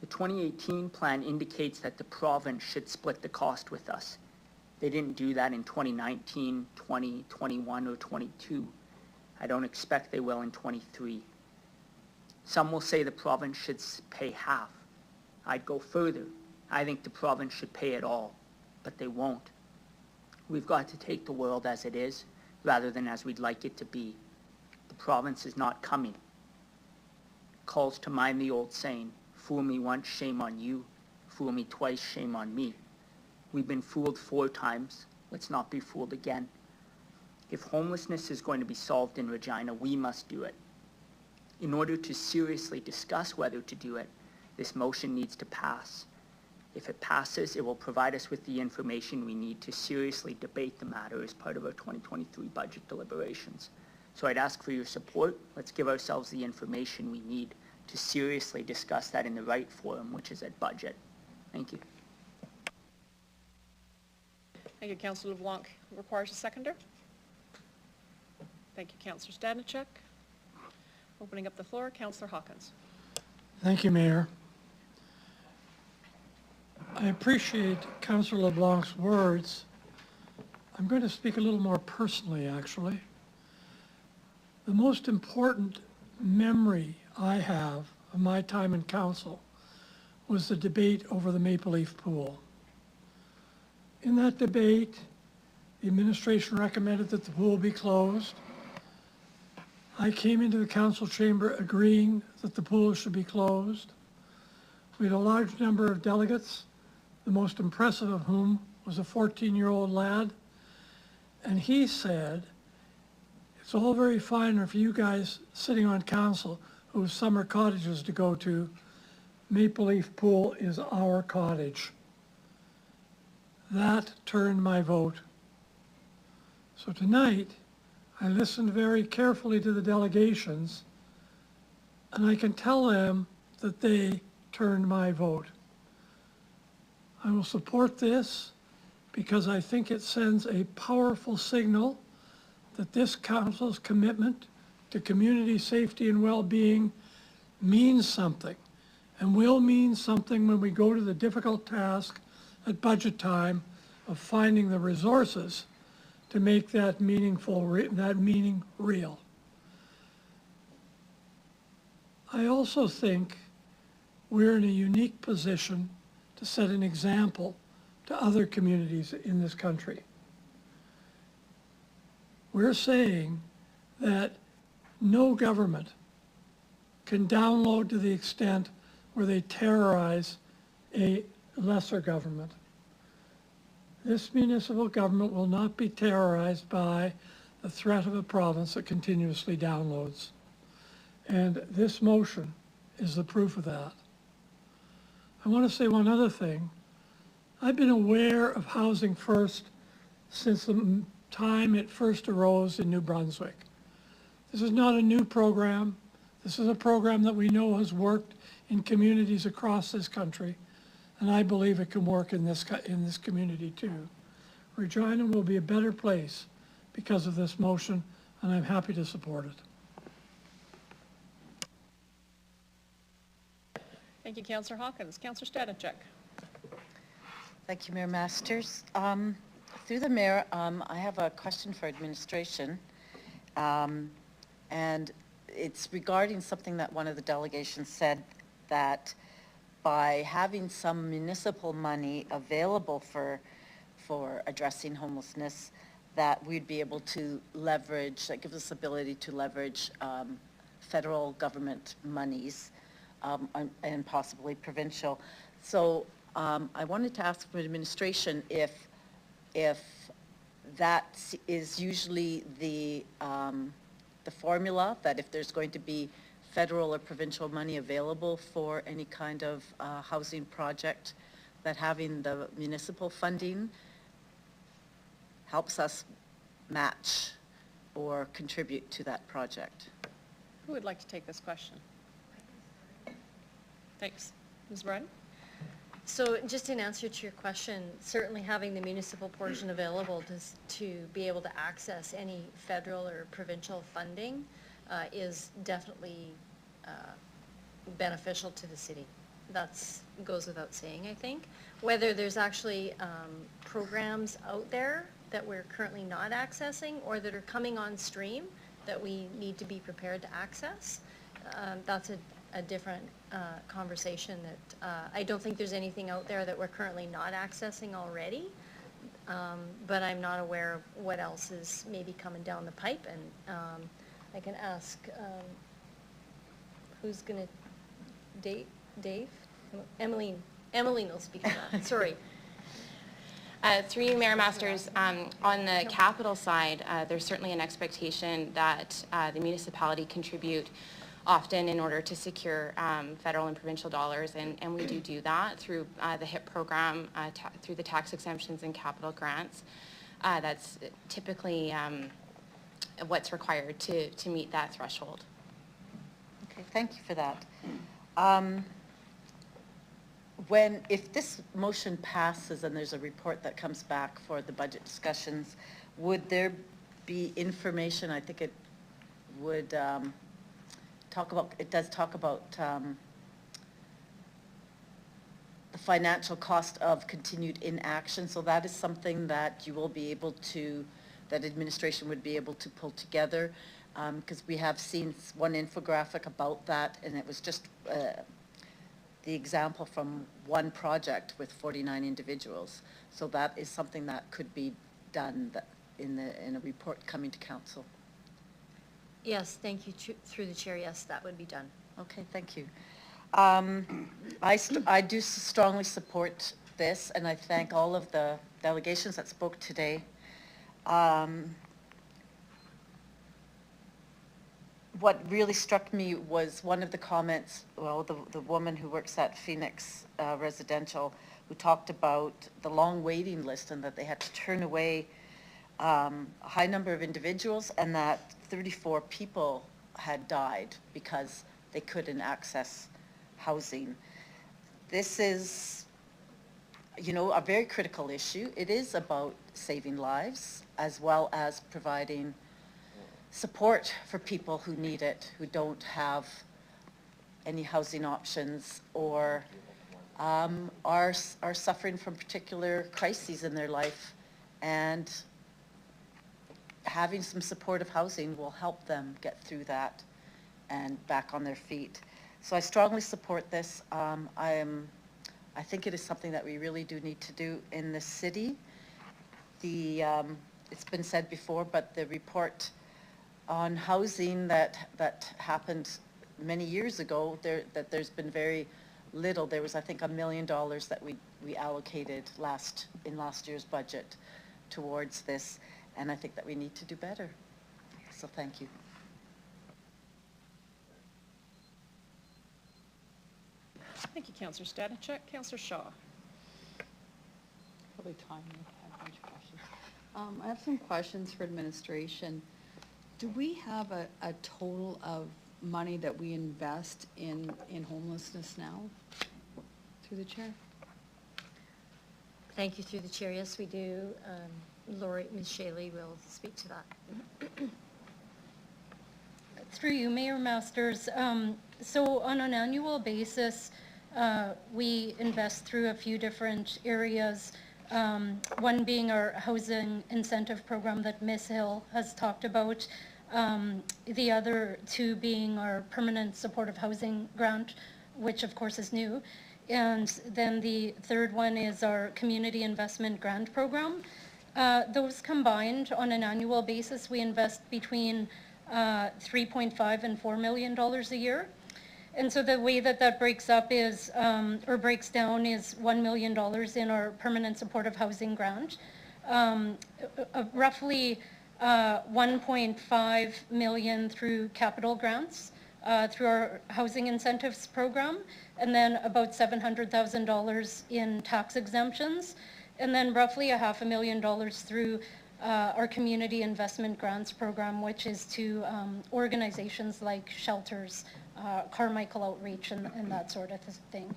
The 2018 plan indicates that the province should split the cost with us. They didn't do that in 2019, 20, 21, or 22. I don't expect they will in 23. Some will say the province should pay half. I'd go further. I think the province should pay it all, but they won't. We've got to take the world as it is, rather than as we'd like it to be. The province is not coming. Calls to mind the old saying, fool me once, shame on you. Fool me twice, shame on me. We've been fooled 4 times. Let's not be fooled again. If homelessness is going to be solved in Regina, we must do it. In order to seriously discuss whether to do it, This motion needs to pass. If it passes, it will provide us with the information we need to seriously debate the matter as part of our 2023 budget deliberations. So I'd ask for your support. Let's give ourselves the information we need to seriously discuss that in the right forum, which is at budget. Thank you. Thank you, Councillor LeBlanc. Requires a seconder. Thank you, Councillor Stadnicek. Opening up the floor, Councillor Hawkins. Thank you, Mayor. I appreciate Councillor LeBlanc's words. I'm going to speak a little more personally, actually. The most important memory I have of my time in council was the debate over the Maple Leaf Pool. In that debate, the administration recommended that the pool be closed. I came into the council chamber agreeing that the pool should be closed. We had a large number of delegates, the most impressive of whom was a 14-year-old lad. And he said, it's all very fine for you guys sitting on council who have summer cottages to go to. Maple Leaf Pool is our cottage. That turned my vote. So tonight, I listened very carefully to the delegations, and I can tell them that they turned my vote. I will support this because I think it sends a powerful signal that this council's commitment to community safety and well-being means something, and will mean something when we go to the difficult task at budget time of finding the resources to make that meaning real. I also think we're in a unique position to set an example to other communities in this country. We're saying that no government can download to the extent where they terrorize a lesser government. This municipal government will not be terrorized by the threat of a province that continuously downloads. And this motion is the proof of that. I want to say one other thing. I've been aware of Housing First since the time it first arose in New Brunswick. This is not a new program. This is a program that we know has worked in communities across this country, and I believe it can work in this community too. Regina will be a better place because of this motion, and I'm happy to support it. Thank you, Councillor Hawkins. Councillor Stadnicek. Thank you, Mayor Masters. Through the Mayor, I have a question for administration, and it's regarding something that one of the delegations said, that by having some municipal money available for addressing homelessness, that we'd be able to leverage, that gives us ability to leverage federal government monies and possibly provincial. So I wanted to ask from administration if that is usually the formula, that if there's going to be federal or provincial money available for any kind of housing project, that having the municipal funding helps us match or contribute to that project. Who would like to take this question? Thanks. Ms. Bryden? So just in answer to your question, certainly having the municipal portion available to be able to access any federal or provincial funding is definitely beneficial to the city. That goes without saying, I think. Whether there's actually programs out there that we're currently not accessing or that are coming on stream that we need to be prepared to access, that's a different conversation that I don't think there's anything out there that we're currently not accessing already, but I'm not aware of what else is maybe coming down the pipe, and I can ask who's going to, Dave? Emmeline will speak to that, sorry. Through you, Mayor Masters, on the capital side, there's certainly an expectation that the municipality contribute often in order to secure federal and provincial dollars, and we do that through the HIP program, through the tax exemptions and capital grants. That's typically what's required to meet that threshold. Okay, thank you for that. If this motion passes and there's a report that comes back for the budget discussions, would there be information, I think it would it does talk about the financial cost of continued inaction, so that is something that you will be able to, that administration would be able to pull together, because we have seen one infographic about that, and it was just the example from one project with 49 individuals. So that is something that could be done in a report coming to council. Yes, thank you. Through the chair, yes, that would be done. Okay, thank you. I do strongly support this, and I thank all of the delegations that spoke today. What really struck me was one of the comments, well, the woman who works at Phoenix Residential, who talked about the long waiting list and that they had to turn away a high number of individuals, and that 34 people had died because they couldn't access housing. This is, you know, a very critical issue. It is about saving lives as well as providing support for people who need it, who don't have any housing options or are suffering from particular crises in their life, and having some supportive housing will help them get through that and back on their feet. So I strongly support this. I think it is something that we really do need to do in the city. It's been said before, but the report on housing that happened many years ago, that there's been very little. There was, I think, $1 million that we allocated in last year's budget towards this, and I think that we need to do better. So thank you. Thank you, Councillor Stanachek. Councillor Shaw. Probably time to have a bunch of questions. I have some questions for administration. Do we have a total of money that we invest in homelessness now? Through the chair? Thank you. Through the chair, yes, we do. Lori, Ms. Shaley will speak to that. Through you, Mayor Masters. So on an annual basis, we invest through a few different areas. One being our housing incentive program that Ms. Hill has talked about. The other two being our permanent supportive housing grant, which of course is new. And then the third one is our community investment grant program. Those combined on an annual basis, we invest between $3.5 and $4 million a year. And so the way that breaks up is, or breaks down, is $1 million in our permanent supportive housing grant, roughly 1.5 million through capital grants, through our housing incentives program, and then about $700,000 in tax exemptions, and then roughly $500,000 through our community investment grants program, which is to organizations like shelters, Carmichael Outreach, and that sort of thing.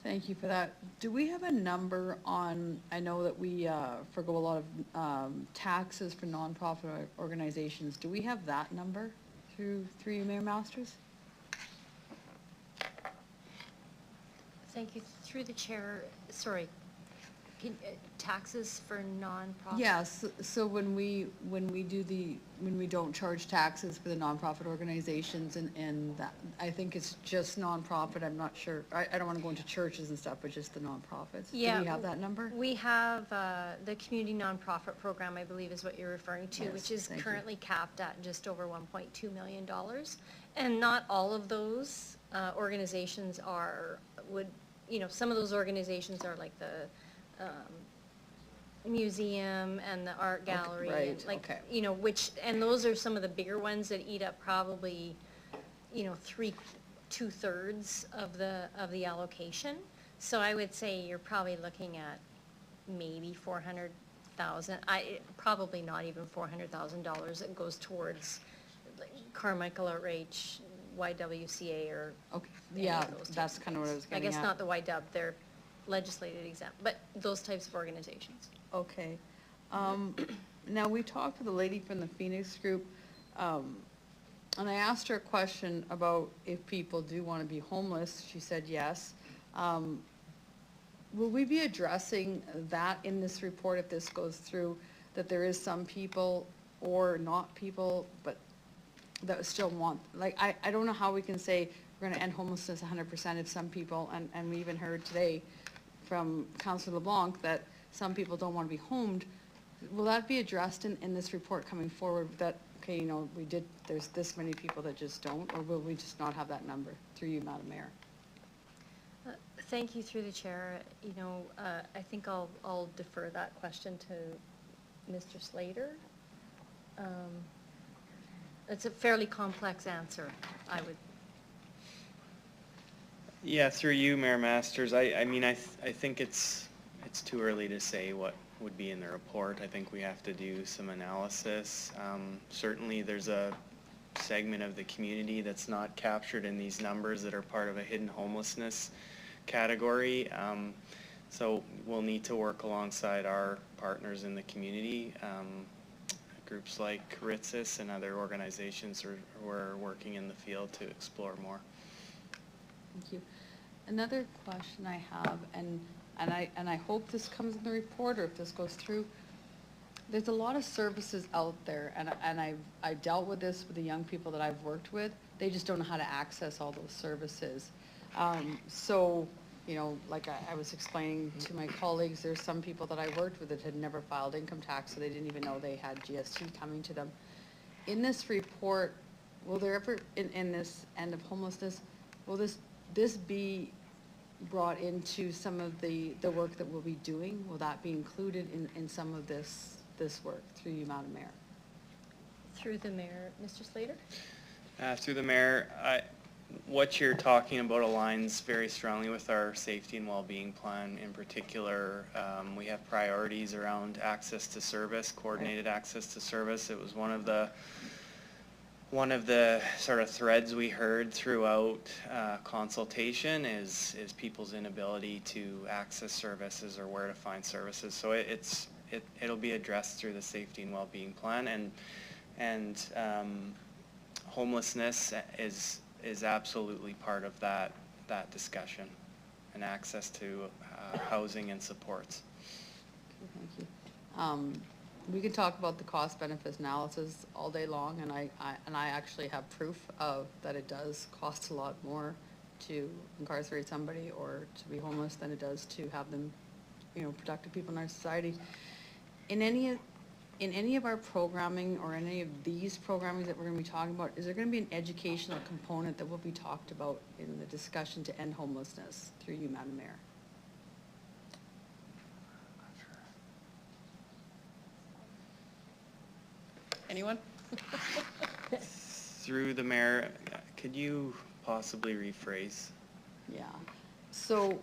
Thank you for that. Do we have a number on, I know that we forgo a lot of taxes for nonprofit organizations. Do we have that number through you, Mayor Masters? Thank you. Through the chair, sorry, taxes for nonprofit? Yes, so when we don't charge taxes for the nonprofit organizations, and that, I think it's just nonprofit, I'm not sure, I don't want to go into churches and stuff, but just the nonprofits. Yeah. Do we have that number? We have the community nonprofit program, I believe is what you're referring to, Yes, which is thank you. currently capped at just over $1.2 million. And not all of those organizations some of those organizations are like the museum and the art gallery, right, and like, okay. and those are some of the bigger ones that eat up probably two-thirds of the allocation. So I would say you're probably looking at maybe 400,000, probably not even $400,000 that goes towards like Carmichael Outreach, YWCA, or Okay, any yeah, of those types that's of kind of what I was things. I getting guess at. not the YW, they're legislated exempt, but those types of organizations. Okay. Now, we talked to the lady from the Phoenix group, and I asked her a question about if people do want to be homeless. She said yes. Will we be addressing that in this report if this goes through, that there is some people or not people, but that still want, like, I don't know how we can say we're gonna end homelessness 100% if some people, and we even heard today from Councillor LeBlanc that some people don't want to be homed. Will that be addressed in this report coming forward, that, okay, you know, there's this many people that just don't, or will we just not have that number, through you, Madam Mayor? Thank you, through the chair. You know, I think I'll defer that question to Mr. Slater. It's a fairly complex answer, I would. Yeah, through you, Mayor Masters. I mean, I think it's too early to say what would be in the report. I think we have to do some analysis. Certainly, there's a segment of the community that's not captured in these numbers that are part of a hidden homelessness category. So we'll need to work alongside our partners in the community, groups like RITSIS and other organizations who are working in the field to explore more. Thank you. Another question I have, and I hope this comes in the report, or if this goes through, there's a lot of services out there, and I've dealt with this with the young people that I've worked with. They just don't know how to access all those services. So, you know, like I was explaining to my colleagues, there's some people that I worked with that had never filed income tax, so they didn't even know they had GST coming to them. In this report, will there ever, in this end of homelessness, will this be brought into some of the work that we'll be doing? Will that be included in some of this work, through you, Madam Mayor? Through the mayor, Mr. Slater? Through the mayor, what you're talking about aligns very strongly with our safety and well-being plan. In particular, we have priorities around access to service, coordinated access to service. It was one of the sort of threads we heard throughout consultation is people's inability to access services or where to find services. So it'll be addressed through the safety and well-being plan, and homelessness is absolutely part of that discussion, and access to housing and supports. Okay, thank you. We could talk about the cost benefits analysis all day long, and I actually have proof of that it does cost a lot more to incarcerate somebody or to be homeless than it does to have them, you know, productive people in our society. In any of our programming, or any of these programming that we're going to be talking about, is there going to be an educational component that will be talked about in the discussion to end homelessness, through you, Madam Mayor? Anyone? Through the mayor, could you possibly rephrase? Yeah. So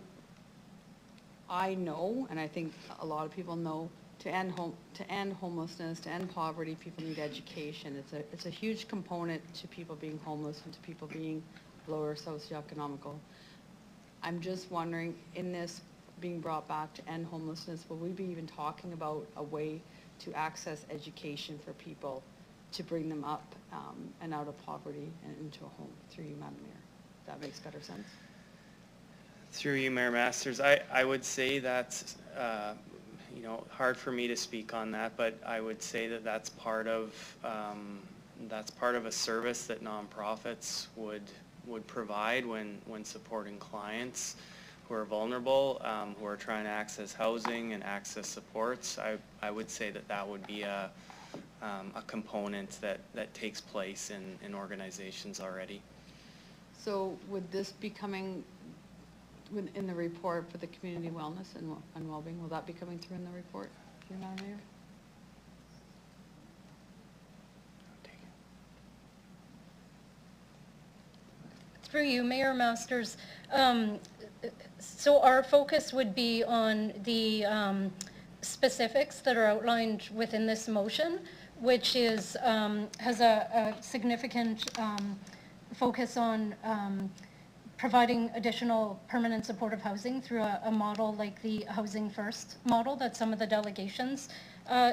I know, and I think a lot of people know, to end homelessness, to end poverty, people need education. It's a huge component to people being homeless and to people being lower socioeconomical. I'm just wondering, in this being brought back to end homelessness, will we be even talking about a way to access education for people to bring them up and out of poverty and into a home, through you, Madam Mayor? That makes better sense. Through you, Mayor Masters, I would say that's, you know, hard for me to speak on that, but I would say that that's part of a service that nonprofits would provide when supporting clients who are vulnerable, who are trying to access housing and access supports. I would say that would be a component that takes place in organizations already. So would this be coming in the report for the community wellness and well-being? Will that be coming through in the report, Madam Mayor? Through you, Mayor Masters. So our focus would be on the specifics that are outlined within this motion, which is has a significant focus on providing additional permanent supportive housing through a model like the Housing First model that some of the delegations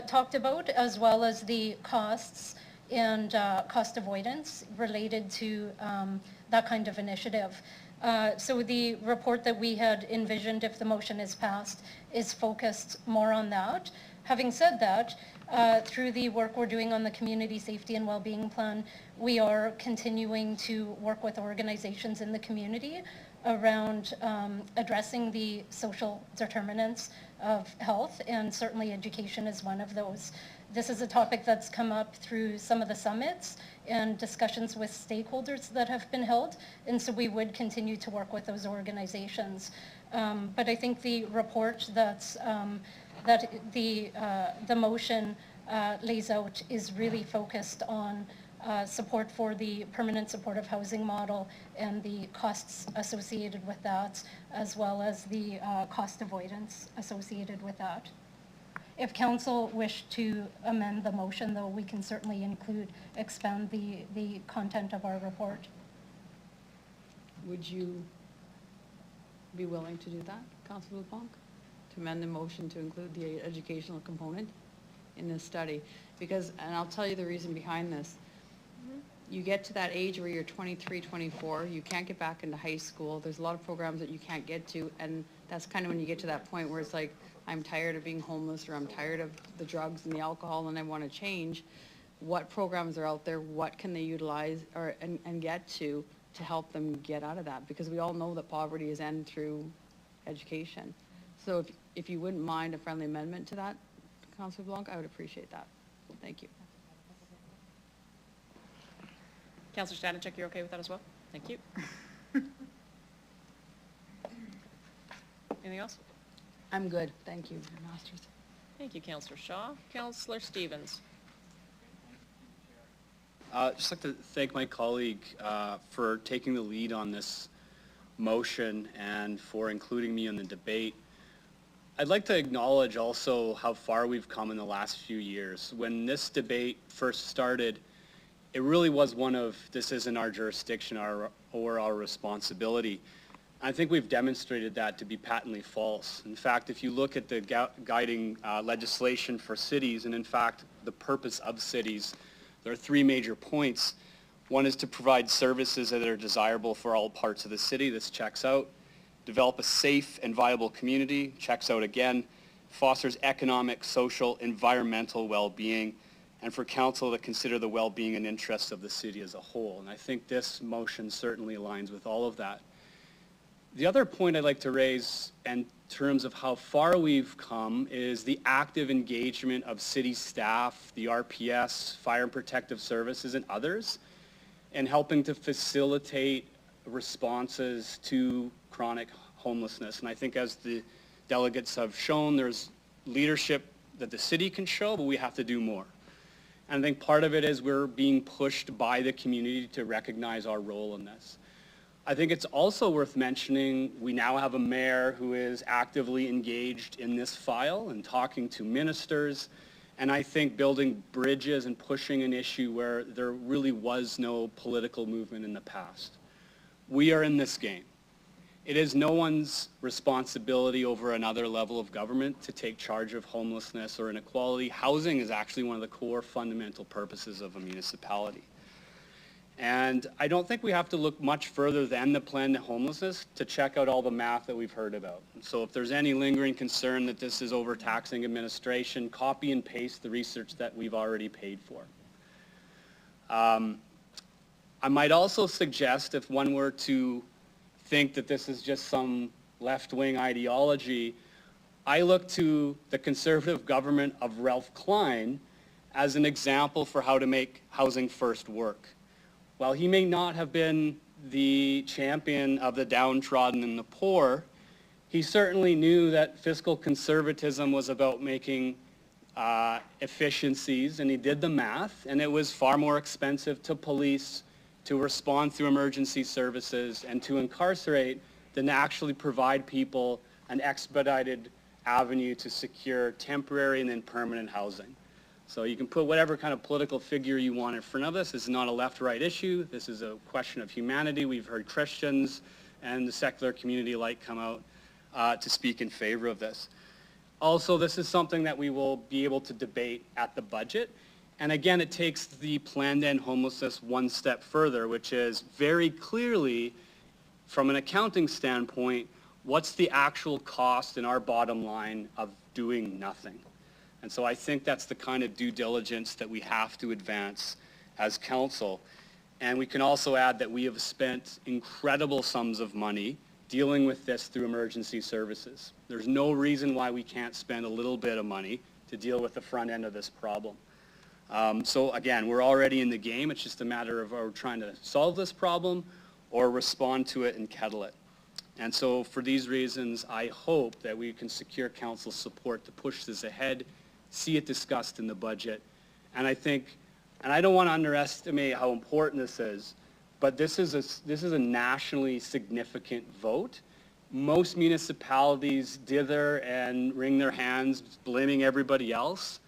talked about, as well as the costs and cost avoidance related to that kind of initiative. So the report that we had envisioned, if the motion is passed, is focused more on that. Having said that, through the work we're doing on the Community Safety and Wellbeing Plan, we are continuing to work with organizations in the community around addressing the social determinants of health, and certainly education is one of those. This is a topic that's come up through some of the summits and discussions with stakeholders that have been held, and so we would continue to work with those organizations. But I think the report that the motion lays out is really focused on support for the permanent supportive housing model and the costs associated with that, as well as the cost avoidance associated with that. If council wish to amend the motion, though, we can certainly expand the content of our report. Would you be willing to do that, Councillor LeBlanc? To amend the motion to include the educational component in this study? Because, and I'll tell you the reason behind this. You get to that age where you're 23, 24, you can't get back into high school. There's a lot of programs that you can't get to, and that's kind of when you get to that point where it's like, I'm tired of being homeless, or I'm tired of the drugs and the alcohol and I want to change. What programs are out there? What can they utilize or and get to help them get out of that? Because we all know that poverty is ended through education. So if you wouldn't mind a friendly amendment to that, Councillor Blanc, I would appreciate that. Thank you. Councillor Stanczyk, you're okay with that as well? Thank you. Anything else? I'm good. Thank you, Masters. Thank you, Councillor Shaw. Councillor Stevens. Just like to thank my colleague for taking the lead on this motion and for including me in the debate. I'd like to acknowledge also how far we've come in the last few years. When this debate first started, it really was one of, this isn't our jurisdiction or our responsibility. I think we've demonstrated that to be patently false. In fact, if you look at the guiding legislation for cities, and in fact, the purpose of cities, there are three major points. One is to provide services that are desirable for all parts of the city. This checks out. Develop a safe and viable community, checks out again. Fosters economic, social, environmental well-being, and for council to consider the well-being and interests of the city as a whole. And I think this motion certainly aligns with all of that. The other point I'd like to raise in terms of how far we've come is the active engagement of city staff, the RPS, Fire and Protective Services, and others in helping to facilitate responses to chronic homelessness. And I think as the delegates have shown, there's leadership that the city can show, but we have to do more. And I think part of it is we're being pushed by the community to recognize our role in this. I think it's also worth mentioning we now have a mayor who is actively engaged in this file and talking to ministers, and I think building bridges and pushing an issue where there really was no political movement in the past. We are in this game. It is no one's responsibility over another level of government to take charge of homelessness or inequality. Housing is actually one of the core fundamental purposes of a municipality. And I don't think we have to look much further than the plan to homelessness to check out all the math that we've heard about. And so if there's any lingering concern that this is overtaxing administration, copy and paste the research that we've already paid for. I might also suggest if one were to think that this is just some left-wing ideology, I look to the conservative government of Ralph Klein as an example for how to make Housing First work. While he may not have been the champion of the downtrodden and the poor, he certainly knew that fiscal conservatism was about making efficiencies, and he did the math, and it was far more expensive to police to respond through emergency services and to incarcerate than to actually provide people an expedited avenue to secure temporary and then permanent housing. So you can put whatever kind of political figure you want in front of this. This is not a left-right issue. This is a question of humanity. We've heard Christians and the secular community alike come out to speak in favor of this. Also, this is something that we will be able to debate at the budget. And again, it takes the plan to end homelessness one step further, which is very clearly, from an accounting standpoint, what's the actual cost in our bottom line of doing nothing? And so I think that's the kind of due diligence that we have to advance as council. And we can also add that we have spent incredible sums of money dealing with this through emergency services. There's no reason why we can't spend a little bit of money to deal with the front end of this problem. So again, we're already in the game. It's just a matter of are we trying to solve this problem or respond to it and kettle it. And so for these reasons, I hope that we can secure council support to push this ahead, see it discussed in the budget. And I think, and I don't want to underestimate how important this is, but this is a nationally significant vote. Most municipalities dither and wring their hands blaming everybody else.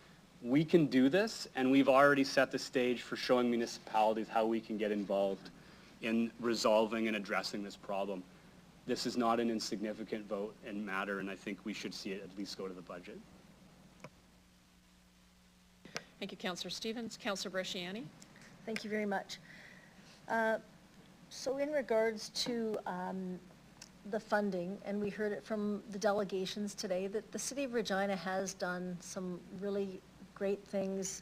We can do this, and we've already set the stage for showing municipalities how we can get involved in resolving and addressing this problem. This is not an insignificant vote and matter, and I think we should see it at least go to the budget. Thank you, Councillor Stevens. Councillor Bresciani. Thank you very much. So in regards to the funding, and we heard it from the delegations today, that the City of Regina has done some really great things,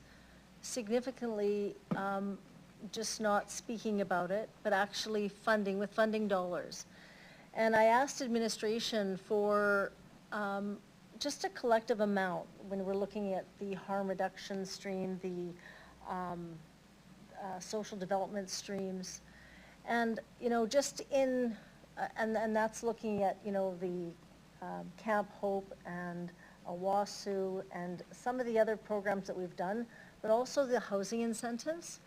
significantly just not speaking about it, but actually funding, with funding dollars. And I asked administration for just a collective amount when we're looking at the harm reduction stream, the social development streams, and just in, and that's looking at the Camp Hope and Owasu and some of the other programs that we've done, but also the housing incentives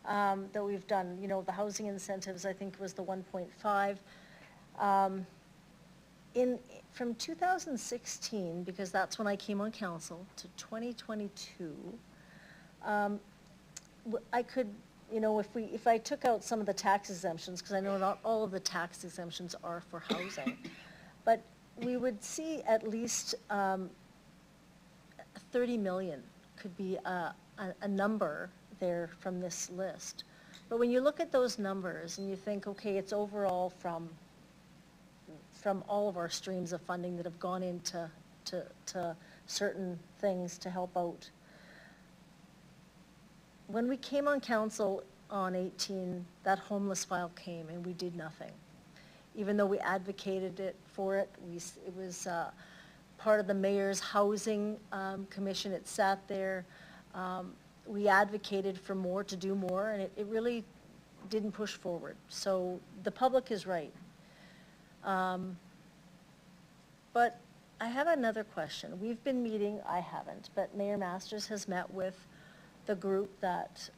that we've done. The housing incentives, I think, was the 1.5. From 2016, because that's when I came on council, to 2022, I could, if I took out some of the tax exemptions, because I know not all of the tax exemptions are for housing, but we would see at least 30 million could be a number there from this list. But when you look at those numbers and you think, okay, it's overall from all of our streams of funding that have gone into to certain things to help out. When we came on council on 18, that homeless file came and we did nothing. Even though we advocated for it, it was part of the mayor's housing commission. It sat there. We advocated for more, to do more, and it really didn't push forward. So the public is right. But I have another question. We've been meeting, I haven't, but Mayor Masters has met with the group that,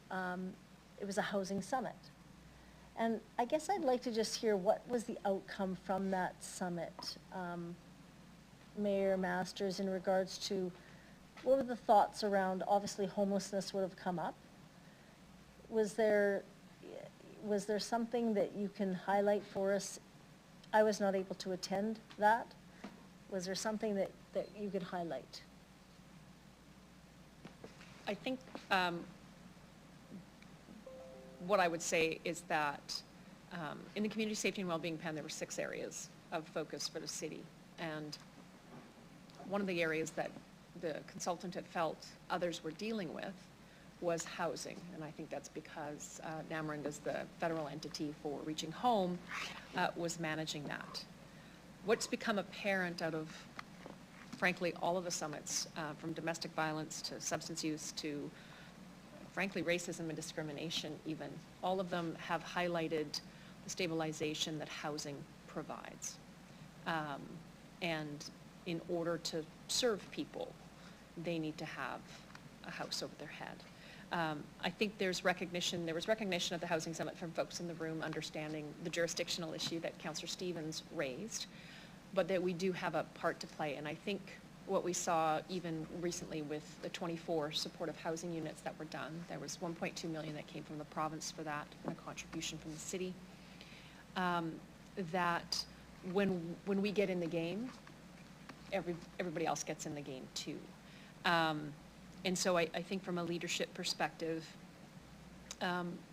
it was a housing summit. And I guess I'd like to just hear what was the outcome from that summit, Mayor Masters, in regards to what were the thoughts around, obviously homelessness would have come up. Was there something that you can highlight for us? I was not able to attend that. Was there something that you could highlight? I think what I would say is that in the community safety and wellbeing plan, there were 6 areas of focus for the city. And one of the areas that the consultant had felt others were dealing with was housing. And I think that's because NAMRIND, as the federal entity for Reaching Home, was managing that. What's become apparent out of, frankly, all of the summits, from domestic violence to substance use to, frankly, racism and discrimination even, all of them have highlighted the stabilization that housing provides. And in order to serve people, they need to have a house over their head. I think there was recognition at the Housing Summit from folks in the room understanding the jurisdictional issue that Councillor Stevens raised, but that we do have a part to play. And I think what we saw even recently with the 24 supportive housing units that were done, there was 1.2 million that came from the province for that and a contribution from the city, that when we get in the game, everybody else gets in the game too. And so I think from a leadership perspective,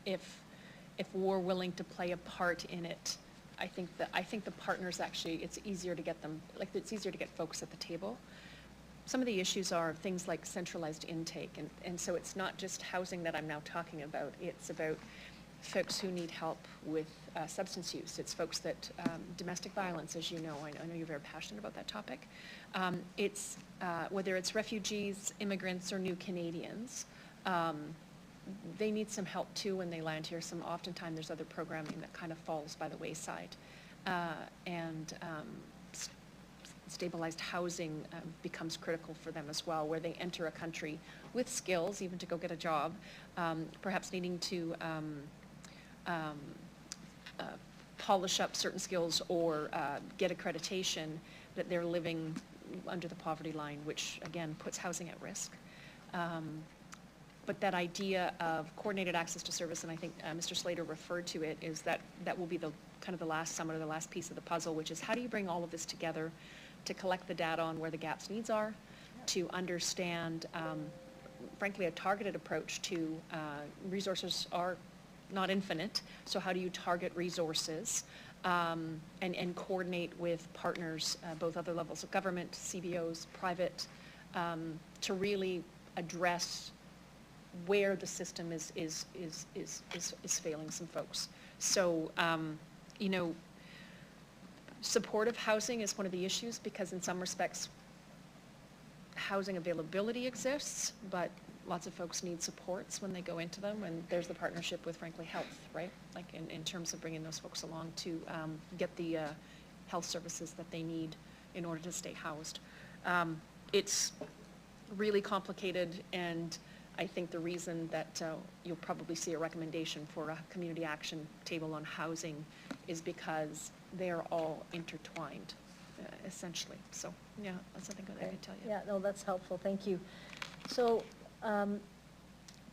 if we're willing to play a part in it, I think the partners actually, it's easier to get folks at the table. Some of the issues are things like centralized intake, and so it's not just housing that I'm now talking about, it's about folks who need help with substance use. It's folks that, domestic violence, as you know, I know you're very passionate about that topic. It's whether it's refugees, immigrants, or new Canadians, they need some help too when they land here. Oftentimes there's other programming that kind of falls by the wayside. Stabilized housing becomes critical for them as well, where they enter a country with skills, even to go get a job, perhaps needing to polish up certain skills or get accreditation, that they're living under the poverty line, which again puts housing at risk. But that idea of coordinated access to service, and I think Mr. Slater referred to it, is that will be the kind of the last summit or the last piece of the puzzle, which is how do you bring all of this together to collect the data on where the gaps needs are, to understand, frankly, a targeted approach to resources are not infinite, so how do you target resources and coordinate with partners, both other levels of government, CBOs, private, to really address where the system is failing some folks. So, you know, supportive housing is one of the issues because in some respects housing availability exists, but lots of folks need supports when they go into them, and there's the partnership with, frankly, health, right? Like in terms of bringing those folks along to get the health services that they need in order to stay housed. It's really complicated, and I think the reason that you'll probably see a recommendation for a community action table on housing is because they're all intertwined, essentially. So, yeah, that's something I could tell you. Yeah, no, that's helpful. Thank you. So,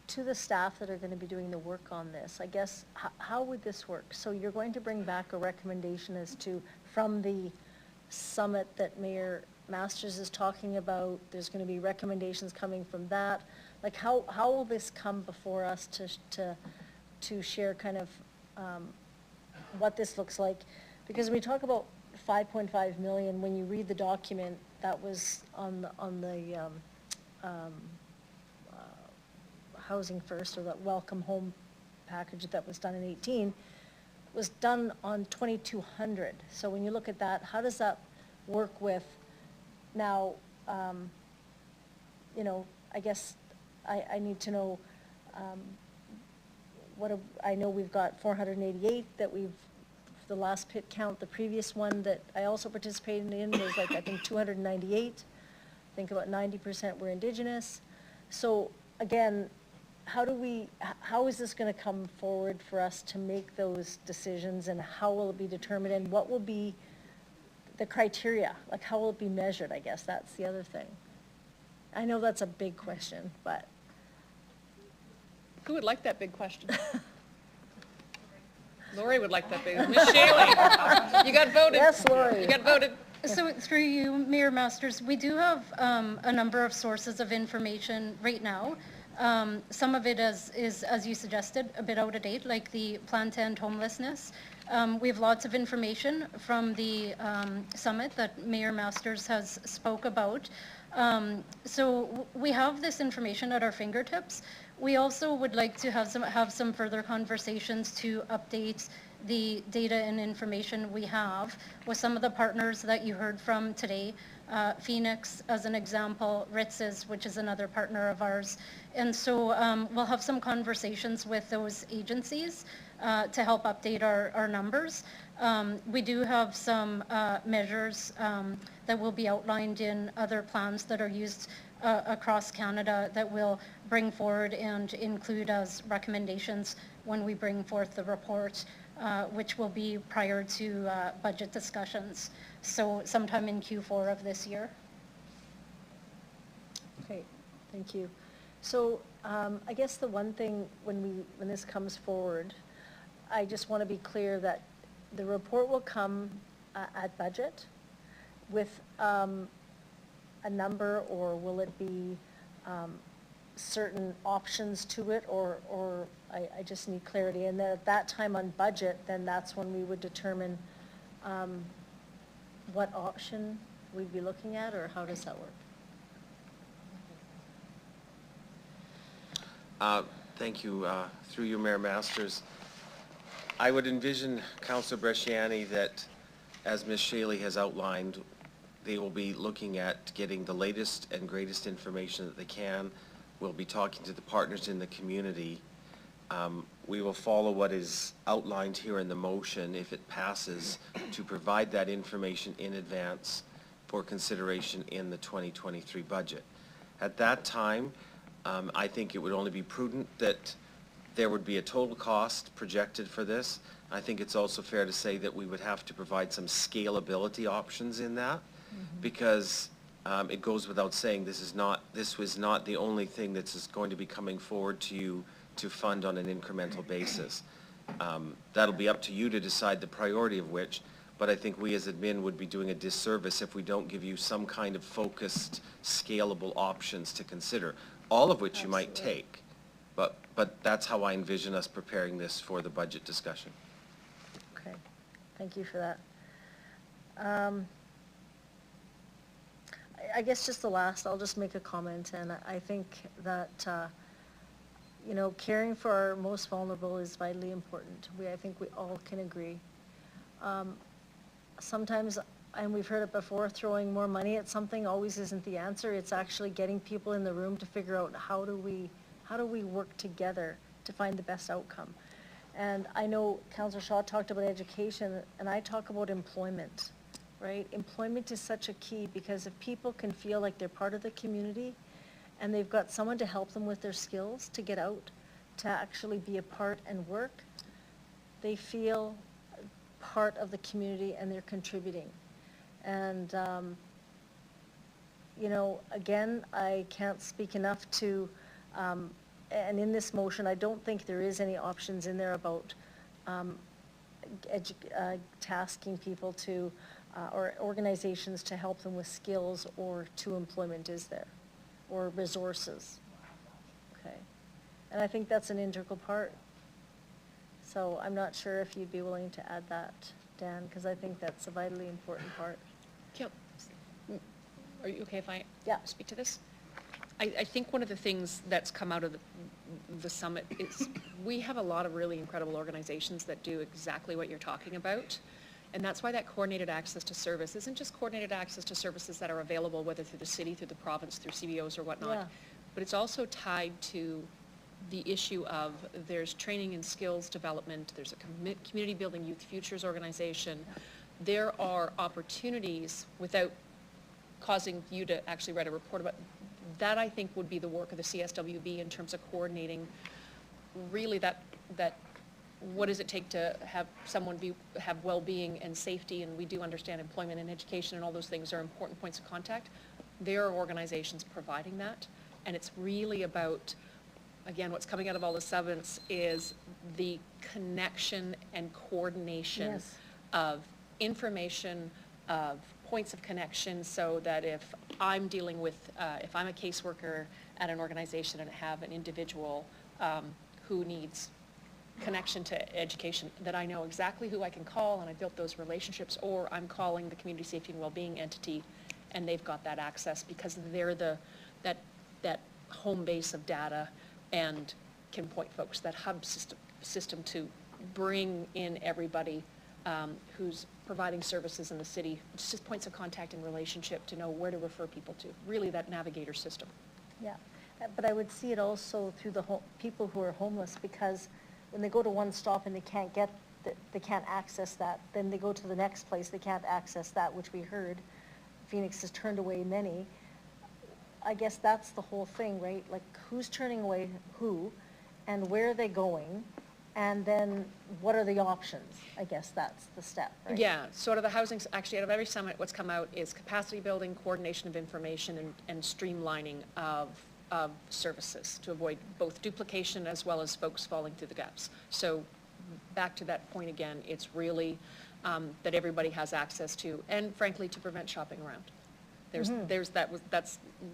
to the staff that are going to be doing the work on this, I guess, how would this work? So you're going to bring back a recommendation as to, from the summit that Mayor Masters is talking about, there's going to be recommendations coming from that. Like, how will this come before us to share kind of what this looks like? Because when we talk about 5.5 million, when you read the document that was on the Housing First, or that Welcome Home package that was done in 18, was done on 2,200. So when you look at that, how does that work with now, you know, I guess I need to know I know we've got 488 that the last pit count, the previous one that I also participated in was like, I think 298. I think about 90% were Indigenous. So again, how is this going to come forward for us to make those decisions, and how will it be determined, and what will be the criteria? Like, how will it be measured? I guess that's the other thing. I know that's a big question, but. Who would like that big question? Lori would like that big. Ms. Shaley, you got voted. Yes, Lori. You got voted. So through you, Mayor Masters, we do have a number of sources of information right now. Some of it is, as you suggested, a bit out of date, like the Plan to End Homelessness. We have lots of information from the summit that Mayor Masters has spoke about. So we have this information at our fingertips. We also would like to have some further conversations to update the data and information we have with some of the partners that you heard from today. Phoenix, as an example, Ritz's, which is another partner of ours. And so we'll have some conversations with those agencies to help update our numbers. We do have some measures that will be outlined in other plans that are used across Canada that we'll bring forward and include as recommendations when we bring forth the report, which will be prior to budget discussions. So sometime in Q4 of this year. Okay, thank you. So I guess the one thing when this comes forward, I just want to be clear that the report will come at budget with a number, or will it be certain options to it, or I just need clarity. And then at that time on budget, then that's when we would determine what option we'd be looking at, or how does that work? Thank you. Through you, Mayor Masters. I would envision, Councillor Bresciani, that as Ms. Shaley has outlined, they will be looking at getting the latest and greatest information that they can. We'll be talking to the partners in the community. We will follow what is outlined here in the motion, if it passes, to provide that information in advance for consideration in the 2023 budget. At that time, I think it would only be prudent that there would be a total cost projected for this. I think it's also fair to say that we would have to provide some scalability options in that, because it goes without saying this was not the only thing that's going to be coming forward to you to fund on an incremental basis. That'll be up to you to decide the priority of which, but I think we as admin would be doing a disservice if we don't give you some kind of focused, scalable options to consider, all of which you might take. But that's how I envision us preparing this for the budget discussion. Okay, thank you for that. I guess just the last, I'll just make a comment, and I think that, you know, caring for our most vulnerable is vitally important. I think we all can agree. Sometimes, and we've heard it before, throwing more money at something always isn't the answer. It's actually getting people in the room to figure out how do we work together to find the best outcome. And I know Councillor Shaw talked about education, and I talk about employment, right? Employment is such a key, because if people can feel like they're part of the community and they've got someone to help them with their skills to get out, to actually be a part and work, they feel part of the community and they're contributing. And, you know, again, I can't speak enough to, and in this motion, I don't think there is any options in there about tasking people to, or organizations to help them with skills or to employment, is there? Or resources. Okay. And I think that's an integral part. So I'm not sure if you'd be willing to add that, Dan, because I think that's a vitally important part. Are you okay if I speak to this? I think one of the things that's come out of the summit is we have a lot of really incredible organizations that do exactly what you're talking about. And that's why that coordinated access to service isn't just coordinated access to services that are available, whether through the city, through the province, through CBOs or whatnot, but it's also tied to the issue of there's training and skills development, there's a community building youth futures organization. There are opportunities, without causing you to actually write a report about that, I think would be the work of the CSWB in terms of coordinating really that what does it take to have someone have well-being and safety, and we do understand employment and education and all those things are important points of contact. There are organizations providing that, and it's really about, again, what's coming out of all the sevens is the connection and coordination of information, of points of connection, so that if I'm dealing with, if I'm a caseworker at an organization and have an individual who needs connection to education, that I know exactly who I can call, and I built those relationships, or I'm calling the community safety and well-being entity and they've got that access because they're that home base of data and can point folks, that hub system to bring in everybody who's providing services in the city, just points of contact and relationship to know where to refer people to, really that navigator system. Yeah, but I would see it also through the people who are homeless, because when they go to one stop and they can't access that, then they go to the next place, they can't access that, which we heard Phoenix has turned away many. I guess that's the whole thing, right? Like, who's turning away who, and where are they going? And then what are the options? I guess that's the step, right? Yeah, sort of the housing, actually out of every summit, what's come out is capacity building, coordination of information, and streamlining of services to avoid both duplication as well as folks falling through the gaps. So back to that point again, it's really that everybody has access to, and frankly, to prevent shopping around. That's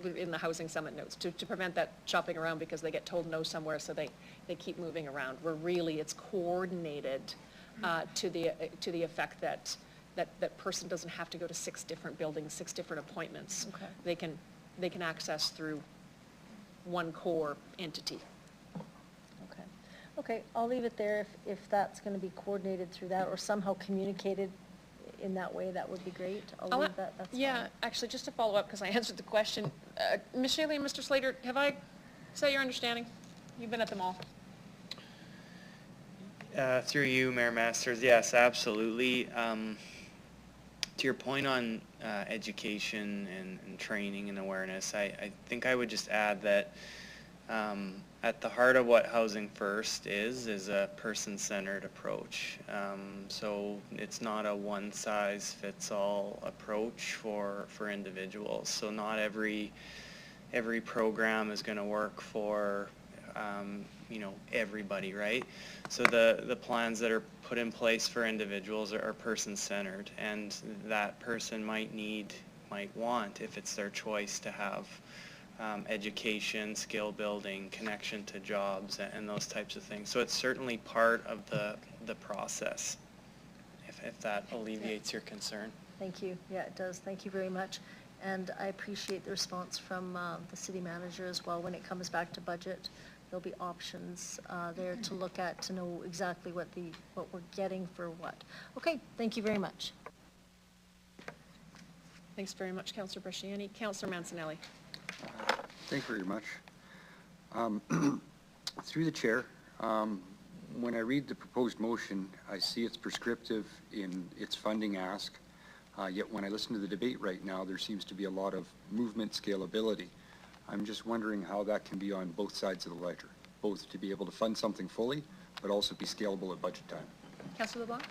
in the housing summit notes, to prevent that shopping around because they get told no somewhere, so they keep moving around. Where really it's coordinated to the effect that person doesn't have to go to 6 different buildings, 6 different appointments. Okay. They can access through one core entity. Okay. Okay, I'll leave it there. If that's going to be coordinated through that or somehow communicated in that way, that would be great. I'll leave that, that's fine. Yeah, actually, just to follow up, because I answered the question, Ms. Shaley and Mr. Slater, have I said your understanding? You've been at them all. Through you, Mayor Masters, yes, absolutely. To your point on education and training and awareness, I think I would just add that at the heart of what Housing First is a person-centered approach. So it's not a one-size-fits-all approach for individuals. So not every program is going to work for everybody, right? So the plans that are put in place for individuals are person-centered, and that person might want, if it's their choice, to have education, skill building, connection to jobs, and those types of things. So it's certainly part of the process, if that alleviates your concern. Thank you. Yeah, it does. Thank you very much. And I appreciate the response from the city manager as well. When it comes back to budget, there'll be options there to look at to know exactly what we're getting for what. Okay, thank you very much. Thanks very much, Councillor Bresciani. Councillor Mancinelli. Thank you very much. Through the chair, when I read the proposed motion, I see it's prescriptive in its funding ask, yet when I listen to the debate right now, there seems to be a lot of movement scalability. I'm just wondering how that can be on both sides of the ledger, both to be able to fund something fully, but also be scalable at budget time. Councillor LeBlanc?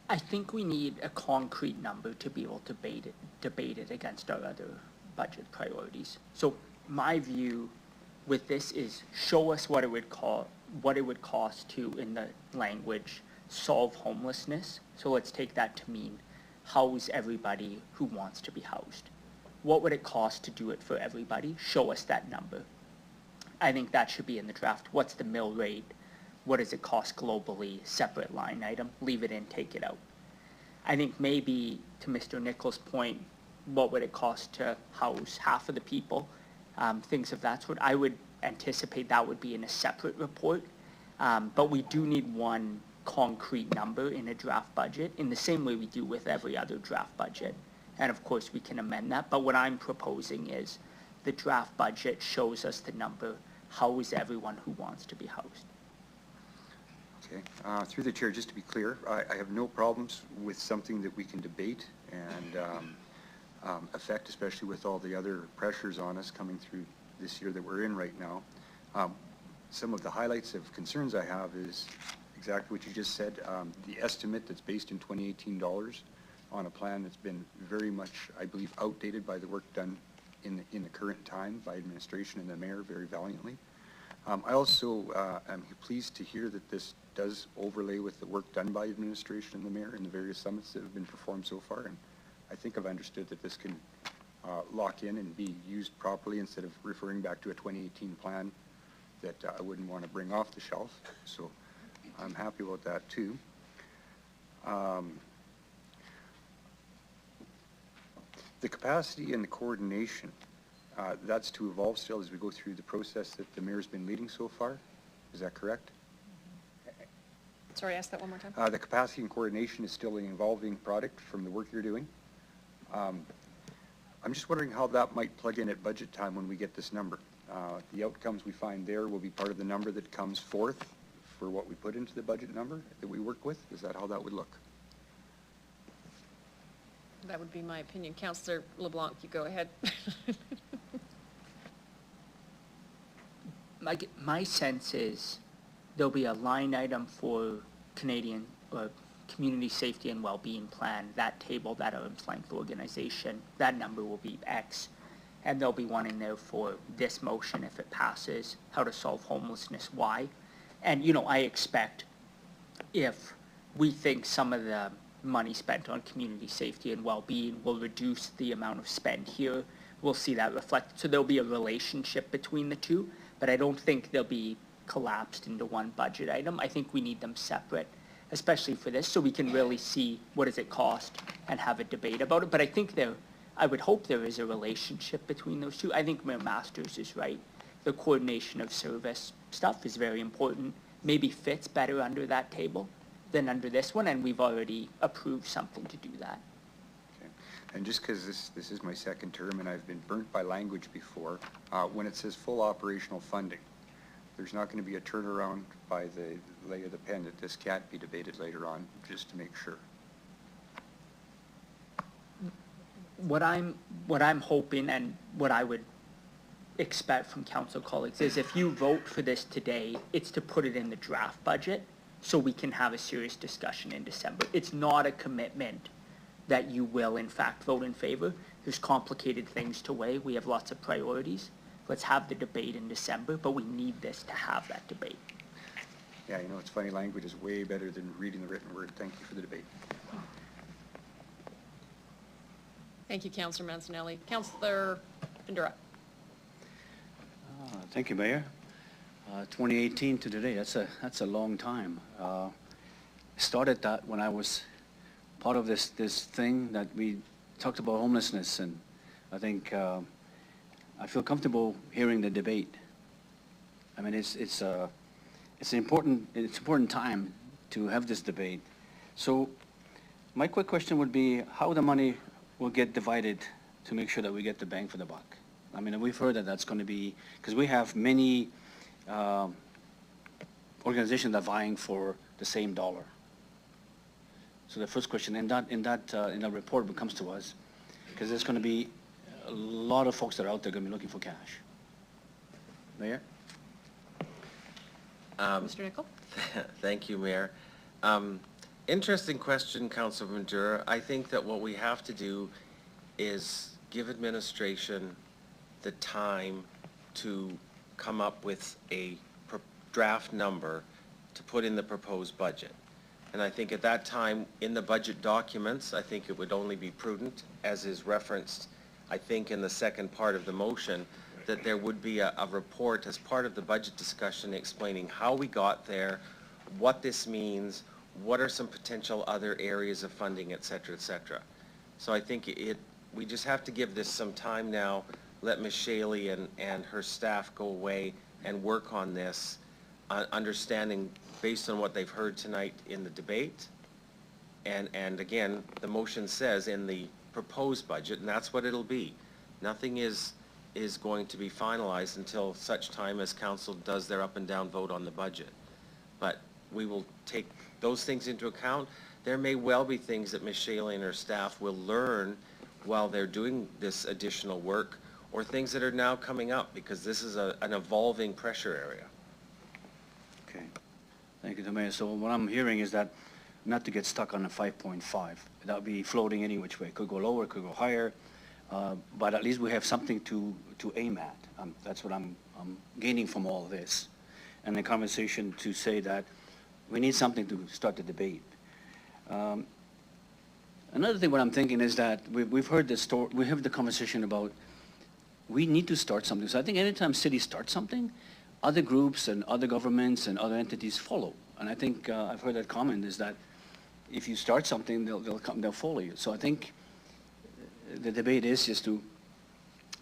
I think we need a concrete number to be able to debate it against our other budget priorities. So my view with this is show us what it would cost to, in the language, solve homelessness. So let's take that to mean house everybody who wants to be housed. What would it cost to do it for everybody? Show us that number. I think that should be in the draft. What's the mill rate? What does it cost globally? Separate line item. Leave it in, take it out. I think maybe, to Mr. Nichols' point, what would it cost to house half of the people? Things of that sort. I would anticipate that would be in a separate report. But we do need one concrete number in a draft budget in the same way we do with every other draft budget. And of course, we can amend that. But what I'm proposing is the draft budget shows us the number, house everyone who wants to be housed. Okay. Through the chair, just to be clear, I have no problems with something that we can debate and affect, especially with all the other pressures on us coming through this year that we're in right now. Some of the highlights of concerns I have is exactly what you just said. The estimate that's based in 2018 dollars on a plan that's been very much, I believe, outdated by the work done in the current time by administration and the mayor very valiantly. I also am pleased to hear that this does overlay with the work done by administration and the mayor in the various summits that have been performed so far, and I think I've understood that this can lock in and be used properly instead of referring back to a 2018 plan that I wouldn't want to bring off the shelf. So I'm happy about that too. The capacity and the coordination, that's to evolve still as we go through the process that the mayor's been leading so far. Is that correct? Sorry, ask that one more time. The capacity and coordination is still an evolving product from the work you're doing. I'm just wondering how that might plug in at budget time when we get this number. The outcomes we find there will be part of the number that comes forth for what we put into the budget number that we work with. Is that how that would look? That would be my opinion. Councillor LeBlanc, you go ahead. My sense is there'll be a line item for Canadian Community Safety and Wellbeing Plan, that table, that arm's length organization, that number will be X. And there'll be one in there for this motion if it passes, how to solve homelessness, Y. And, you know, I expect if we think some of the money spent on community safety and well-being will reduce the amount of spend here, we'll see that reflected. So there'll be a relationship between the two, but I don't think they'll be collapsed into one budget item. I think we need them separate, especially for this, so we can really see what does it cost and have a debate about it. But I think I would hope there is a relationship between those two. I think Mayor Masters is right. The coordination of service stuff is very important, maybe fits better under that table than under this one, and we've already approved something to do that. Okay. And just because this is my second term and I've been burnt by language before, when it says full operational funding, there's not going to be a turnaround by the lay of the pen that this can't be debated later on, just to make sure. What I'm hoping and what I would expect from council colleagues is if you vote for this today, it's to put it in the draft budget so we can have a serious discussion in December. It's not a commitment that you will in fact vote in favor. There's complicated things to weigh. We have lots of priorities. Let's have the debate in December, but we need this to have that debate. Yeah, you know, it's funny, language is way better than reading the written word. Thank you for the debate. Thank you, Councillor Mancinelli. Councillor Pindura. Thank you, Mayor. 2018 to today, that's a long time. Started that when I was part of this thing that we talked about homelessness, and I think I feel comfortable hearing the debate. I mean, it's an important time to have this debate. So my quick question would be how the money will get divided to make sure that we get the bang for the buck. I mean, we've heard that that's going to be, because we have many organizations that are vying for the same dollar. So the first question in that report that comes to us, because there's going to be a lot of folks that are out there going to be looking for cash. Mayor? Mr. Nicol? Thank you, Mayor. Interesting question, Councilor Ventura. I think that what we have to do is give administration the time to come up with a draft number to put in the proposed budget. And I think at that time, in the budget documents, I think it would only be prudent, as is referenced, I think in the second part of the motion, that there would be a report as part of the budget discussion explaining how we got there, what this means, what are some potential other areas of funding, et cetera, et cetera. So I think we just have to give this some time now, let Ms. Shaley and her staff go away and work on this, understanding based on what they've heard tonight in the debate. And again, the motion says in the proposed budget, and that's what it'll be. Nothing is going to be finalized until such time as council does their up and down vote on the budget. But we will take those things into account. There may well be things that Ms. Shaley and her staff will learn while they're doing this additional work, or things that are now coming up, because this is an evolving pressure area. Okay. Thank you, Mayor. So what I'm hearing is that not to get stuck on a 5.5. That would be floating any which way. It could go lower, it could go higher, but at least we have something to aim at. That's what I'm gaining from all this. And the conversation to say that we need something to start the debate. Another thing what I'm thinking is that we've heard this story, we have the conversation about we need to start something. So I think anytime cities start something, other groups and other governments and other entities follow. And I think I've heard that comment is that if you start something, they'll follow you. So I think the debate is just to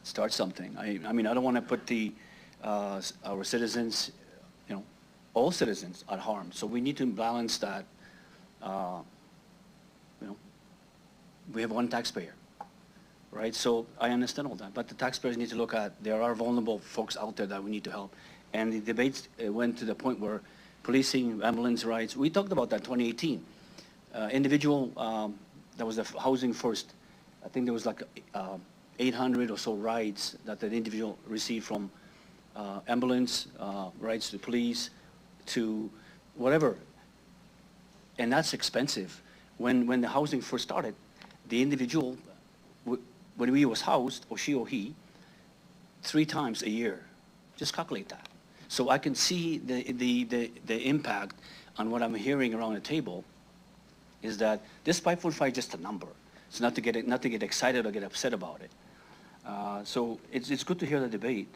start something. I mean, I don't want to put our citizens, you know, all citizens at harm. So we need to balance that. You know, we have one taxpayer, right? So I understand all that, but the taxpayers need to look at, there are vulnerable folks out there that we need to help. And the debates went to the point where policing, ambulance rights, we talked about that 2018. There was the housing first I think there was like 800 or so rides that the individual received from ambulance, rides to police, to whatever. And that's expensive. When the housing first started, the individual, when he was housed, or she or he, 3 times a year. Just calculate that. So I can see the impact on what I'm hearing around the table is that this 5.5 is just a number. It's not to get excited or get upset about it. So it's good to hear the debate.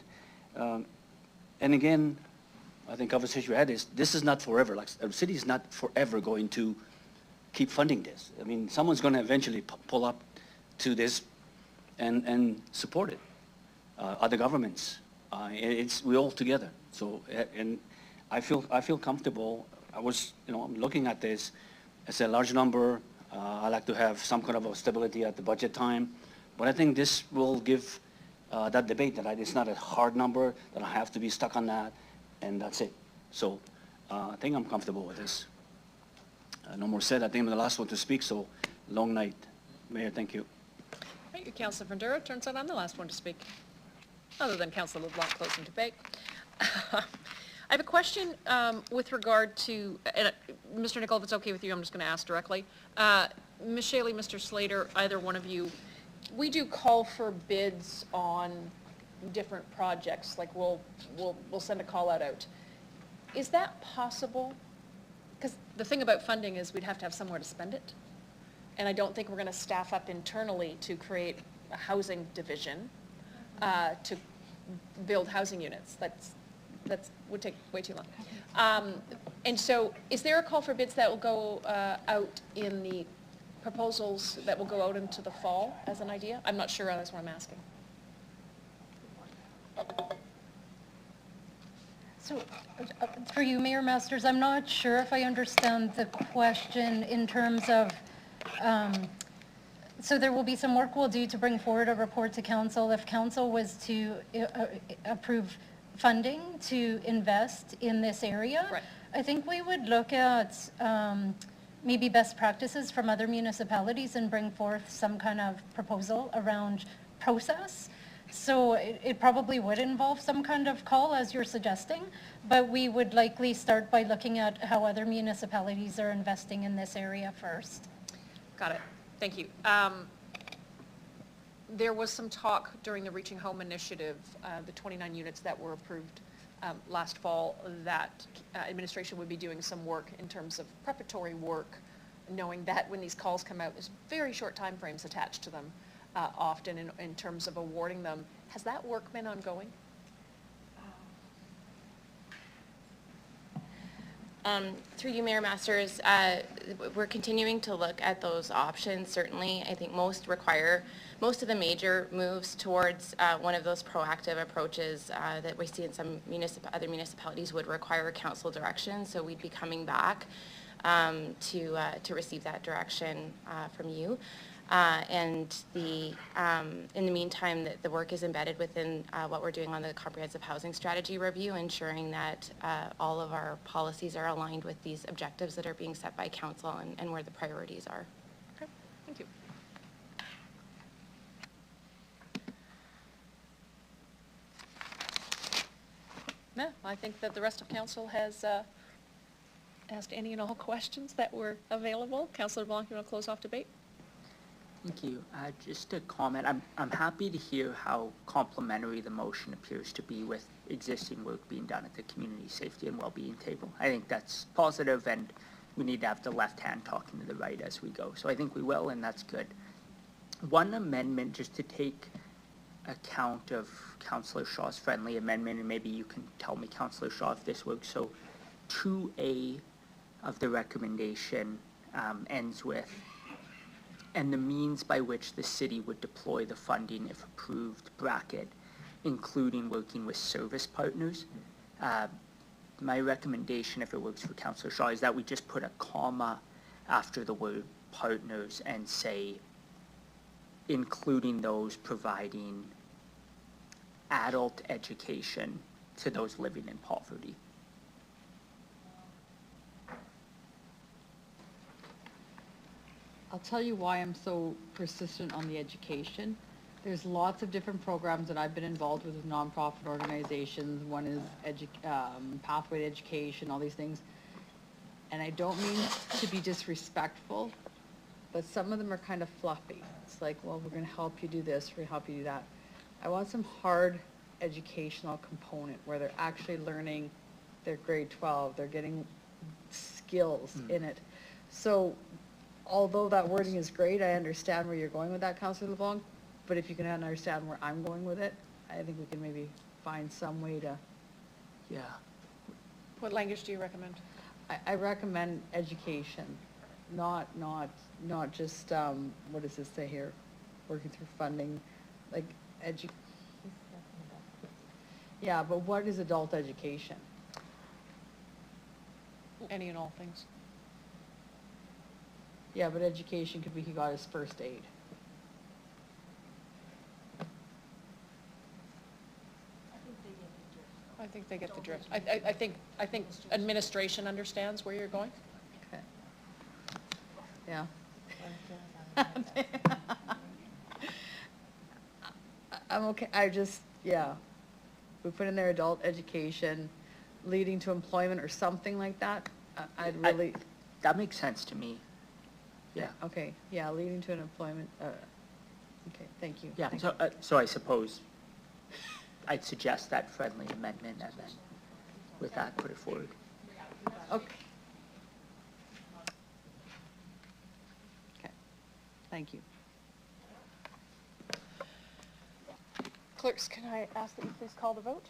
And again, I think conversation we had is this is not forever. Like the city is not forever going to keep funding this. I mean, someone's going to eventually pull up to this and support it. Other governments. We all together. So and I feel comfortable. I'm looking at this as a large number. I like to have some kind of a stability at the budget time, but I think this will give that debate that it's not a hard number, that I have to be stuck on that, and that's it. So I think I'm comfortable with this. No more said. I think I'm the last one to speak, so long night. Mayor, thank you. Thank you, Councillor Fundura. Turns out I'm the last one to speak, other than Councillor LeBlanc closing debate. I have a question with regard to, and Mr. Nicol, if it's okay with you, I'm just going to ask directly. Ms. Shaley, Mr. Slater, either one of you, we do call for bids on different projects, like we'll send a call out. Is that possible? Because the thing about funding is we'd have to have somewhere to spend it. And I don't think we're going to staff up internally to create a housing division to build housing units. That would take way too long. And so is there a call for bids that will go out in the proposals that will go out into the fall as an idea? I'm not sure, that's what I'm asking. So, through you, Mayor Masters, I'm not sure if I understand the question in terms of, so there will be some work we'll do to bring forward a report to council. If council was to approve funding to invest in this area, right. I think we would look at maybe best practices from other municipalities and bring forth some kind of proposal around process. So it probably would involve some kind of call, as you're suggesting, but we would likely start by looking at how other municipalities are investing in this area first. Got it. Thank you. There was some talk during the Reaching Home initiative, the 29 units that were approved last fall, that administration would be doing some work in terms of preparatory work, knowing that when these calls come out, there's very short time frames attached to them. Often in terms of awarding them. Has that work been ongoing? Through you, Mayor Masters, we're continuing to look at those options. Certainly, I think most of the major moves towards one of those proactive approaches that we see in some other municipalities would require council direction. So we'd be coming back to receive that direction from you. And in the meantime, the work is embedded within what we're doing on the comprehensive housing strategy review, ensuring that all of our policies are aligned with these objectives that are being set by council and where the priorities are. Okay, thank you. No, I think that the rest of council has asked any and all questions that were available. Councillor LeBlanc, you want to close off debate? Thank you. Just a comment. I'm happy to hear how complementary the motion appears to be with existing work being done at the Community Safety and Wellbeing table. I think that's positive, and we need to have the left hand talking to the right as we go. So I think we will, and that's good. One amendment, just to take account of Councillor Shaw's friendly amendment, and maybe you can tell me, Councillor Shaw, if this works. So 2A of the recommendation ends with, and the means by which the city would deploy the funding if approved, bracket, including working with service partners. My recommendation, if it works for Councillor Shaw, is that we just put a comma after the word partners and say, including those providing adult education to those living in poverty. I'll tell you why I'm so persistent on the education. There's lots of different programs that I've been involved with nonprofit organizations. One is Pathway to Education, all these things. And I don't mean to be disrespectful, but some of them are kind of fluffy. It's like, well, we're going to help you do this, we're going to help you do that. I want some hard educational component where they're actually learning their grade 12, they're getting skills in it. So although that wording is great, I understand where you're going with that, Councillor LeBlanc, but if you can understand where I'm going with it, I think we can maybe find some way to. Yeah. What language do you recommend? I recommend education, not just, what does this say here? Working through funding, like yeah, but what is adult education? Any and all things. Yeah, but education could be he got his first aid. I think they get the drift. I think administration understands where you're going. Okay. Yeah. I'm okay, yeah. We put in there adult education, leading to employment or something like that. I'd really. That makes sense to me. Yeah. Okay, yeah, leading to an employment, okay, thank you. Yeah, Thank so, you. so I suppose I'd suggest that friendly amendment and then with that, put it forward. Okay. Okay, thank you. Clerks, can I ask that you please call the vote?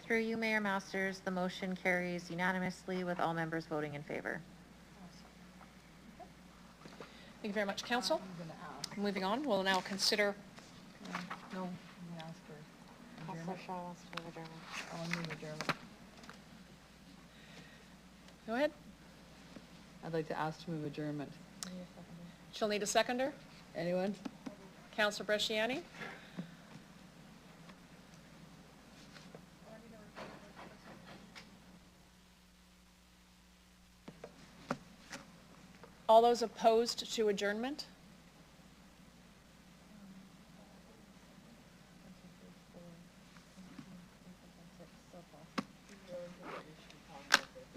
Through you, Mayor Masters, the motion carries unanimously with all members voting in favor. Thank you very much, Council. Moving on, we'll now consider. No, I'm gonna ask for adjournment. Shaw wants to move adjournment. I want to move adjournment. Go ahead. I'd like to ask to move adjournment. She'll need a seconder. Anyone? Councillor Bresciani. All those opposed to adjournment?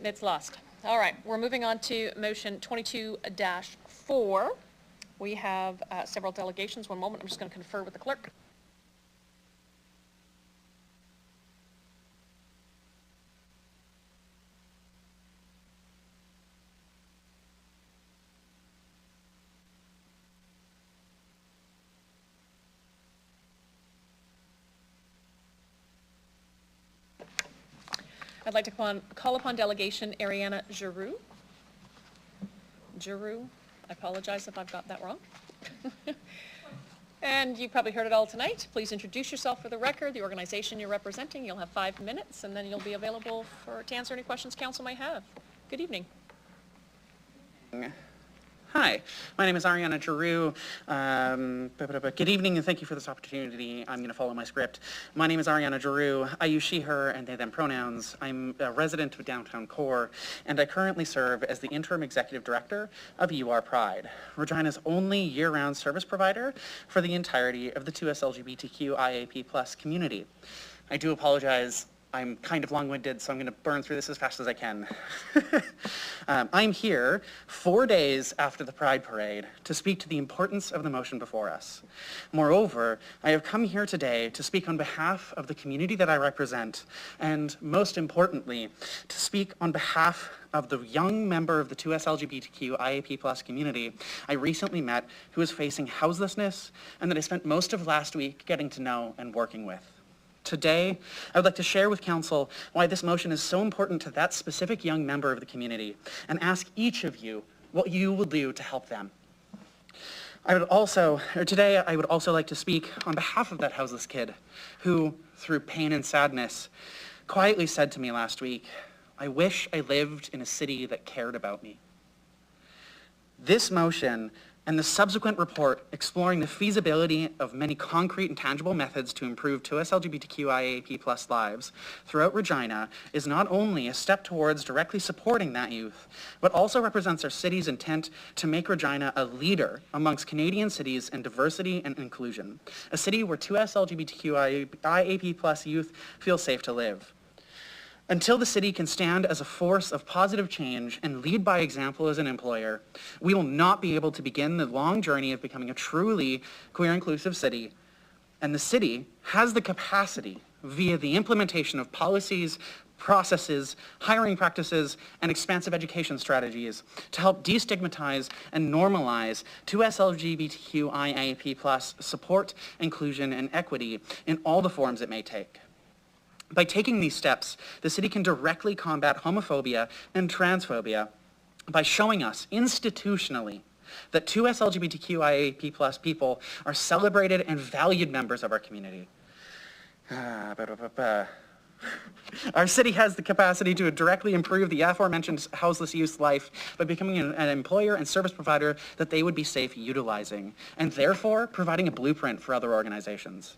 It's lost. All right, we're moving on to motion 22-4. We have several delegations. One moment, I'm just going to confer with the clerk. I'd like to call upon delegation Ariana Giroux. Giroux, I apologize if I've got that wrong. And you probably heard it all tonight. Please introduce yourself for the record, the organization you're representing. You'll have 5 minutes, and then you'll be available to answer any questions council may have. Good evening. Hi, my name is Ariana Giroux. Good evening and thank you for this opportunity. I'm going to follow my script. My name is Ariana Giroux. I use she, her, and they, them pronouns. I'm a resident of Downtown Core, and I currently serve as the interim executive director of UR Pride, Regina's only year-round service provider for the entirety of the 2S LGBTQ IAP+ community. I do apologize I'm kind of long-winded, so I'm going to burn through this as fast as I can. I'm here 4 days after the Pride Parade to speak to the importance of the motion before us. Moreover, I have come here today to speak on behalf of the community that I represent, and most importantly, to speak on behalf of the young member of the 2S LGBTQ IAP+ community I recently met who is facing houselessness and that I spent most of last week getting to know and working with. Today, I would like to share with Council why this motion is so important to that specific young member of the community and ask each of you what you will do to help them. Today, I would also like to speak on behalf of that houseless kid who, through pain and sadness, quietly said to me last week, "I wish I lived in a city that cared about me." This motion and the subsequent report exploring the feasibility of many concrete and tangible methods to improve 2S LGBTQIA+ lives throughout Regina is not only a step towards directly supporting that youth, but also represents our city's intent to make Regina a leader amongst Canadian cities in diversity and inclusion, a city where 2S LGBTQIA+ youth feel safe to live. Until the city can stand as a force of positive change and lead by example as an employer, we will not be able to begin the long journey of becoming a truly queer inclusive city. And the city has the capacity, via the implementation of policies, processes, hiring practices, and expansive education strategies, to help destigmatize and normalize 2S LGBTQIA+ support, inclusion, and equity in all the forms it may take. By taking these steps, the city can directly combat homophobia and transphobia by showing us institutionally that 2S LGBTQIA+ people are celebrated and valued members of our community. Our city has the capacity to directly improve the aforementioned houseless youth's life by becoming an employer and service provider that they would be safe utilizing, and therefore providing a blueprint for other organizations.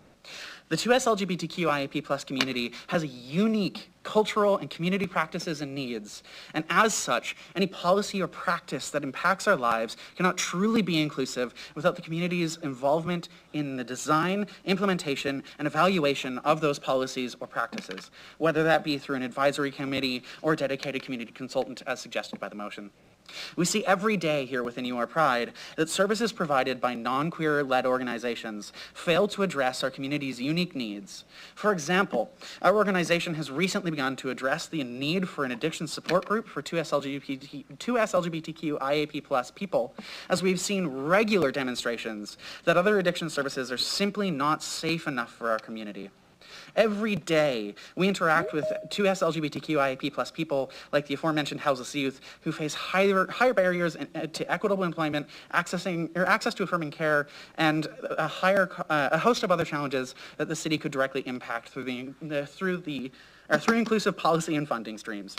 The 2S LGBTQIA+ community has a unique cultural and community practices and needs, and as such, any policy or practice that impacts our lives cannot truly be inclusive without the community's involvement in the design, implementation, and evaluation of those policies or practices, whether that be through an advisory committee or a dedicated community consultant as suggested by the motion. We see every day here within UR Pride that services provided by non-queer-led organizations fail to address our community's unique needs. For example, our organization has recently begun to address the need for an addiction support group for 2S LGBTQIA+ people, as we've seen regular demonstrations that other addiction services are simply not safe enough for our community. Every day, we interact with 2S LGBTQIA+ people like the aforementioned houseless youth who face higher barriers to equitable employment, access to affirming care, and a host of other challenges that the city could directly impact through inclusive policy and funding streams.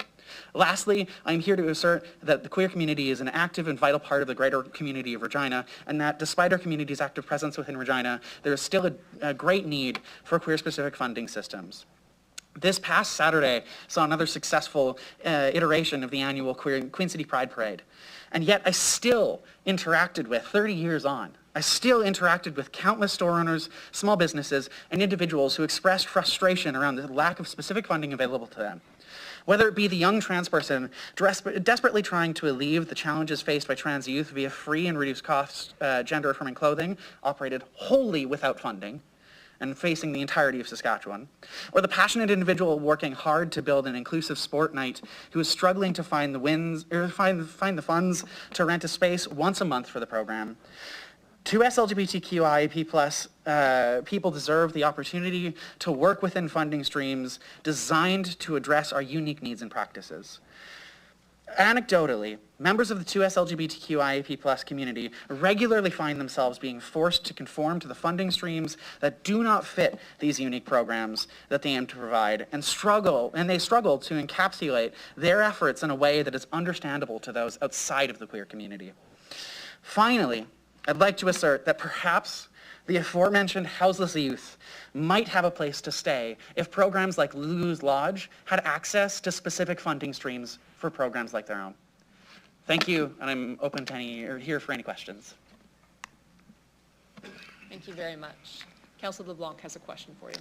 Lastly, I'm here to assert that the queer community is an active and vital part of the greater community of Regina, and that despite our community's active presence within Regina, there is still a great need for queer-specific funding systems. This past Saturday saw another successful iteration of the annual Queen City Pride Parade, and yet I still interacted with, 30 years on, I still interacted with countless store owners, small businesses, and individuals who expressed frustration around the lack of specific funding available to them. Whether it be the young trans person desperately trying to alleviate the challenges faced by trans youth via free and reduced cost gender-affirming clothing operated wholly without funding and facing the entirety of Saskatchewan, or the passionate individual working hard to build an inclusive sport night who is struggling to find the funds to rent a space once a month for the program. 2S LGBTQIA+ people deserve the opportunity to work within funding streams designed to address our unique needs and practices. Anecdotally, members of the 2S LGBTQIA+ community regularly find themselves being forced to conform to the funding streams that do not fit these unique programs that they aim to provide, and they struggle to encapsulate their efforts in a way that is understandable to those outside of the queer community. Finally, I'd like to assert that perhaps the aforementioned houseless youth might have a place to stay if programs like Lulu's Lodge had access to specific funding streams for programs like their own. Thank you, and I'm open to here for any questions. Thank you very much. Councillor LeBlanc has a question for you.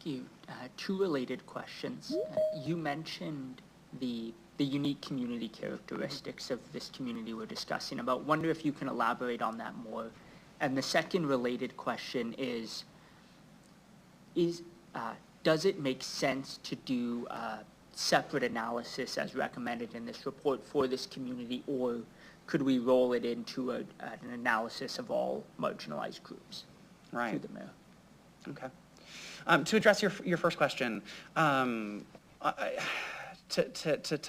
you two related questions. You mentioned the unique community characteristics of this community we're discussing about. Wonder if you can elaborate on that more. And the second related question is does it make sense to do separate analysis as recommended in this report for this community, or could we roll it into an analysis of all marginalized groups? Right. Through the mayor. Okay. To address your first question, to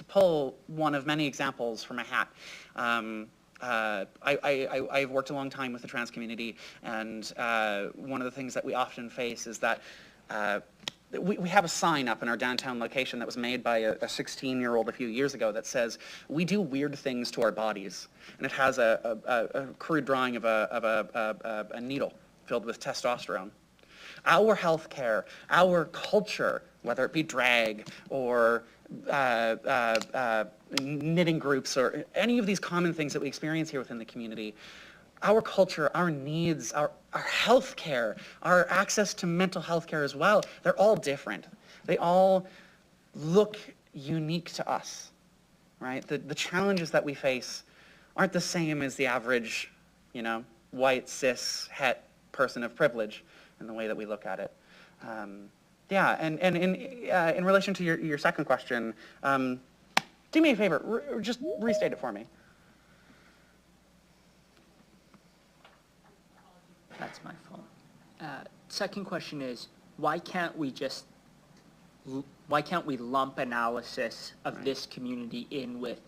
pull one of many examples from a hat, I've worked a long time with the trans community, and one of the things that we often face is that we have a sign up in our downtown location that was made by a 16-year-old a few years ago that says, "We do weird things to our bodies," and it has a crude drawing of a needle filled with testosterone. Our healthcare, our culture, whether it be drag or knitting groups or any of these common things that we experience here within the community, our culture, our needs, our health care, our access to mental health care as well, they're all different. They all look unique to us, right? The challenges that we face aren't the same as the average, white, cis, het person of privilege in the way that we look at it. Yeah, and in relation to your second question, do me a favor, just restate it for me. That's my fault. Second question is, why can't we lump analysis of this community in with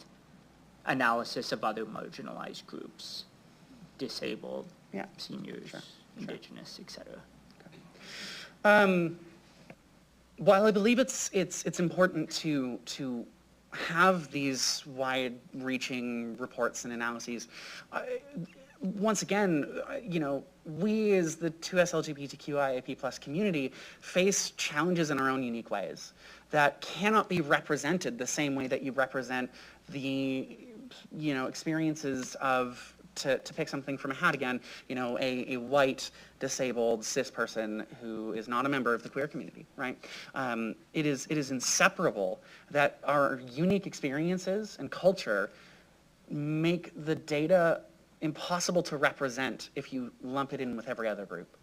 analysis of other marginalized groups, disabled, seniors, Indigenous, etc.? While I believe it's important to have these wide-reaching reports and analyses, once again, we as the 2S LGBTQIAP+ community face challenges in our own unique ways that cannot be represented the same way that you represent the, experiences of, to pick something from a hat again, a white, disabled, cis person who is not a member of the queer community, right? It is inseparable that our unique experiences and culture make the data impossible to represent if you lump it in with every other group.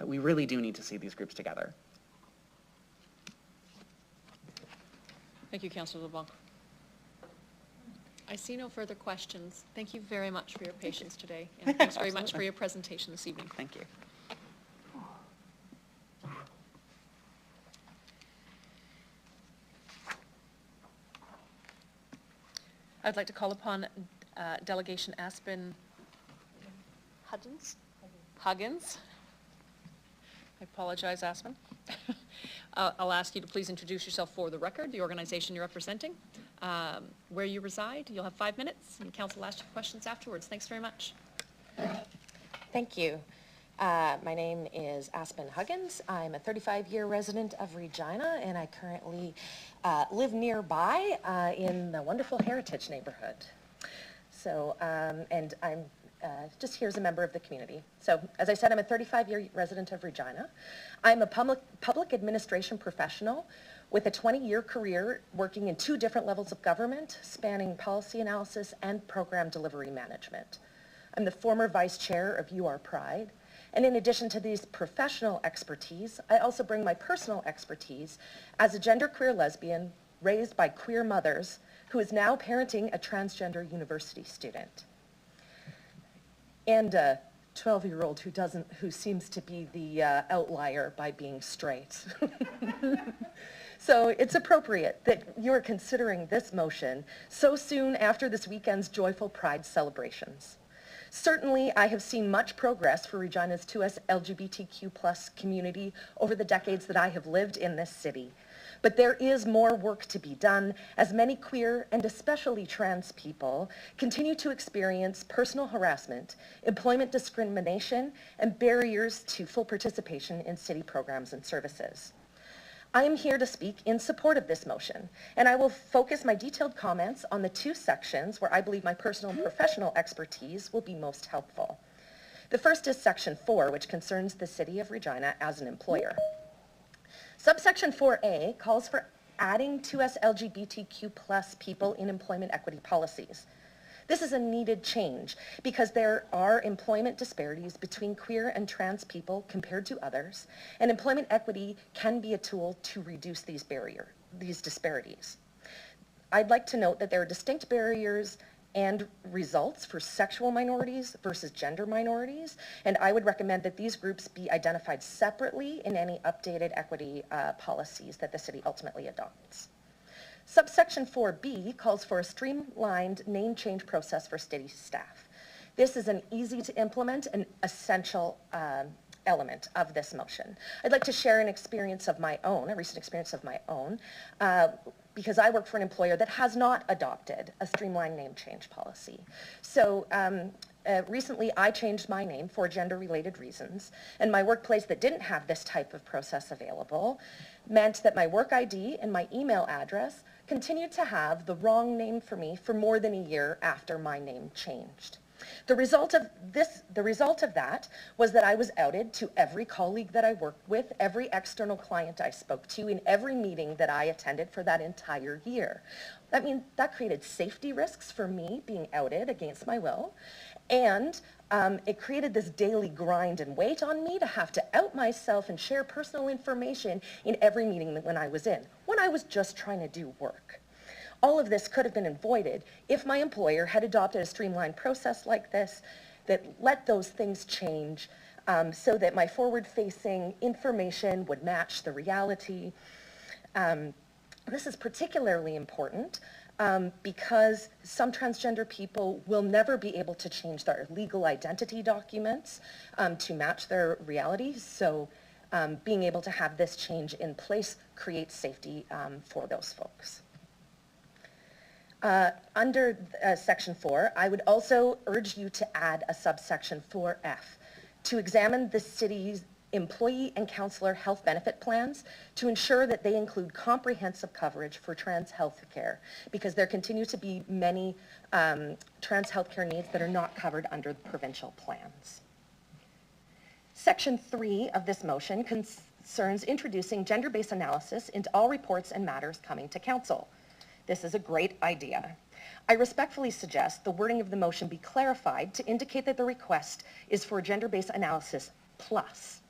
We really do need to see these groups together. Thank you, Councillor LeBlanc. I see no further questions. Thank you very much for your patience today, and thanks very much for your presentation this evening. Thank you. I'd like to call upon Delegation Aspen Huggins. I apologize, Aspen. I'll ask you to please introduce yourself for the record, the organization you're representing, where you reside. You'll have 5 minutes, and council will ask you questions afterwards. Thanks very much. Thank you. My name is Aspen Huggins. I'm a 35-year resident of Regina, and I currently live nearby in the wonderful Heritage neighborhood. So, and I'm just here as a member of the community. So, as I said, I'm a 35-year resident of Regina. I'm a public administration professional with a 20-year career working in 2 different levels of government, spanning policy analysis and program delivery management. I'm the former vice chair of UR Pride. And in addition to these professional expertise, I also bring my personal expertise as a genderqueer lesbian raised by queer mothers who is now parenting a transgender university student. And a 12-year-old who seems to be the outlier by being straight. So it's appropriate that you're considering this motion so soon after this weekend's joyful Pride celebrations. Certainly, I have seen much progress for Regina's 2S LGBTQ+ community over the decades that I have lived in this city. But there is more work to be done as many queer and especially trans people continue to experience personal harassment, employment discrimination, and barriers to full participation in city programs and services. I am here to speak in support of this motion, and I will focus my detailed comments on the 2 sections where I believe my personal and professional expertise will be most helpful. The first is Section 4, which concerns the City of Regina as an employer. Subsection 4A calls for adding 2S LGBTQ+ people in employment equity policies. This is a needed change because there are employment disparities between queer and trans people compared to others, and employment equity can be a tool to reduce these disparities. I'd like to note that there are distinct barriers and results for sexual minorities versus gender minorities, and I would recommend that these groups be identified separately in any updated equity policies that the city ultimately adopts. Subsection 4B calls for a streamlined name change process for city staff. This is an easy to implement and essential element of this motion. I'd like to share an experience of my own, a recent experience of my own, because I work for an employer that has not adopted a streamlined name change policy. So recently I changed my name for gender-related reasons, and my workplace that didn't have this type of process available meant that my work ID and my email address continued to have the wrong name for me for more than a year after my name changed. The result of that was that I was outed to every colleague that I worked with, every external client I spoke to, in every meeting that I attended for that entire year. That created safety risks for me being outed against my will, and it created this daily grind and weight on me to have to out myself and share personal information in every meeting when I was in, when I was just trying to do work. All of this could have been avoided if my employer had adopted a streamlined process like this that let those things change so that my forward-facing information would match the reality. This is particularly important because some transgender people will never be able to change their legal identity documents to match their reality. So being able to have this change in place creates safety for those folks. Under Section 4, I would also urge you to add a subsection 4F to examine the city's employee and counselor health benefit plans to ensure that they include comprehensive coverage for trans health care, because there continue to be many trans health care needs that are not covered under the provincial plans. Section 3 of this motion concerns introducing gender-based analysis into all reports and matters coming to council. This is a great idea. I respectfully suggest the wording of the motion be clarified to indicate that the request is for gender-based analysis plus.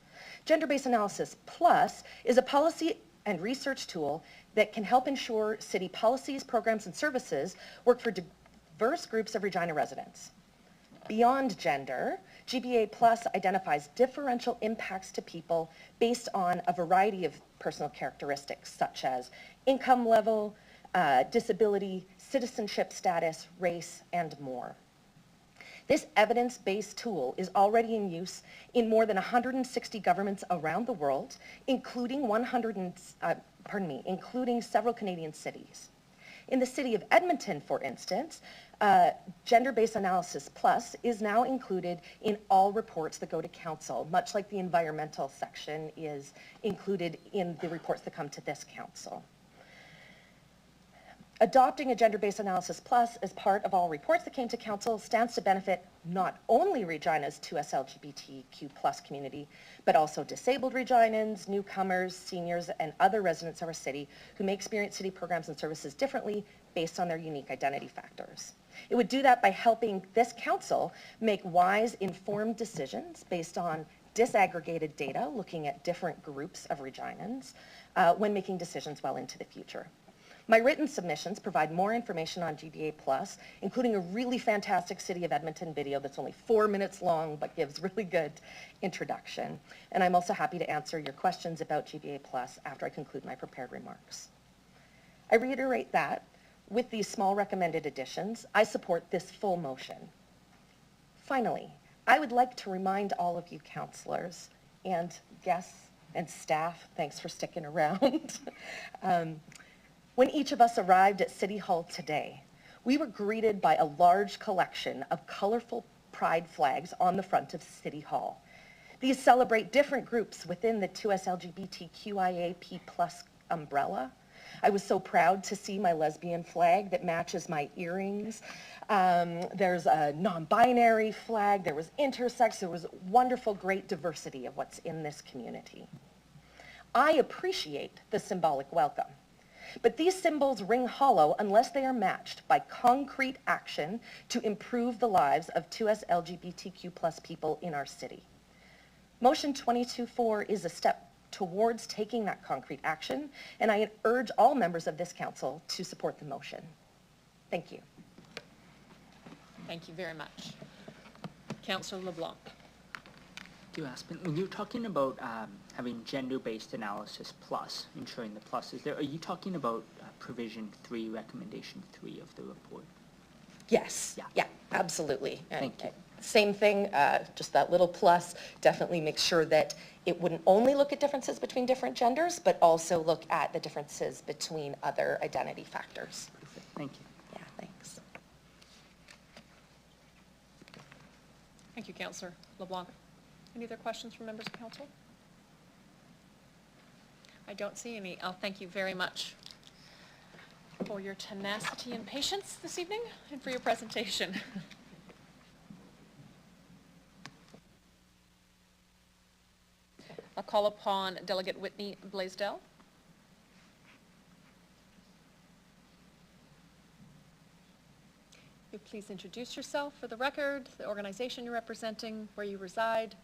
Gender-based analysis plus is a policy and research tool that can help ensure city policies, programs, and services work for diverse groups of Regina residents. Beyond gender, GBA Plus identifies differential impacts to people based on a variety of personal characteristics such as income level, disability, citizenship status, race, and more. This evidence-based tool is already in use in more than 160 governments around the world, including including several Canadian cities. In the city of Edmonton, for instance, Gender-Based Analysis Plus is now included in all reports that go to council, much like the environmental section is included in the reports that come to this council. Adopting a Gender-Based Analysis Plus as part of all reports that came to council stands to benefit not only Regina's 2S LGBTQ+ community, but also disabled Reginans, newcomers, seniors, and other residents of our city who may experience city programs and services differently based on their unique identity factors. It would do that by helping this council make wise, informed decisions based on disaggregated data, looking at different groups of Reginans, when making decisions well into the future. My written submissions provide more information on GBA Plus, including a really fantastic City of Edmonton video that's only 4 minutes long, but gives really good introduction. And I'm also happy to answer your questions about GBA Plus after I conclude my prepared remarks. I reiterate that, with these small recommended additions, I support this full motion. Finally, I would like to remind all of you councillors and guests and staff, thanks for sticking around, when each of us arrived at City Hall today, we were greeted by a large collection of colorful pride flags on the front of City Hall. These celebrate different groups within the 2S LGBTQIAP+ umbrella. I was so proud to see my lesbian flag that matches my earrings. There's a non-binary flag, there was intersex, there was wonderful, great diversity of what's in this community. I appreciate the symbolic welcome. But these symbols ring hollow unless they are matched by concrete action to improve the lives of 2S LGBTQ+ people in our city. Motion 22-4 is a step towards taking that concrete action, and I urge all members of this council to support the motion. Thank you. Thank you very much. Councillor LeBlanc. Thank you, Aspen. When you're talking about having gender-based analysis plus, ensuring the plus is there, are you talking about provision 3, recommendation 3 of the report? Yes, yeah, absolutely. Thank you. Same thing, just that little plus, definitely make sure that it wouldn't only look at differences between different genders, but also look at the differences between other identity factors. Perfect. Thank you. Yeah, thanks. Thank you, Councillor LeBlanc. Any other questions from members of council? I don't see any. I'll thank you very much for your tenacity and patience this evening and for your presentation. I'll call upon Delegate Whitney Blaisdell. You please introduce yourself for the record, the organization you're representing, where you reside,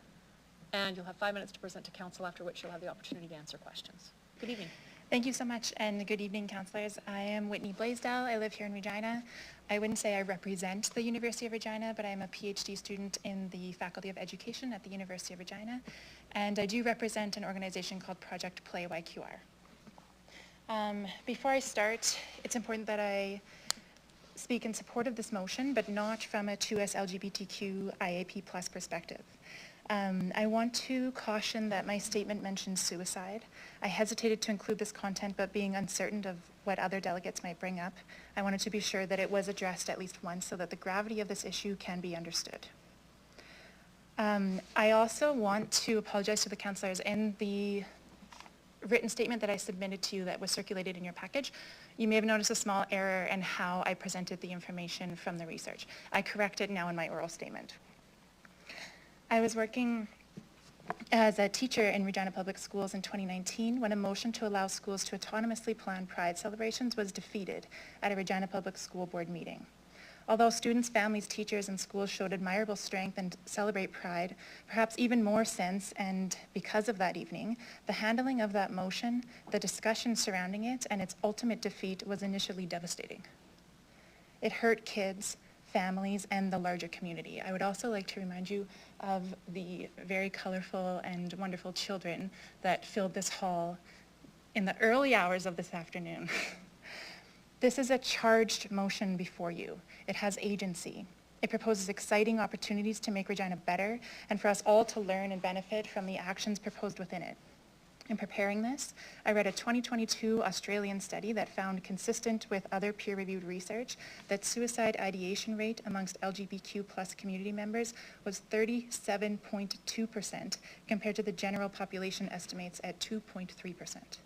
and you'll have 5 minutes to present to council, after which you'll have the opportunity to answer questions. Good evening. Thank you so much, and good evening, councillors. I am Whitney Blaisdell. I live here in Regina. I wouldn't say I represent the University of Regina, but I'm a PhD student in the Faculty of Education at the University of Regina, and I do represent an organization called Project Play YQR. Before I start, it's important that I speak in support of this motion, but not from a 2S LGBTQ IAP plus perspective. I want to caution that my statement mentions suicide. I hesitated to include this content, but being uncertain of what other delegates might bring up, I wanted to be sure that it was addressed at least once so that the gravity of this issue can be understood. I also want to apologize to the councillors. In the written statement that I submitted to you that was circulated in your package, you may have noticed a small error in how I presented the information from the research. I correct it now in my oral statement. I was working as a teacher in Regina Public Schools in 2019 when a motion to allow schools to autonomously plan Pride celebrations was defeated at a Regina Public School Board meeting. Although students, families, teachers, and schools showed admirable strength and celebrate Pride, perhaps even more since and because of that evening, the handling of that motion, the discussion surrounding it, and its ultimate defeat was initially devastating. It hurt kids, families, and the larger community. I would also like to remind you of the very colorful and wonderful children that filled this hall in the early hours of this afternoon. This is a charged motion before you. It has agency. It proposes exciting opportunities to make Regina better and for us all to learn and benefit from the actions proposed within it. In preparing this, I read a 2022 Australian study that found, consistent with other peer-reviewed research, that suicide ideation rate amongst LGBTQ plus community members was 37.2% compared to the general population estimates at 2.3%.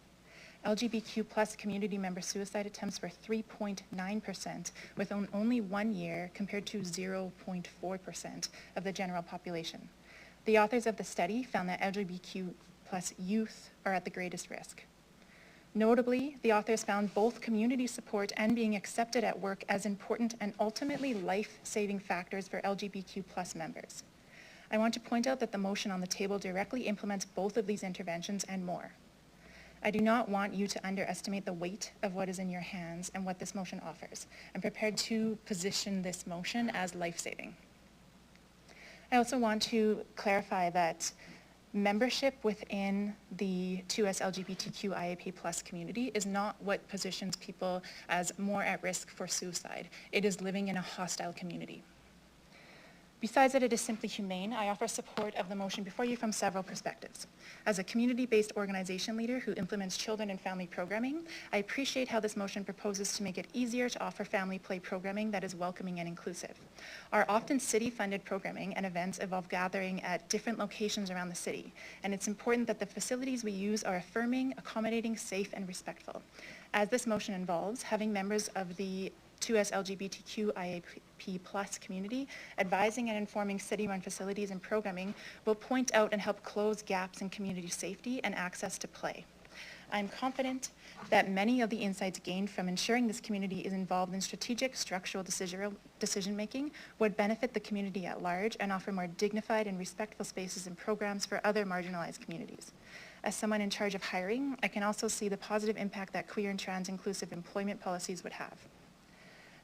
LGBTQ plus community member suicide attempts were 3.9% with only 1 year compared to 0.4% of the general population. The authors of the study found that LGBTQ plus youth are at the greatest risk. Notably, the authors found both community support and being accepted at work as important and ultimately life-saving factors for LGBTQ plus members. I want to point out that the motion on the table directly implements both of these interventions and more. I do not want you to underestimate the weight of what is in your hands and what this motion offers. I'm prepared to position this motion as life-saving. I also want to clarify that membership within the 2S LGBTQ IAP plus community is not what positions people as more at risk for suicide. It is living in a hostile community. Besides that it is simply humane, I offer support of the motion before you from several perspectives. As a community-based organization leader who implements children and family programming, I appreciate how this motion proposes to make it easier to offer family play programming that is welcoming and inclusive. Our often city-funded programming and events involve gathering at different locations around the city, and it's important that the facilities we use are affirming, accommodating, safe, and respectful. As this motion involves, having members of the 2S LGBTQ IAP plus community advising and informing city-run facilities and programming will point out and help close gaps in community safety and access to play. I'm confident that many of the insights gained from ensuring this community is involved in strategic structural decision-making would benefit the community at large and offer more dignified and respectful spaces and programs for other marginalized communities. As someone in charge of hiring, I can also see the positive impact that queer and trans inclusive employment policies would have.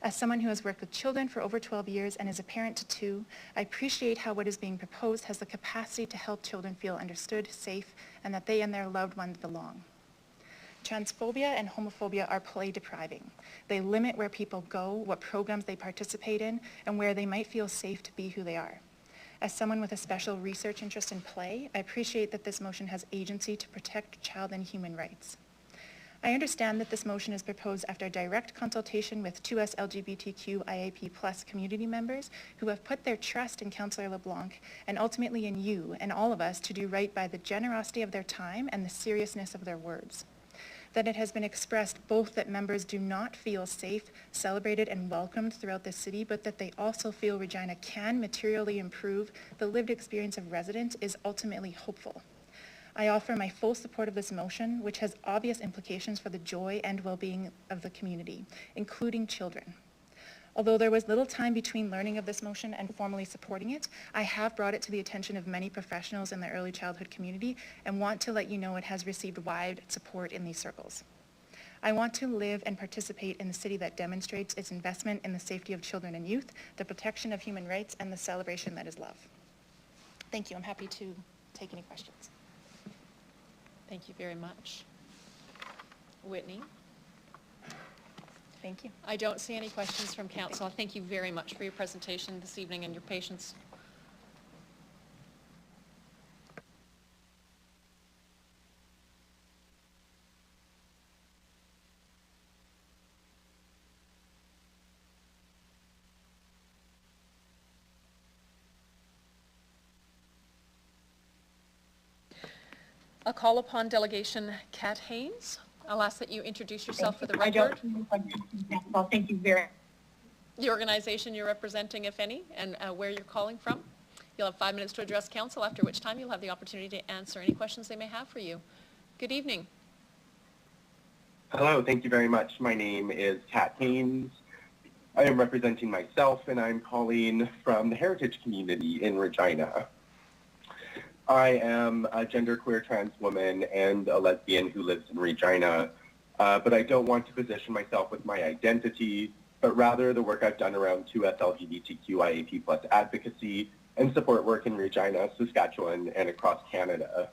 As someone who has worked with children for over 12 years and is a parent to 2, I appreciate how what is being proposed has the capacity to help children feel understood, safe, and that they and their loved ones belong. Transphobia and homophobia are play depriving. They limit where people go, what programs they participate in, and where they might feel safe to be who they are. As someone with a special research interest in play, I appreciate that this motion has agency to protect child and human rights. I understand that this motion is proposed after direct consultation with 2S LGBTQ IAP+ community members who have put their trust in Councillor LeBlanc and ultimately in you and all of us to do right by the generosity of their time and the seriousness of their words. That it has been expressed both that members do not feel safe, celebrated, and welcomed throughout the city, but that they also feel Regina can materially improve the lived experience of residents is ultimately hopeful. I offer my full support of this motion, which has obvious implications for the joy and well-being of the community, including children. Although there was little time between learning of this motion and formally supporting it, I have brought it to the attention of many professionals in the early childhood community and want to let you know it has received wide support in these circles. I want to live and participate in the city that demonstrates its investment in the safety of children and youth, the protection of human rights, and the celebration that is love. Thank you. I'm happy to take any questions. Thank you very much. Whitney? Thank you. I don't see any questions from council. Thank you very much for your presentation this evening and your patience. I'll call upon Delegation Kat Haynes. I'll ask that you introduce yourself for the record. Well, thank you very much. The organization you're representing, if any, and where you're calling from. You'll have 5 minutes to address council, after which time you'll have the opportunity to answer any questions they may have for you. Good evening. Hello, thank you very much. My name is Kat Haynes. I am representing myself, and I'm calling from the heritage community in Regina. I am a genderqueer trans woman and a lesbian who lives in Regina, but I don't want to position myself with my identity, but rather the work I've done around 2S LGBTQ IAP+ advocacy and support work in Regina, Saskatchewan, and across Canada.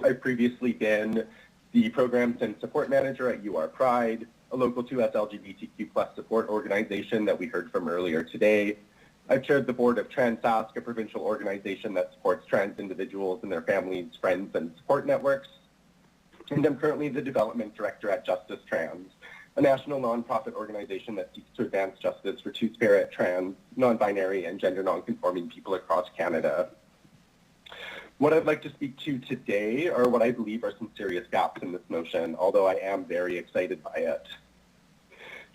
I've previously been the Programs and Support Manager at UR Pride, a local 2S LGBTQ+ support organization that we heard from earlier today. I've chaired the board of TransAsk, a provincial organization that supports trans individuals and their families, friends, and support networks. And I'm currently the development director at Justice Trans, a national nonprofit organization that seeks to advance justice for two-spirit, trans, non-binary, and gender non-conforming people across Canada. What I'd like to speak to today are what I believe are some serious gaps in this motion, although I am very excited by it.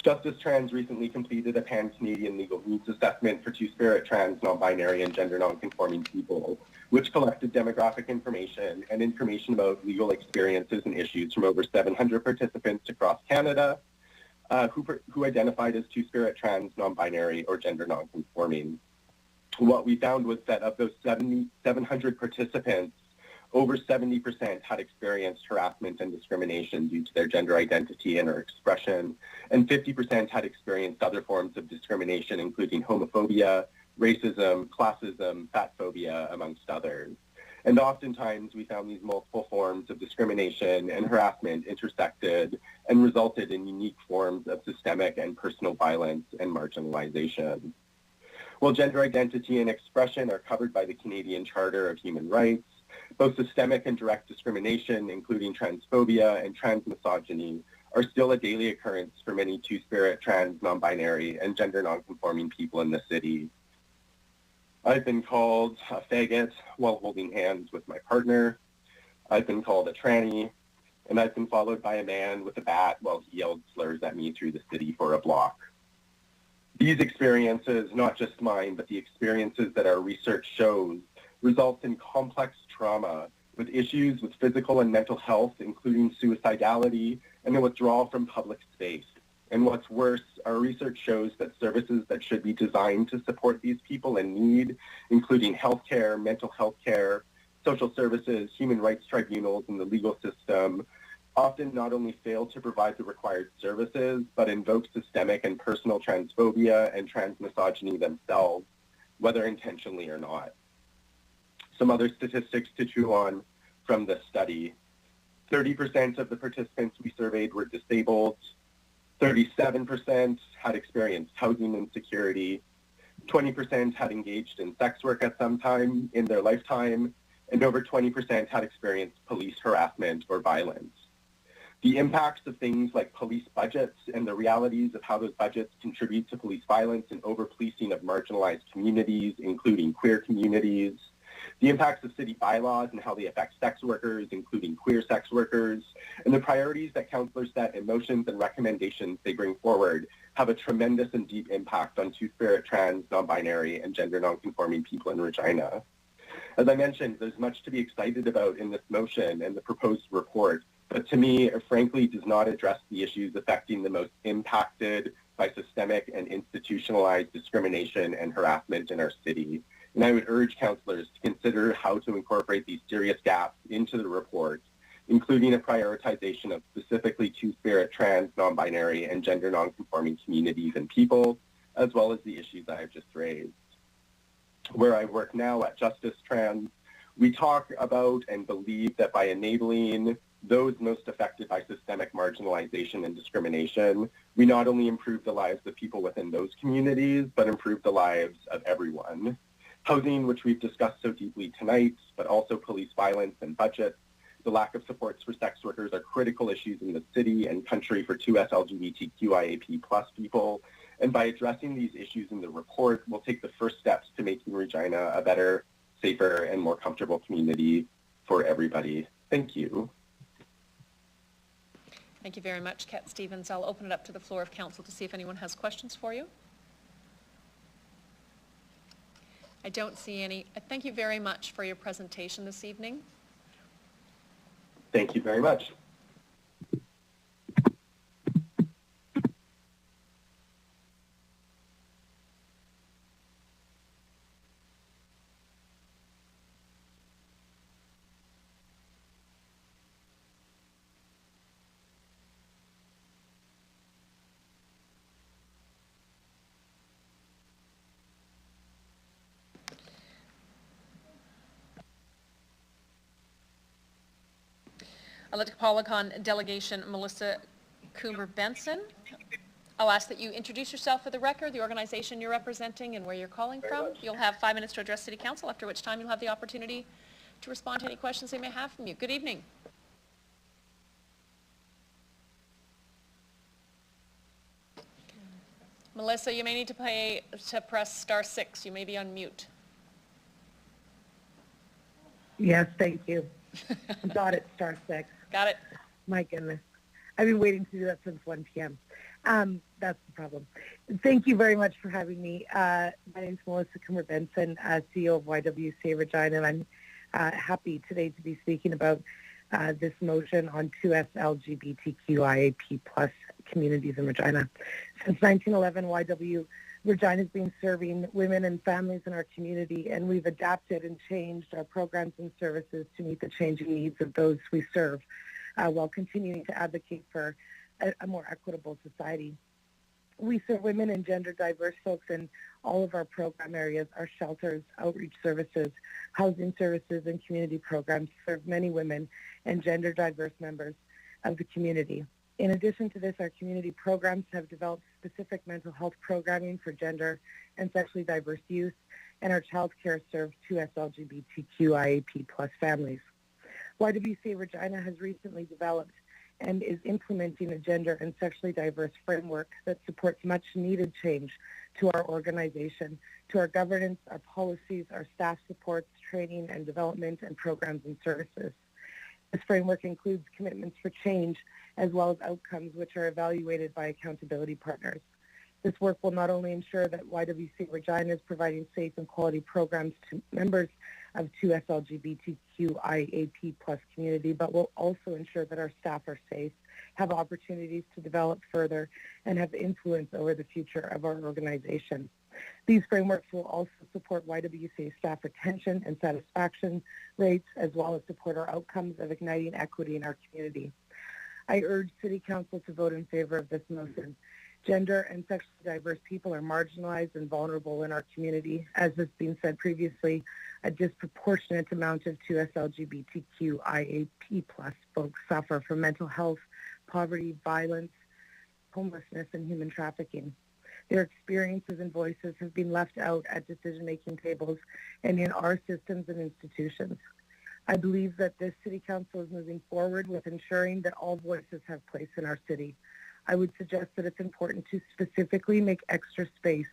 Justice Trans recently completed a pan-Canadian legal needs assessment for two-spirit, trans, non-binary, and gender non-conforming people, which collected demographic information and information about legal experiences and issues from over 700 participants across Canada who identified as two-spirit, trans, non-binary, or gender non-conforming. What we found was that of those 700 participants, over 70% had experienced harassment and discrimination due to their gender identity and or expression, and 50% had experienced other forms of discrimination, including homophobia, racism, classism, fatphobia, amongst others. And oftentimes we found these multiple forms of discrimination and harassment intersected and resulted in unique forms of systemic and personal violence and marginalization. While gender identity and expression are covered by the Canadian Charter of Human Rights, both systemic and direct discrimination, including transphobia and transmisogyny, are still a daily occurrence for many two-spirit, trans, non-binary, and gender non-conforming people in the city. I've been called a faggot while holding hands with my partner. I've been called a tranny, and I've been followed by a man with a bat while he yelled slurs at me through the city for a block. These experiences, not just mine, but the experiences that our research shows, result in complex trauma with issues with physical and mental health, including suicidality and the withdrawal from public space. And what's worse, our research shows that services that should be designed to support these people in need, including healthcare, mental health care, social services, human rights tribunals, and the legal system, often not only fail to provide the required services, but invoke systemic and personal transphobia and transmisogyny themselves, whether intentionally or not. Some other statistics to chew on from this study. 30% of the participants we surveyed were disabled. 37% had experienced housing insecurity. 20% had engaged in sex work at some time in their lifetime. And over 20% had experienced police harassment or violence. The impacts of things like police budgets and the realities of how those budgets contribute to police violence and over-policing of marginalized communities, including queer communities. The impacts of city bylaws and how they affect sex workers, including queer sex workers, and the priorities that counselors set and motions and recommendations they bring forward have a tremendous and deep impact on two-spirit, trans, non-binary, and gender non-conforming people in Regina. As I mentioned, there's much to be excited about in this motion and the proposed report, but to me, it frankly does not address the issues affecting the most impacted by systemic and institutionalized discrimination and harassment in our city. And I would urge councillors to consider how to incorporate these serious gaps into the report, including a prioritization of specifically two-spirit, trans, non-binary, and gender non-conforming communities and people, as well as the issues I have just raised. Where I work now at Justice Trans, we talk about and believe that by enabling those most affected by systemic marginalization and discrimination, we not only improve the lives of people within those communities, but improve the lives of everyone. Housing, which we've discussed so deeply tonight, but also police violence and budgets, the lack of supports for sex workers are critical issues in the city and country for 2S LGBTQIAP+ people. And by addressing these issues in the report, we'll take the first steps to making Regina a better, safer, and more comfortable community for everybody. Thank you. Thank you very much, Kat Stevens. I'll open it up to the floor of council to see if anyone has questions for you. I don't see any. Thank you very much for your presentation this evening. Thank you very much. I'd like to call upon Delegation Melissa Coomer-Benson. I'll ask that you introduce yourself for the record, the organization you're representing, and where you're calling from. You'll have 5 minutes to address City Council, after which time you'll have the opportunity to respond to any questions they may have from you. Good evening. Melissa, you may need to press *6. You may be on mute. Yes, thank you. I got it, *6. Got it. My goodness. I've been waiting to do that since 1 p.m. That's the problem. Thank you very much for having me. My name is Melissa Coomer-Benson, CEO of YWCA Regina, and I'm happy today to be speaking about this motion on 2S LGBTQIAP+ communities in Regina. Since 1911, YW Regina has been serving women and families in our community, and we've adapted and changed our programs and services to meet the changing needs of those we serve, while continuing to advocate for a more equitable society. We serve women and gender diverse folks in all of our program areas. Our shelters, outreach services, housing services, and community programs serve many women and gender diverse members of the community. In addition to this, our community programs have developed specific mental health programming for gender and sexually diverse youth, and our child care serves 2S LGBTQIAP+ families. YWCA Regina has recently developed and is implementing a gender and sexually diverse framework that supports much needed change to our organization, to our governance, our policies, our staff supports, training and development, and programs and services. This framework includes commitments for change as well as outcomes which are evaluated by accountability partners. This work will not only ensure that YWCA Regina is providing safe and quality programs to members of 2S LGBTQIAP+ community, but will also ensure that our staff are safe, have opportunities to develop further, and have influence over the future of our organization. These frameworks will also support YWCA staff retention and satisfaction rates, as well as support our outcomes of igniting equity in our community. I urge City Council to vote in favor of this motion. Gender and sexually diverse people are marginalized and vulnerable in our community. As has been said previously, a disproportionate amount of 2S LGBTQIAP+ folks suffer from mental health, poverty, violence, homelessness, and human trafficking. Their experiences and voices have been left out at decision-making tables and in our systems and institutions. I believe that this City Council is moving forward with ensuring that all voices have place in our city. I would suggest that it's important to specifically make extra space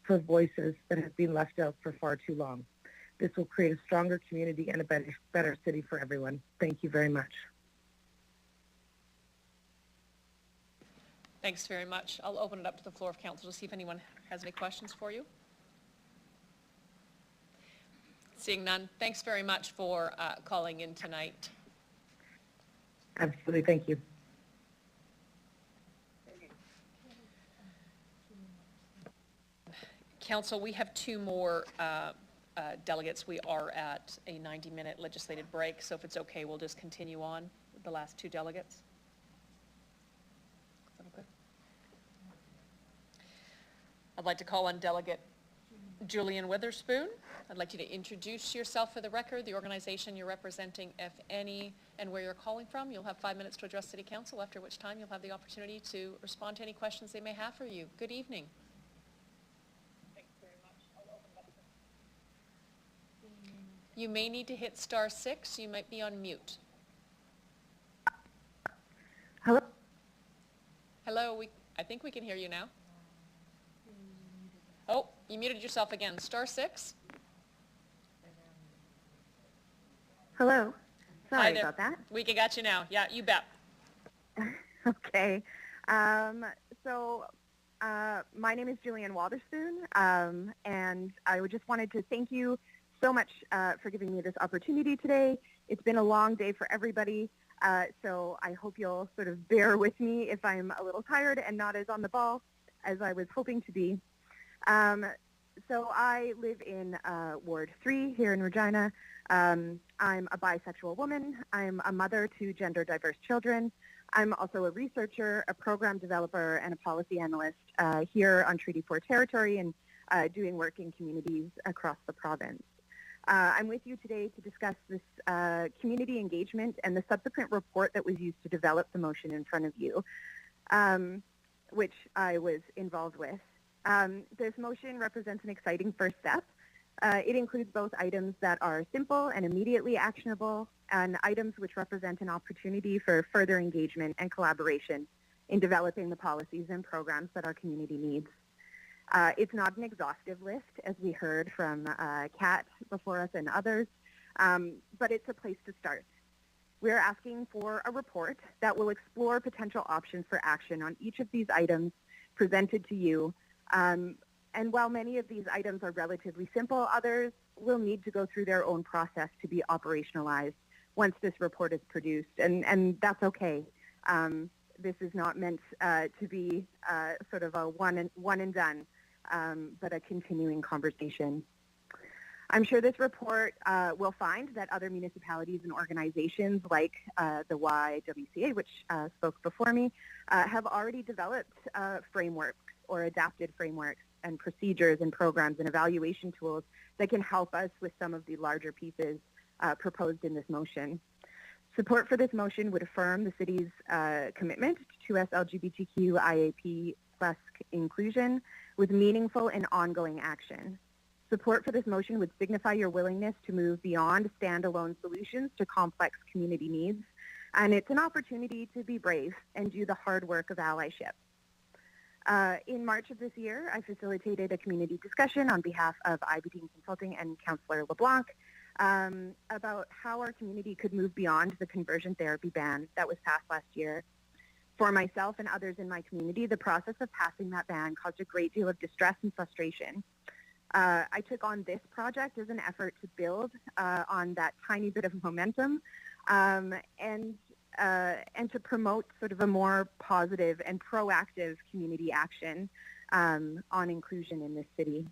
for voices that have been left out for far too long. This will create a stronger community and a better city for everyone. Thank you very much. Thanks very much. I'll open it up to the floor of council to see if anyone has any questions for you. Seeing none, thanks very much for calling in tonight. Absolutely, thank you. Council, we have two more delegates. We are at a 90-minute legislative break, so if it's okay, we'll just continue on with the last two delegates. Is that okay? I'd like to call on Delegate Julian Witherspoon. I'd like you to introduce yourself for the record, the organization you're representing, if any, and where you're calling from. You'll have 5 minutes to address City Council, after which time you'll have the opportunity to respond to any questions they may have for you. Good evening. You may need to hit *6. You might be on mute. Hello? Hello, I think we can hear you now. Oh, you muted yourself again. *6. Hello. Hi Sorry there. about that. We got you now. Yeah, you bet. Okay. My name is Julian Witherspoon, and I just wanted to thank you so much for giving me this opportunity today. It's been a long day for everybody, so I hope you'll sort of bear with me if I'm a little tired and not as on the ball as I was hoping to be. So I live in Ward 3 here in Regina. I'm a bisexual woman. I'm a mother to gender diverse children. I'm also a researcher, a program developer, and a policy analyst here on Treaty 4 territory and doing work in communities across the province. I'm with you today to discuss this community engagement and the subsequent report that was used to develop the motion in front of you, which I was involved with. This motion represents an exciting first step. It includes both items that are simple and immediately actionable and items which represent an opportunity for further engagement and collaboration in developing the policies and programs that our community needs. It's not an exhaustive list, as we heard from Kat before us and others, but it's a place to start. We're asking for a report that will explore potential options for action on each of these items presented to you. And while many of these items are relatively simple, others will need to go through their own process to be operationalized once this report is produced, and that's okay. This is not meant to be sort of a one and done, but a continuing conversation. I'm sure this report will find that other municipalities and organizations like the YWCA, which spoke before me, have already developed frameworks or adapted frameworks and procedures and programs and evaluation tools that can help us with some of the larger pieces proposed in this motion. Support for this motion would affirm the city's commitment to 2S LGBTQIAP+ inclusion with meaningful and ongoing action. Support for this motion would signify your willingness to move beyond standalone solutions to complex community needs, and it's an opportunity to be brave and do the hard work of allyship. In March of this year, I facilitated a community discussion on behalf of IBD Consulting and Councillor LeBlanc about how our community could move beyond the conversion therapy ban that was passed last year. For myself and others in my community, the process of passing that ban caused a great deal of distress and frustration. I took on this project as an effort to build on that tiny bit of momentum and to promote sort of a more positive and proactive community action on inclusion in this city.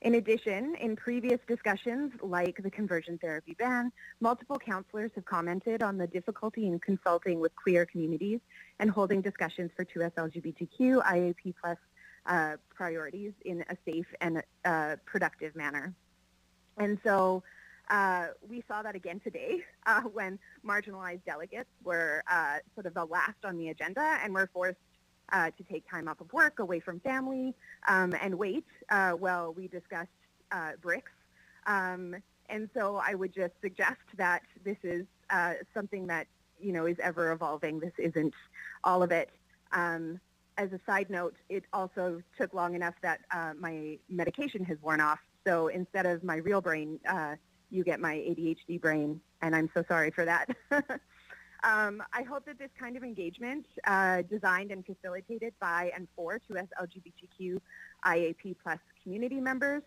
In addition, in previous discussions like the conversion therapy ban, multiple councillors have commented on the difficulty in consulting with queer communities and holding discussions for 2S LGBTQ IAP plus priorities in a safe and productive manner. And so we saw that again today when marginalized delegates were sort of the last on the agenda and were forced to take time off of work, away from family, and wait while we discussed bricks. And so I would just suggest that this is something that, you know, is ever evolving. This isn't all of it. As a side note, it also took long enough that my medication has worn off. So instead of my real brain, you get my ADHD brain, and I'm so sorry for that. I hope that this kind of engagement, designed and facilitated by and for 2S LGBTQ IAP plus community members,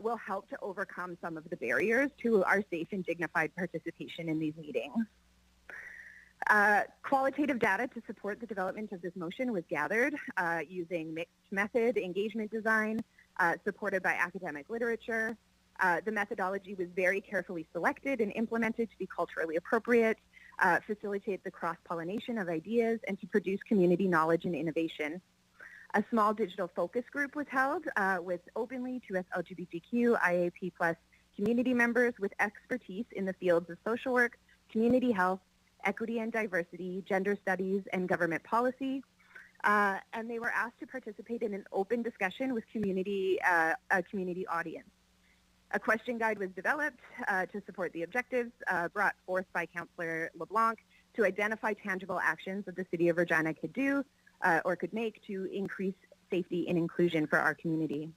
will help to overcome some of the barriers to our safe and dignified participation in these meetings. Qualitative data to support the development of this motion was gathered using mixed method engagement design, supported by academic literature. The methodology was very carefully selected and implemented to be culturally appropriate, facilitate the cross-pollination of ideas, and to produce community knowledge and innovation. A small digital focus group was held with openly 2S LGBTQ IAP plus community members with expertise in the fields of social work, community health, equity and diversity, gender studies, and government policy. And they were asked to participate in an open discussion with a community audience. A question guide was developed to support the objectives brought forth by Councillor LeBlanc to identify tangible actions that the City of Regina could do or could make to increase safety and inclusion for our community.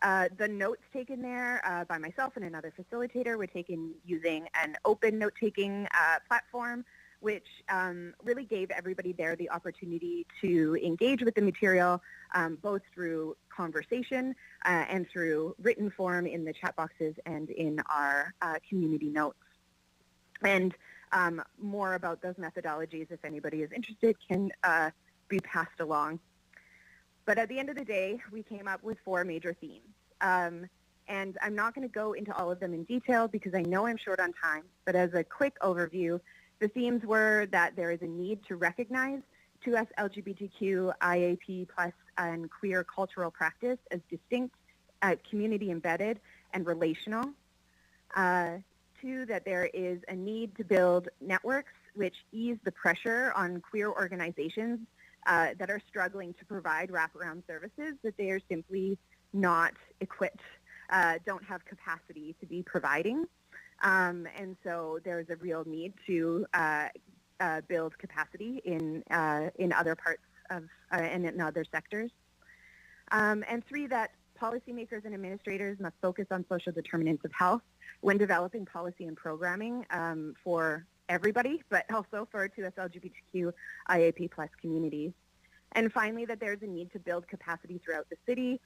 The notes taken there by myself and another facilitator were taken using an open note-taking platform, which really gave everybody there the opportunity to engage with the material, both through conversation and through written form in the chat boxes and in our community notes. And more about those methodologies, if anybody is interested, can be passed along. But at the end of the day, we came up with 4 major themes. And I'm not going to go into all of them in detail because I know I'm short on time, but as a quick overview, the themes were that there is a need to recognize 2S LGBTQ IAP plus and queer cultural practice as distinct, community embedded, and relational. 2, that there is a need to build networks which ease the pressure on queer organizations that are struggling to provide wraparound services that they are simply not equipped, don't have capacity to be providing. And so there's a real need to build capacity in other parts of and in other sectors. And 3, that policymakers and administrators must focus on social determinants of health when developing policy and programming for everybody, but also for 2S LGBTQ IAP plus communities. And finally, that there's a need to build capacity throughout the city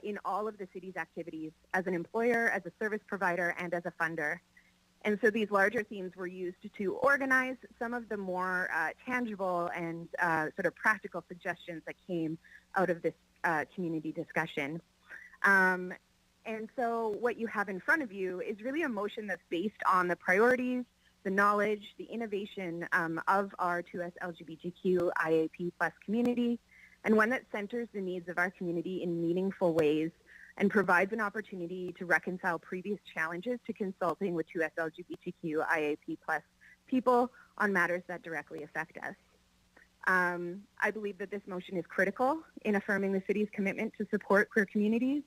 in all of the city's activities as an employer, as a service provider, and as a funder. And so these larger themes were used to organize some of the more tangible and sort of practical suggestions that came out of this community discussion. And so what you have in front of you is really a motion that's based on the priorities, the knowledge, the innovation of our 2S LGBTQ IAP plus community, and one that centers the needs of our community in meaningful ways and provides an opportunity to reconcile previous challenges to consulting with 2S LGBTQ IAP plus people on matters that directly affect us. I believe that this motion is critical in affirming the city's commitment to support queer communities,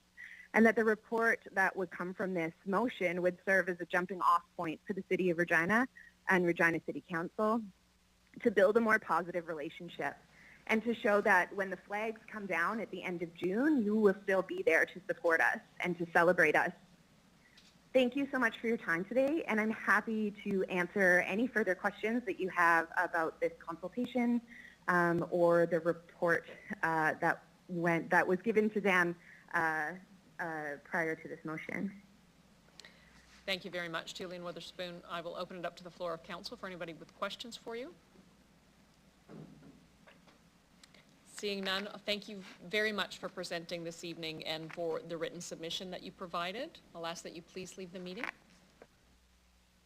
and that the report that would come from this motion would serve as a jumping off point for the City of Regina and Regina City Council to build a more positive relationship and to show that when the flags come down at the end of June, you will still be there to support us and to celebrate us. Thank you so much for your time today, and I'm happy to answer any further questions that you have about this consultation or the report that was given to Dan prior to this motion. Thank you very much, Julian Witherspoon. I will open it up to the floor of council for anybody with questions for you. Seeing none, thank you very much for presenting this evening and for the written submission that you provided. I'll ask that you please leave the meeting.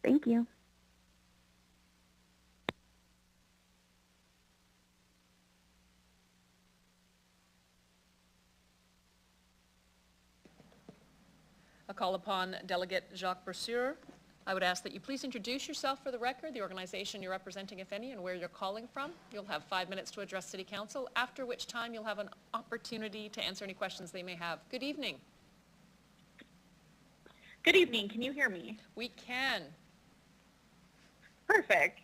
Thank you. A call upon Delegate Jacques Brasseur. I would ask that you please introduce yourself for the record, the organization you're representing, if any, and where you're calling from. You'll have 5 minutes to address City Council, after which time you'll have an opportunity to answer any questions they may have. Good evening. Good evening. Can you hear me? We can. Perfect.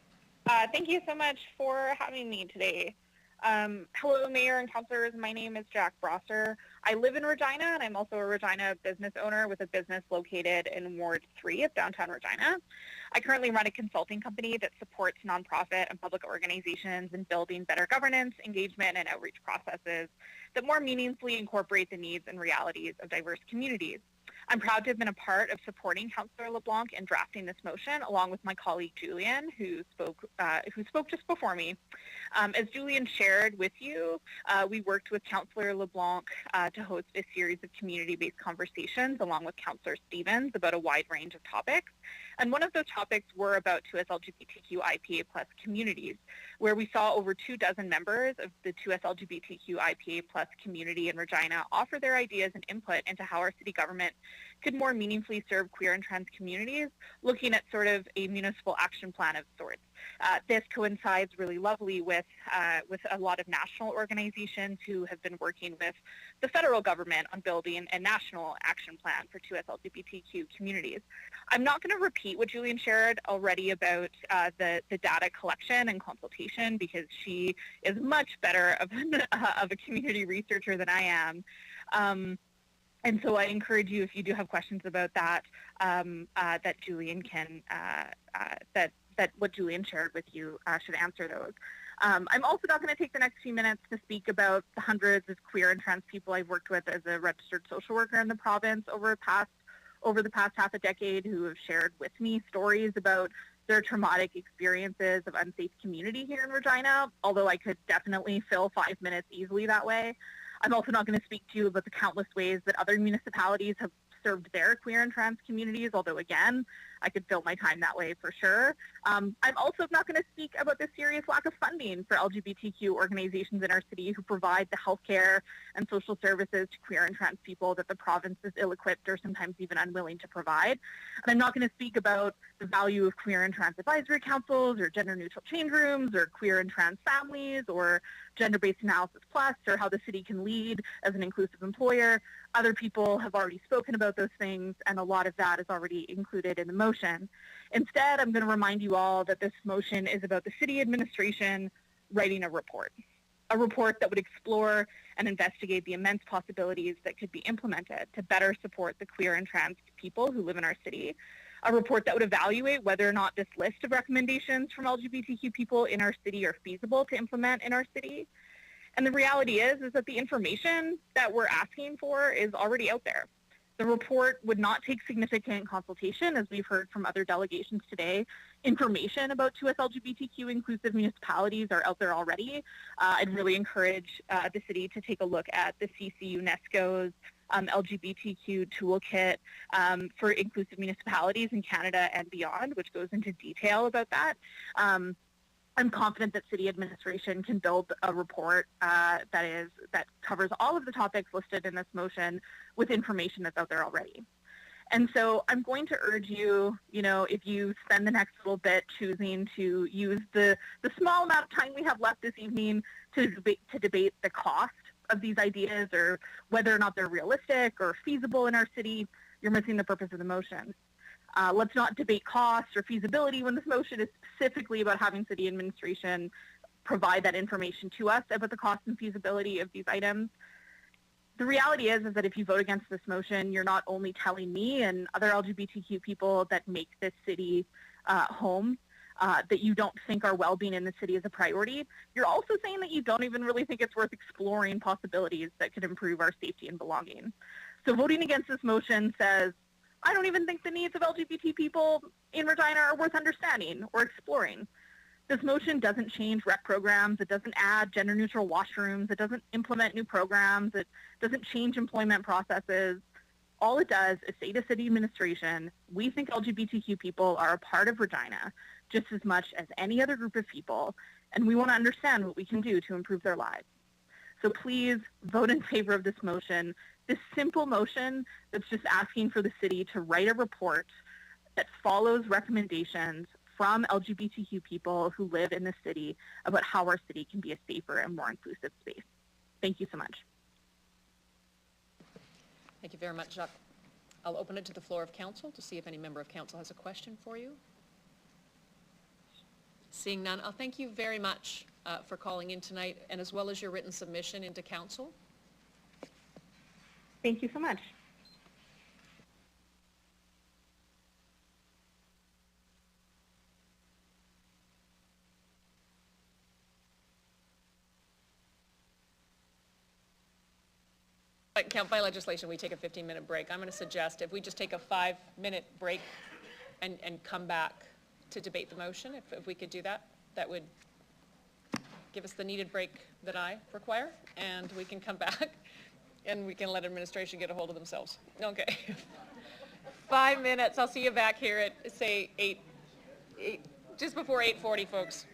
Thank you so much for having me today. Hello, Mayor and Councilors. My name is Jack Brosser. I live in Regina, and I'm also a Regina business owner with a business located in Ward 3 of downtown Regina. I currently run a consulting company that supports nonprofit and public organizations in building better governance, engagement, and outreach processes that more meaningfully incorporate the needs and realities of diverse communities. I'm proud to have been a part of supporting Councillor LeBlanc in drafting this motion, along with my colleague Julian, who spoke just before me. As Julian shared with you, we worked with Councillor LeBlanc to host a series of community-based conversations, along with Councillor Stevens, about a wide range of topics. And one of those topics were about 2S LGBTQIA+ communities, where we saw over 24 members of the 2S LGBTQIA+ community in Regina offer their ideas and input into how our city government could more meaningfully serve queer and trans communities, looking at sort of a municipal action plan of sorts. This coincides really lovely with a lot of national organizations who have been working with the federal government on building a national action plan for 2S LGBTQ communities. I'm not going to repeat what Julian shared already about the data collection and consultation, because she is much better of a community researcher than I am. And so I encourage you, if you do have questions about that, that Julian can, that what Julian shared with you should answer those. I'm also not going to take the next few minutes to speak about the hundreds of queer and trans people I've worked with as a registered social worker in the province over the past half a decade, who have shared with me stories about their traumatic experiences of unsafe community here in Regina, although I could definitely fill 5 minutes easily that way. I'm also not going to speak to you about the countless ways that other municipalities have served their queer and trans communities, although again, I could fill my time that way for sure. I'm also not going to speak about the serious lack of funding for LGBTQ organizations in our city who provide the healthcare and social services to queer and trans people that the province is ill-equipped or sometimes even unwilling to provide. And I'm not going to speak about the value of queer and trans advisory councils or gender-neutral change rooms or queer and trans families or gender-based analysis plus, or how the city can lead as an inclusive employer. Other people have already spoken about those things, and a lot of that is already included in the motion. Instead, I'm going to remind you all that this motion is about the city administration writing a report that would explore and investigate the immense possibilities that could be implemented to better support the queer and trans people who live in our city. A report that would evaluate whether or not this list of recommendations from LGBTQ people in our city are feasible to implement in our city. And the reality is that the information that we're asking for is already out there. The report would not take significant consultation, as we've heard from other delegations today. Information about 2S LGBTQ inclusive municipalities are out there already. I'd really encourage the city to take a look at the CC UNESCO's LGBTQ toolkit for inclusive municipalities in Canada and beyond, which goes into detail about that. I'm confident that city administration can build a report that covers all of the topics listed in this motion with information that's out there already. And so I'm going to urge you, if you spend the next little bit choosing to use the small amount of time we have left this evening to debate the cost of these ideas or whether or not they're realistic or feasible in our city, you're missing the purpose of the motion. Let's not debate cost or feasibility when this motion is specifically about having city administration provide that information to us about the cost and feasibility of these items. The reality is that if you vote against this motion, you're not only telling me and other LGBTQ people that make this city home that you don't think our well-being in the city is a priority, you're also saying that you don't even really think it's worth exploring possibilities that could improve our safety and belonging. So voting against this motion says, I don't even think the needs of LGBT people in Regina are worth understanding or exploring. This motion doesn't change rec programs. It doesn't add gender-neutral washrooms. It doesn't implement new programs. It doesn't change employment processes. All it does is say to city administration, we think LGBTQ people are a part of Regina just as much as any other group of people, and we want to understand what we can do to improve their lives. So please vote in favor of this motion, this simple motion that's just asking for the city to write a report that follows recommendations from LGBTQ people who live in the city about how our city can be a safer and more inclusive space. Thank you so much. Thank you very much, Jacques. I'll open it to the floor of council to see if any member of council has a question for you. Seeing none, I'll thank you very much for calling in tonight, and as well as your written submission into council. Thank you so much. By legislation, we take a 15-minute break. I'm going to suggest if we just take a 5-minute break and come back to debate the motion, if we could do that, that would give us the needed break that I require, and we can come back and we can let administration get a hold of themselves. Okay. 5 minutes. I'll see you back here at, say, 8 just before 8:40, folks.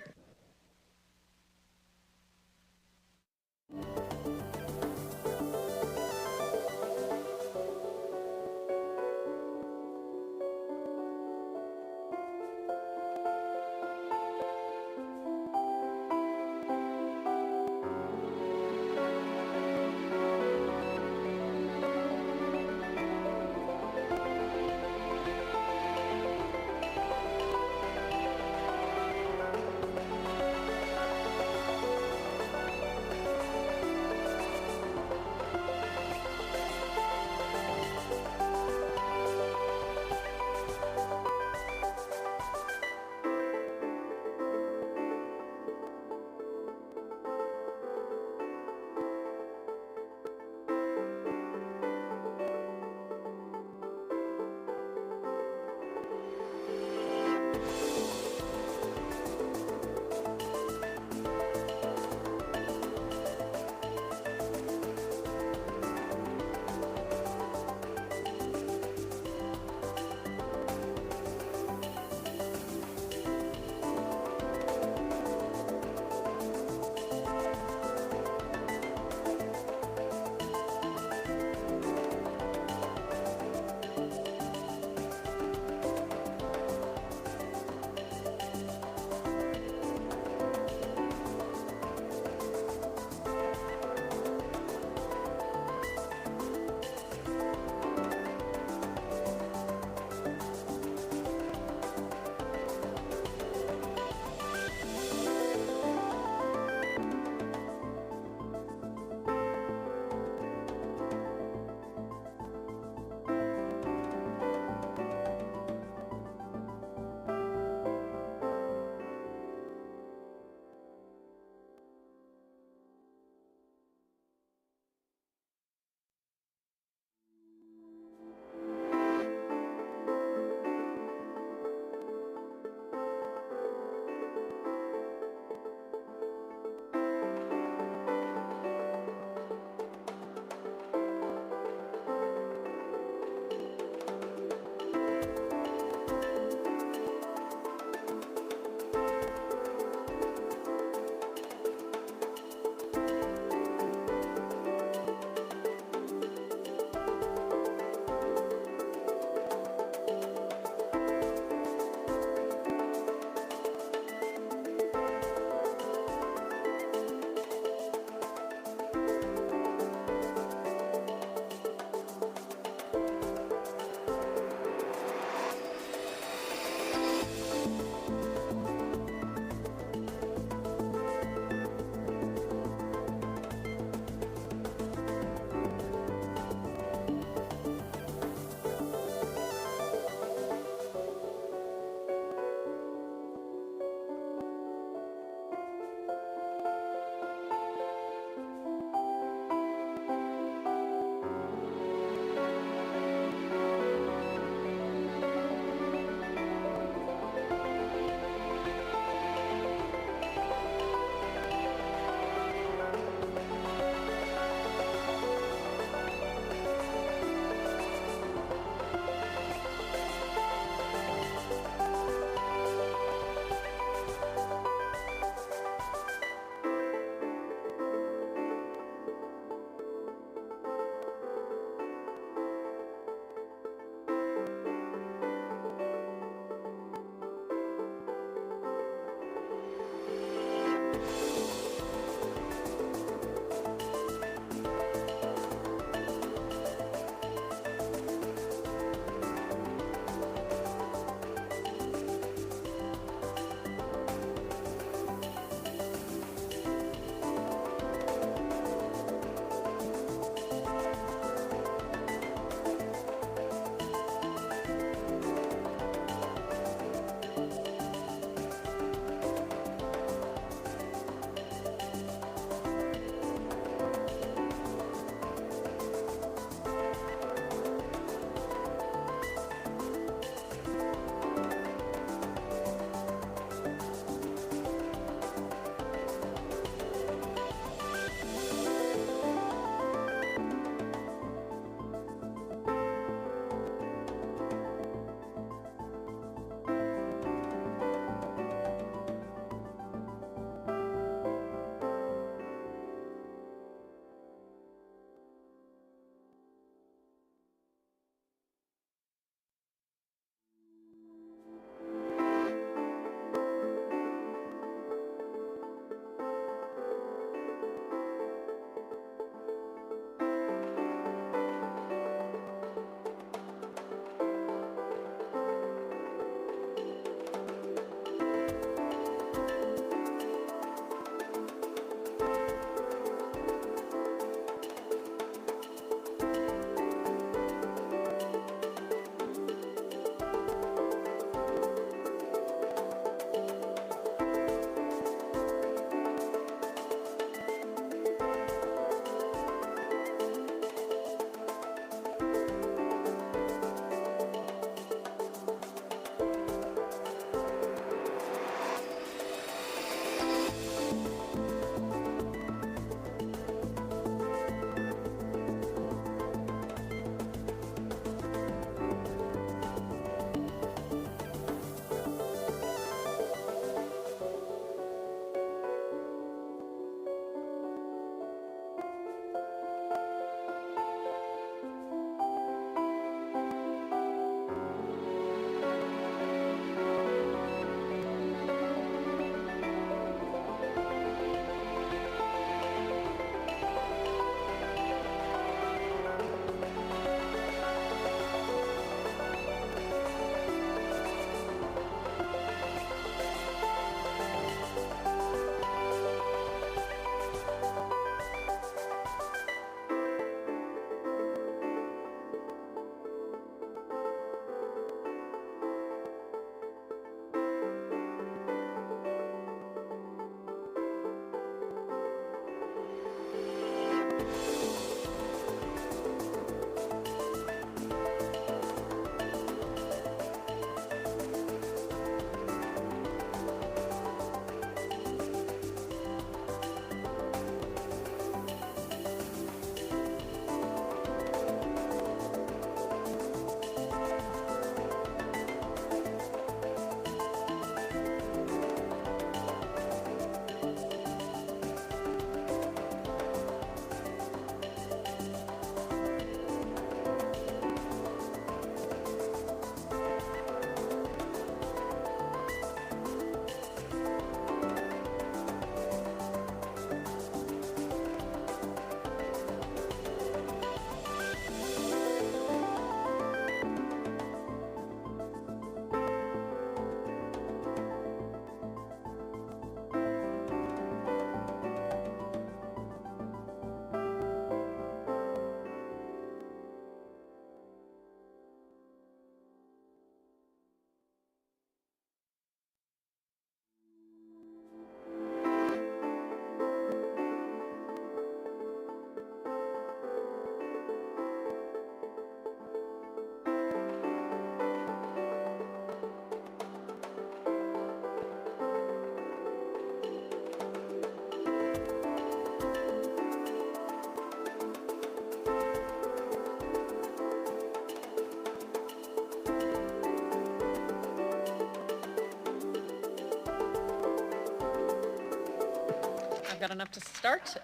got enough to start.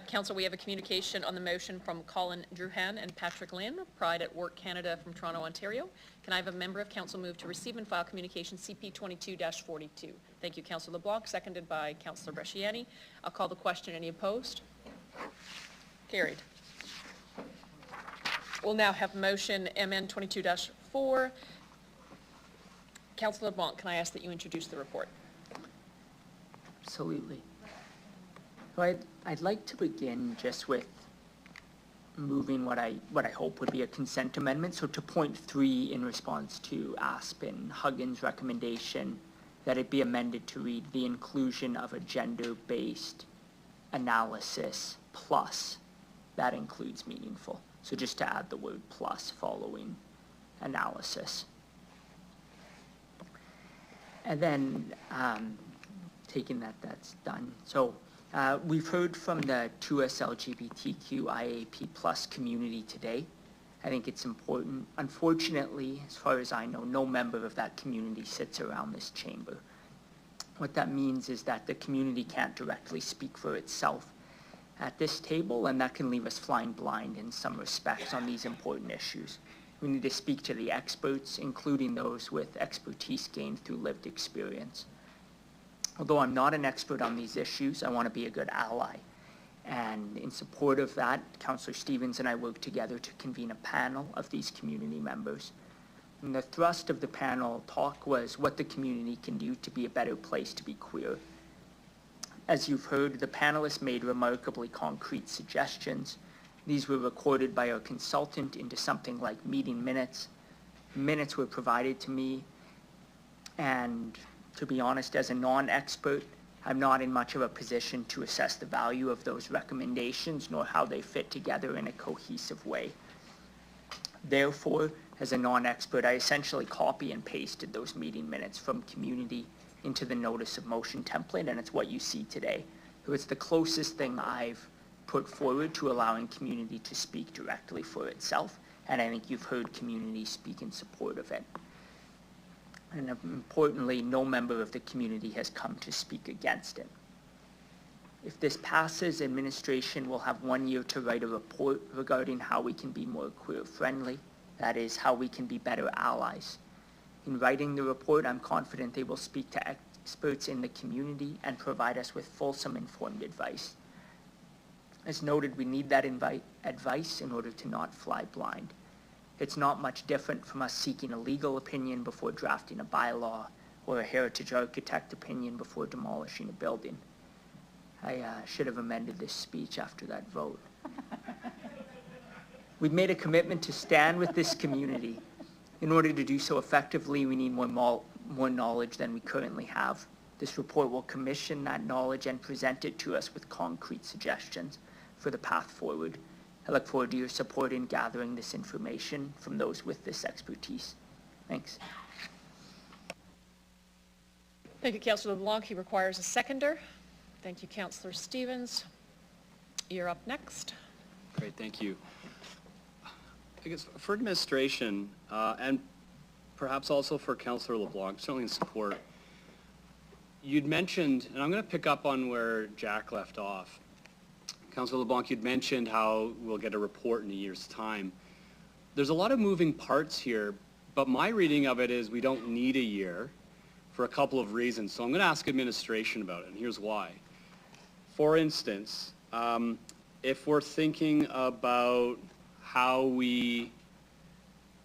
Council, we have a communication on the motion from Colin Druhan and Patrick Lynn, Pride at Work Canada from Toronto, Ontario. Can I have a member of council move to receive and file communication CP 22-42? Thank you, Councillor LeBlanc, seconded by Councillor Bresciani. I'll call the question. Any opposed? Carried. We'll now have motion MN 22-4. Councillor LeBlanc, can I ask that you introduce the report? Absolutely. So I'd like to begin just with moving what I hope would be a consent amendment. So to point 3, in response to Aspen Huggins' recommendation that it be amended to read the inclusion of a gender-based analysis plus, that includes meaningful. So just to add the word plus following analysis. And then taking that's done. So we've heard from the 2S LGBTQ IAP plus community today. I think it's important. Unfortunately, as far as I know, no member of that community sits around this chamber. What that means is that the community can't directly speak for itself at this table, and that can leave us flying blind in some respects on these important issues. We need to speak to the experts, including those with expertise gained through lived experience. Although I'm not an expert on these issues, I want to be a good ally. And in support of that, Councillor Stevens and I worked together to convene a panel of these community members. And the thrust of the panel talk was what the community can do to be a better place to be queer. As you've heard, the panelists made remarkably concrete suggestions. These were recorded by our consultant into something like meeting minutes. Minutes were provided to me, and to be honest, as a non-expert, I'm not in much of a position to assess the value of those recommendations nor how they fit together in a cohesive way. Therefore, as a non-expert, I essentially copy and pasted those meeting minutes from community into the notice of motion template, and it's what you see today. So it's the closest thing I've put forward to allowing community to speak directly for itself, and I think you've heard community speak in support of it. And importantly, no member of the community has come to speak against it. If this passes, administration will have 1 year to write a report regarding how we can be more queer-friendly, that is, how we can be better allies. In writing the report, I'm confident they will speak to experts in the community and provide us with fulsome informed advice. As noted, we need that advice in order to not fly blind. It's not much different from us seeking a legal opinion before drafting a bylaw or a heritage architect opinion before demolishing a building. I should have amended this speech after that vote. We've made a commitment to stand with this community. In order to do so effectively, we need more knowledge than we currently have. This report will commission that knowledge and present it to us with concrete suggestions for the path forward. I look forward to your support in gathering this information from those with this expertise. Thanks. Thank you, Councillor LeBlanc. He requires a seconder. Thank you, Councillor Stevens. You're up next. Great, thank you. I guess for administration, and perhaps also for Councillor LeBlanc, certainly in support, you'd mentioned, and I'm going to pick up on where Jack left off. Councillor LeBlanc, you'd mentioned how we'll get a report in a year's time. There's a lot of moving parts here, but my reading of it is we don't need a year for a couple of reasons. So I'm going to ask administration about it, and here's why. For instance, if we're thinking about how we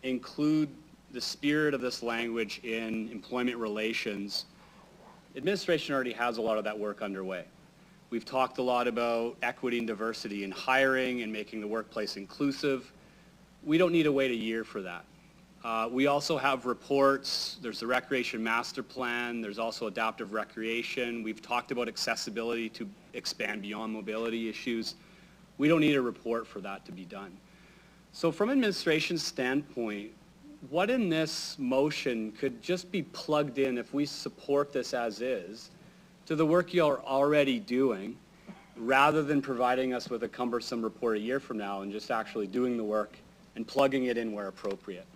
include the spirit of this language in employment relations, administration already has a lot of that work underway. We've talked a lot about equity and diversity in hiring and making the workplace inclusive. We don't need to wait a year for that. We also have reports. There's the Recreation Master Plan. There's also adaptive recreation. We've talked about accessibility to expand beyond mobility issues. We don't need a report for that to be done. So from administration's standpoint, what in this motion could just be plugged in if we support this as is to the work you are already doing, rather than providing us with a cumbersome report a year from now and just actually doing the work and plugging it in where appropriate?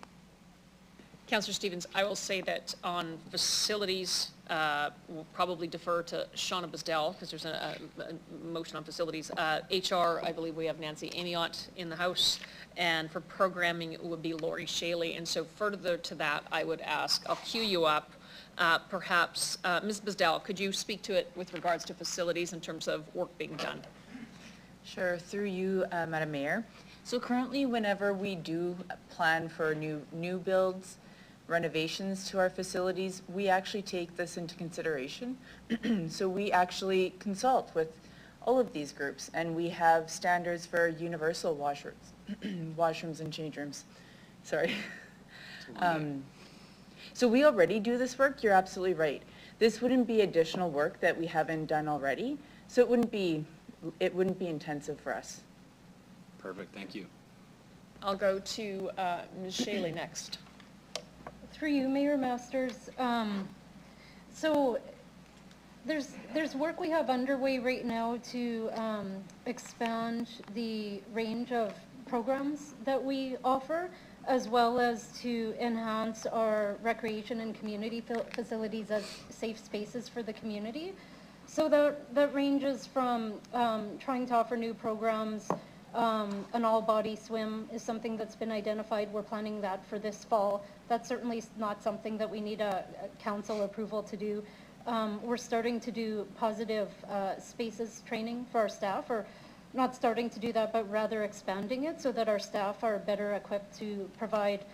Councillor Stevens, I will say that on facilities, we'll probably defer to Shauna Bisdell because there's a motion on facilities. HR, I believe we have Nancy Amiot in the House, and for programming, it would be Lori Shaley. And so further to that, I would ask, I'll cue you up. Perhaps, Ms. Bisdell, could you speak to it with regards to facilities in terms of work being done? Sure, through you, Madam Mayor. So currently, whenever we do plan for new builds, renovations to our facilities, we actually take this into consideration. So we actually consult with all of these groups, and we have standards for universal washrooms and change rooms. Sorry. So we already do this work, you're absolutely right. This wouldn't be additional work that we haven't done already, so it wouldn't be intensive for us. Perfect, thank you. I'll go to Ms. Shaley next. Through you, Mayor Masters. So there's work we have underway right now to expand the range of programs that we offer, as well as to enhance our recreation and community facilities as safe spaces for the community. So that ranges from trying to offer new programs. An all-body swim is something that's been identified. We're planning that for this fall. That's certainly not something that we need a council approval to do. We're starting to do positive spaces training for our staff, or not starting to do that, but rather expanding it so that our staff are better equipped to provide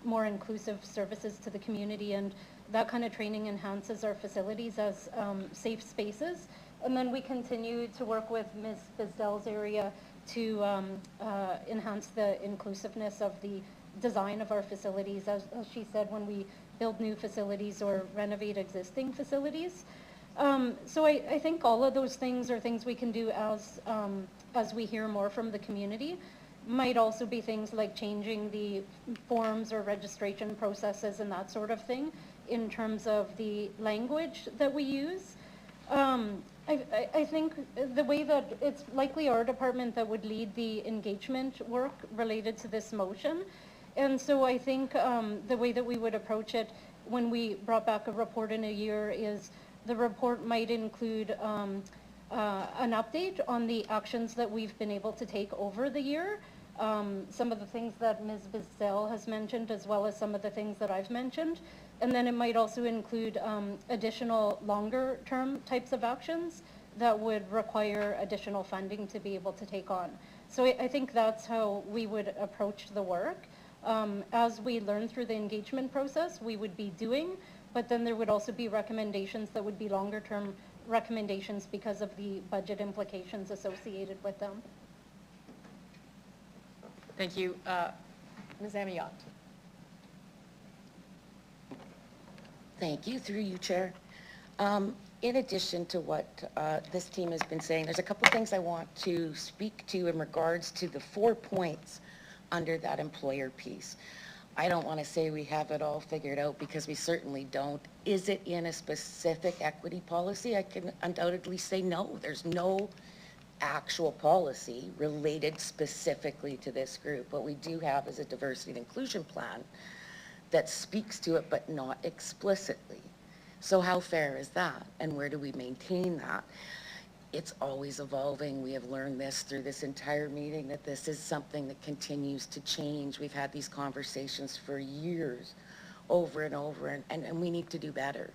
more inclusive services to the community, and that kind of training enhances our facilities as safe spaces. And then we continue to work with Ms. Bisdell's area to enhance the inclusiveness of the design of our facilities, as she said, when we build new facilities or renovate existing facilities. So I think all of those things are things we can do as we hear more from the community. Might also be things like changing the forms or registration processes and that sort of thing in terms of the language that we use. I think the way that it's likely our department that would lead the engagement work related to this motion. And so I think the way that we would approach it when we brought back a report in a year is the report might include an update on the actions that we've been able to take over the year. Some of the things that Ms. Bisdell has mentioned, as well as some of the things that I've mentioned. And then it might also include additional longer term types of actions that would require additional funding to be able to take on. So I think that's how we would approach the work. As we learn through the engagement process, we would be doing, but then there would also be recommendations that would be longer term recommendations because of the budget implications associated with them. Thank you. Ms. Amiot. Thank you, through you, Chair. In addition to what this team has been saying, there's a couple things I want to speak to in regards to the 4 points under that employer piece. I don't want to say we have it all figured out because we certainly don't. Is it in a specific equity policy? I can undoubtedly say no. There's no actual policy related specifically to this group. What we do have is a diversity and inclusion plan that speaks to it, but not explicitly. So how fair is that? And where do we maintain that? It's always evolving. We have learned this through this entire meeting, that this is something that continues to change. We've had these conversations for years, over and over, and we need to do better.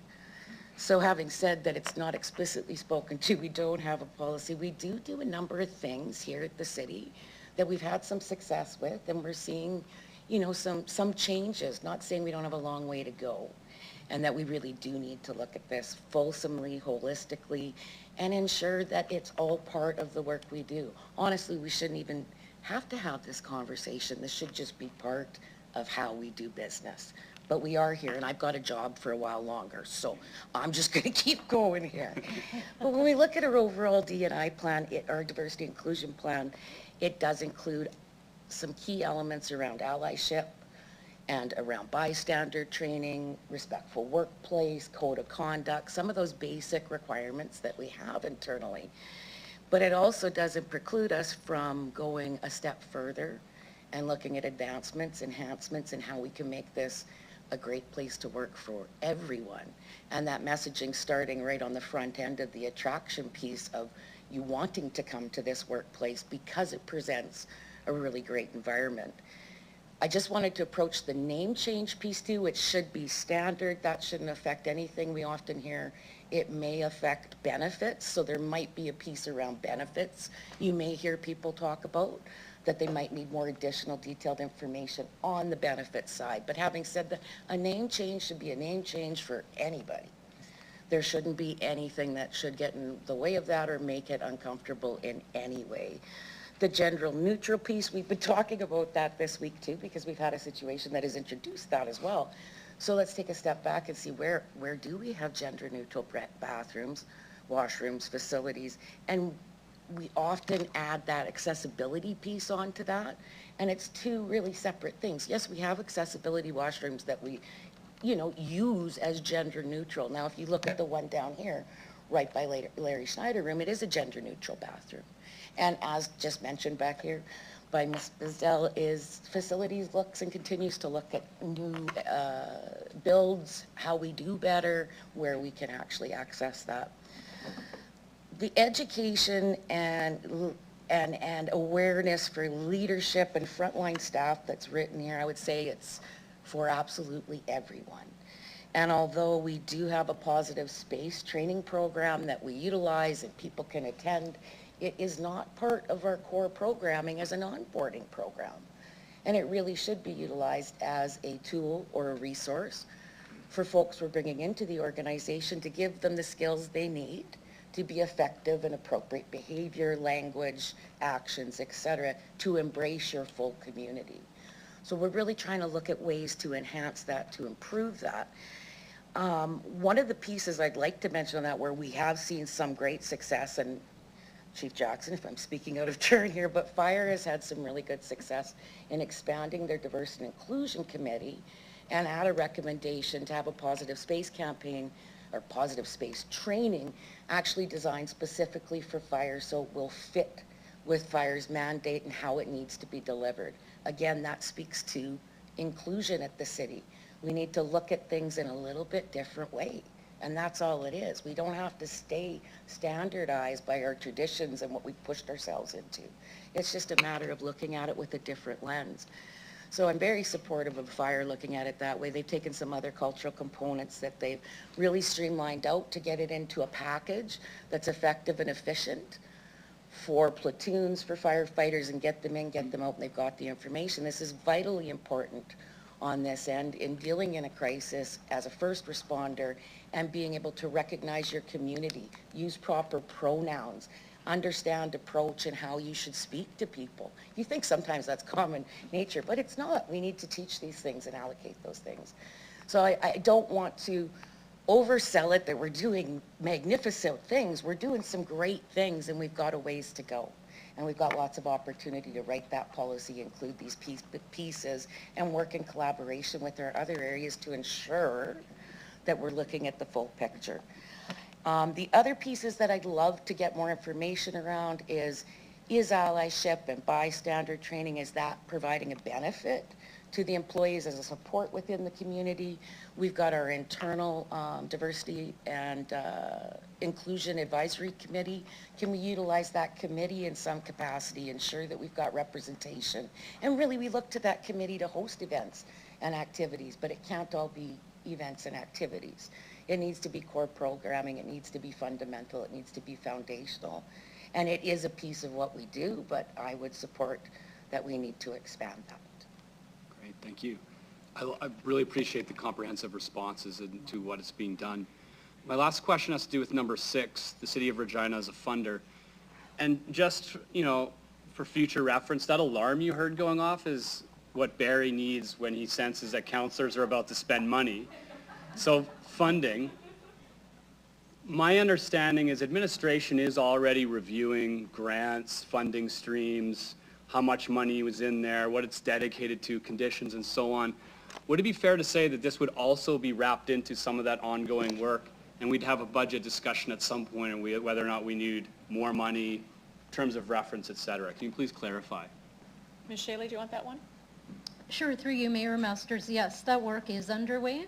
So having said that it's not explicitly spoken to, we don't have a policy. We do a number of things here at the city that we've had some success with, and we're seeing, you know, some changes, not saying we don't have a long way to go, and that we really do need to look at this fulsomely, holistically, and ensure that it's all part of the work we do. Honestly, we shouldn't even have to have this conversation. This should just be part of how we do business. But we are here, and I've got a job for a while longer, so I'm just going to keep going here. But when we look at our overall D&I plan, our diversity inclusion plan, it does include some key elements around allyship and around bystander training, respectful workplace, code of conduct, some of those basic requirements that we have internally. But it also doesn't preclude us from going a step further and looking at advancements, enhancements, and how we can make this a great place to work for everyone. And that messaging starting right on the front end of the attraction piece of you wanting to come to this workplace because it presents a really great environment. I just wanted to approach the name change piece too, which should be standard. That shouldn't affect anything. We often hear it may affect benefits, so there might be a piece around benefits you may hear people talk about, that they might need more additional detailed information on the benefits side. But having said that, a name change should be a name change for anybody. There shouldn't be anything that should get in the way of that or make it uncomfortable in any way. The gender neutral piece, we've been talking about that this week too, because we've had a situation that has introduced that as well. So let's take a step back and see where do we have gender neutral bathrooms, washrooms, facilities, and we often add that accessibility piece onto that, and it's two really separate things. Yes, we have accessibility washrooms that we, use as gender neutral. Now, if you look at the one down here, right by Larry Schneider room, it is a gender neutral bathroom. And as just mentioned back here by Ms. Bizdell, is facilities looks and continues to look at new builds, how we do better, where we can actually access that. The education and awareness for leadership and frontline staff that's written here, I would say it's for absolutely everyone. And although we do have a positive space training program that we utilize and people can attend, it is not part of our core programming as an onboarding program. And it really should be utilized as a tool or a resource for folks we're bringing into the organization to give them the skills they need to be effective in appropriate behavior, language, actions, etc., to embrace your full community. So we're really trying to look at ways to enhance that, to improve that. One of the pieces I'd like to mention on that where we have seen some great success, and Chief Jackson, if I'm speaking out of turn here, but Fire has had some really good success in expanding their diversity and inclusion committee and had a recommendation to have a positive space campaign or positive space training actually designed specifically for Fire so it will fit with Fire's mandate and how it needs to be delivered. Again, that speaks to inclusion at the city. We need to look at things in a little bit different way. And that's all it is. We don't have to stay standardized by our traditions and what we've pushed ourselves into. It's just a matter of looking at it with a different lens. So I'm very supportive of Fire looking at it that way. They've taken some other cultural components that they've really streamlined out to get it into a package that's effective and efficient for platoons, for firefighters, and get them in, get them out, and they've got the information. This is vitally important on this end in dealing in a crisis as a first responder and being able to recognize your community, use proper pronouns, understand approach and how you should speak to people. You think sometimes that's common nature, but it's not. We need to teach these things and allocate those things. So I don't want to oversell it that we're doing magnificent things. We're doing some great things and we've got a ways to go. And we've got lots of opportunity to write that policy, include these pieces, and work in collaboration with our other areas to ensure that we're looking at the full picture. The other pieces that I'd love to get more information around is allyship and bystander training? Is that providing a benefit to the employees as a support within the community? We've got our internal diversity and inclusion advisory committee. Can we utilize that committee in some capacity, ensure that we've got representation? And really we look to that committee to host events and activities, but it can't all be events and activities. It needs to be core programming, it needs to be fundamental, it needs to be foundational. And it is a piece of what we do, but I would support that we need to expand that. Great, thank you. I really appreciate the comprehensive responses to what is being done. My last question has to do with number 6, the City of Regina as a funder. And just, for future reference, that alarm you heard going off is what Barry needs when he senses that councillors are about to spend money. So funding, my understanding is administration is already reviewing grants, funding streams, how much money was in there, what it's dedicated to, conditions and so on. Would it be fair to say that this would also be wrapped into some of that ongoing work and we'd have a budget discussion at some point and whether or not we need more money, terms of reference, et cetera? Can you please clarify? Ms. Shaley, do you want that one? Sure, through you, Mayor Masters. Yes, that work is underway.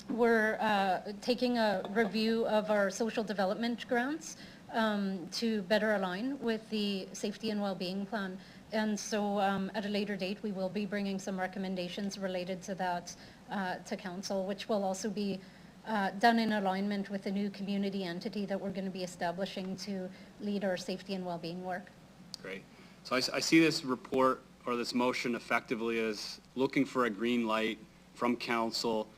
We're taking a review of our social development grants to better align with the safety and well-being plan. And so at a later date, we will be bringing some recommendations related to that to council, which will also be done in alignment with the new community entity that we're going to be establishing to lead our safety and well-being work. Great. So I see this report or this motion effectively as looking for a green light from council,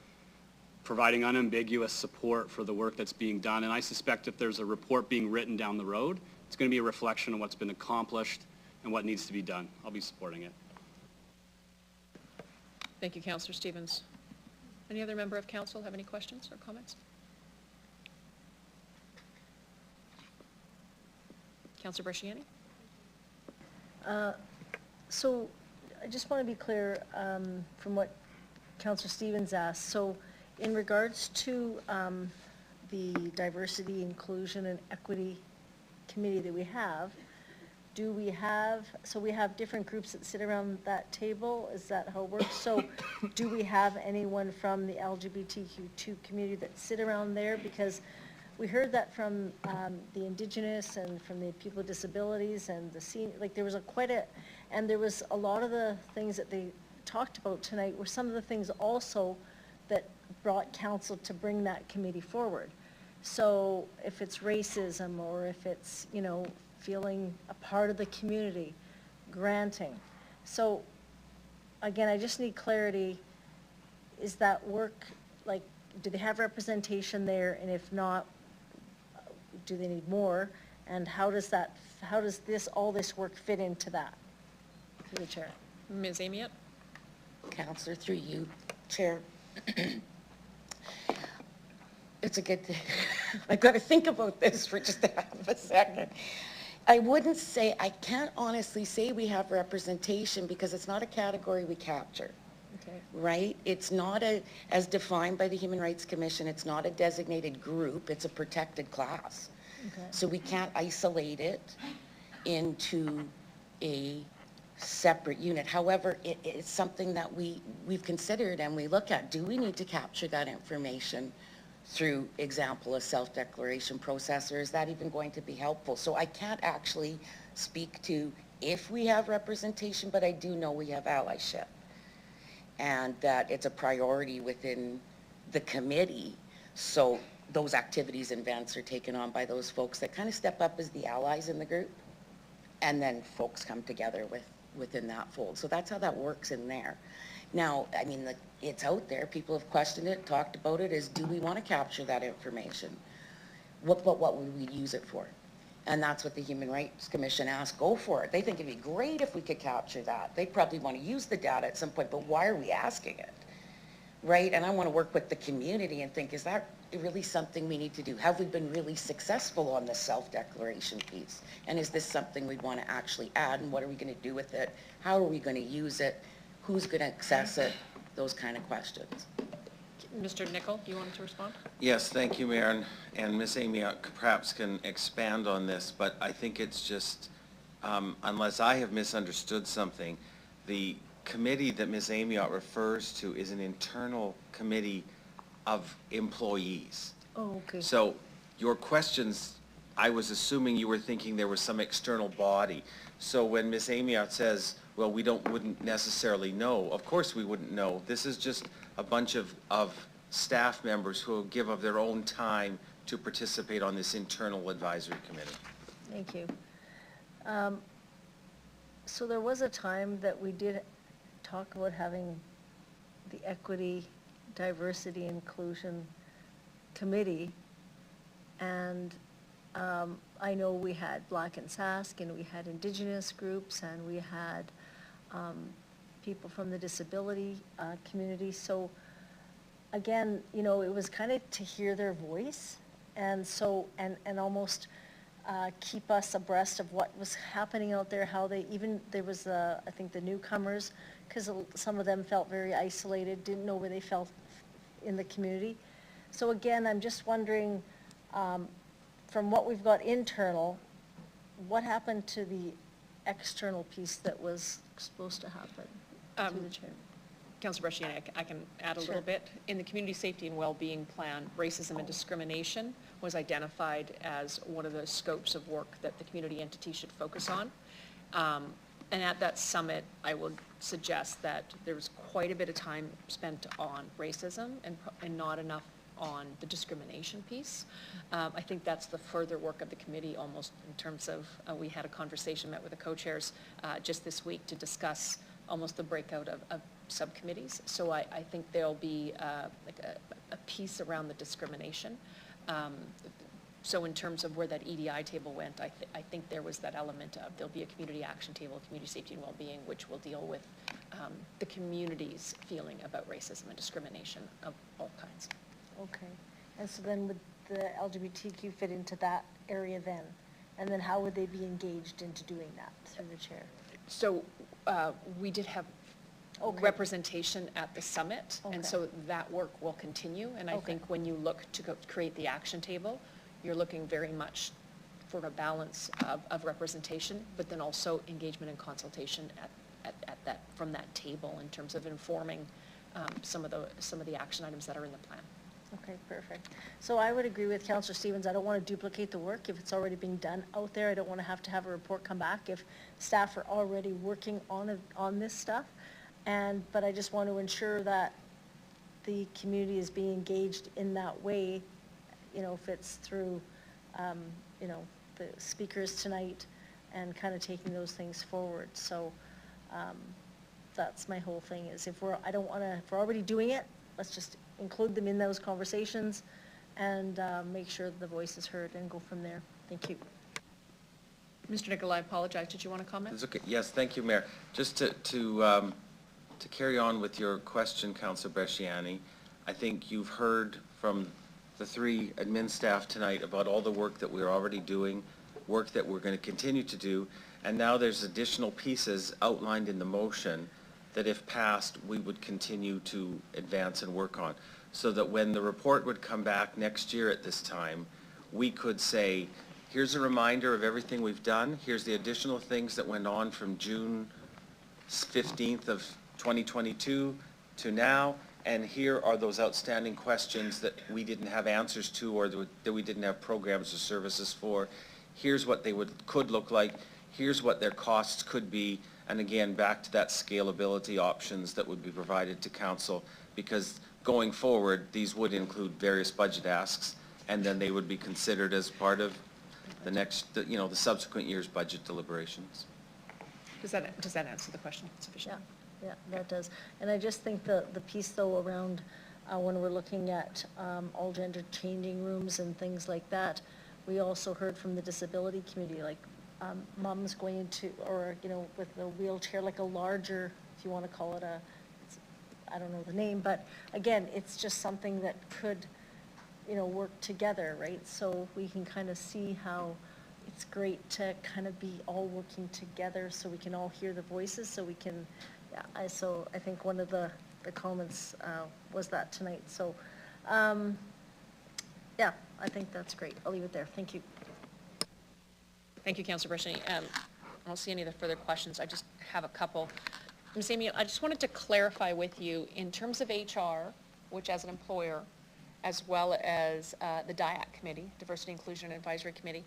providing unambiguous support for the work that's being done. And I suspect if there's a report being written down the road, it's going to be a reflection of what's been accomplished and what needs to be done. I'll be supporting it. Thank you, Councillor Stevens. Any other member of council have any questions or comments? Councillor Bresciani? So I just want to be clear from what Councillor Stevens asked. So in regards to the diversity, inclusion, and equity committee that we have, do we have, so we have different groups that sit around that table? Is that how it works? So do we have anyone from the LGBTQ2 community that sit around there? Because we heard that from the Indigenous and from the people with disabilities and the senior, like there was and there was a lot of the things that they talked about tonight were some of the things also that brought council to bring that committee forward. So if it's racism or if it's, you know, feeling a part of the community, granting. So again, I just need clarity. Is that work, like, do they have representation there? And if not, do they need more? And how does all this work fit into that? Through the chair. Ms. Amiot? Councillor, through you, Chair. It's a good thing. I've got to think about this for just a half a second. I wouldn't say, I can't honestly say we have representation because it's not a category we capture. Okay. Right? It's not as defined by the Human Rights Commission, it's not a designated group, it's a protected class. Okay. So we can't isolate it into a separate unit. However, it's something that we've considered and we look at. Do we need to capture that information through example, a self-declaration process, or is that even going to be helpful? So I can't actually speak to if we have representation, but I do know we have allyship and that it's a priority within the committee. So those activities and events are taken on by those folks that kind of step up as the allies in the group, and then folks come together within that fold. So that's how that works in there. Now, I mean, it's out there. People have questioned it, talked about it, is do we want to capture that information? What would we use it for? And that's what the Human Rights Commission asked, go for it. They think it'd be great if we could capture that. They probably want to use the data at some point, but why are we asking it? Right? And I want to work with the community and think, is that really something we need to do? Have we been really successful on the self-declaration piece? And is this something we'd want to actually add? And what are we going to do with it? How are we going to use it? Who's going to access it? Those kind of questions. Mr. Nicol, you wanted to respond? Yes, thank you, Mayor, and Ms. Amy perhaps can expand on this, but I think it's just, unless I have misunderstood something, the committee that Ms. Amiot refers to is an internal committee of employees. Oh, okay. So your questions, I was assuming you were thinking there was some external body. So when Ms. Amiot says, well, we wouldn't necessarily know, of course we wouldn't know. This is just a bunch of staff members who will give of their own time to participate on this internal advisory committee. Thank you. So there was a time that we did talk about having the Equity, Diversity, Inclusion Committee, and I know we had Black and Sask, and we had Indigenous groups, and we had people from the disability community. So again, you know, it was kind of to hear their voice, and so, and almost keep us abreast of what was happening out there, how they, even, there was, I think the newcomers, because some of them felt very isolated, didn't know where they felt in the community. So again, I'm just wondering, from what we've got internal, what happened to the external piece that was supposed to happen? through the chair. Councilor Bresciani, I can add a Sure. little bit. In the Community Safety and Wellbeing Plan, racism and discrimination was identified as one of the scopes of work that the community entity should focus on. And at that summit, I would suggest that there was quite a bit of time spent on racism and not enough on the discrimination piece. I think that's the further work of the committee, almost in terms of, we had a conversation, met with the co-chairs just this week to discuss almost the breakout of subcommittees. So I think there'll be like a piece around the discrimination. So in terms of where that EDI table went, I think there was that element of there'll be a community action table, community safety and well-being, which will deal with the community's feeling about racism and discrimination of all kinds. Okay. And so then would the LGBTQ fit into that area then? And then how would they be engaged into doing that through the chair? So we did have representation at the summit, and so that work will continue. And I think when you look to create the action table, you're looking very much for a balance of representation, but then also engagement and consultation at that, from that table in terms of informing some of the action items that are in the plan. Okay, perfect. So I would agree with Councillor Stevens. I don't want to duplicate the work if it's already being done out there. I don't want to have a report come back if staff are already working on this stuff. But I just want to ensure that the community is being engaged in that way, you know, if it's through, you know, the speakers tonight and kind of taking those things forward. So that's my whole thing is if we're already doing it, let's just include them in those conversations and make sure the voice is heard and go from there. Thank you. Mr. Nicola, I apologize. Did you want to comment? It's okay. Yes, thank you, Mayor. Just to carry on with your question, Councillor Bresciani, I think you've heard from the three admin staff tonight about all the work that we're already doing, work that we're going to continue to do, and now there's additional pieces outlined in the motion that if passed, we would continue to advance and work on. So that when the report would come back next year at this time, we could say, here's a reminder of everything we've done, here's the additional things that went on from June 15th of 2022 to now, and here are those outstanding questions that we didn't have answers to or that we didn't have programs or services for. Here's what they could look like, here's what their costs could be, and again, back to that scalability options that would be provided to council, because going forward, these would include various budget asks, and then they would be considered as part of the next, you know, the subsequent year's budget deliberations. Does that answer the question sufficiently? Yeah, that does. And I just think the piece though around when we're looking at all gender changing rooms and things like that, we also heard from the disability community, like moms going into, or, you know, with a wheelchair, like a larger, if you want to call it I don't know the name, but again, it's just something that could, you know, work together, right? So we can kind of see how it's great to kind of be all working together so we can all hear the voices, so we can, yeah, so I think one of the comments was that tonight. So, yeah, I think that's great. I'll leave it there. Thank you. Thank you, Councillor Bresciani. I don't see any other further questions. I just have a couple. Ms. Amy, I just wanted to clarify with you, in terms of HR, which as an employer, as well as the DIAC committee, Diversity, Inclusion, and Advisory Committee,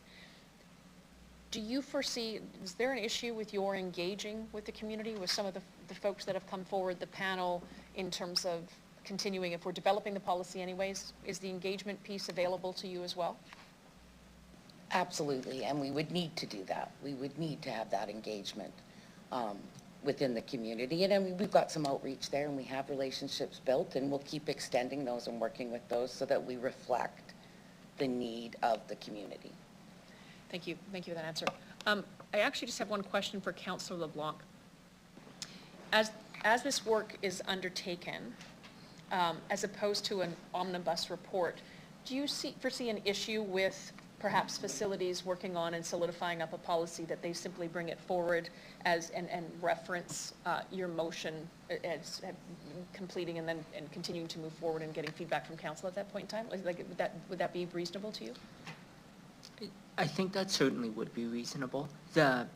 do you foresee, is there an issue with your engaging with the community, with some of the folks that have come forward, the panel, in terms of continuing, if we're developing the policy anyways, is the engagement piece available to you as well? Absolutely, and we would need to do that. We would need to have that engagement within the community. And I mean, we've got some outreach there and we have relationships built, and we'll keep extending those and working with those so that we reflect the need of the community. Thank you. Thank you for that answer. I actually just have one question for Councillor LeBlanc. As this work is undertaken, as opposed to an omnibus report, do you foresee an issue with perhaps facilities working on and solidifying up a policy that they simply bring it forward as and reference your motion as completing and continuing to move forward and getting feedback from council at that point in time? Like, would that be reasonable to you? I think that certainly would be reasonable. The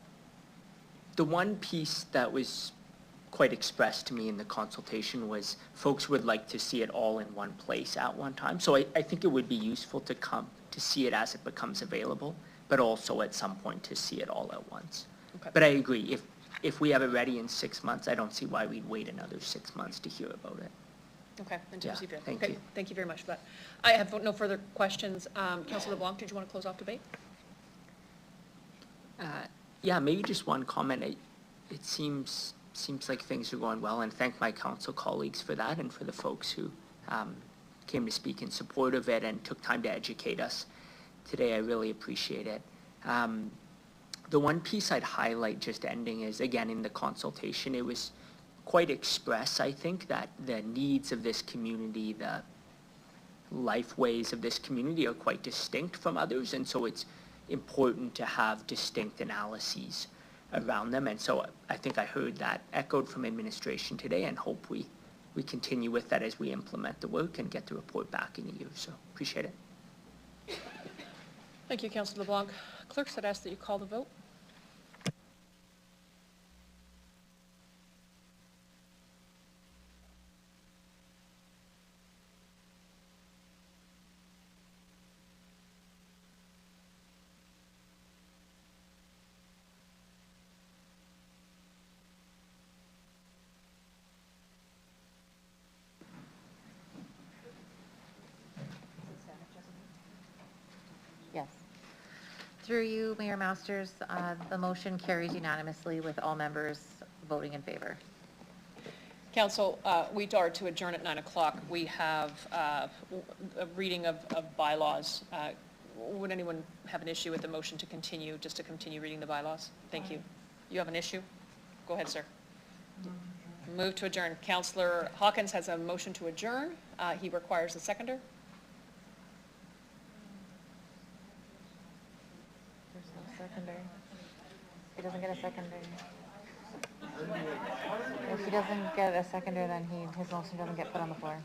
one piece that was quite expressed to me in the consultation was folks would like to see it all in one place at one time. So I think it would be useful to come to see it as it becomes available, but also at some point to see it all at once. Okay. But I agree, if we have it ready in 6 months, I don't see why we'd wait another 6 months to hear about it. Okay, and Yeah, to receive it. thank Okay, you. thank you very much for that. I have no further questions. Councillor LeBlanc, did you want to close off debate? Yeah, maybe just one comment. It seems like things are going well, and thank my council colleagues for that, and for the folks who came to speak in support of it and took time to educate us today. I really appreciate it. The one piece I'd highlight, just ending, is again in the consultation, it was quite express, I think, that the needs of this community, the life ways of this community are quite distinct from others, and so it's important to have distinct analyses around them. And so I think I heard that echoed from administration today, and hope we continue with that as we implement the work and get the report back in a year. So appreciate it. Thank you, Councillor LeBlanc. Clerks, I'd ask that you call the vote. Yes. Through you, Mayor Masters, the motion carries unanimously with all members voting in favor. Council, we are to adjourn at 9 o'clock. We have a reading of bylaws. Would anyone have an issue with the motion to continue, just to continue reading the bylaws? Thank you. You have an issue? Go ahead, sir. Move to adjourn. Councillor Hawkins has a motion to adjourn. He requires a seconder. There's no seconder. He doesn't get a seconder. If he doesn't get a seconder, then his motion doesn't get put on the floor.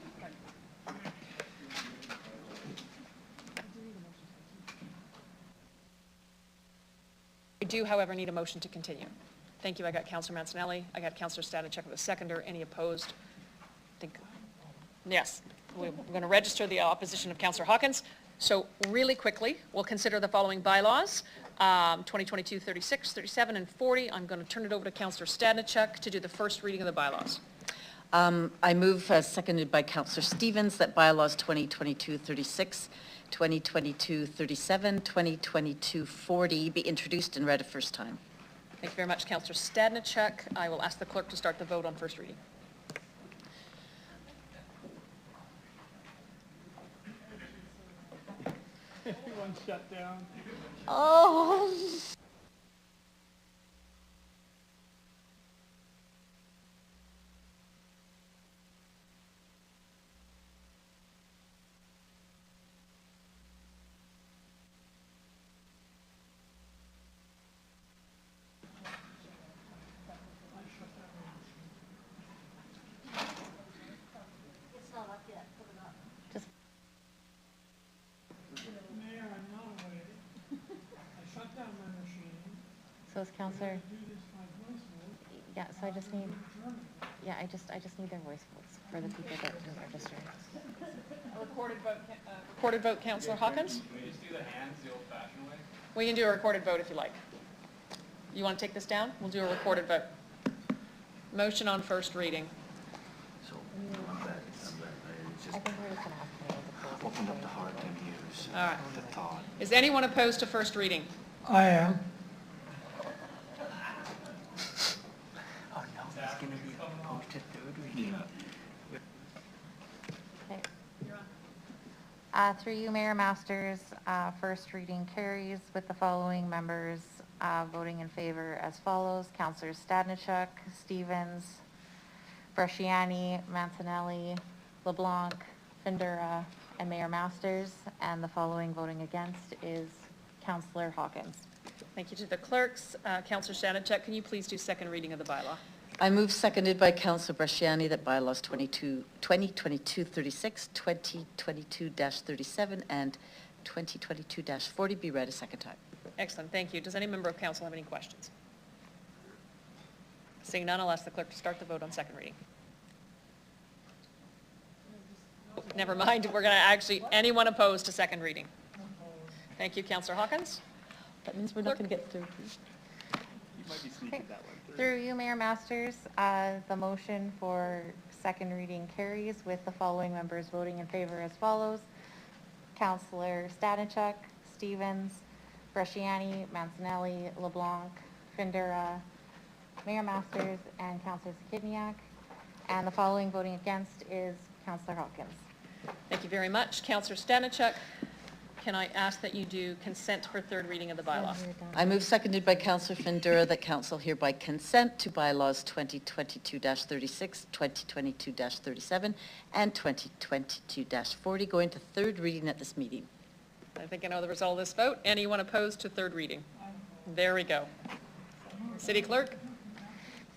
We do, however, need a motion to continue. Thank you. I got Councillor Mancinelli. I got Councillor Stanachek with a seconder. Any opposed? Yes. We're going to register the opposition of Councillor Hawkins. So really quickly, we'll consider the following bylaws, 2022, 36, 37, and 40. I'm going to turn it over to Councillor Stanachek to do the first reading of the bylaws. I move, seconded by Councillor Stevens, that bylaws 2022-36, 2022-37, 2022-40 be introduced and read a first time. Thank you very much, Councillor Stanachek. I will ask the clerk to start the vote on first reading. Everyone shut down. Oh. So is Councillor, yeah, so I just need, yeah, I just need their voice votes for the people that didn't register. A recorded vote, Councillor Hawkins? Can we just do the hands the old-fashioned way? We can do a recorded vote if you like. You want to take this down? We'll do a recorded vote. Motion on first reading. I think we're just going to ask them to Open up the heart and ears. All right. The thought. Is anyone opposed to first reading? I am. Oh no, it's going to be opposed to third reading. Okay. Through you, Mayor Masters, first reading carries with the following members voting in favor as follows: Councillors Stadnichuk, Stevens, Bresciani, Mancinelli, LeBlanc, Findura, and Mayor Masters. And the following voting against is Councillor Hawkins. Thank you to the clerks. Councillor Stanachek, can you please do second reading of the bylaw? I move, seconded by Councillor Bresciani, that bylaws 2022-36, 2022-37, and 2022-40 be read a second time. Excellent, thank you. Does any member of council have any questions? Seeing none, I'll ask the clerk to start the vote on second reading. Never mind, we're going to actually, anyone opposed to second reading? Thank you, Councillor Hawkins. That means we're not going to get through. You might be sneaking that one through. Through you, Mayor Masters, the motion for second reading carries with the following members voting in favor as follows. Councillor Stanichuk, Stevens, Bresciani, Mancinelli, LeBlanc, Findera, Mayor Masters, and Councillor Sakidniak. And the following voting against is Councillor Hawkins. Thank you very much. Councillor Stanichuk, can I ask that you do consent for third reading of the bylaw? I move, seconded by Councillor Findura, that council hereby consent to bylaws 2022-36, 2022-37, and 2022-40 go into third reading at this meeting. I think I know the result of this vote. Anyone opposed to third reading? There we go. City Clerk?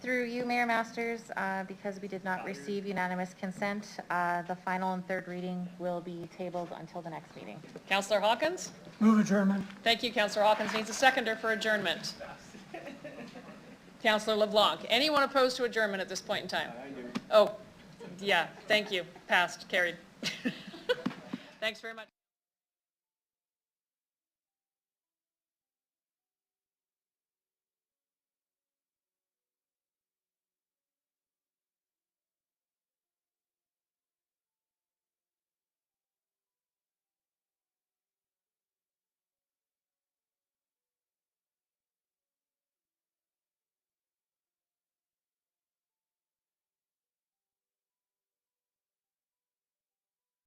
Through you, Mayor Masters, because we did not receive unanimous consent, the final and third reading will be tabled until the next meeting. Councillor Hawkins? Move adjournment. Thank you, Councillor Hawkins. Needs a seconder for adjournment. Councillor LeBlanc. Anyone opposed to adjournment at this point in time? Oh, yeah, thank you. Passed, carried. Thanks very much.